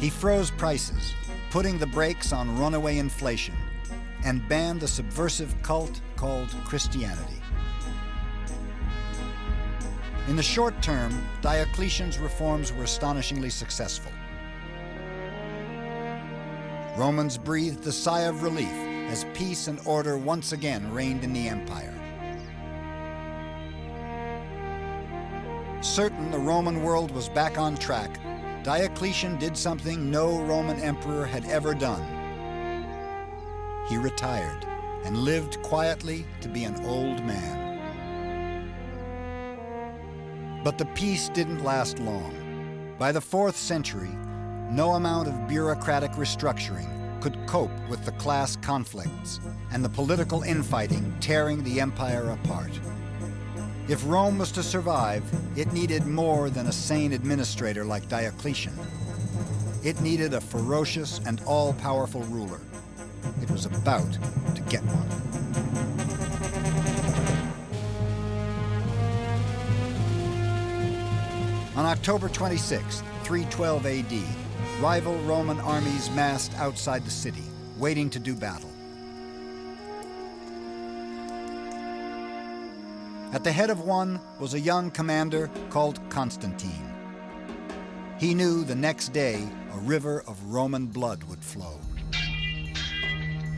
He froze prices, putting the brakes on runaway inflation, and banned a subversive cult called Christianity. In the short term, Diocletian's reforms were astonishingly successful. Romans breathed a sigh of relief as peace and order once again reigned in the empire. Certain the Roman world was back on track, Diocletian did something no Roman emperor had ever done. He retired and lived quietly to be an old man. But the peace didn't last long. By the 4th century, no amount of bureaucratic restructuring could cope with the class conflicts and the political infighting tearing the empire apart. If Rome was to survive, it needed more than a sane administrator like Diocletian. It needed a ferocious and all-powerful ruler. It was about to get one. On October 26, 312 AD, rival Roman armies massed outside the city, waiting to do battle. At the head of one was a young commander called Constantine. He knew the next day a river of Roman blood would flow.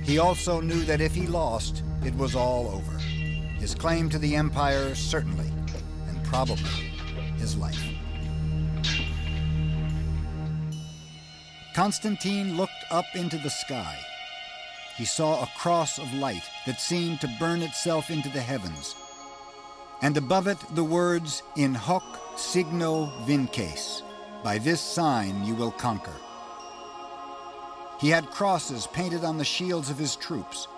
He also knew that if he lost, it was all over. His claim to the empire, certainly, and probably his life. Constantine looked up into the sky. He saw a cross of light that seemed to burn itself into the heavens, and above it the words, "In hoc signo vinces," by this sign you will conquer. He had crosses painted on the shields of his troops.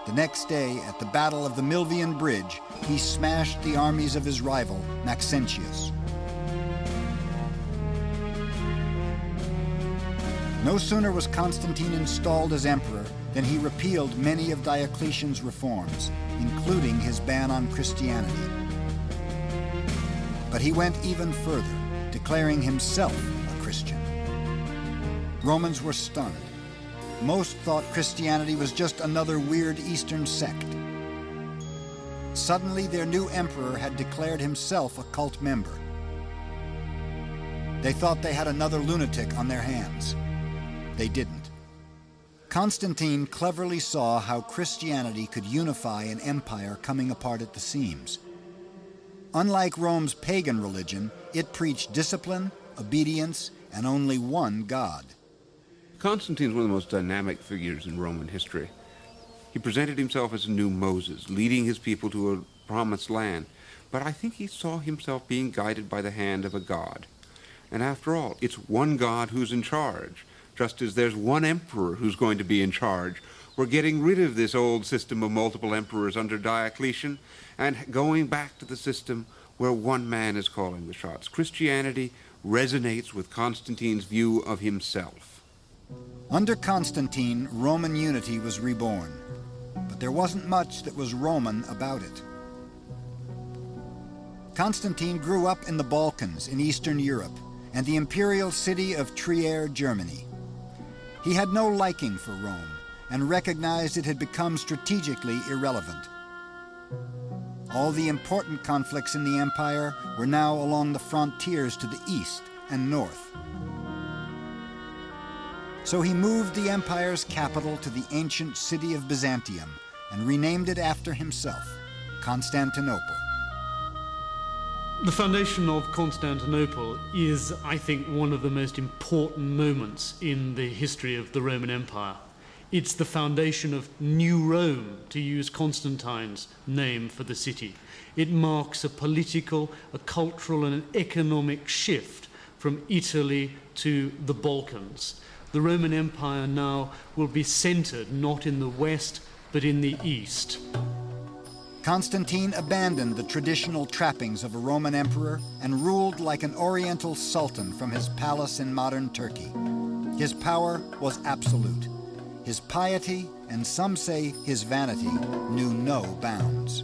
The next day, at the Battle of the Milvian Bridge, he smashed the armies of his rival, Maxentius. No sooner was Constantine installed as emperor than he repealed many of Diocletian's reforms, including his ban on Christianity. But he went even further, declaring himself a Christian. Romans were stunned. Most thought Christianity was just another weird Eastern sect. Suddenly, their new emperor had declared himself a cult member. They thought they had another lunatic on their hands. They didn't. Constantine cleverly saw how Christianity could unify an empire coming apart at the seams. Unlike Rome's pagan religion, it preached discipline, obedience, and only one God. Constantine's one of the most dynamic figures in Roman history. He presented himself as a new Moses, leading his people to a promised land. But I think he saw himself being guided by the hand of a god. And after all, it's one God who's in charge. Just as there's one emperor who's going to be in charge. We're getting rid of this old system of multiple emperors under Diocletian and going back to the system where one man is calling the shots. Christianity resonates with Constantine's view of himself. Under Constantine, Roman unity was reborn, but there wasn't much that was Roman about it. Constantine grew up in the Balkans in Eastern Europe and the imperial city of Trier, Germany. He had no liking for Rome and recognized it had become strategically irrelevant. All the important conflicts in the empire were now along the frontiers to the east and north. So he moved the empire's capital to the ancient city of Byzantium and renamed it after himself, Constantinople. The foundation of Constantinople is, I think, one of the most important moments in the history of the Roman Empire. It's the foundation of New Rome, to use Constantine's name for the city. It marks a political, a cultural, and an economic shift from Italy to the Balkans. The Roman Empire now will be centered not in the west, but in the east. Constantine abandoned the traditional trappings of a Roman emperor and ruled like an oriental sultan from his palace in modern Turkey. His power was absolute. His piety, and some say his vanity, knew no bounds.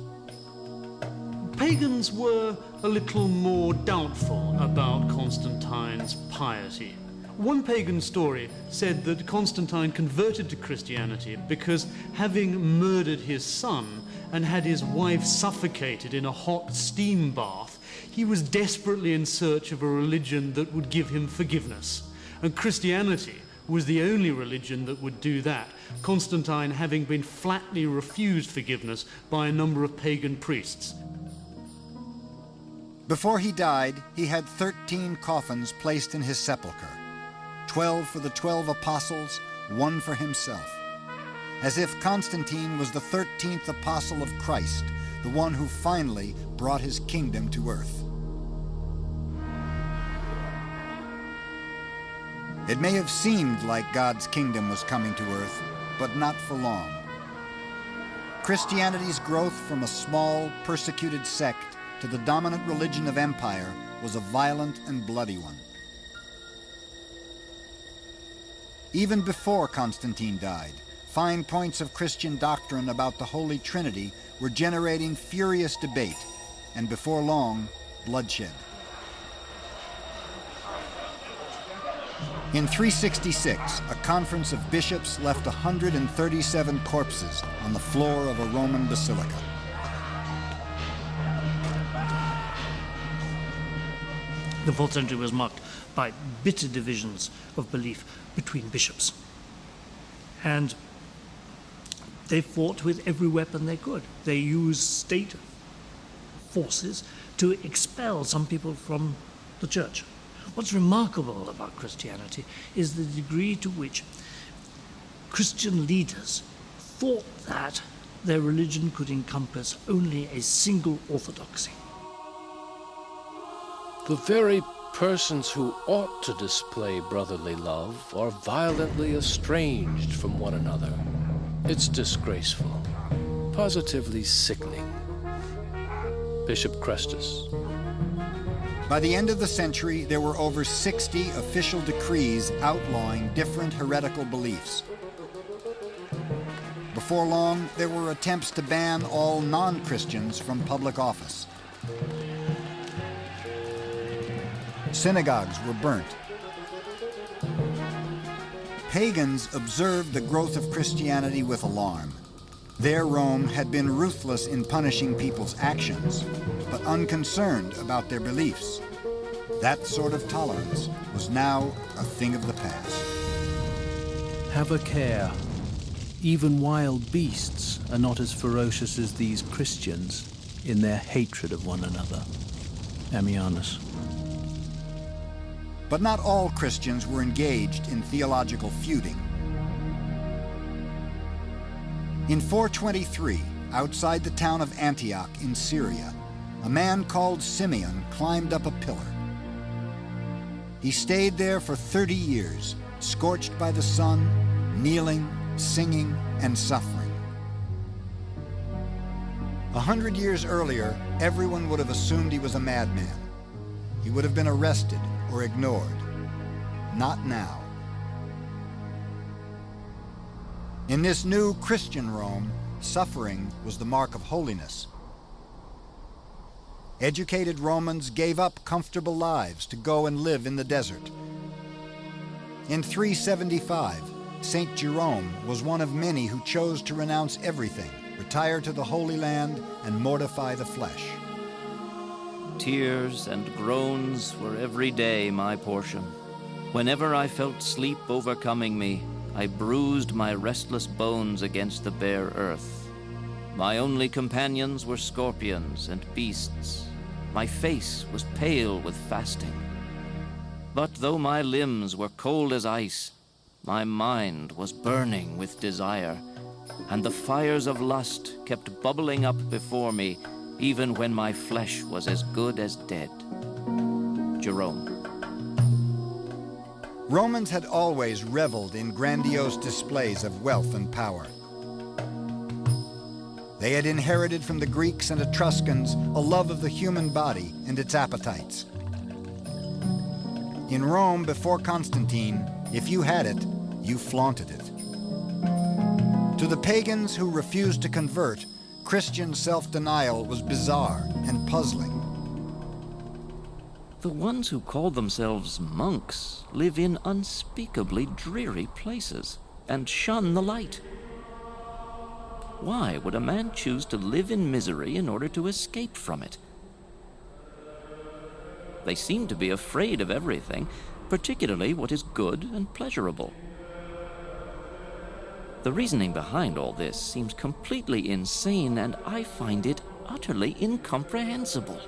Pagans were a little more doubtful about Constantine's piety. One pagan story said that Constantine converted to Christianity because, having murdered his son and had his wife suffocated in a hot steam bath, he was desperately in search of a religion that would give him forgiveness. And Christianity was the only religion that would do that, Constantine having been flatly refused forgiveness by a number of pagan priests. Before he died, he had 13 coffins placed in his sepulchre, 12 for the 12 apostles, 1 for himself, as if Constantine was the 13th apostle of Christ, the one who finally brought his kingdom to earth. It may have seemed like God's kingdom was coming to earth, but not for long. Christianity's growth from a small, persecuted sect to the dominant religion of empire was a violent and bloody one. Even before Constantine died, fine points of Christian doctrine about the Holy Trinity were generating furious debate, and before long, bloodshed. In 366, a conference of bishops left 137 corpses on the floor of a Roman basilica. The 4th century was marked by bitter divisions of belief between bishops. And they fought with every weapon they could. They used state forces to expel some people from the church. What's remarkable about Christianity is the degree to which Christian leaders thought that their religion could encompass only a single orthodoxy. The very persons who ought to display brotherly love are violently estranged from one another. It's disgraceful, positively sickening. Bishop Crestus. By the end of the century, there were over 60 official decrees outlawing different heretical beliefs. Before long, there were attempts to ban all non-Christians from public office. Synagogues were burnt. Pagans observed the growth of Christianity with alarm. Their Rome had been ruthless in punishing people's actions, but unconcerned about their beliefs. That sort of tolerance was now a thing of the past. Have a care. Even wild beasts are not as ferocious as these Christians in their hatred of one another. Ammianus. But not all Christians were engaged in theological feuding. In 423, outside the town of Antioch in Syria, a man called Simeon climbed up a pillar. He stayed there for 30 years, scorched by the sun, kneeling, singing, and suffering. 100 years earlier, everyone would have assumed he was a madman. He would have been arrested or ignored. Not now. In this new Christian Rome, suffering was the mark of holiness. Educated Romans gave up comfortable lives to go and live in the desert. In 375, St. Jerome was one of many who chose to renounce everything, retire to the Holy Land, and mortify the flesh. Tears and groans were every day my portion. Whenever I felt sleep overcoming me, I bruised my restless bones against the bare earth. My only companions were scorpions and beasts. My face was pale with fasting. But though my limbs were cold as ice, my mind was burning with desire, and the fires of lust kept bubbling up before me, even when my flesh was as good as dead. Jerome. Romans had always reveled in grandiose displays of wealth and power. They had inherited from the Greeks and Etruscans a love of the human body and its appetites. In Rome, before Constantine, if you had it, you flaunted it. To the pagans who refused to convert, Christian self-denial was bizarre and puzzling. The ones who call themselves monks live in unspeakably dreary places and shun the light. Why would a man choose to live in misery in order to escape from it? They seem to be afraid of everything, particularly what is good and pleasurable. The reasoning behind all this seems completely insane, and I find it utterly incomprehensible.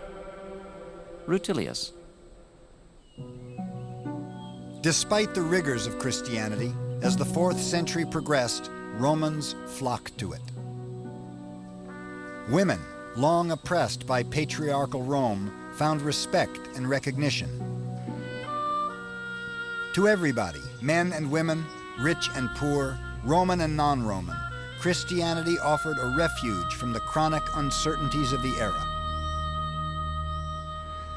Rutilius. Despite the rigors of Christianity, as the 4th century progressed, Romans flocked to it. Women, long oppressed by patriarchal Rome, found respect and recognition. To everybody, men and women, rich and poor, Roman and non-Roman, Christianity offered a refuge from the chronic uncertainties of the era.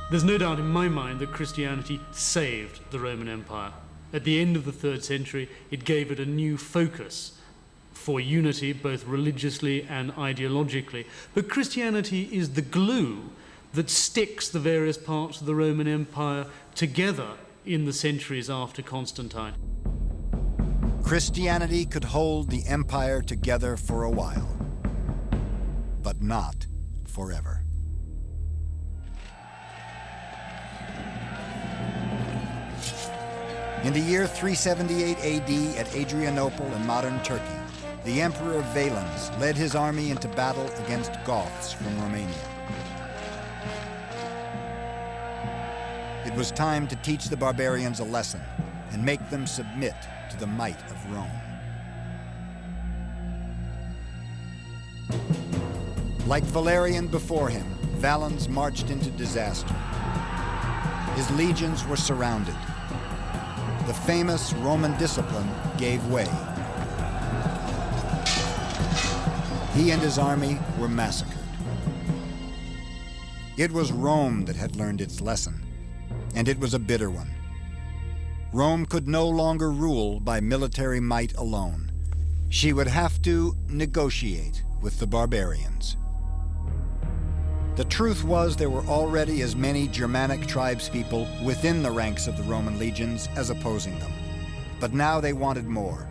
There's no doubt in my mind that Christianity saved the Roman Empire. At the end of the 3rd century, it gave it a new focus for unity, both religiously and ideologically. But Christianity is the glue that sticks the various parts of the Roman Empire together in the centuries after Constantine. Christianity could hold the empire together for a while, but not forever. In the year 378 AD at Adrianople in modern Turkey, the Emperor Valens led his army into battle against Goths from Romania. It was time to teach the barbarians a lesson and make them submit to the might of Rome. Like Valerian before him, Valens marched into disaster. His legions were surrounded. The famous Roman discipline gave way. He and his army were massacred. It was Rome that had learned its lesson, and it was a bitter one. Rome could no longer rule by military might alone. She would have to negotiate with the barbarians. The truth was there were already as many Germanic tribespeople within the ranks of the Roman legions as opposing them. But now they wanted more.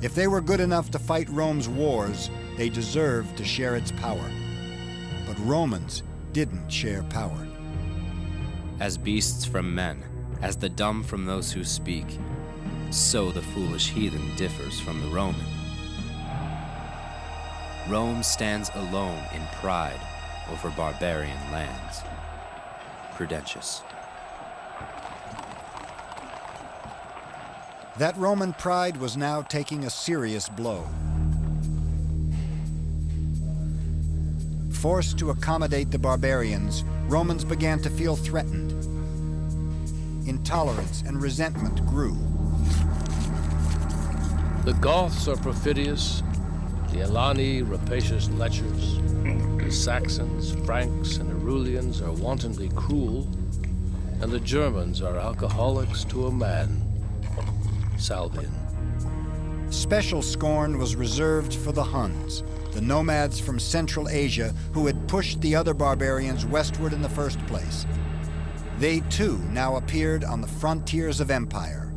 If they were good enough to fight Rome's wars, they deserved to share its power. But Romans didn't share power. As beasts from men, as the dumb from those who speak, so the foolish heathen differs from the Roman. Rome stands alone in pride over barbarian lands. Prudentius. That Roman pride was now taking a serious blow. Forced to accommodate the barbarians, Romans began to feel threatened. Intolerance and resentment grew. The Goths are perfidious, the Alani rapacious lechers, the Saxons, Franks, and Arulians are wantonly cruel, and the Germans are alcoholics to a man. Salvian. Special scorn was reserved for the Huns, the nomads from Central Asia who had pushed the other barbarians westward in the first place. They too now appeared on the frontiers of empire.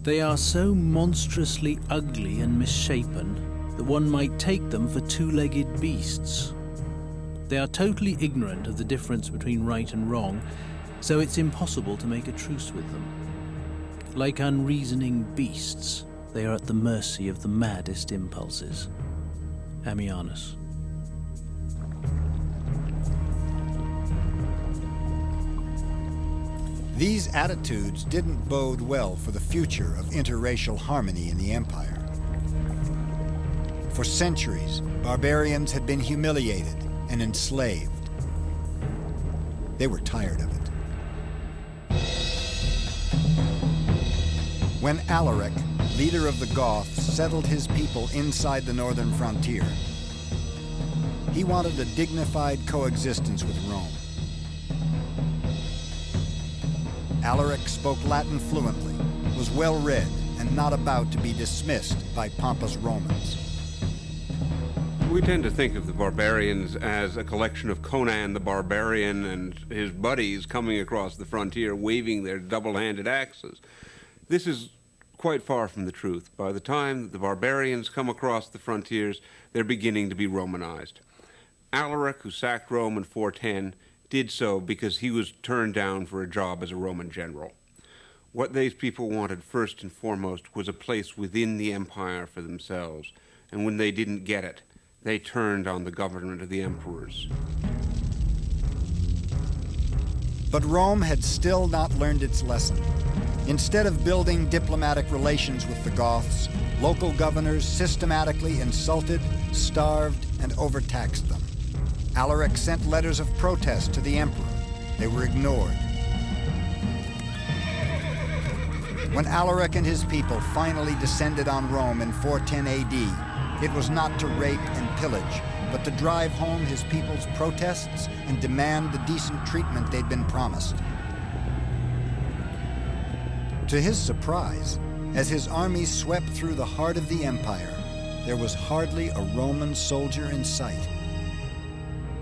They are so monstrously ugly and misshapen that one might take them for two-legged beasts. They are totally ignorant of the difference between right and wrong, so it's impossible to make a truce with them. Like unreasoning beasts, they are at the mercy of the maddest impulses. Ammianus. These attitudes didn't bode well for the future of interracial harmony in the empire. For centuries, barbarians had been humiliated and enslaved. They were tired of it. When Alaric, leader of the Goths, settled his people inside the northern frontier, he wanted a dignified coexistence with Rome. Alaric spoke Latin fluently, was well-read, and not about to be dismissed by pompous Romans. We tend to think of the barbarians as a collection of Conan the Barbarian and his buddies coming across the frontier waving their double-handed axes. This is quite far from the truth. By the time the barbarians come across the frontiers, they're beginning to be Romanized. Alaric, who sacked Rome in 410, did so because he was turned down for a job as a Roman general. What these people wanted first and foremost was a place within the empire for themselves, and when they didn't get it, they turned on the government of the emperors. But Rome had still not learned its lesson. Instead of building diplomatic relations with the Goths, local governors systematically insulted, starved, and overtaxed them. Alaric sent letters of protest to the emperor. They were ignored. When Alaric and his people finally descended on Rome in 410 AD, it was not to rape and pillage, but to drive home his people's protests and demand the decent treatment they'd been promised. To his surprise, as his armies swept through the heart of the empire, there was hardly a Roman soldier in sight.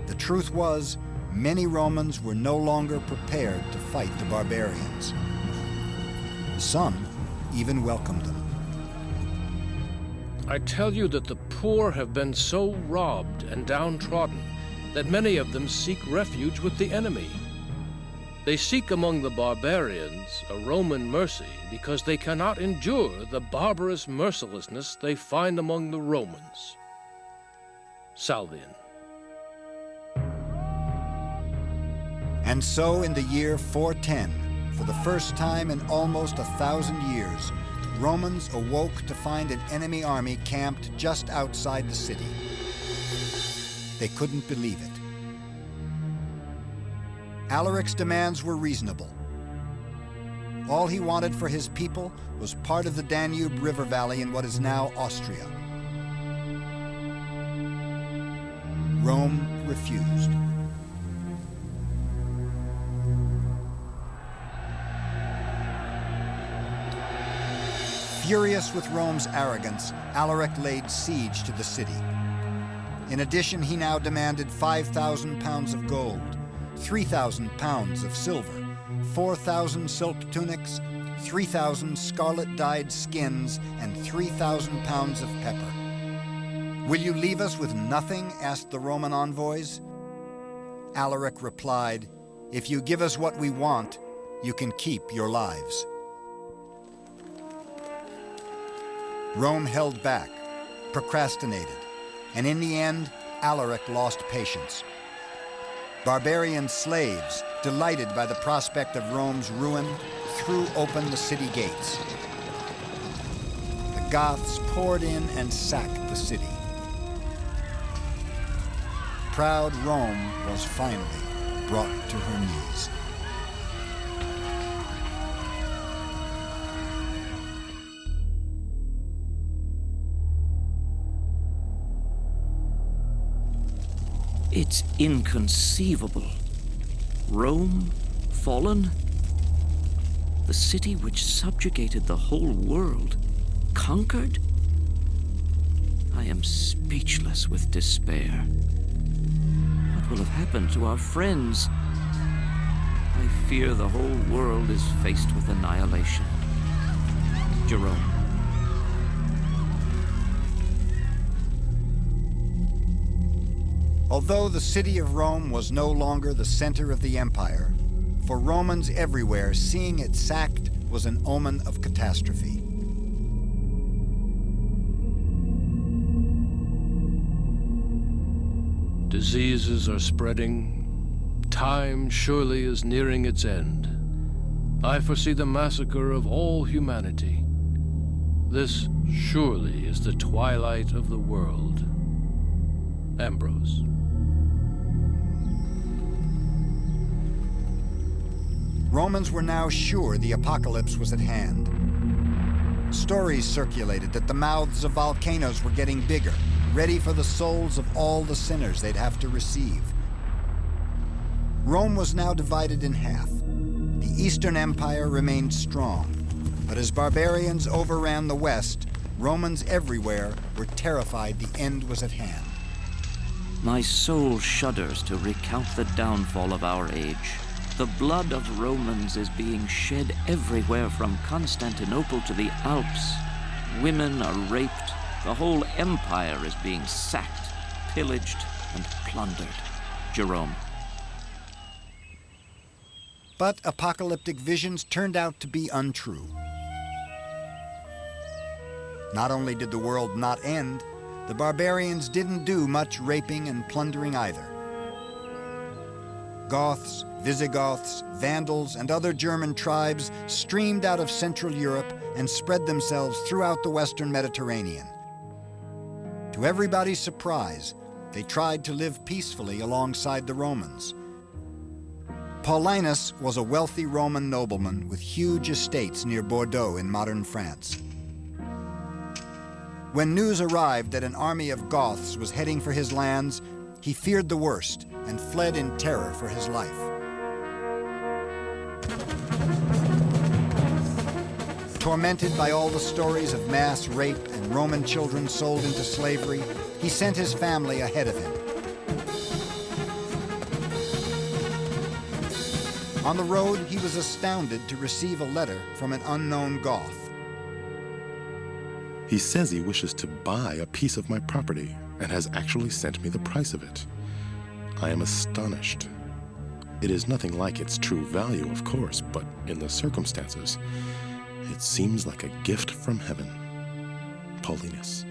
The truth was, many Romans were no longer prepared to fight the barbarians. Some even welcomed them. I tell you that the poor have been so robbed and downtrodden that many of them seek refuge with the enemy. They seek among the barbarians a Roman mercy because they cannot endure the barbarous mercilessness they find among the Romans. Salvian. And so in the year 410, for the first time in almost 1,000 years, Romans awoke to find an enemy army camped just outside the city. They couldn't believe it. Alaric's demands were reasonable. All he wanted for his people was part of the Danube River Valley in what is now Austria. Rome refused. Furious with Rome's arrogance, Alaric laid siege to the city. In addition, he now demanded 5,000 pounds of gold, 3,000 pounds of silver, 4,000 silk tunics, 3,000 scarlet-dyed skins, and 3,000 pounds of pepper. "Will you leave us with nothing?" asked the Roman envoys. Alaric replied, "If you give us what we want, you can keep your lives." Rome held back, procrastinated, and in the end, Alaric lost patience. Barbarian slaves, delighted by the prospect of Rome's ruin, threw open the city gates. The Goths poured in and sacked the city. Proud Rome was finally brought to her knees. It's inconceivable. Rome fallen? The city which subjugated the whole world, conquered? I am speechless with despair. What will have happened to our friends? I fear the whole world is faced with annihilation. Jerome. Although the city of Rome was no longer the center of the empire, for Romans everywhere, seeing it sacked was an omen of catastrophe. Diseases are spreading. Time surely is nearing its end. I foresee the massacre of all humanity. This surely is the twilight of the world. Ambrose. Romans were now sure the apocalypse was at hand. Stories circulated that the mouths of volcanoes were getting bigger, ready for the souls of all the sinners they'd have to receive. Rome was now divided in half. The Eastern Empire remained strong, but as barbarians overran the West, Romans everywhere were terrified the end was at hand. My soul shudders to recount the downfall of our age. The blood of Romans is being shed everywhere from Constantinople to the Alps. Women are raped. The whole empire is being sacked, pillaged, and plundered. Jerome. But apocalyptic visions turned out to be untrue. Not only did the world not end, the barbarians didn't do much raping and plundering either. Goths, Visigoths, Vandals, and other German tribes streamed out of Central Europe and spread themselves throughout the Western Mediterranean. To everybody's surprise, they tried to live peacefully alongside the Romans. Paulinus was a wealthy Roman nobleman with huge estates near Bordeaux in modern France. When news arrived that an army of Goths was heading for his lands, he feared the worst and fled in terror for his life. Tormented by all the stories of mass rape and Roman children sold into slavery, he sent his family ahead of him. On the road, he was astounded to receive a letter from an unknown Goth. He says he wishes to buy a piece of my property and has actually sent me the price of it. I am astonished. It is nothing like its true value, of course, but in the circumstances, it seems like a gift from heaven. Paulinus.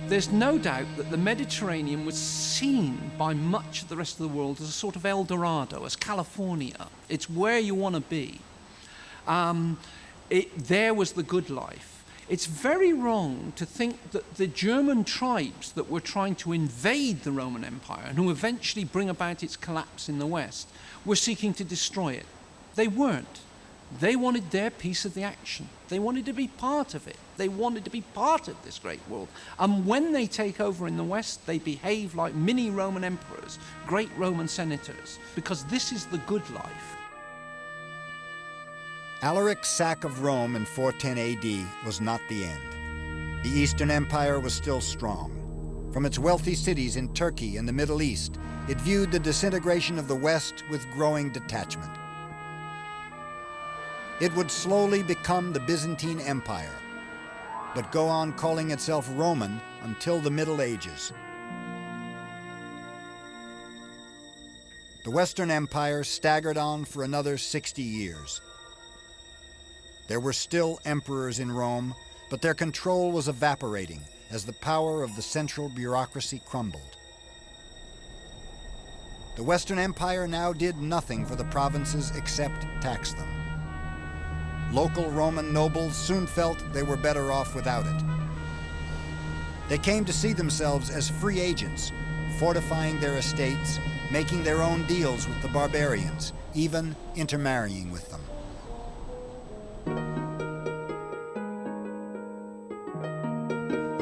There's no doubt that the Mediterranean was seen by much of the rest of the world as a sort of El Dorado, as California. It's where you want to be. There was the good life. It's very wrong to think that the German tribes that were trying to invade the Roman Empire and who eventually bring about its collapse in the West were seeking to destroy it. They weren't. They wanted their piece of the action. They wanted to be part of it. They wanted to be part of this great world. And when they take over in the West, they behave like mini Roman emperors, great Roman senators, because this is the good life. Alaric's sack of Rome in 410 AD was not the end. The Eastern Empire was still strong. From its wealthy cities in Turkey and the Middle East, it viewed the disintegration of the West with growing detachment. It would slowly become the Byzantine Empire, but go on calling itself Roman until the Middle Ages. The Western Empire staggered on for another 60 years. There were still emperors in Rome, but their control was evaporating as the power of the central bureaucracy crumbled. The Western Empire now did nothing for the provinces except tax them. Local Roman nobles soon felt they were better off without it. They came to see themselves as free agents, fortifying their estates, making their own deals with the barbarians, even intermarrying with them.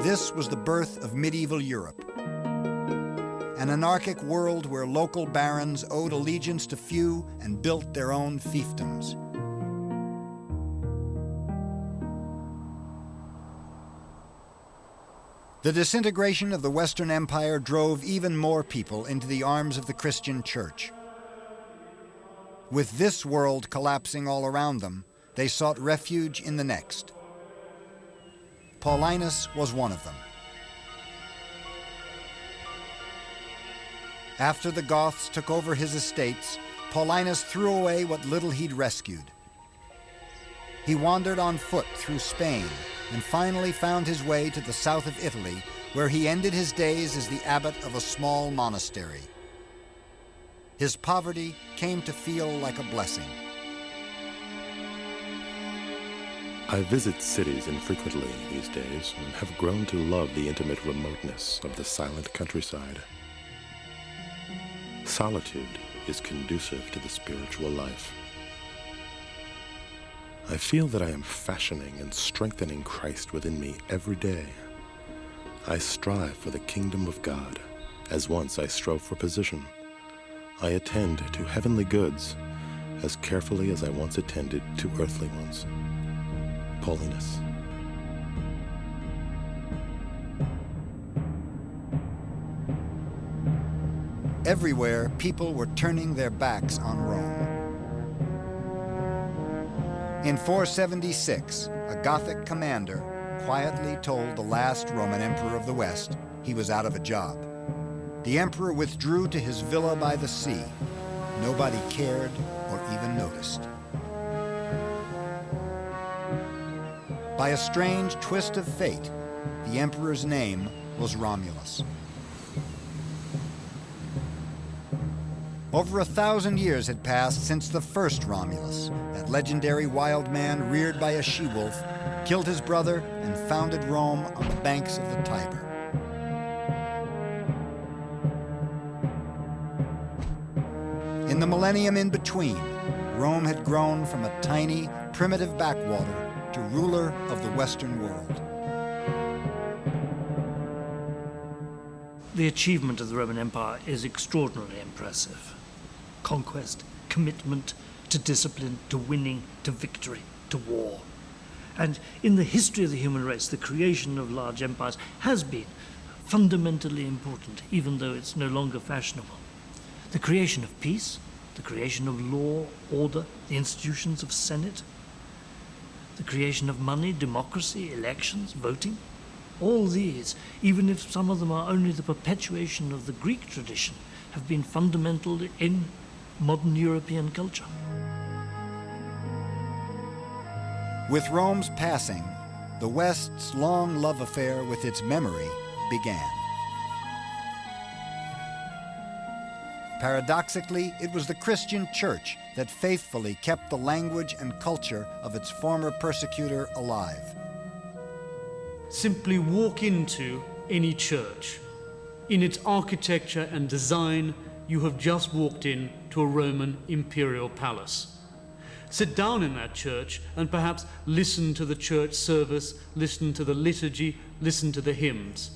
This was the birth of medieval Europe, an anarchic world where local barons owed allegiance to few and built their own fiefdoms. The disintegration of the Western Empire drove even more people into the arms of the Christian Church. With this world collapsing all around them, they sought refuge in the next. Paulinus was one of them. After the Goths took over his estates, Paulinus threw away what little he'd rescued. He wandered on foot through Spain and finally found his way to the south of Italy, where he ended his days as the abbot of a small monastery. His poverty came to feel like a blessing. I visit cities infrequently these days and have grown to love the intimate remoteness of the silent countryside. Solitude is conducive to the spiritual life. I feel that I am fashioning and strengthening Christ within me every day. I strive for the kingdom of God, as once I strove for position. I attend to heavenly goods as carefully as I once attended to earthly ones. Paulinus. Everywhere, people were turning their backs on Rome. In 476, a Gothic commander quietly told the last Roman emperor of the West he was out of a job. The emperor withdrew to his villa by the sea. Nobody cared or even noticed. By a strange twist of fate, the emperor's name was Romulus. Over 1,000 years had passed since the first Romulus, that legendary wild man reared by a she-wolf, killed his brother and founded Rome on the banks of the Tiber. In the millennium in between, Rome had grown from a tiny, primitive backwater to ruler of the Western world. The achievement of the Roman Empire is extraordinarily impressive. Conquest, commitment to discipline, to winning, to victory, to war. And in the history of the human race, the creation of large empires has been fundamentally important, even though it's no longer fashionable. The creation of peace, the creation of law, order, the institutions of Senate, the creation of money, democracy, elections, voting. All these, even if some of them are only the perpetuation of the Greek tradition, have been fundamental in modern European culture. With Rome's passing, the West's long love affair with its memory began. Paradoxically, it was the Christian Church that faithfully kept the language and culture of its former persecutor alive. Simply walk into any church. In its architecture and design, you have just walked in to a Roman imperial palace. Sit down in that church and perhaps listen to the church service, listen to the liturgy, listen to the hymns.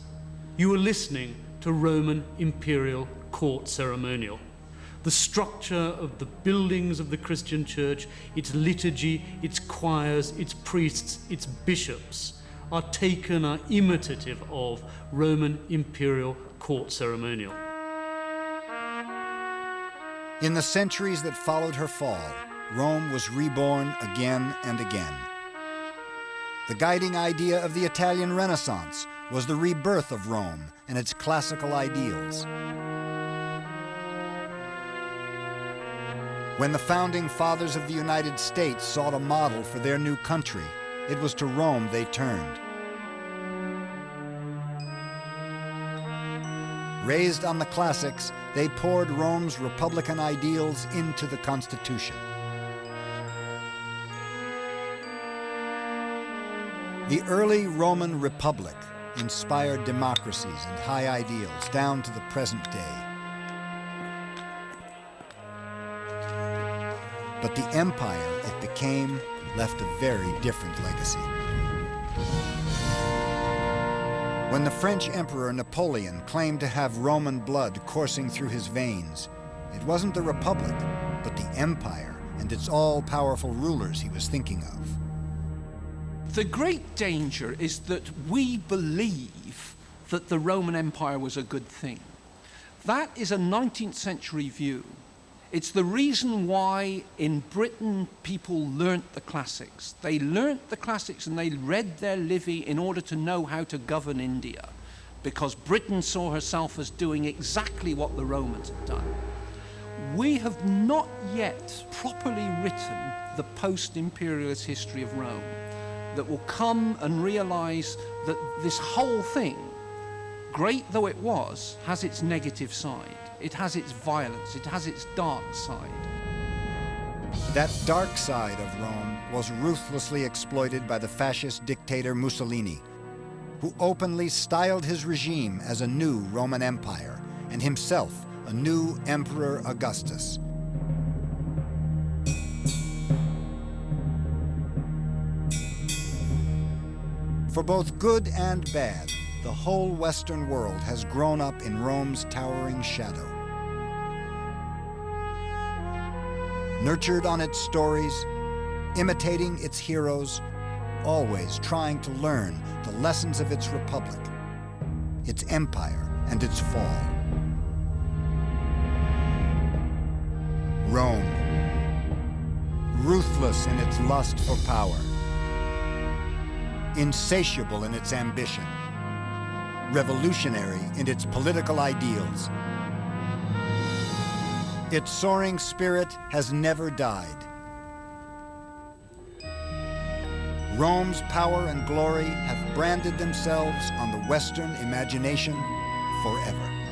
You are listening to Roman imperial court ceremonial. The structure of the buildings of the Christian church, its liturgy, its choirs, its priests, its bishops, are imitative of Roman imperial court ceremonial. In the centuries that followed her fall, Rome was reborn again and again. The guiding idea of the Italian Renaissance was the rebirth of Rome and its classical ideals. When the founding fathers of the United States sought a model for their new country, it was to Rome they turned. Raised on the classics, they poured Rome's republican ideals into the Constitution. The early Roman Republic inspired democracies and high ideals down to the present day. But the empire it became left a very different legacy. When the French Emperor Napoleon claimed to have Roman blood coursing through his veins, it wasn't the Republic, but the empire and its all-powerful rulers he was thinking of. The great danger is that we believe that the Roman Empire was a good thing. That is a 19th century view. It's the reason why in Britain people learnt the classics. They learnt the classics and they read their Livy in order to know how to govern India. because Britain saw herself as doing exactly what the Romans had done. We have not yet properly written the post-imperialist history of Rome that will come and realize that this whole thing, great though it was, has its negative side. It has its violence, it has its dark side. That dark side of Rome was ruthlessly exploited by the fascist dictator Mussolini, who openly styled his regime as a new Roman Empire, and himself a new Emperor Augustus. For both good and bad, the whole Western world has grown up in Rome's towering shadow. Nurtured on its stories, imitating its heroes, always trying to learn the lessons of its republic, its empire, and its fall. Rome, ruthless in its lust for power, insatiable in its ambition, revolutionary in its political ideals. Its soaring spirit has never died. Rome's power and glory have branded themselves on the Western imagination forever.